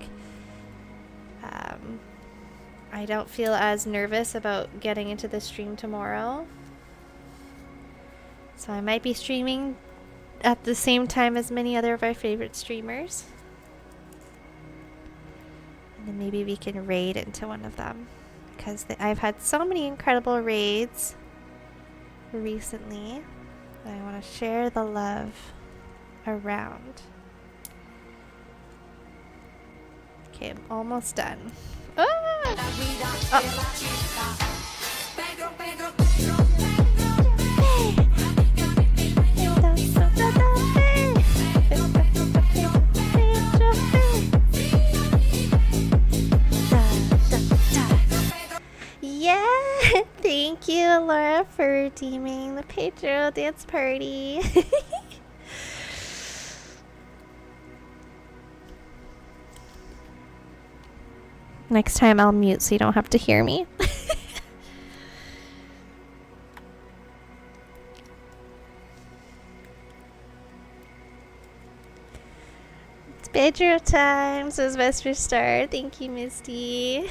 Speaker 1: I don't feel as nervous about getting into the stream tomorrow. So I might be streaming at the same time as many other of our favorite streamers. And then maybe we can raid into one of them. Because I've had so many incredible raids recently that I want to share the love around. Okay, I'm almost done. Ah! Oh. Yeah! Thank you, Laura, for redeeming the Pedro dance party. Next time I'll mute so you don't have to hear me. It's Pedro time, says Vesper Star. Thank you, Misty.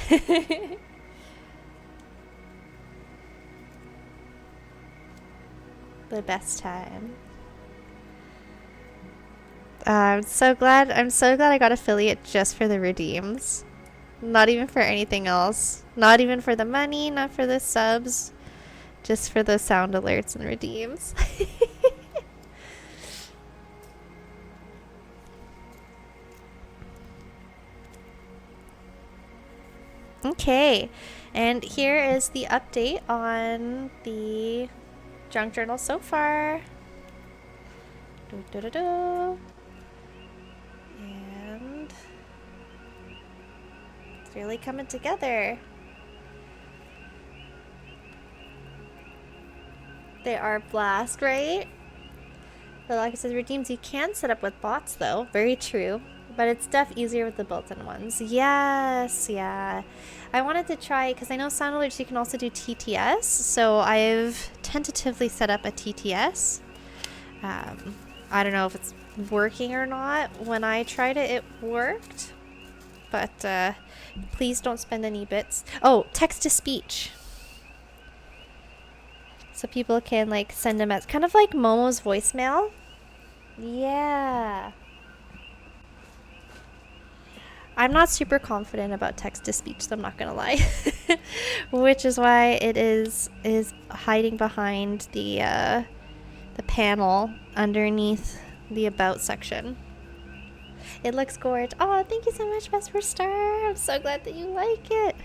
Speaker 1: The best time. I'm so glad I got affiliate just for the redeems. Not even for anything else. Not even for the money, not for the subs. Just for the sound alerts and redeems. Okay, and here is the update on the junk journal so far. And it's really coming together. They are blast, right? But like I said, redeems you can set up with bots though. Very true. But it's definitely easier with the built-in ones. Yes, yeah. I wanted to try, because I know sound alerts you can also do TTS, so I've tentatively set up a TTS. I don't know if it's working or not. When I tried it, it worked. But please don't spend any bits. Oh, text-to-speech. So people can like send them as kind of like Momo's voicemail. Yeah. I'm not super confident about text-to-speech, so I'm not gonna lie. Which is why it is hiding behind the panel underneath the about section. It looks gorgeous. Oh, thank you so much, Best for Star. I'm so glad that you like it.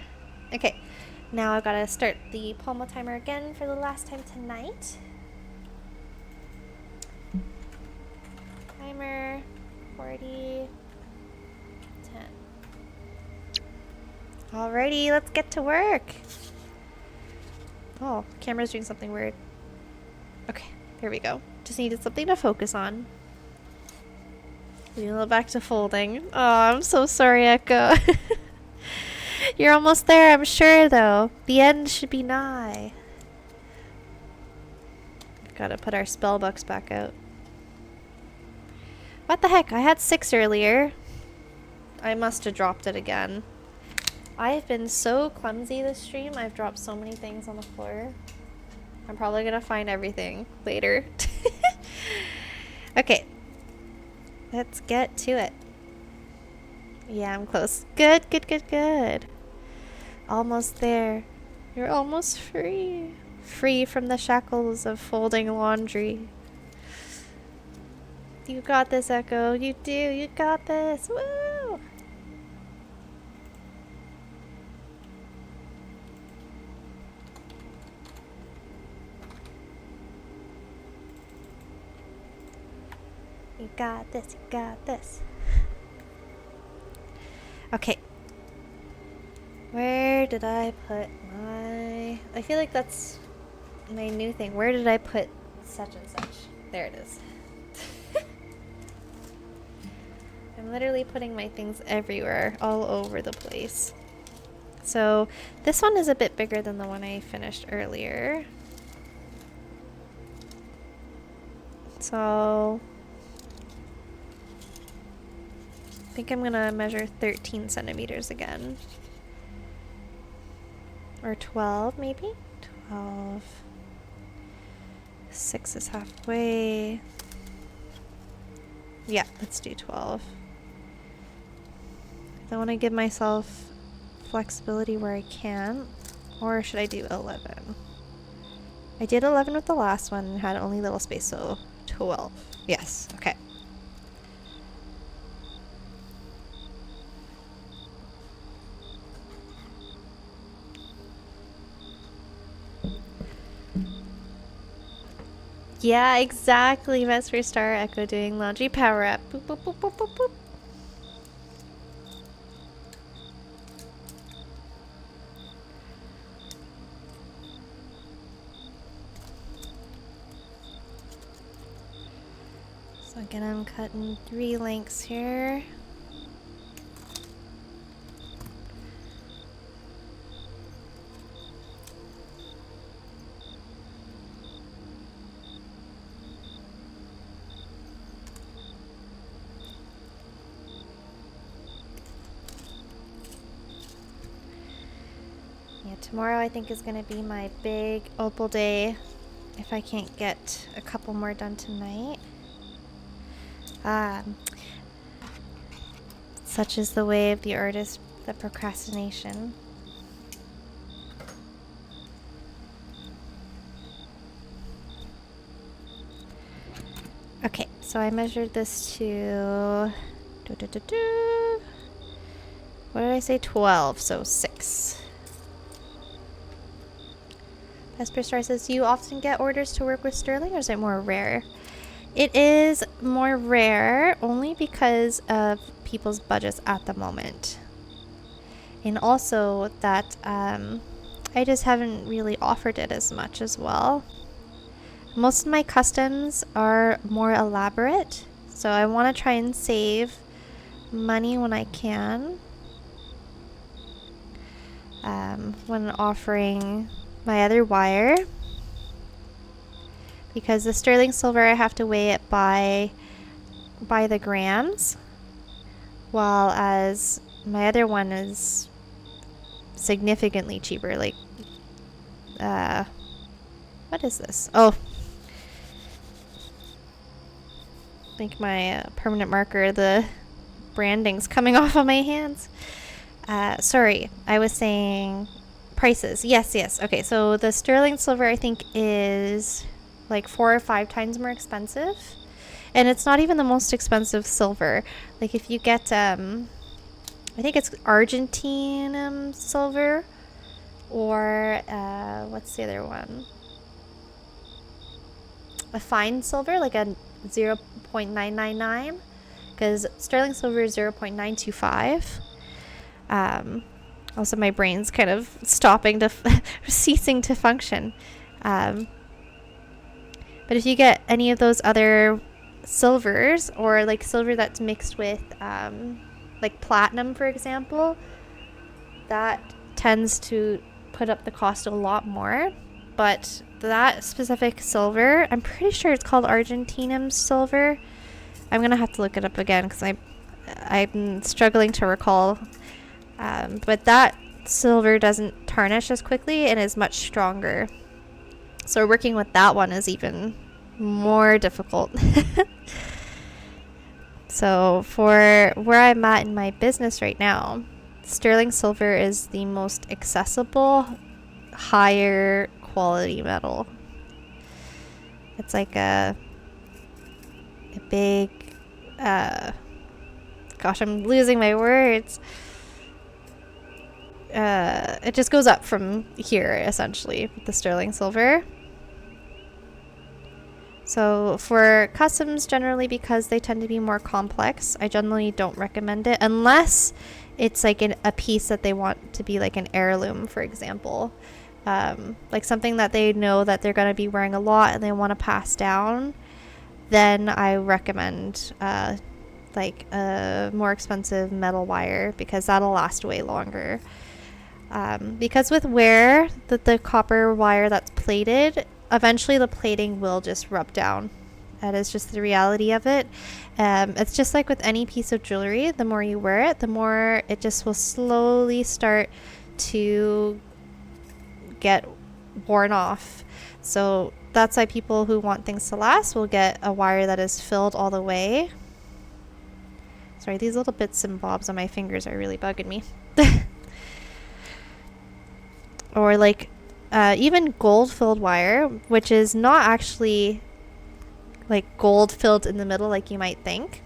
Speaker 1: Okay, now I've got to start the pomo timer again for the last time tonight. Timer 40. 10. Alrighty, let's get to work. Oh, camera's doing something weird. Okay, there we go. Just needed something to focus on. We'll go back to folding. Oh, I'm so sorry, Echo. You're almost there, I'm sure, though. The end should be nigh. Gotta put our spell books back out. What the heck? I had 6 earlier. I must have dropped it again. I have been so clumsy this stream. I've dropped so many things on the floor. I'm probably gonna find everything later. Okay. Let's get to it. Yeah, I'm close. Good, good, good, good. Almost there. You're almost free. Free from the shackles of folding laundry. You got this, Echo. You do. You got this. Woo! You got this. You got this. Okay. Where did I put my... I feel like that's my new thing. Where did I put such and such? There it is. I'm literally putting my things everywhere, all over the place. So this one is a bit bigger than the one I finished earlier. So I think I'm gonna measure 13 centimeters again. Or 12 maybe? 12. 6 is halfway. Yeah, let's do 12. I want to give myself flexibility where I can. Or should I do 11? I did 11 with the last one and had only little space, so 12. Yes, okay. Yeah, exactly. Best for Star Echo doing laundry power up. Boop, boop, boop, boop, boop, boop. So again, I'm cutting 3 lengths here. Tomorrow I think is going to be my big Opal day if I can't get a couple more done tonight. Such is the way of the artist, the procrastination. Okay, so I measured this to... What did I say? 12, so 6. Esper Star says, do you often get orders to work with Sterling, or is it more rare? It is more rare only because of people's budgets at the moment. And also that I just haven't really offered it as much as well. Most of my customs are more elaborate, so I want to try and save money when I can. When offering my other wire, because the sterling silver I have to weigh it by the grams, while as my other one is significantly cheaper. Like, what is this? Oh, I think my permanent marker, the branding's coming off of my hands. Sorry, I was saying prices. Yes. Okay, so the sterling silver I think is like 4 or 5 times more expensive. And it's not even the most expensive silver. Like if you get, I think it's Argentine silver, or what's the other one? A fine silver, like a 0.999, because sterling silver is 0.925. Also, my brain's kind of ceasing to function. But if you get any of those other silvers, or like silver that's mixed with like platinum, for example, that tends to put up the cost a lot more. But that specific silver, I'm pretty sure it's called Argentinium silver. I'm gonna have to look it up again because I'm struggling to recall. But that silver doesn't tarnish as quickly and is much stronger. So working with that one is even more difficult. So for where I'm at in my business right now, sterling silver is the most accessible, higher quality metal. It's like a big, gosh, I'm losing my words. It just goes up from here, essentially, with the sterling silver. So for customs, generally, because they tend to be more complex, I generally don't recommend it unless it's like a piece that they want to be like an heirloom, for example. Like something that they know that they're going to be wearing a lot and they want to pass down, then I recommend like a more expensive metal wire, because that'll last way longer. Because with wear, the copper wire that's plated, eventually the plating will just rub down. That is just the reality of it. It's just like with any piece of jewelry. The more you wear it, the more it just will slowly start to get worn off. So that's why people who want things to last will get a wire that is filled all the way. Sorry, these little bits and bobs on my fingers are really bugging me. Or like even gold-filled wire, which is not actually like gold filled in the middle like you might think.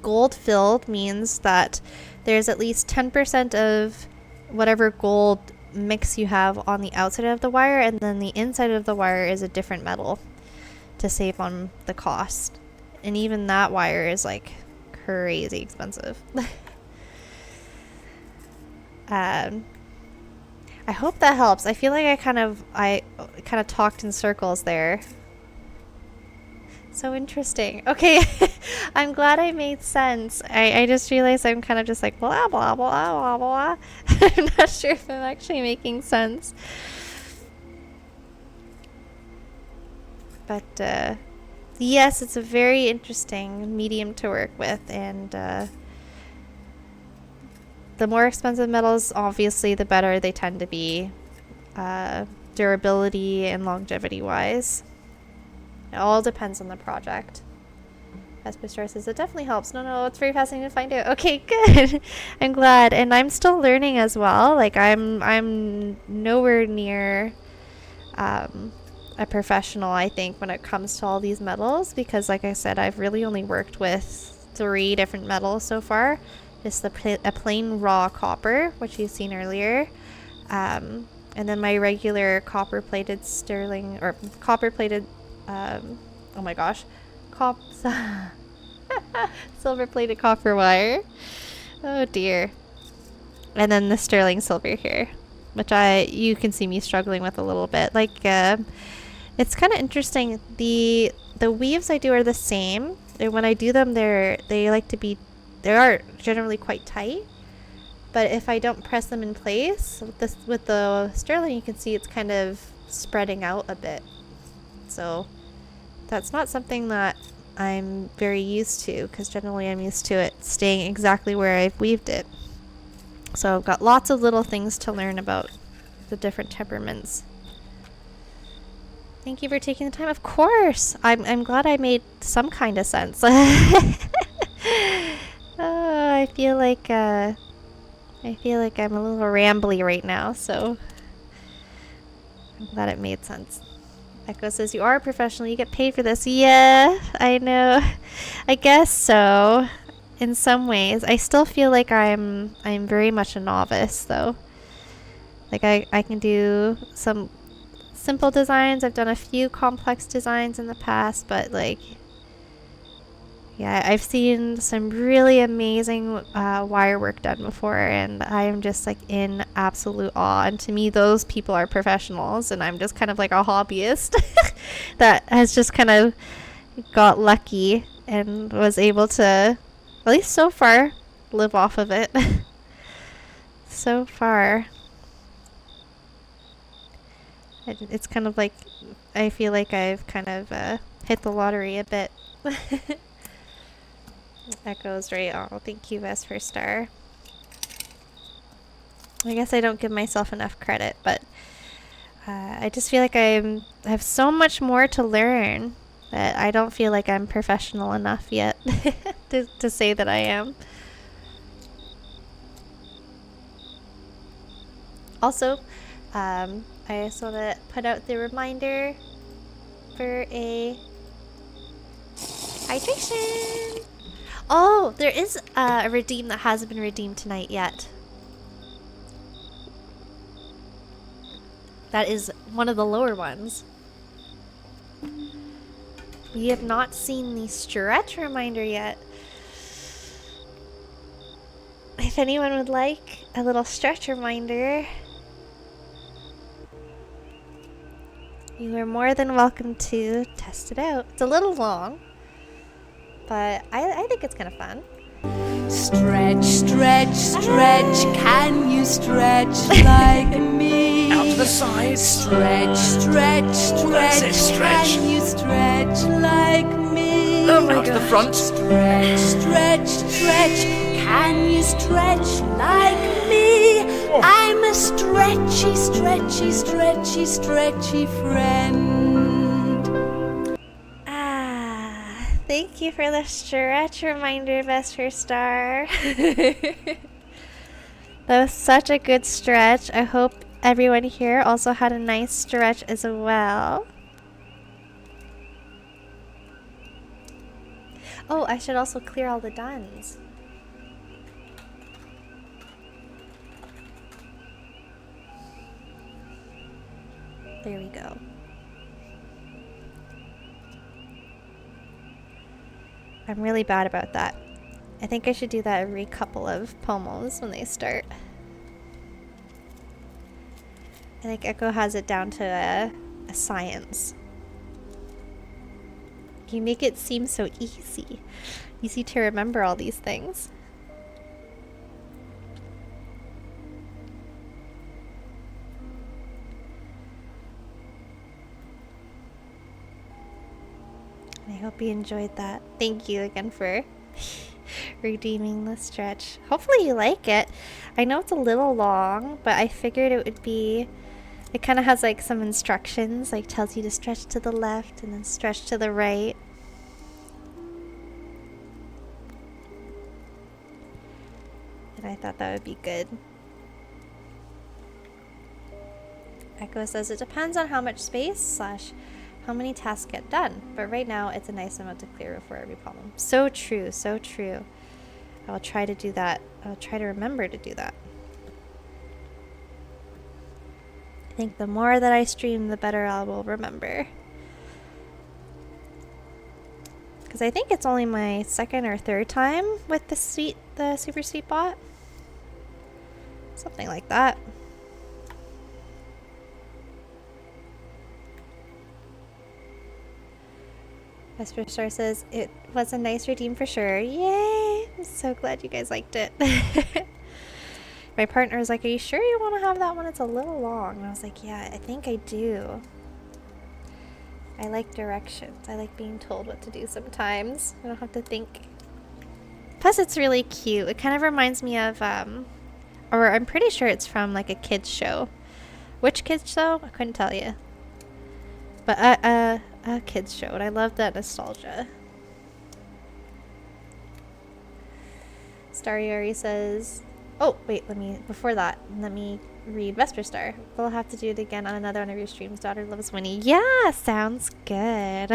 Speaker 1: Gold-filled means that there's at least 10% of whatever gold mix you have on the outside of the wire, and then the inside of the wire is a different metal to save on the cost. And even that wire is like crazy expensive. I hope that helps. I feel like I kind of talked in circles there. So interesting. Okay. I'm glad I made sense. I just realized I'm kind of just like blah, blah, blah, blah, blah. I'm not sure if I'm actually making sense. But yes, it's a very interesting medium to work with, and the more expensive metals, obviously, the better they tend to be, durability and longevity wise. It all depends on the project. Espostar says it definitely helps. No, it's very fascinating to find out. Okay, good. I'm glad, and I'm still learning as well. Like I'm nowhere near a professional, I think, when it comes to all these metals, because like I said, I've really only worked with 3 different metals so far. Just a plain raw copper, which you've seen earlier, and then my regular copper-plated sterling, or copper-plated, oh my gosh, silver-plated copper wire. Oh dear. And then the sterling silver here, which you can see me struggling with a little bit. Like, it's kind of interesting. The weaves I do are the same. And when I do them, they like to be they are generally quite tight. But if I don't press them in place, with the sterling, you can see it's kind of spreading out a bit. So that's not something that I'm very used to, because generally I'm used to it staying exactly where I've weaved it. So I've got lots of little things to learn about the different temperaments. Thank you for taking the time. Of course! I'm glad I made some kind of sense. I feel like I'm a little rambly right now, so I'm glad it made sense. Echo says, you are a professional, you get paid for this. Yeah, I know. I guess so. In some ways. I still feel like I'm very much a novice, though. Like, I can do some simple designs. I've done a few complex designs in the past, but, like, yeah, I've seen some really amazing wire work done before, and I am just, like, in absolute awe. And to me, those people are professionals, and I'm just kind of like a hobbyist that has just kind of got lucky and was able to, at least so far, live off of it. So far. It's kind of like, I feel like I've kind of hit the lottery a bit. Echoes right. Oh, thank you, Vesper Star. I guess I don't give myself enough credit, but I just feel like I have so much more to learn that I don't feel like I'm professional enough yet to say that I am. Also, I just want to put out the reminder for a hydration. Oh, there is a redeem that hasn't been redeemed tonight yet. That is one of the lower ones. We have not seen the stretch reminder yet. If anyone would like a little stretch reminder, you are more than welcome to test it out. It's a little long, but I think it's kind of fun.
Speaker 2: Stretch, stretch, stretch, can you stretch like me?
Speaker 3: Out to the sides.
Speaker 2: Stretch, stretch, stretch, can you stretch like me?
Speaker 3: Oh my God. Out to the front.
Speaker 2: Stretch, stretch, stretch, can you stretch like me?
Speaker 3: Oh.
Speaker 2: I'm a stretchy, stretchy, stretchy, stretchy friend.
Speaker 1: Thank you for the stretch reminder, Vesper Star. That was such a good stretch. I hope everyone here also had a nice stretch as well. Oh, I should also clear all the duns. There we go. I'm really bad about that. I think I should do that every couple of pomos when they start. I think Echo has it down to a science. You make it seem so easy. Easy to remember all these things. I hope you enjoyed that. Thank you again for redeeming the stretch. Hopefully you like it. I know it's a little long, but I figured it would be... It kind of has like some instructions, like tells you to stretch to the left and then stretch to the right. And I thought that would be good. Echo says it depends on how much space / how many tasks get done, but right now it's a nice amount to clear before every problem. So true, so true. I will try to do that. I will try to remember to do that. I think the more that I stream, the better I will remember. Because I think it's only my second or third time with the super sweet bot. Something like that. Vesper Star says, it was a nice redeem for sure. Yay! I'm so glad you guys liked it. My partner was like, are you sure you want to have that one? It's a little long. And I was like, yeah, I think I do. I like directions. I like being told what to do sometimes. I don't have to think. Plus, it's really cute. It kind of reminds me of, or I'm pretty sure it's from like a kids show. Which kids show? I couldn't tell you. But a kids show, and I love that nostalgia. Starry says, oh, wait, before that, let me read Vesper Star. We'll have to do it again on another one of your streams. Daughter loves Winnie. Yeah, sounds good.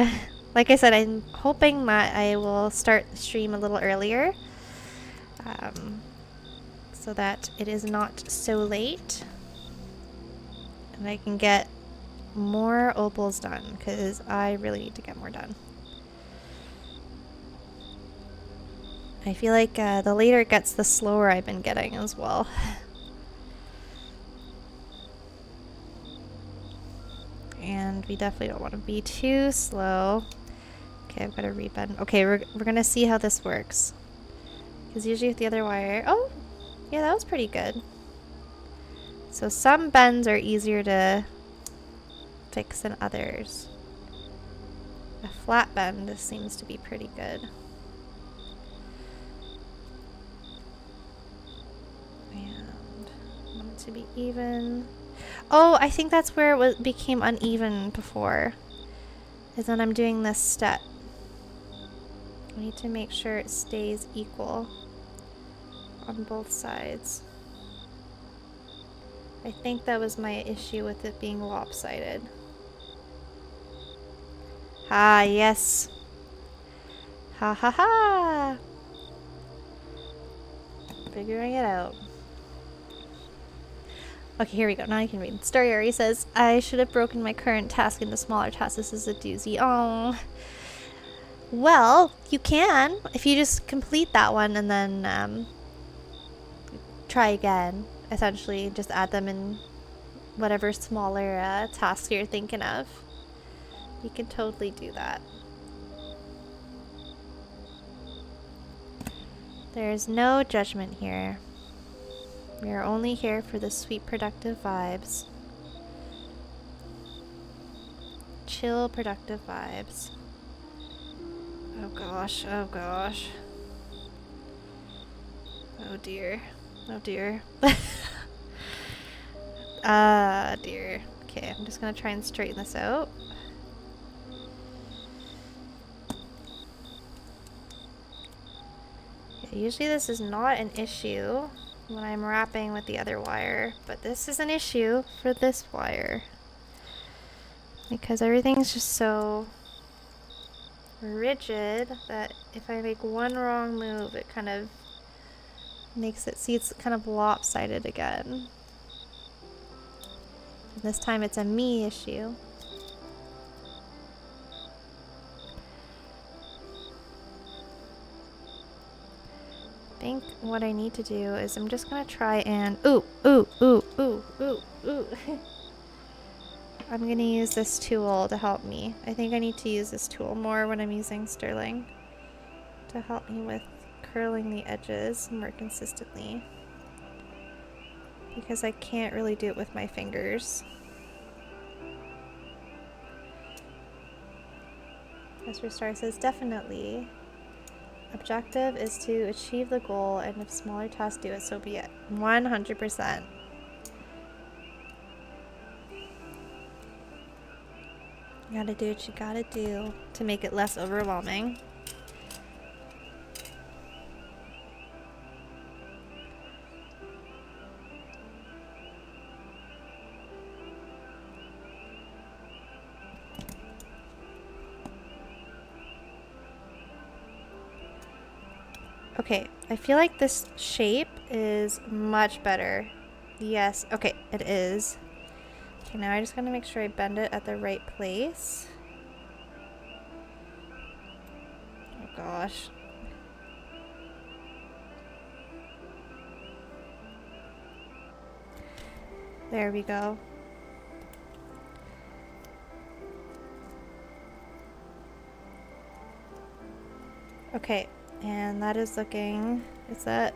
Speaker 1: Like I said, I'm hoping that I will start the stream a little earlier. So that it is not so late. And I can get more opals done, because I really need to get more done. I feel like the later it gets, the slower I've been getting as well. And we definitely don't want to be too slow. Okay, I've got to rebend. Okay, we're going to see how this works. Because usually with the other wire... Oh! Yeah, that was pretty good. So some bends are easier to fix than others. A flat bend seems to be pretty good. And I want it to be even. Oh, I think that's where it became uneven before. Is when I'm doing this step. I need to make sure it stays equal on both sides. I think that was my issue with it being lopsided. Ah, yes. Ha ha ha! Figuring it out. Okay, here we go. Now you can read. Starry says, I should have broken my current task into smaller tasks. This is a doozy. Oh. Well, you can. If you just complete that one and then try again. Essentially, just add them in whatever smaller task you're thinking of. You can totally do that. There's no judgment here. We are only here for the sweet, productive vibes. Chill, productive vibes. Oh gosh, oh gosh. Oh dear. Oh dear. Dear. Okay, I'm just gonna try and straighten this out. Okay, usually this is not an issue when I'm wrapping with the other wire, but this is an issue for this wire. Because everything's just so rigid that if I make one wrong move, it kind of makes it, see, it's kind of lopsided again. And this time it's a me issue. I think what I need to do is I'm just gonna try and ooh. I'm gonna use this tool to help me. I think I need to use this tool more when I'm using Sterling to help me with curling the edges more consistently, because I can't really do it with my fingers. Mr. Star says definitely. Objective is to achieve the goal, and if smaller tasks do it, so be it. 100%. You gotta do what you gotta do to make it less overwhelming. Okay, I feel like this shape is much better. Yes, okay, it is. Okay, now I just gotta make sure I bend it at the right place. Oh gosh. There we go. Okay, And that is looking, is that,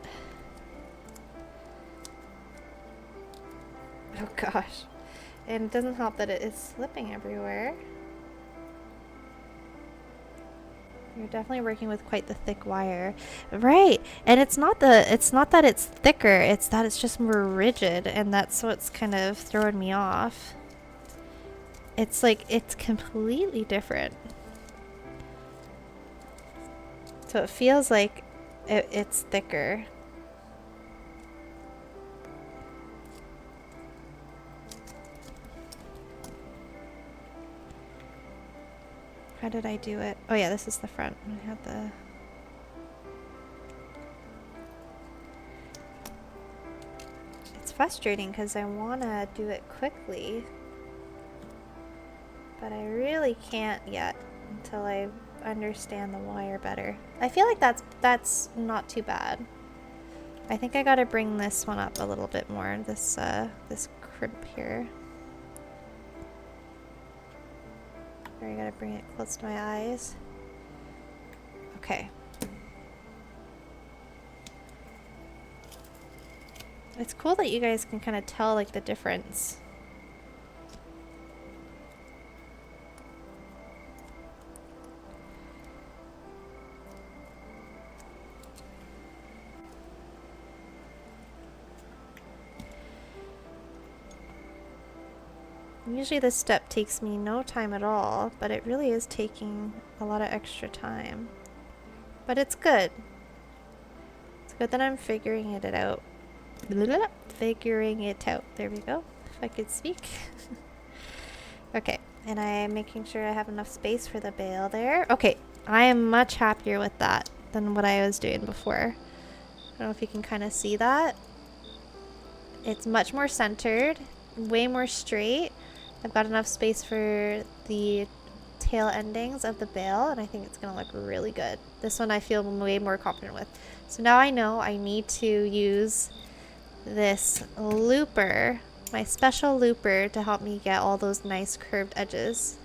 Speaker 1: oh gosh. And it doesn't help that it is slipping everywhere. You're definitely working with quite the thick wire. Right. And it's not that it's thicker, it's that it's just more rigid, and that's what's kind of throwing me off. It's like it's completely different. So it feels like it's thicker. How did I do it? Oh yeah, this is the front. I had the... It's frustrating because I want to do it quickly, but I really can't yet until I understand the wire better. I feel like that's not too bad. I think I gotta bring this one up a little bit more, this crimp here. Or I gotta bring it close to my eyes. Okay. It's cool that you guys can kind of tell like the difference. Usually this step takes me no time at all, but it really is taking a lot of extra time. But it's good. It's good that I'm figuring it out. Figuring it out. There we go. If I could speak. Okay, and I am making sure I have enough space for the bail there. Okay, I am much happier with that than what I was doing before. I don't know if you can kind of see that. It's much more centered, way more straight. I've got enough space for the tail endings of the bail, and I think it's gonna look really good. This one I feel way more confident with. So now I know I need to use this looper, my special looper, to help me get all those nice curved edges.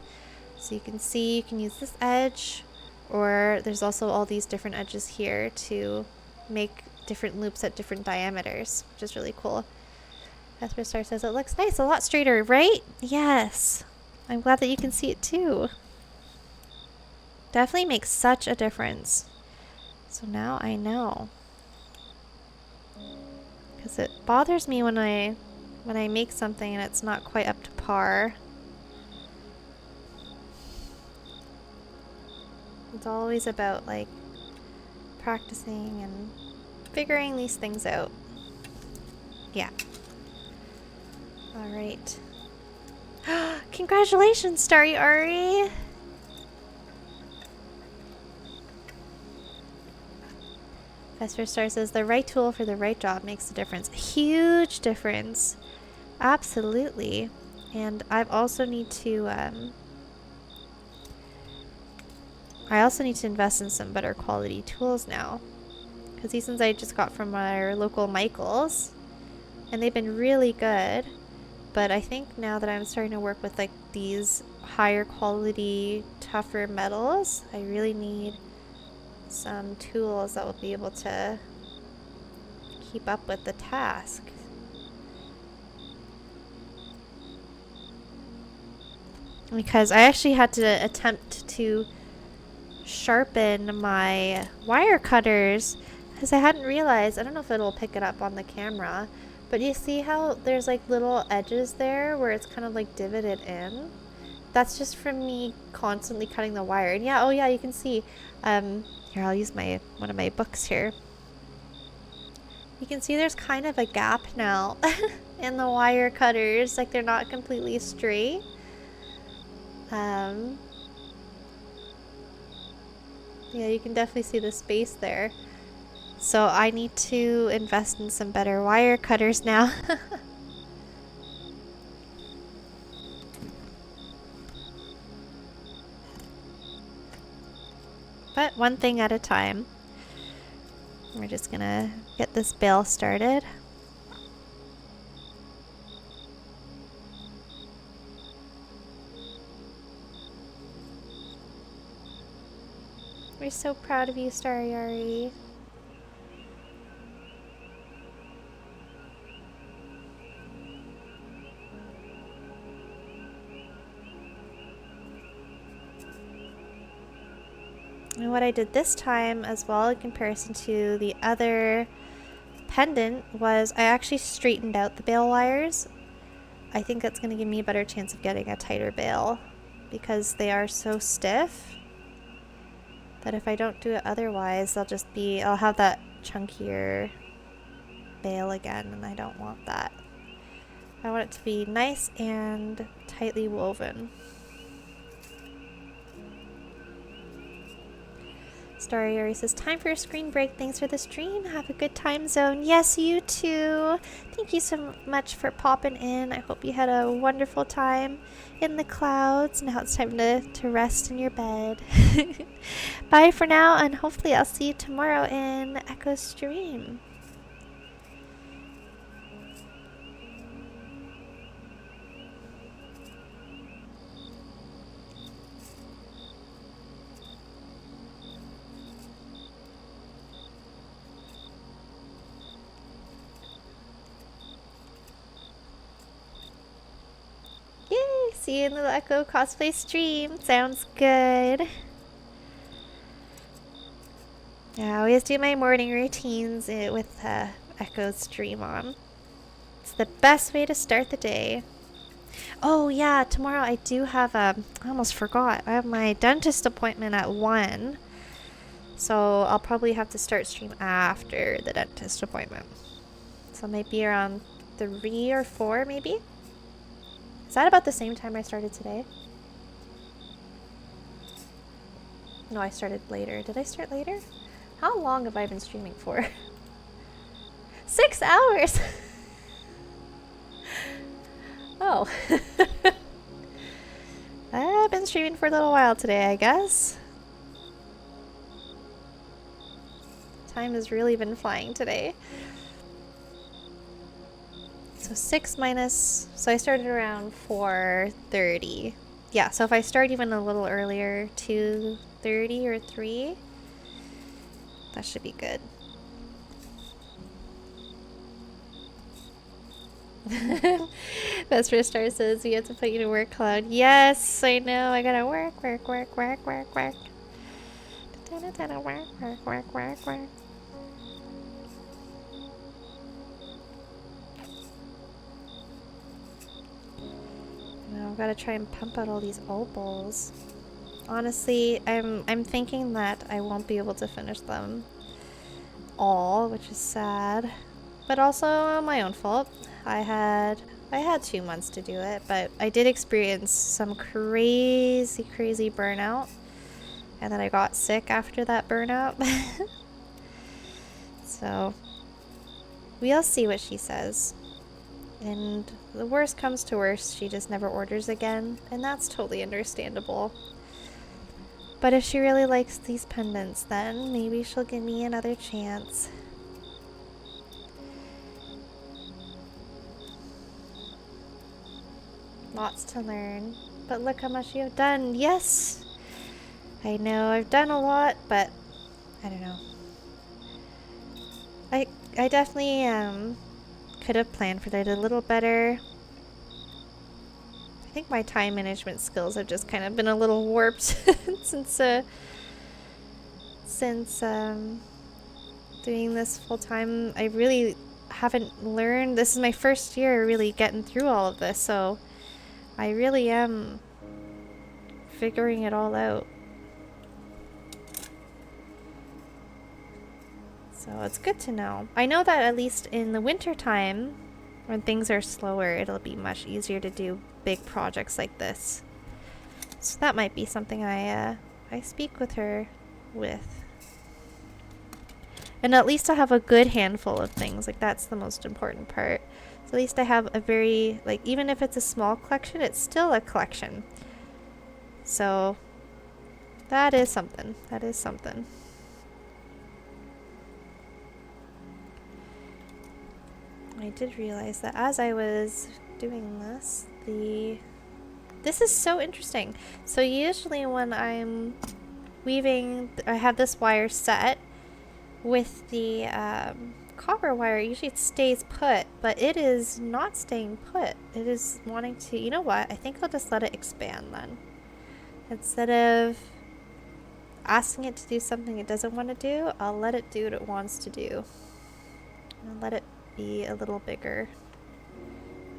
Speaker 1: So you can see you can use this edge, or there's also all these different edges here to make different loops at different diameters, which is really cool. Esper Star says it looks nice, a lot straighter, right? Yes. I'm glad that you can see it too. Definitely makes such a difference. So now I know. Because it bothers me when I make something and it's not quite up to par. It's always about like practicing and figuring these things out. Yeah. All right. Congratulations, Starry Ari! Vesper Star says the right tool for the right job makes a difference. Huge difference. Absolutely. And I also need to invest in some better quality tools now. Because these ones I just got from our local Michaels, and they've been really good. But I think now that I'm starting to work with like these higher quality, tougher metals, I really need some tools that will be able to keep up with the task. Because I actually had to attempt to sharpen my wire cutters because I hadn't realized, I don't know if it'll pick it up on the camera, but you see how there's like little edges there where it's kind of like divoted in? That's just from me constantly cutting the wire. And yeah, oh yeah, you can see, here, I'll use one of my books here. You can see there's kind of a gap now in the wire cutters, like they're not completely straight. Yeah, you can definitely see the space there. So I need to invest in some better wire cutters now. But one thing at a time. We're just gonna get this bail started. We're so proud of you, Starry Yari. And what I did this time as well in comparison to the other pendant was I actually straightened out the bail wires. I think that's going to give me a better chance of getting a tighter bail because they are so stiff that if I don't do it otherwise, I'll have that chunkier bail again, and I don't want that. I want it to be nice and tightly woven. Starry Yari says, time for a screen break. Thanks for the stream. Have a good time zone. Yes, you too. Thank you so much for popping in. I hope you had a wonderful time in the clouds. Now it's time to rest in your bed. Bye for now, and hopefully I'll see you tomorrow in Echo's stream. Yay! See you in the Echo cosplay stream. Sounds good. Yeah, I always do my morning routines with Echo's stream on. It's the best way to start the day. Oh yeah, tomorrow I do have I almost forgot. I have my dentist appointment at 1. So I'll probably have to start stream after the dentist appointment. So maybe around 3 or 4 maybe? Is that about the same time I started today? No, I started later. Did I start later? How long have I been streaming for? 6 hours! Oh. I've been streaming for a little while today, I guess. Time has really been flying today. So 6 minus... So I started around 4:30. Yeah, so if I start even a little earlier, 2:30 or 3, that should be good. Best for Star says we have to put you to work, Cloud. Yes, I know. I gotta work. Work. Now I've gotta try and pump out all these opals. Honestly, I'm thinking that I won't be able to finish them all, which is sad. But also my own fault. I had 2 months to do it, but I did experience some crazy burnout. And then I got sick after that burnout. So, we'll see what she says. And the worst comes to worst, she just never orders again. And that's totally understandable. But if she really likes these pendants, then maybe she'll give me another chance. Lots to learn. But look how much you have done. Yes! I know I've done a lot, but I don't know. I definitely could have planned for that a little better. I think my time management skills have just kind of been a little warped since doing this full time. I really haven't learned. This is my first year really getting through all of this, so I really am figuring it all out. So it's good to know. I know that at least in the winter time, when things are slower, it'll be much easier to do big projects like this. So that might be something I speak with her with. And at least I'll have a good handful of things. Like, that's the most important part. So at least I have a very, like, even if it's a small collection, it's still a collection. So that is something. That is something. I did realize that as I was doing this, this is so interesting. So usually when I'm weaving, I have this wire set with the copper wire. Usually it stays put, but it is not staying put. It is wanting to, you know what? I think I'll just let it expand then. Instead of asking it to do something it doesn't want to do, I'll let it do what it wants to do. I'll let it be a little bigger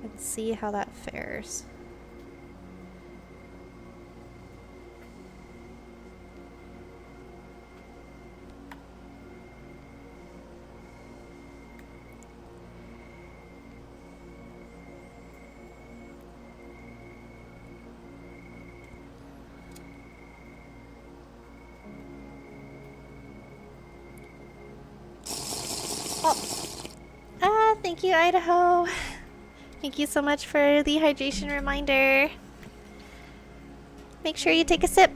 Speaker 1: and see how that fares. Thank you, Idaho. Thank you so much for the hydration reminder. Make sure you take a sip.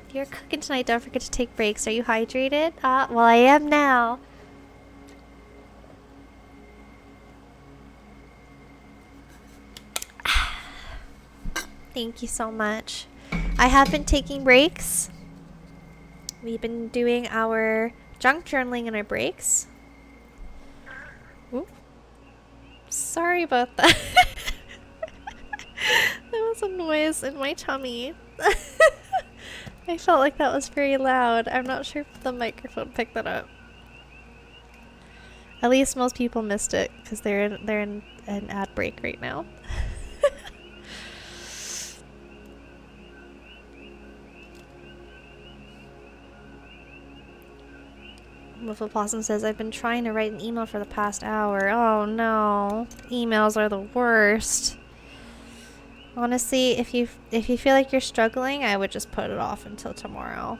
Speaker 1: If you're cooking tonight, don't forget to take breaks. Are you hydrated? Well, I am now. Thank you so much. I have been taking breaks. We've been doing our junk journaling in our breaks. Ooh. Sorry about that. That was a noise in my tummy. I felt like that was very loud. I'm not sure if the microphone picked that up. At least most people missed it because they're in an ad break right now. Wiffle Blossom says, I've been trying to write an email for the past hour. Oh no. Emails are the worst. Honestly, if you feel like you're struggling, I would just put it off until tomorrow.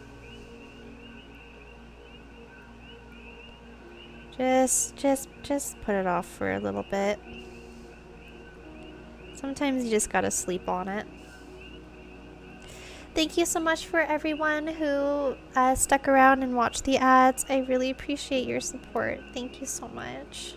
Speaker 1: Just put it off for a little bit. Sometimes you just gotta sleep on it. Thank you so much for everyone who stuck around and watched the ads. I really appreciate your support. Thank you so much.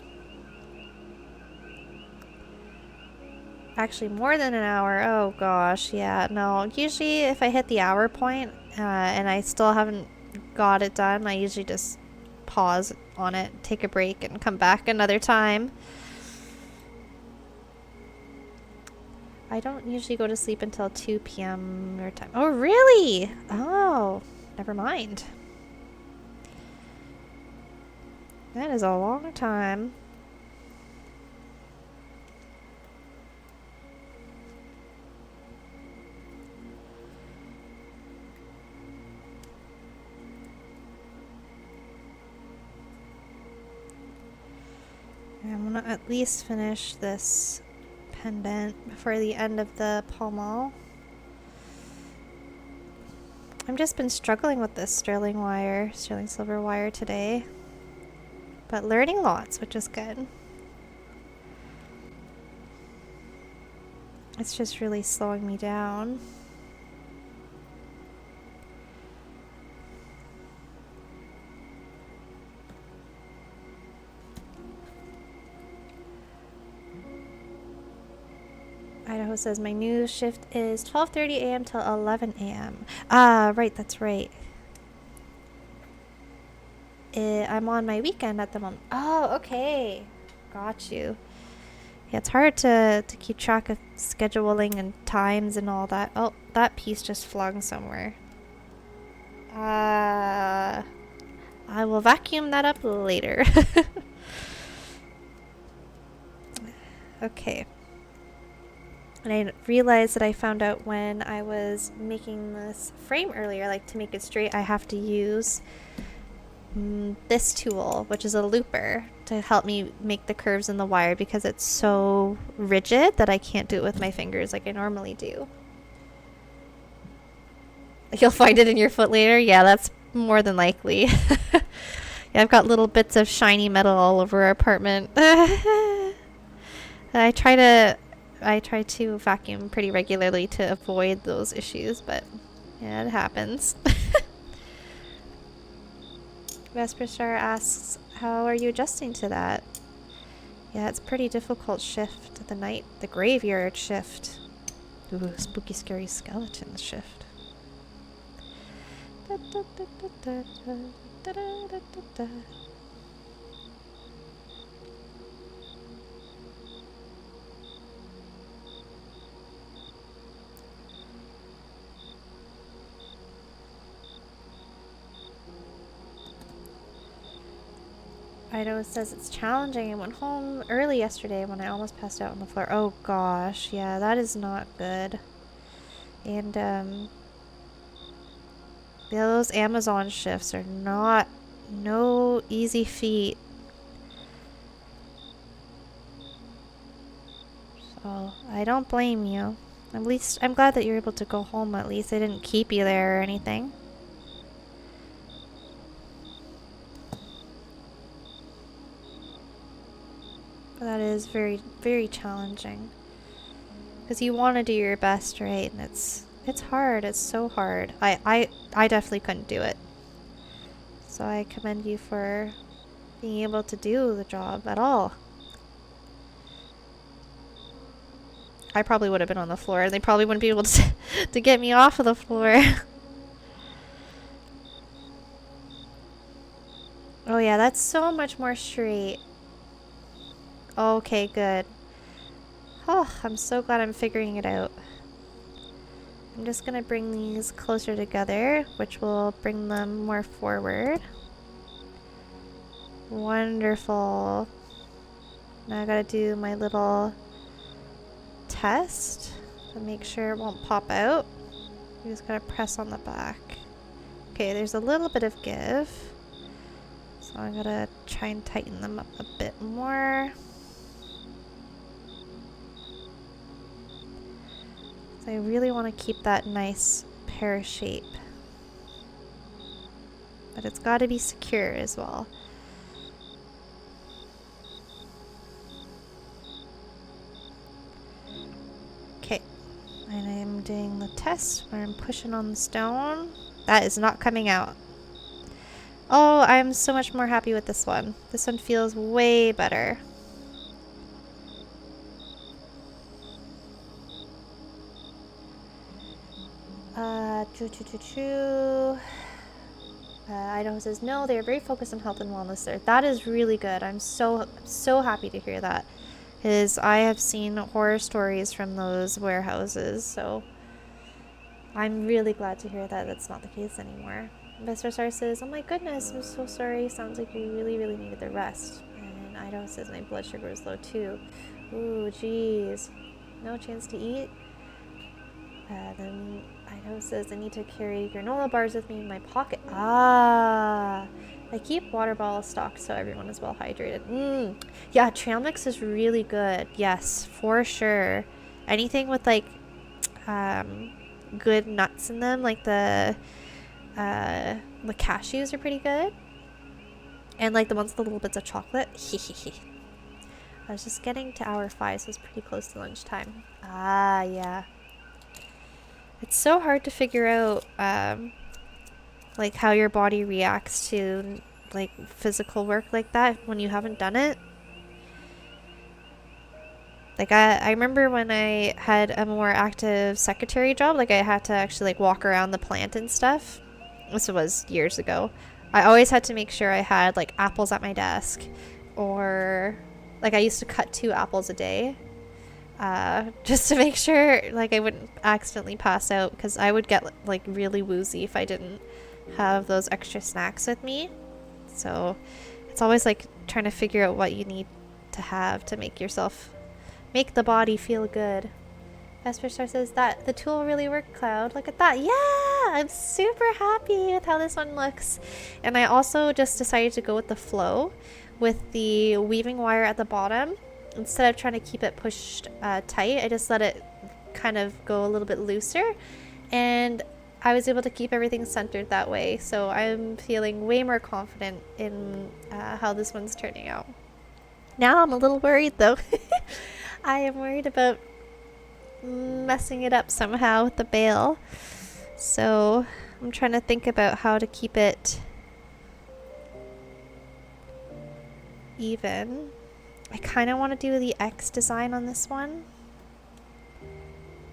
Speaker 1: Actually, more than an hour. Oh gosh, yeah. No, usually if I hit the hour point and I still haven't got it done, I usually just pause on it, take a break, and come back another time. I don't usually go to sleep until 2 p.m. your time. Oh, really? Oh, never mind. That is a long time. I'm gonna at least finish this pendant before the end of the pommel. I've just been struggling with this sterling silver wire today, but learning lots, which is good. It's just really slowing me down. Idaho says my new shift is 12:30 a.m. till 11 a.m. Right, that's right. I'm on my weekend at the moment. Oh, okay. Got you. Yeah, it's hard to keep track of scheduling and times and all that. Oh, that piece just flung somewhere. I will vacuum that up later. Okay. And I realized that I found out when I was making this frame earlier, like to make it straight, I have to use this tool, which is a looper, to help me make the curves in the wire because it's so rigid that I can't do it with my fingers like I normally do. You'll find it in your foot later? Yeah, that's more than likely. Yeah, I've got little bits of shiny metal all over our apartment. I try to vacuum pretty regularly to avoid those issues, but yeah, it happens. Vesper Star asks, how are you adjusting to that? Yeah, it's a pretty difficult shift. The graveyard shift. Ooh, spooky, scary skeleton shift. Idaho says it's challenging. I went home early yesterday when I almost passed out on the floor. Oh gosh, yeah, that is not good. And yeah, those Amazon shifts are not no easy feat. So I don't blame you. At least I'm glad that you're able to go home. At least they didn't keep you there or anything. But that is very, very challenging. Because you want to do your best, right? And it's hard. It's so hard. I definitely couldn't do it. So I commend you for being able to do the job at all. I probably would have been on the floor. They probably wouldn't be able to get me off of the floor. Oh yeah, that's so much more straight. Okay, good. Oh, I'm so glad I'm figuring it out. I'm just gonna bring these closer together, which will bring them more forward. Wonderful. Now I gotta do my little test to make sure it won't pop out. You just gotta press on the back. Okay, there's a little bit of give. So I'm gonna try and tighten them up a bit more. So I really want to keep that nice pear shape. But it's got to be secure as well. Okay, and I'm doing the test where I'm pushing on the stone. That is not coming out. Oh, I'm so much more happy with this one. This one feels way better. Idaho says, no, they are very focused on health and wellness there. That is really good. I'm so happy to hear that. Because I have seen horror stories from those warehouses, so I'm really glad to hear that that's not the case anymore. Investor Star says, oh my goodness, I'm so sorry. Sounds like you really, really needed the rest. And Idaho says, my blood sugar is low too. Ooh, jeez. No chance to eat? Then Idaho says, I need to carry granola bars with me in my pocket. Ah, I keep water bottles stocked so everyone is well hydrated. Yeah, trail mix is really good. Yes, for sure. Anything with like good nuts in them, like the cashews are pretty good. And like the ones with the little bits of chocolate. I was just getting to hour 5, so it's pretty close to lunchtime. Ah, yeah. It's so hard to figure out, like, how your body reacts to, like, physical work like that when you haven't done it. Like, I remember when I had a more active secretary job, like, I had to actually, like, walk around the plant and stuff. This was years ago. I always had to make sure I had, like, apples at my desk. Or, like, I used to cut 2 apples a day. Just to make sure like I wouldn't accidentally pass out, because I would get like really woozy if I didn't have those extra snacks with me. So it's always like trying to figure out what you need to have to make the body feel good. Vesper Star says that the tool really worked, Cloud. Look at that. Yeah, I'm super happy with how this one looks. And I also just decided to go with the flow with the weaving wire at the bottom. Instead of trying to keep it pushed tight, I just let it kind of go a little bit looser, and I was able to keep everything centered that way. So I'm feeling way more confident in how this one's turning out. Now I'm a little worried though. I am worried about messing it up somehow with the bail. So I'm trying to think about how to keep it even. I kind of want to do the X design on this one.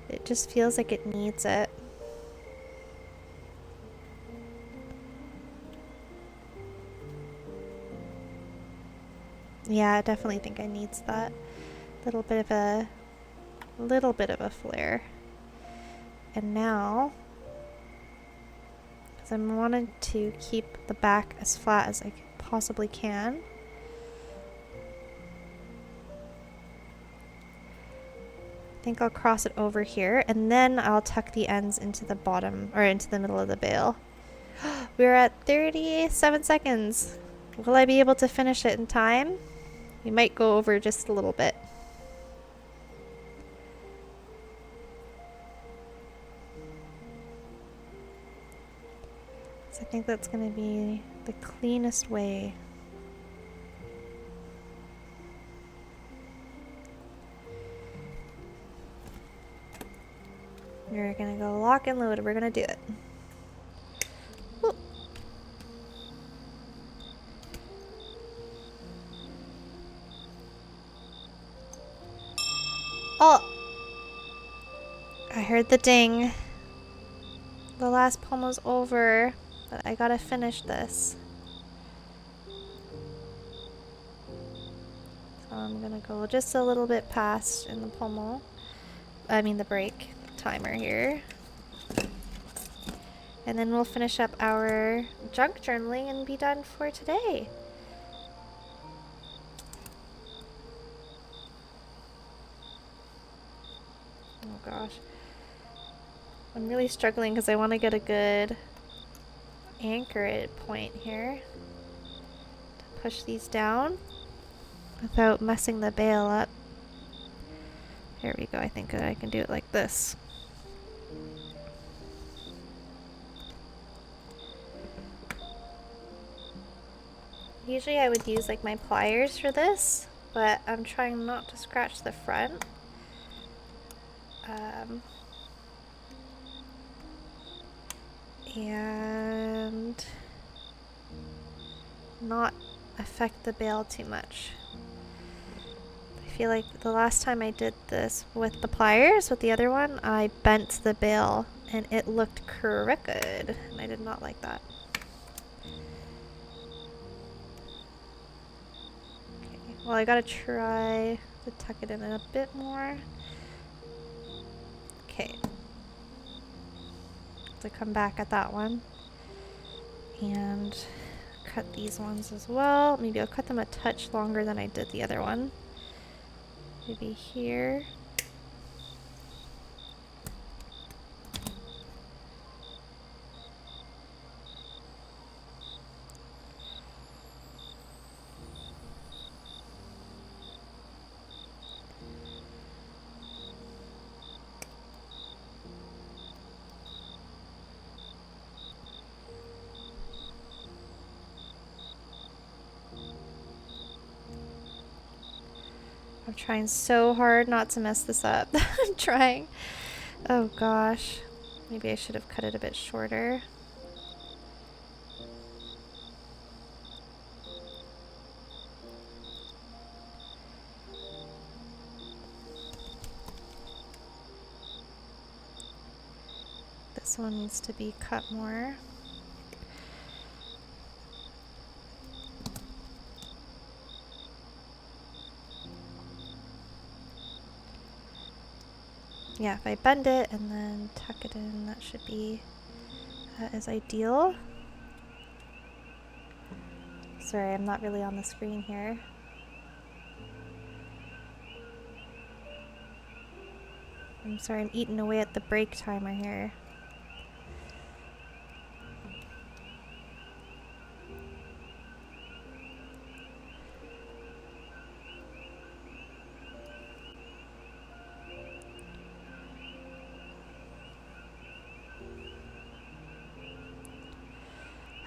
Speaker 1: It just feels like it needs it. Yeah, I definitely think I needs that little bit of a flare. And now, because I'm wanting to keep the back as flat as I possibly can, I think I'll cross it over here, and then I'll tuck the ends into the bottom, or into the middle of the bale. We're at 37 seconds. Will I be able to finish it in time? We might go over just a little bit. So I think that's going to be the cleanest way. We're going to go lock and load. We're going to do it. Ooh. Oh! I heard the ding. The last pomo's over, but I gotta finish this. So I'm gonna go just a little bit past in the pomo. I mean the break timer here. And then we'll finish up our junk journaling and be done for today. Oh gosh. I'm really struggling because I want to get a good anchor point here to push these down without messing the bale up. Here we go. I think I can do it like this. Usually I would use like my pliers for this, but I'm trying not to scratch the front. And not affect the bale too much. I feel like the last time I did this with the pliers, with the other one, I bent the bale and it looked crooked, and I did not like that. Okay, well I gotta try to tuck it in a bit more. Okay. To come back at that one. And cut these ones as well. Maybe I'll cut them a touch longer than I did the other one. Maybe here. I'm trying so hard not to mess this up. I'm trying. Oh gosh. Maybe I should have cut it a bit shorter. This one needs to be cut more. Yeah, if I bend it and then tuck it in, that should be is ideal. Sorry, I'm not really on the screen here. I'm sorry, I'm eating away at the break timer here.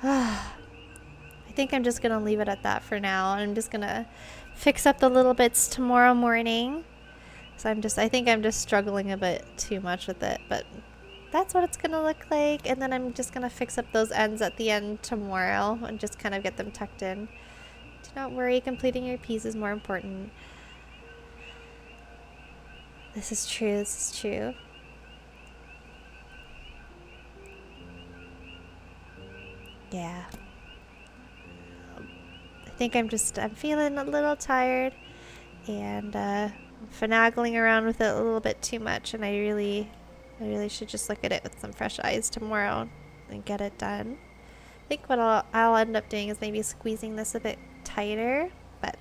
Speaker 1: I think I'm just gonna leave it at that for now. I'm just gonna fix up the little bits tomorrow morning. So I think I'm just struggling a bit too much with it, but that's what it's gonna look like. And then I'm just gonna fix up those ends at the end tomorrow and just kind of get them tucked in. Do not worry, completing your piece is more important. This is true, this is true. Yeah. I think I'm feeling a little tired and finagling around with it a little bit too much, and I really should just look at it with some fresh eyes tomorrow and get it done. I think what I'll end up doing is maybe squeezing this a bit tighter, but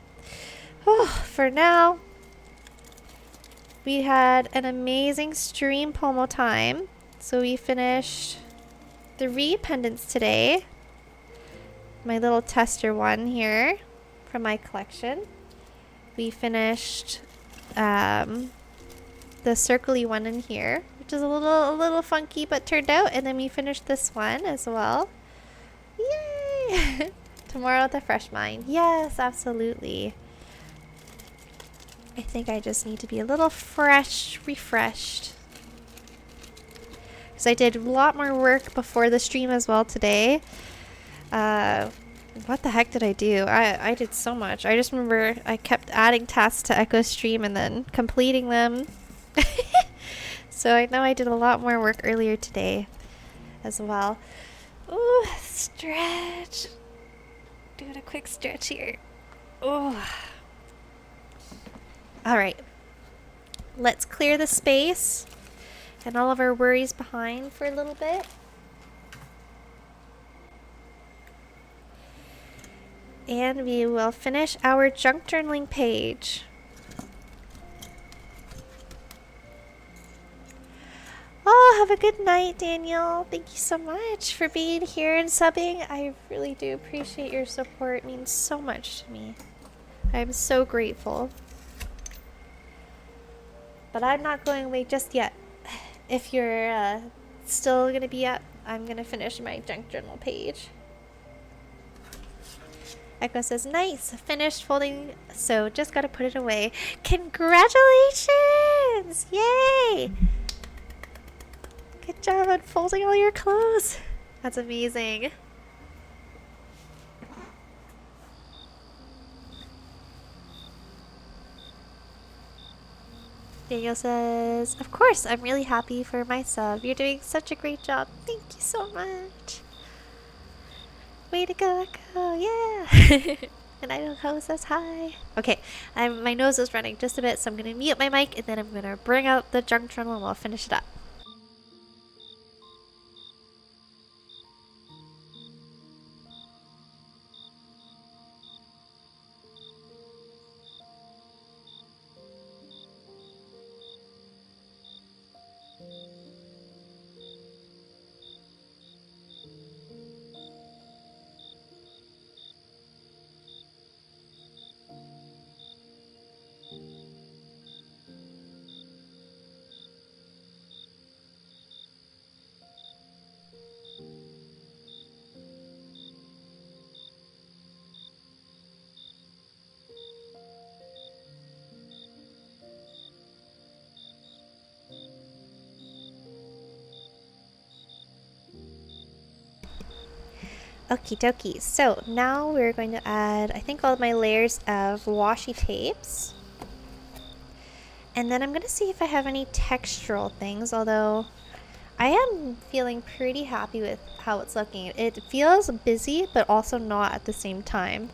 Speaker 1: for now, we had an amazing stream pomo time. So we finished 3 pendants today. My little tester one here from my collection. We finished the circly one in here, which is a little funky but turned out, and then we finished this one as well. Yay! Tomorrow at the Fresh Mind. Yes, absolutely. I think I just need to be a little refreshed. Because I did a lot more work before the stream as well today. What the heck did I do? I did so much. I just remember I kept adding tasks to Echo Stream and then completing them. So I know I did a lot more work earlier today as well. Ooh, stretch. Doing a quick stretch here. Ooh. Alright. Let's clear the space and all of our worries behind for a little bit. And we will finish our junk journaling page. Oh, have a good night, Daniel. Thank you so much for being here and subbing. I really do appreciate your support. It means so much to me. I'm so grateful. But I'm not going away just yet. If you're still going to be up, I'm going to finish my junk journal page. Echo says, nice, finished folding, so just got to put it away. Congratulations! Yay! Good job on folding all your clothes. That's amazing. Daniel says, of course, I'm really happy for my sub. You're doing such a great job. Thank you so much. Way to go, Echo. Yeah. And Idaho says hi. Okay, my nose is running just a bit, so I'm going to mute my mic and then I'm going to bring out the junk journal and we'll finish it up. Okie dokie. So now we're going to add, I think, all of my layers of washi tapes. And then I'm going to see if I have any textural things, although I am feeling pretty happy with how it's looking. It feels busy, but also not at the same time.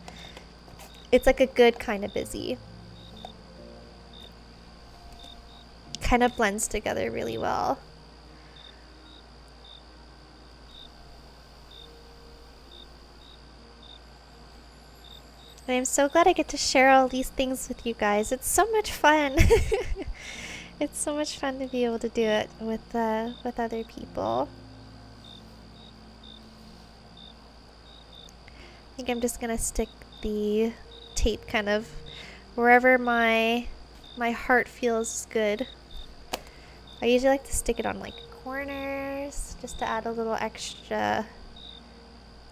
Speaker 1: It's like a good kind of busy. Kind of blends together really well. And I'm so glad I get to share all these things with you guys. It's so much fun. It's so much fun to be able to do it with other people. I think I'm just gonna stick the tape kind of wherever my heart feels good. I usually like to stick it on like corners just to add a little extra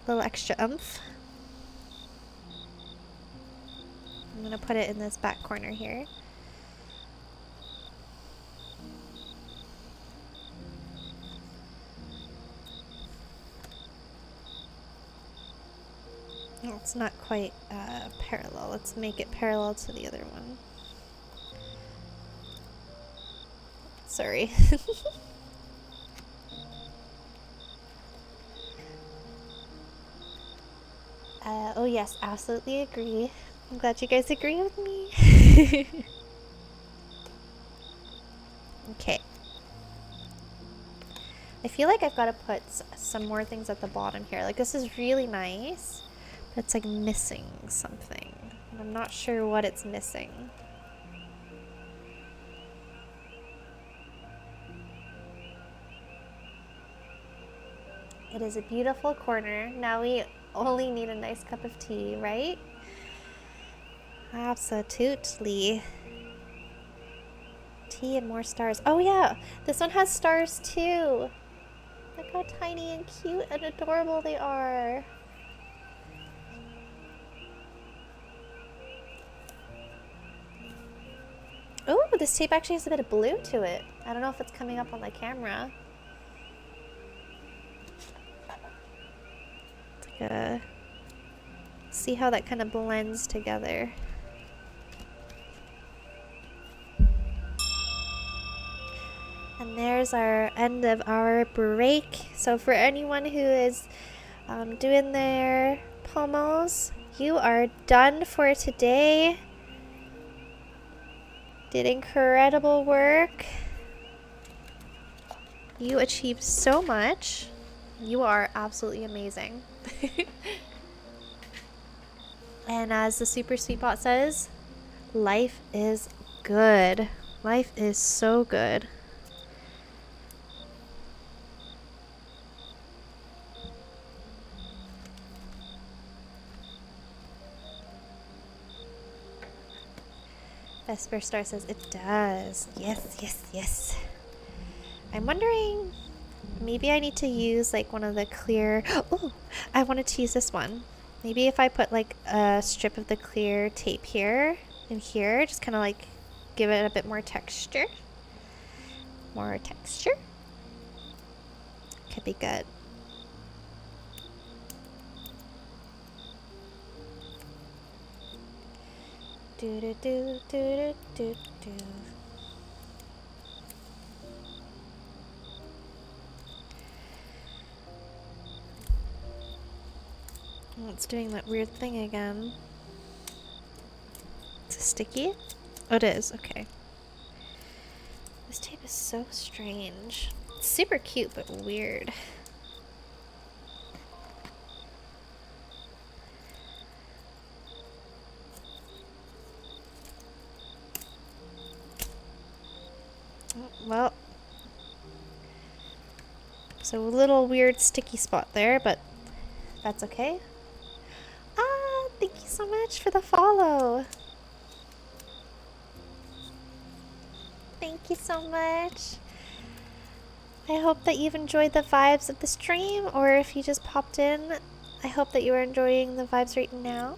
Speaker 1: oomph. I'm going to put it in this back corner here. Well, it's not quite parallel. Let's make it parallel to the other one. Sorry. Oh yes, absolutely agree. I'm glad you guys agree with me. Okay. I feel like I've got to put some more things at the bottom here. Like, this is really nice, but it's like missing something. And I'm not sure what it's missing. It is a beautiful corner. Now we only need a nice cup of tea, right? Absolutely. Tea and more stars. Oh yeah, this one has stars too. Look how tiny and cute and adorable they are. Oh, this tape actually has a bit of blue to it. I don't know if it's coming up on the camera. It's like a... See how that kind of blends together. And there's our end of our break. So for anyone who is doing their pomos, you are done for today. Did incredible work. You achieved so much. You are absolutely amazing. And as the Super Sweet Bot says, life is good. Life is so good. Vesper Star says it does. Yes, yes, yes. I'm wondering, maybe I need to use like one of the clear... Oh, I wanted to use this one. Maybe if I put like a strip of the clear tape here and here, just kind of like give it a bit more texture. More texture. Could be good. Do do do do do do. Oh, it's doing that weird thing again. Is it sticky? Oh, it is. Okay. This tape is so strange. It's super cute, but weird. Oh, well. So a little weird sticky spot there, but that's okay. Ah, thank you so much for the follow. Thank you so much. I hope that you've enjoyed the vibes of the stream, or if you just popped in, I hope that you are enjoying the vibes right now.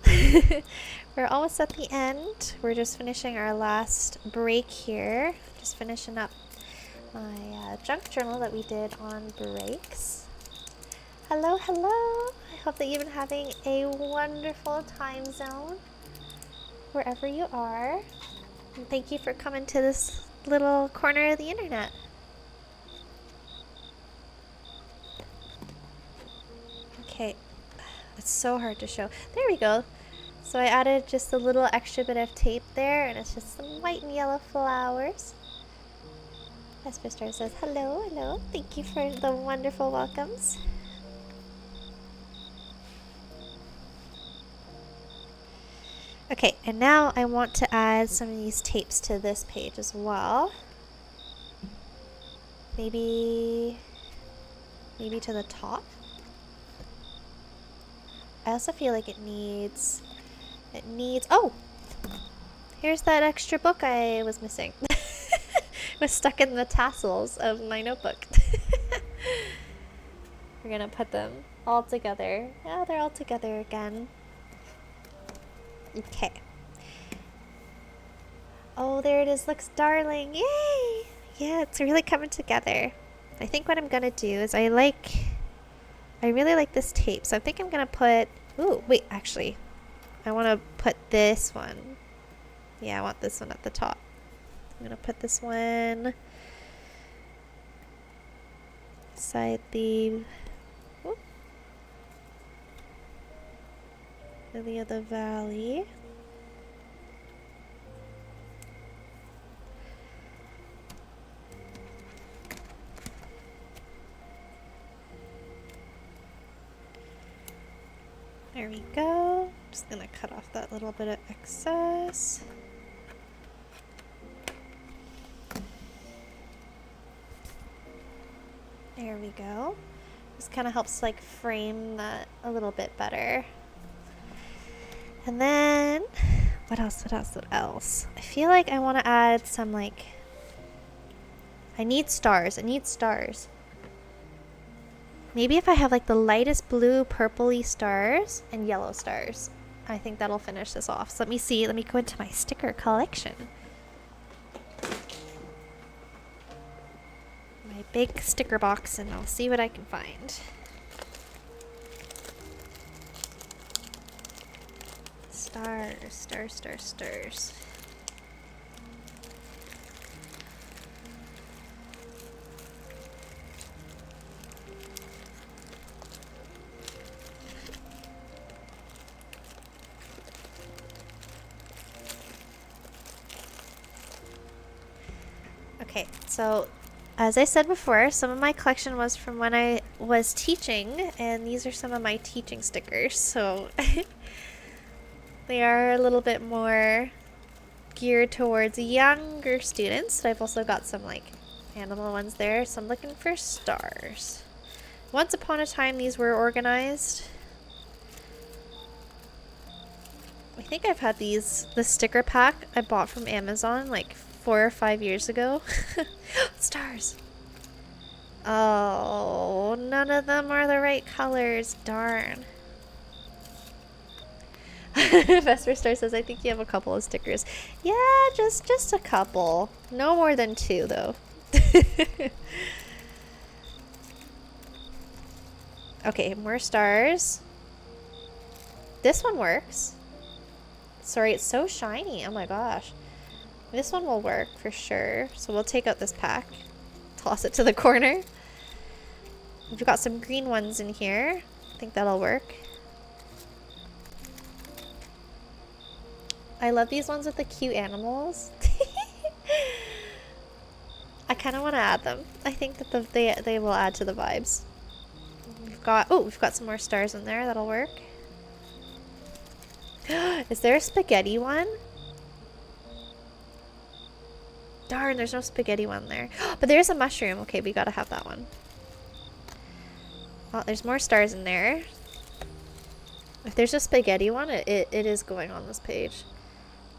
Speaker 1: We're almost at the end. We're just finishing our last break here. Just finishing up my junk journal that we did on breaks. Hello, hello. I hope that you've been having a wonderful time zone wherever you are. And thank you for coming to this little corner of the internet. Okay, it's so hard to show. There we go. So I added just a little extra bit of tape there, and it's just some white and yellow flowers. Vesper Star says, hello, hello. Thank you for the wonderful welcomes. Okay, and now I want to add some of these tapes to this page as well. Maybe to the top. I also feel like it needs, oh! Here's that extra book I was missing. It was stuck in the tassels of my notebook. We're gonna put them all together. Oh, they're all together again. Okay. Oh, there it is. Looks darling. Yay! Yeah, it's really coming together. I think what I'm gonna do is I really like this tape, so I think I'm gonna put... Ooh, wait, actually. I want to put this one. Yeah, I want this one at the top. I'm gonna put this one beside the... Ooh. Lily of the Valley. There we go. Just gonna cut off that little bit of excess. There we go. This kind of helps like frame that a little bit better. And then, what else? I feel like I want to add some like, I need stars. Maybe if I have like the lightest blue, purpley stars and yellow stars, I think that'll finish this off. So let me see. Let me go into my sticker collection. My big sticker box, and I'll see what I can find. Stars. Okay, so as I said before, some of my collection was from when I was teaching, and these are some of my teaching stickers, so they are a little bit more geared towards younger students. I've also got some like animal ones there, so I'm looking for stars. Once upon a time, these were organized. I think I've had the sticker pack I bought from Amazon like 4 or 5 years ago. Stars. Oh, none of them are the right colors. Darn. Vesper Star says, I think you have a couple of stickers. Yeah, just a couple. No more than 2, though. Okay, more stars. This one works. Sorry, it's so shiny. Oh my gosh. This one will work for sure. So we'll take out this pack. Toss it to the corner. We've got some green ones in here. I think that'll work. I love these ones with the cute animals. I kind of want to add them. I think that they will add to the vibes. We've got some more stars in there. That'll work. Is there a spaghetti one? Darn, there's no spaghetti one there. But there's a mushroom. Okay, we gotta have that one. Oh, there's more stars in there. If there's a spaghetti one, it is going on this page.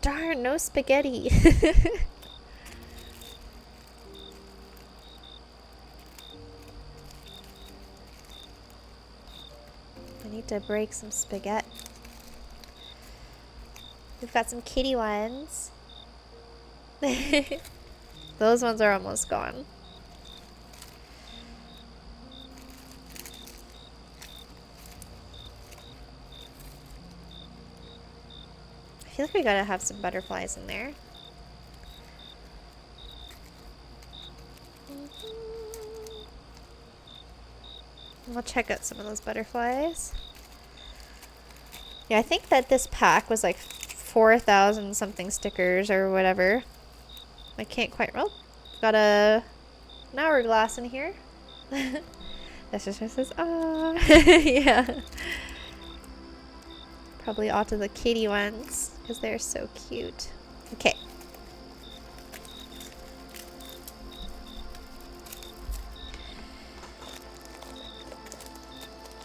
Speaker 1: Darn, no spaghetti. I need to break some spaghetti. We've got some kitty ones. Those ones are almost gone. I feel like we gotta have some butterflies in there. We'll check out some of those butterflies. Yeah, I think that this pack was like 4,000 something stickers or whatever. I can't quite. Oh, got an hourglass in here. That's just says, ah. Yeah. Probably all to the kitty ones because they're so cute. Okay.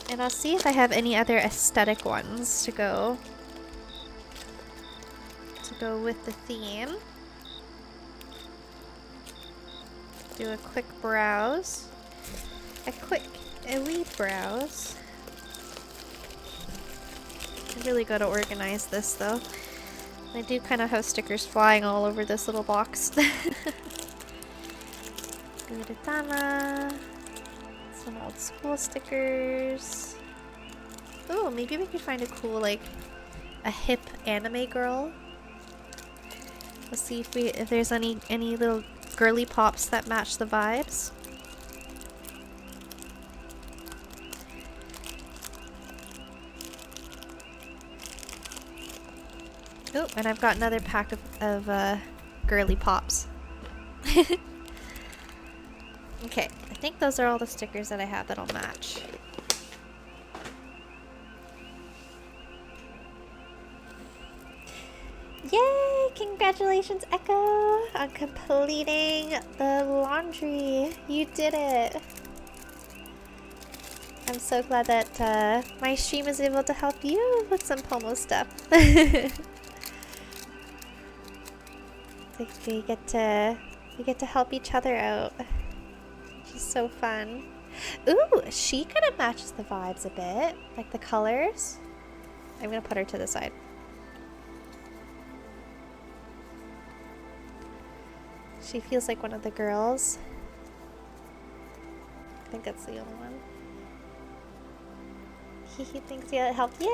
Speaker 1: And I'll see if I have any other aesthetic ones to go with the theme. Do a quick browse. A wee browse. I really gotta organize this though. I do kind of have stickers flying all over this little box. Gudetama. Some old school stickers. Oh, maybe we could find a cool, like, a hip anime girl. Let's see if there's any little girly pops that match the vibes. Oh, and I've got another pack of girly pops. Okay, I think those are all the stickers that I have that'll match. Yay! Congratulations, Echo, on completing the laundry. You did it. I'm so glad that my stream is able to help you with some Pomo stuff. Like we get to help each other out. Which is so fun. Ooh, she kind of matches the vibes a bit, like the colors. I'm gonna put her to the side. She feels like one of the girls. I think that's the only one. He thinks it helped. Yay!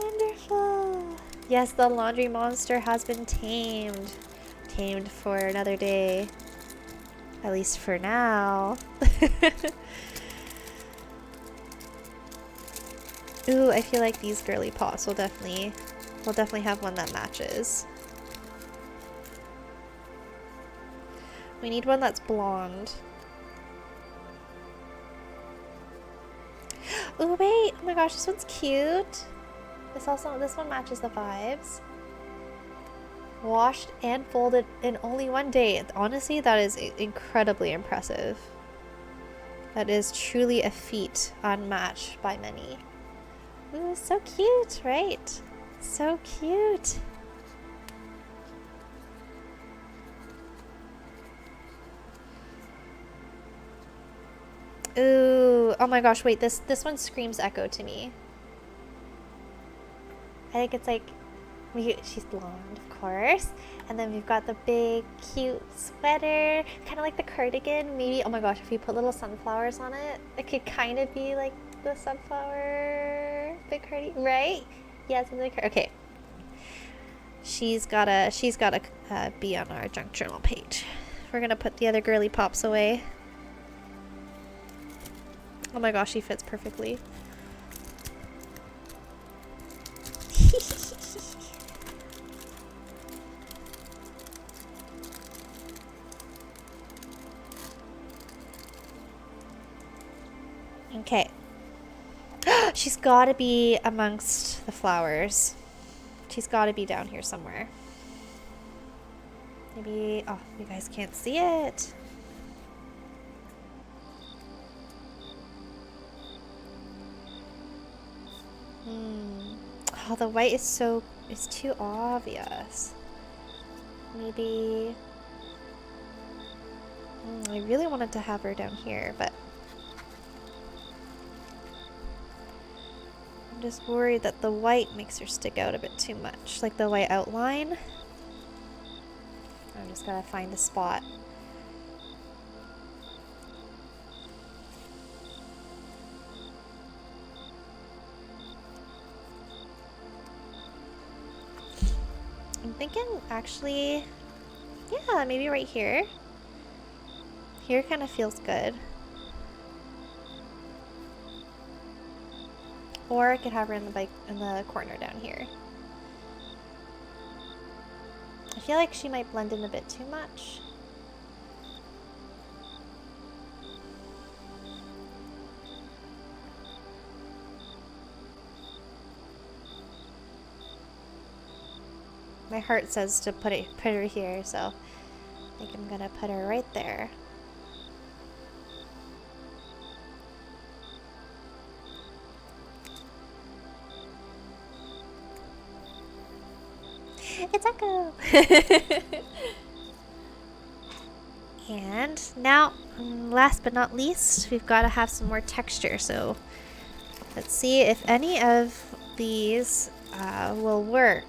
Speaker 1: Wonderful! Yes, the laundry monster has been tamed. Tamed for another day. At least for now. Ooh, I feel like these girly pots will definitely have one that matches. We need one that's blonde. Oh wait! Oh my gosh, this one's cute. This one matches the vibes. Washed and folded in only one day. Honestly, that is incredibly impressive. That is truly a feat unmatched by many. Ooh, so cute, right? So cute. Ooh, oh my gosh, wait, this one screams Echo to me. I think it's like, she's blonde, of course. And then we've got the big, cute sweater, kind of like the cardigan. Maybe, oh my gosh, if we put little sunflowers on it, it could kind of be like the sunflower big cardigan, right? Yeah, something like her. Okay. She's gotta be on our junk journal page. We're gonna put the other girly pops away. Oh my gosh, she fits perfectly. Okay. She's gotta be amongst the flowers. She's gotta be down here somewhere. Maybe, oh, you guys can't see it. Oh, the white is too obvious. Maybe, I really wanted to have her down here, but I'm just worried that the white makes her stick out a bit too much, like the white outline. I'm just gotta find the spot. I'm thinking, actually, yeah, maybe right here. Here kind of feels good. Or I could have her in the corner down here. I feel like she might blend in a bit too much. My heart says to put her here, so I think I'm gonna put her right there. It's Echo! And now, last but not least, we've got to have some more texture. So let's see if any of these will work.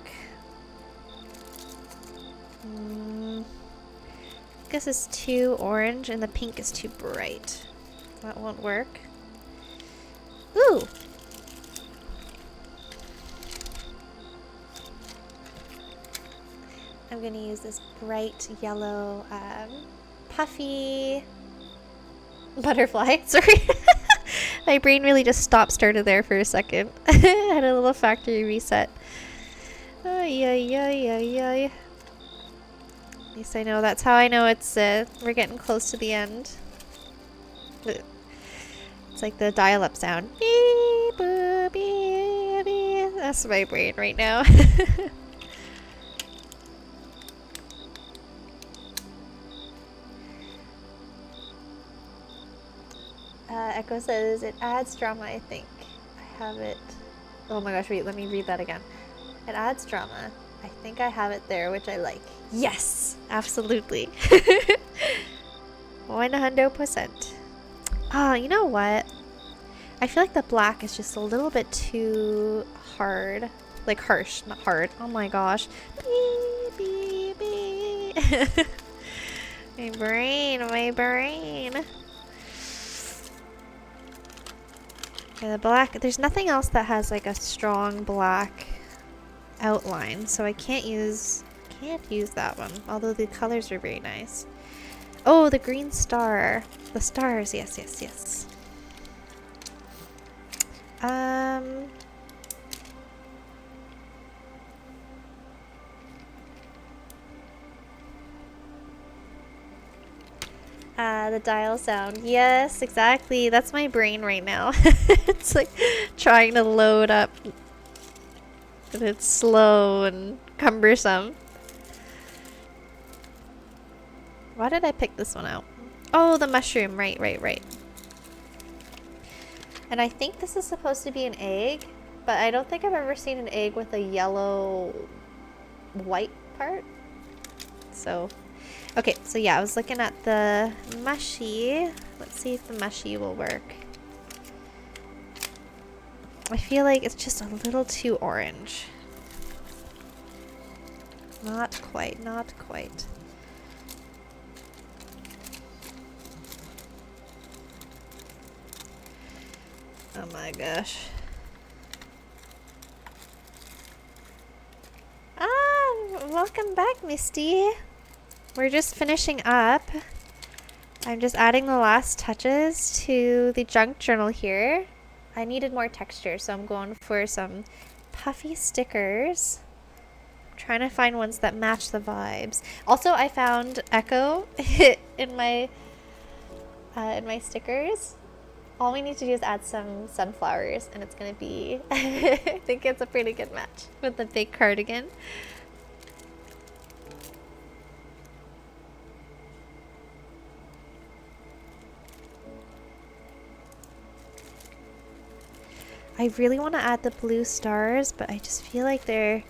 Speaker 1: This is too orange and the pink is too bright. That won't work. Ooh! I'm going to use this bright yellow puffy butterfly. Sorry. My brain really just started there for a second. I had a little factory reset. Ay, ay, ay, ay, ay. At least I know that's how I know it's we're getting close to the end. It's like the dial-up sound. Beep, boop, beep, beep. That's my brain right now. Echo says it adds drama, I think. I have it. Oh my gosh, wait, let me read that again. It adds drama. I think I have it there, which I like. Yes! Absolutely. 100%. Oh, you know what? I feel like the black is just a little bit too hard. Like harsh, not hard. Oh my gosh. Beep, beep, beep. My brain, my brain. Yeah, the black, there's nothing else that has like a strong black outline, so I can't use that one, although the colors are very nice. Oh, the green star. The stars, yes, yes, yes. The dial sound. Yes, exactly. That's my brain right now. It's like trying to load up. And it's slow and cumbersome. Why did I pick this one out? Oh, the mushroom. Right, right, right. And I think this is supposed to be an egg, but I don't think I've ever seen an egg with a yellow white part. So, okay, so yeah, I was looking at the mushy. Let's see if the mushy will work. I feel like it's just a little too orange. Not quite, not quite. Oh my gosh. Welcome back, Misty. We're just finishing up. I'm just adding the last touches to the junk journal here. I needed more texture, so I'm going for some puffy stickers. I'm trying to find ones that match the vibes. Also, I found Echo in my stickers. All we need to do is add some sunflowers, and it's gonna be, I think it's a pretty good match with the big cardigan. I really want to add the blue stars, but I just feel like they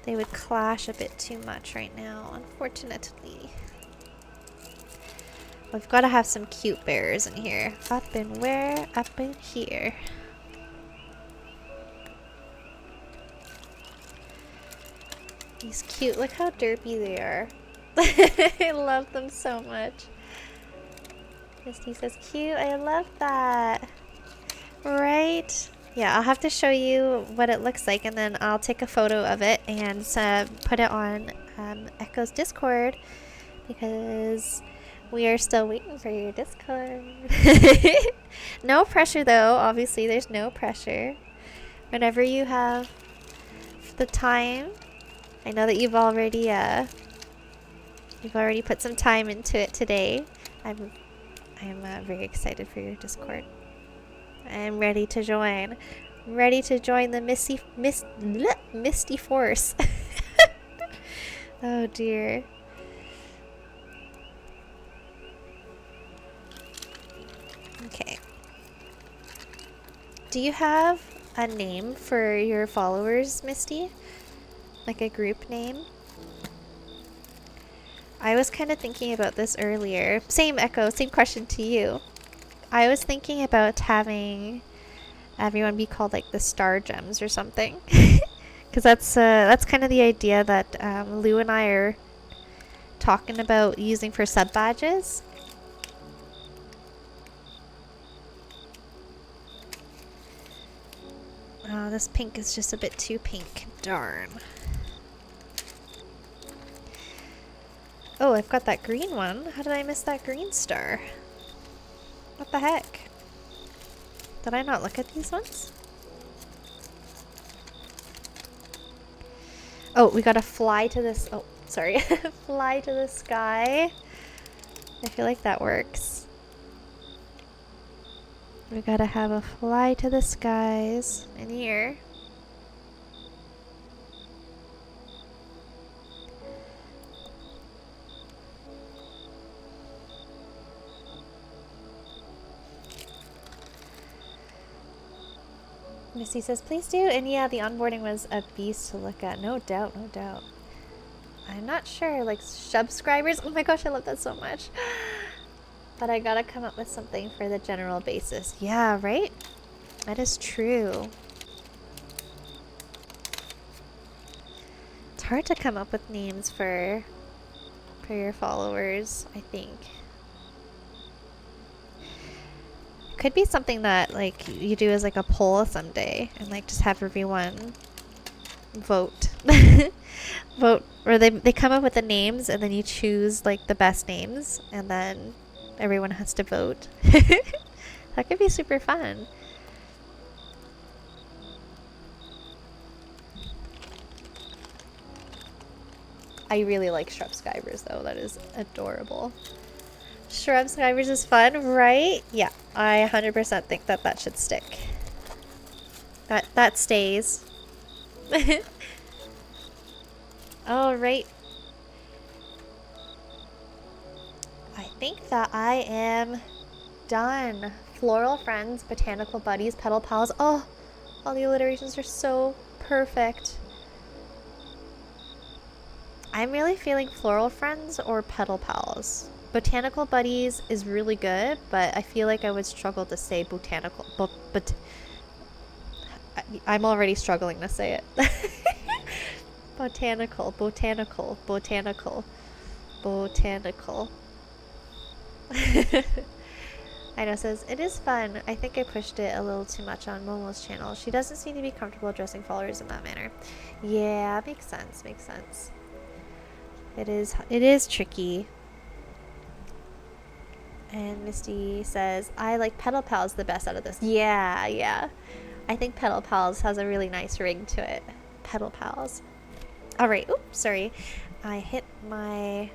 Speaker 1: would clash a bit too much right now, unfortunately. We've got to have some cute bears in here. Up in where? Up in here. These cute, look how derpy they are. I love them so much. Misty says cute, I love that. Right? Yeah, I'll have to show you what it looks like, and then I'll take a photo of it and put it on Echo's Discord, because we are still waiting for your Discord. No pressure though, obviously there's no pressure. Whenever you have the time, I know that you've already put some time into it today. I am very excited for your Discord. I'm ready to join. I'm ready to join the Misty Force. Oh dear. Okay. Do you have a name for your followers, Misty? Like a group name? I was kind of thinking about this earlier. Same Echo, same question to you. I was thinking about having everyone be called like the Star Gems or something. Because that's kind of the idea that Lou and I are talking about using for sub badges. Oh, this pink is just a bit too pink. Darn. Oh, I've got that green one. How did I miss that green star? What the heck? Did I not look at these ones? Oh, we gotta fly to this. Oh, sorry. Fly to the sky. I feel like that works. We gotta have a fly to the skies in here. Missy says, please do. And yeah, the onboarding was a beast to look at. No doubt, no doubt. I'm not sure, like, subscribers. Oh my gosh, I love that so much. But I gotta come up with something for the general basis. Yeah, right? That is true. It's hard to come up with names for your followers, I think. Could be something that, like, you do as, like, a poll someday. And, like, just have everyone vote. Vote. Or they come up with the names and then you choose, like, the best names. And then everyone has to vote. That could be super fun. I really like Shrub Skivers though. That is adorable. Shrub Skivers is fun, right? Yeah, I 100% think that that should stick. That stays. All right. I think that I am done. Floral Friends, Botanical Buddies, Petal Pals. Oh, all the alliterations are so perfect. I'm really feeling Floral Friends or Petal Pals. Botanical Buddies is really good, but I feel like I would struggle to say botanical. But I'm already struggling to say it. Botanical, botanical, botanical, botanical. I know, says, it is fun. I think I pushed it a little too much on Momo's channel. She doesn't seem to be comfortable addressing followers in that manner. Yeah, makes sense, makes sense. It is tricky. And Misty says, I like Petal Pals the best out of this. Yeah, yeah. I think Petal Pals has a really nice ring to it. Petal Pals. Alright, oops, sorry. I hit my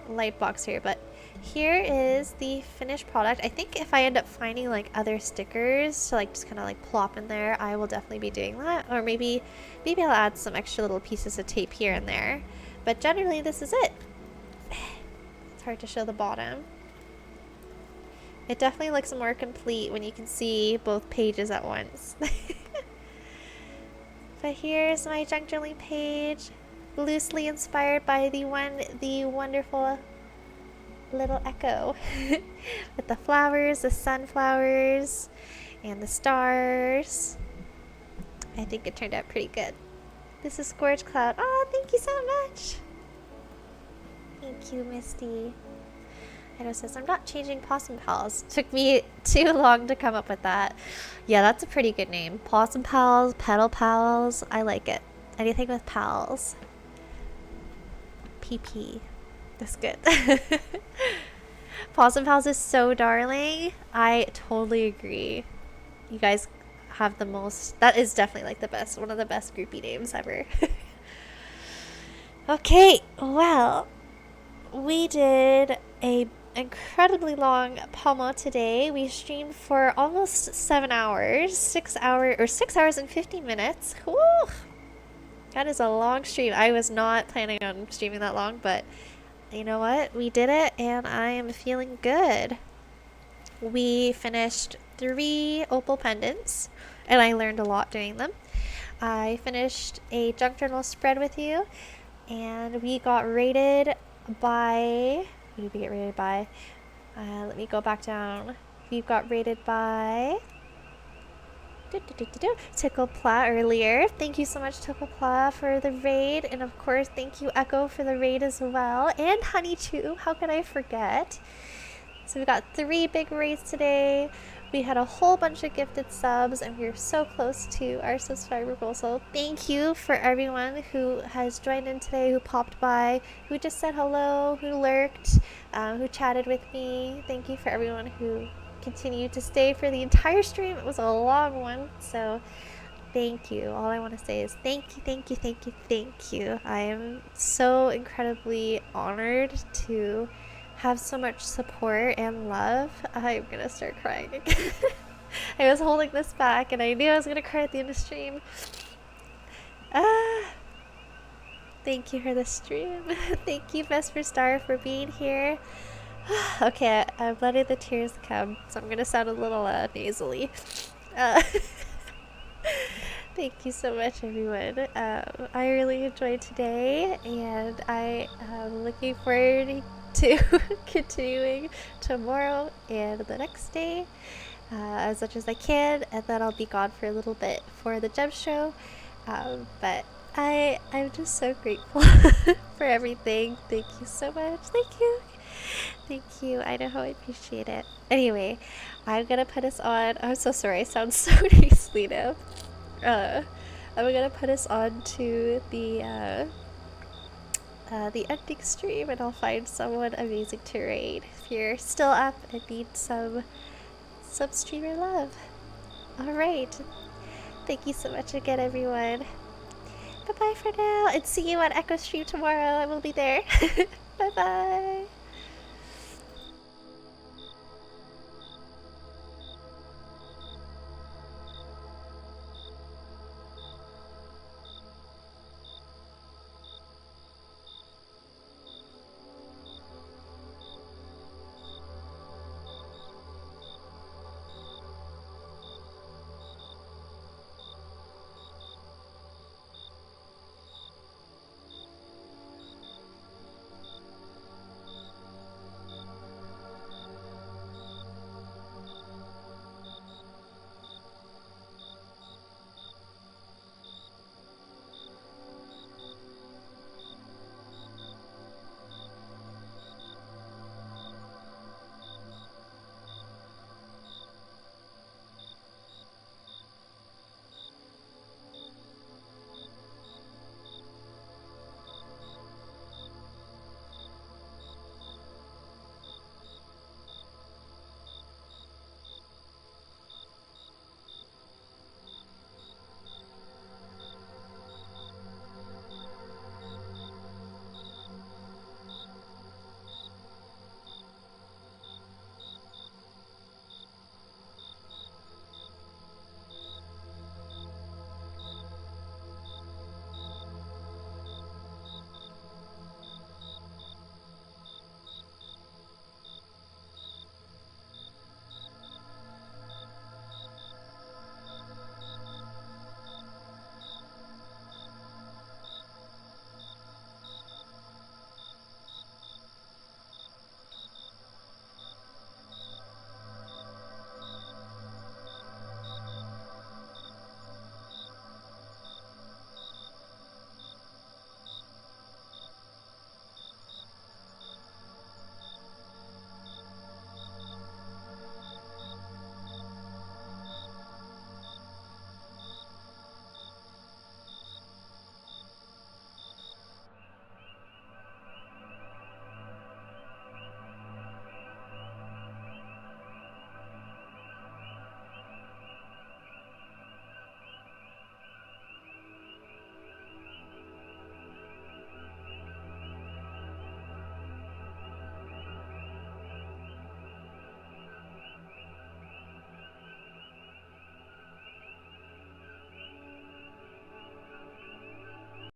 Speaker 1: light box here, but here is the finished product. I think if I end up finding like other stickers to like just kind of like plop in there, I will definitely be doing that. Or maybe I'll add some extra little pieces of tape here and there. But generally, this is it. It's hard to show the bottom. It definitely looks more complete when you can see both pages at once. But here's my junk journaling page, loosely inspired by the wonderful little Echo. With the flowers, the sunflowers, and the stars. I think it turned out pretty good. This is Scourge Cloud. Oh, thank you so much. Thank you, Misty. Edo says, I'm not changing Possum Pals. Took me too long to come up with that. Yeah, that's a pretty good name. Possum Pals, Petal Pals. I like it. Anything with pals. PP. That's good. Possum Pals is so darling. I totally agree. You guys have the most. That is definitely like the best. One of the best groupie names ever. Okay, well, we did a incredibly long Pomo today. We streamed for almost 7 hours. 6 hours and 50 minutes. Whew. That is a long stream. I was not planning on streaming that long, but you know what? We did it, and I am feeling good. We finished 3 Opal pendants, and I learned a lot doing them. I finished a junk journal spread with you, and we got rated by... Who did we get rated by? Let me go back down. We got rated by... Tickle Pla earlier. Thank you so much, Tickle Pla, for the raid. And of course, thank you, Echo, for the raid as well. And Honey, too. How could I forget? So we got 3 big raids today. We had a whole bunch of gifted subs, and we're so close to our subscriber goal. So thank you for everyone who has joined in today, who popped by, who just said hello, who lurked, who chatted with me. Thank you for everyone who continued to stay for the entire stream. It was a long one, so thank you. All I want to say is thank you, thank you, thank you, thank you. I am so incredibly honored to have so much support and love. I'm gonna start crying again. I was holding this back and I knew I was gonna cry at the end of the stream. Ah, thank you for the stream. Thank you, Vesper Star, for being here. Okay, I'm letting the tears come, so I'm gonna sound a little nasally. Uh, thank you so much, everyone. I really enjoyed today, and I am looking forward to continuing tomorrow and the next day as much as I can, and then I'll be gone for a little bit for the gem show. But I'm just so grateful for everything. Thank you so much. Thank you. Thank you. I know how I appreciate it. Anyway, I'm gonna put us on. I'm so sorry. I sound so nasally now. I'm gonna put us on to the ending stream, and I'll find someone amazing to raid. If you're still up and need some streamer love. All right. Thank you so much again, everyone. Bye bye for now, and see you on Echo Stream tomorrow. I will be there. Bye bye.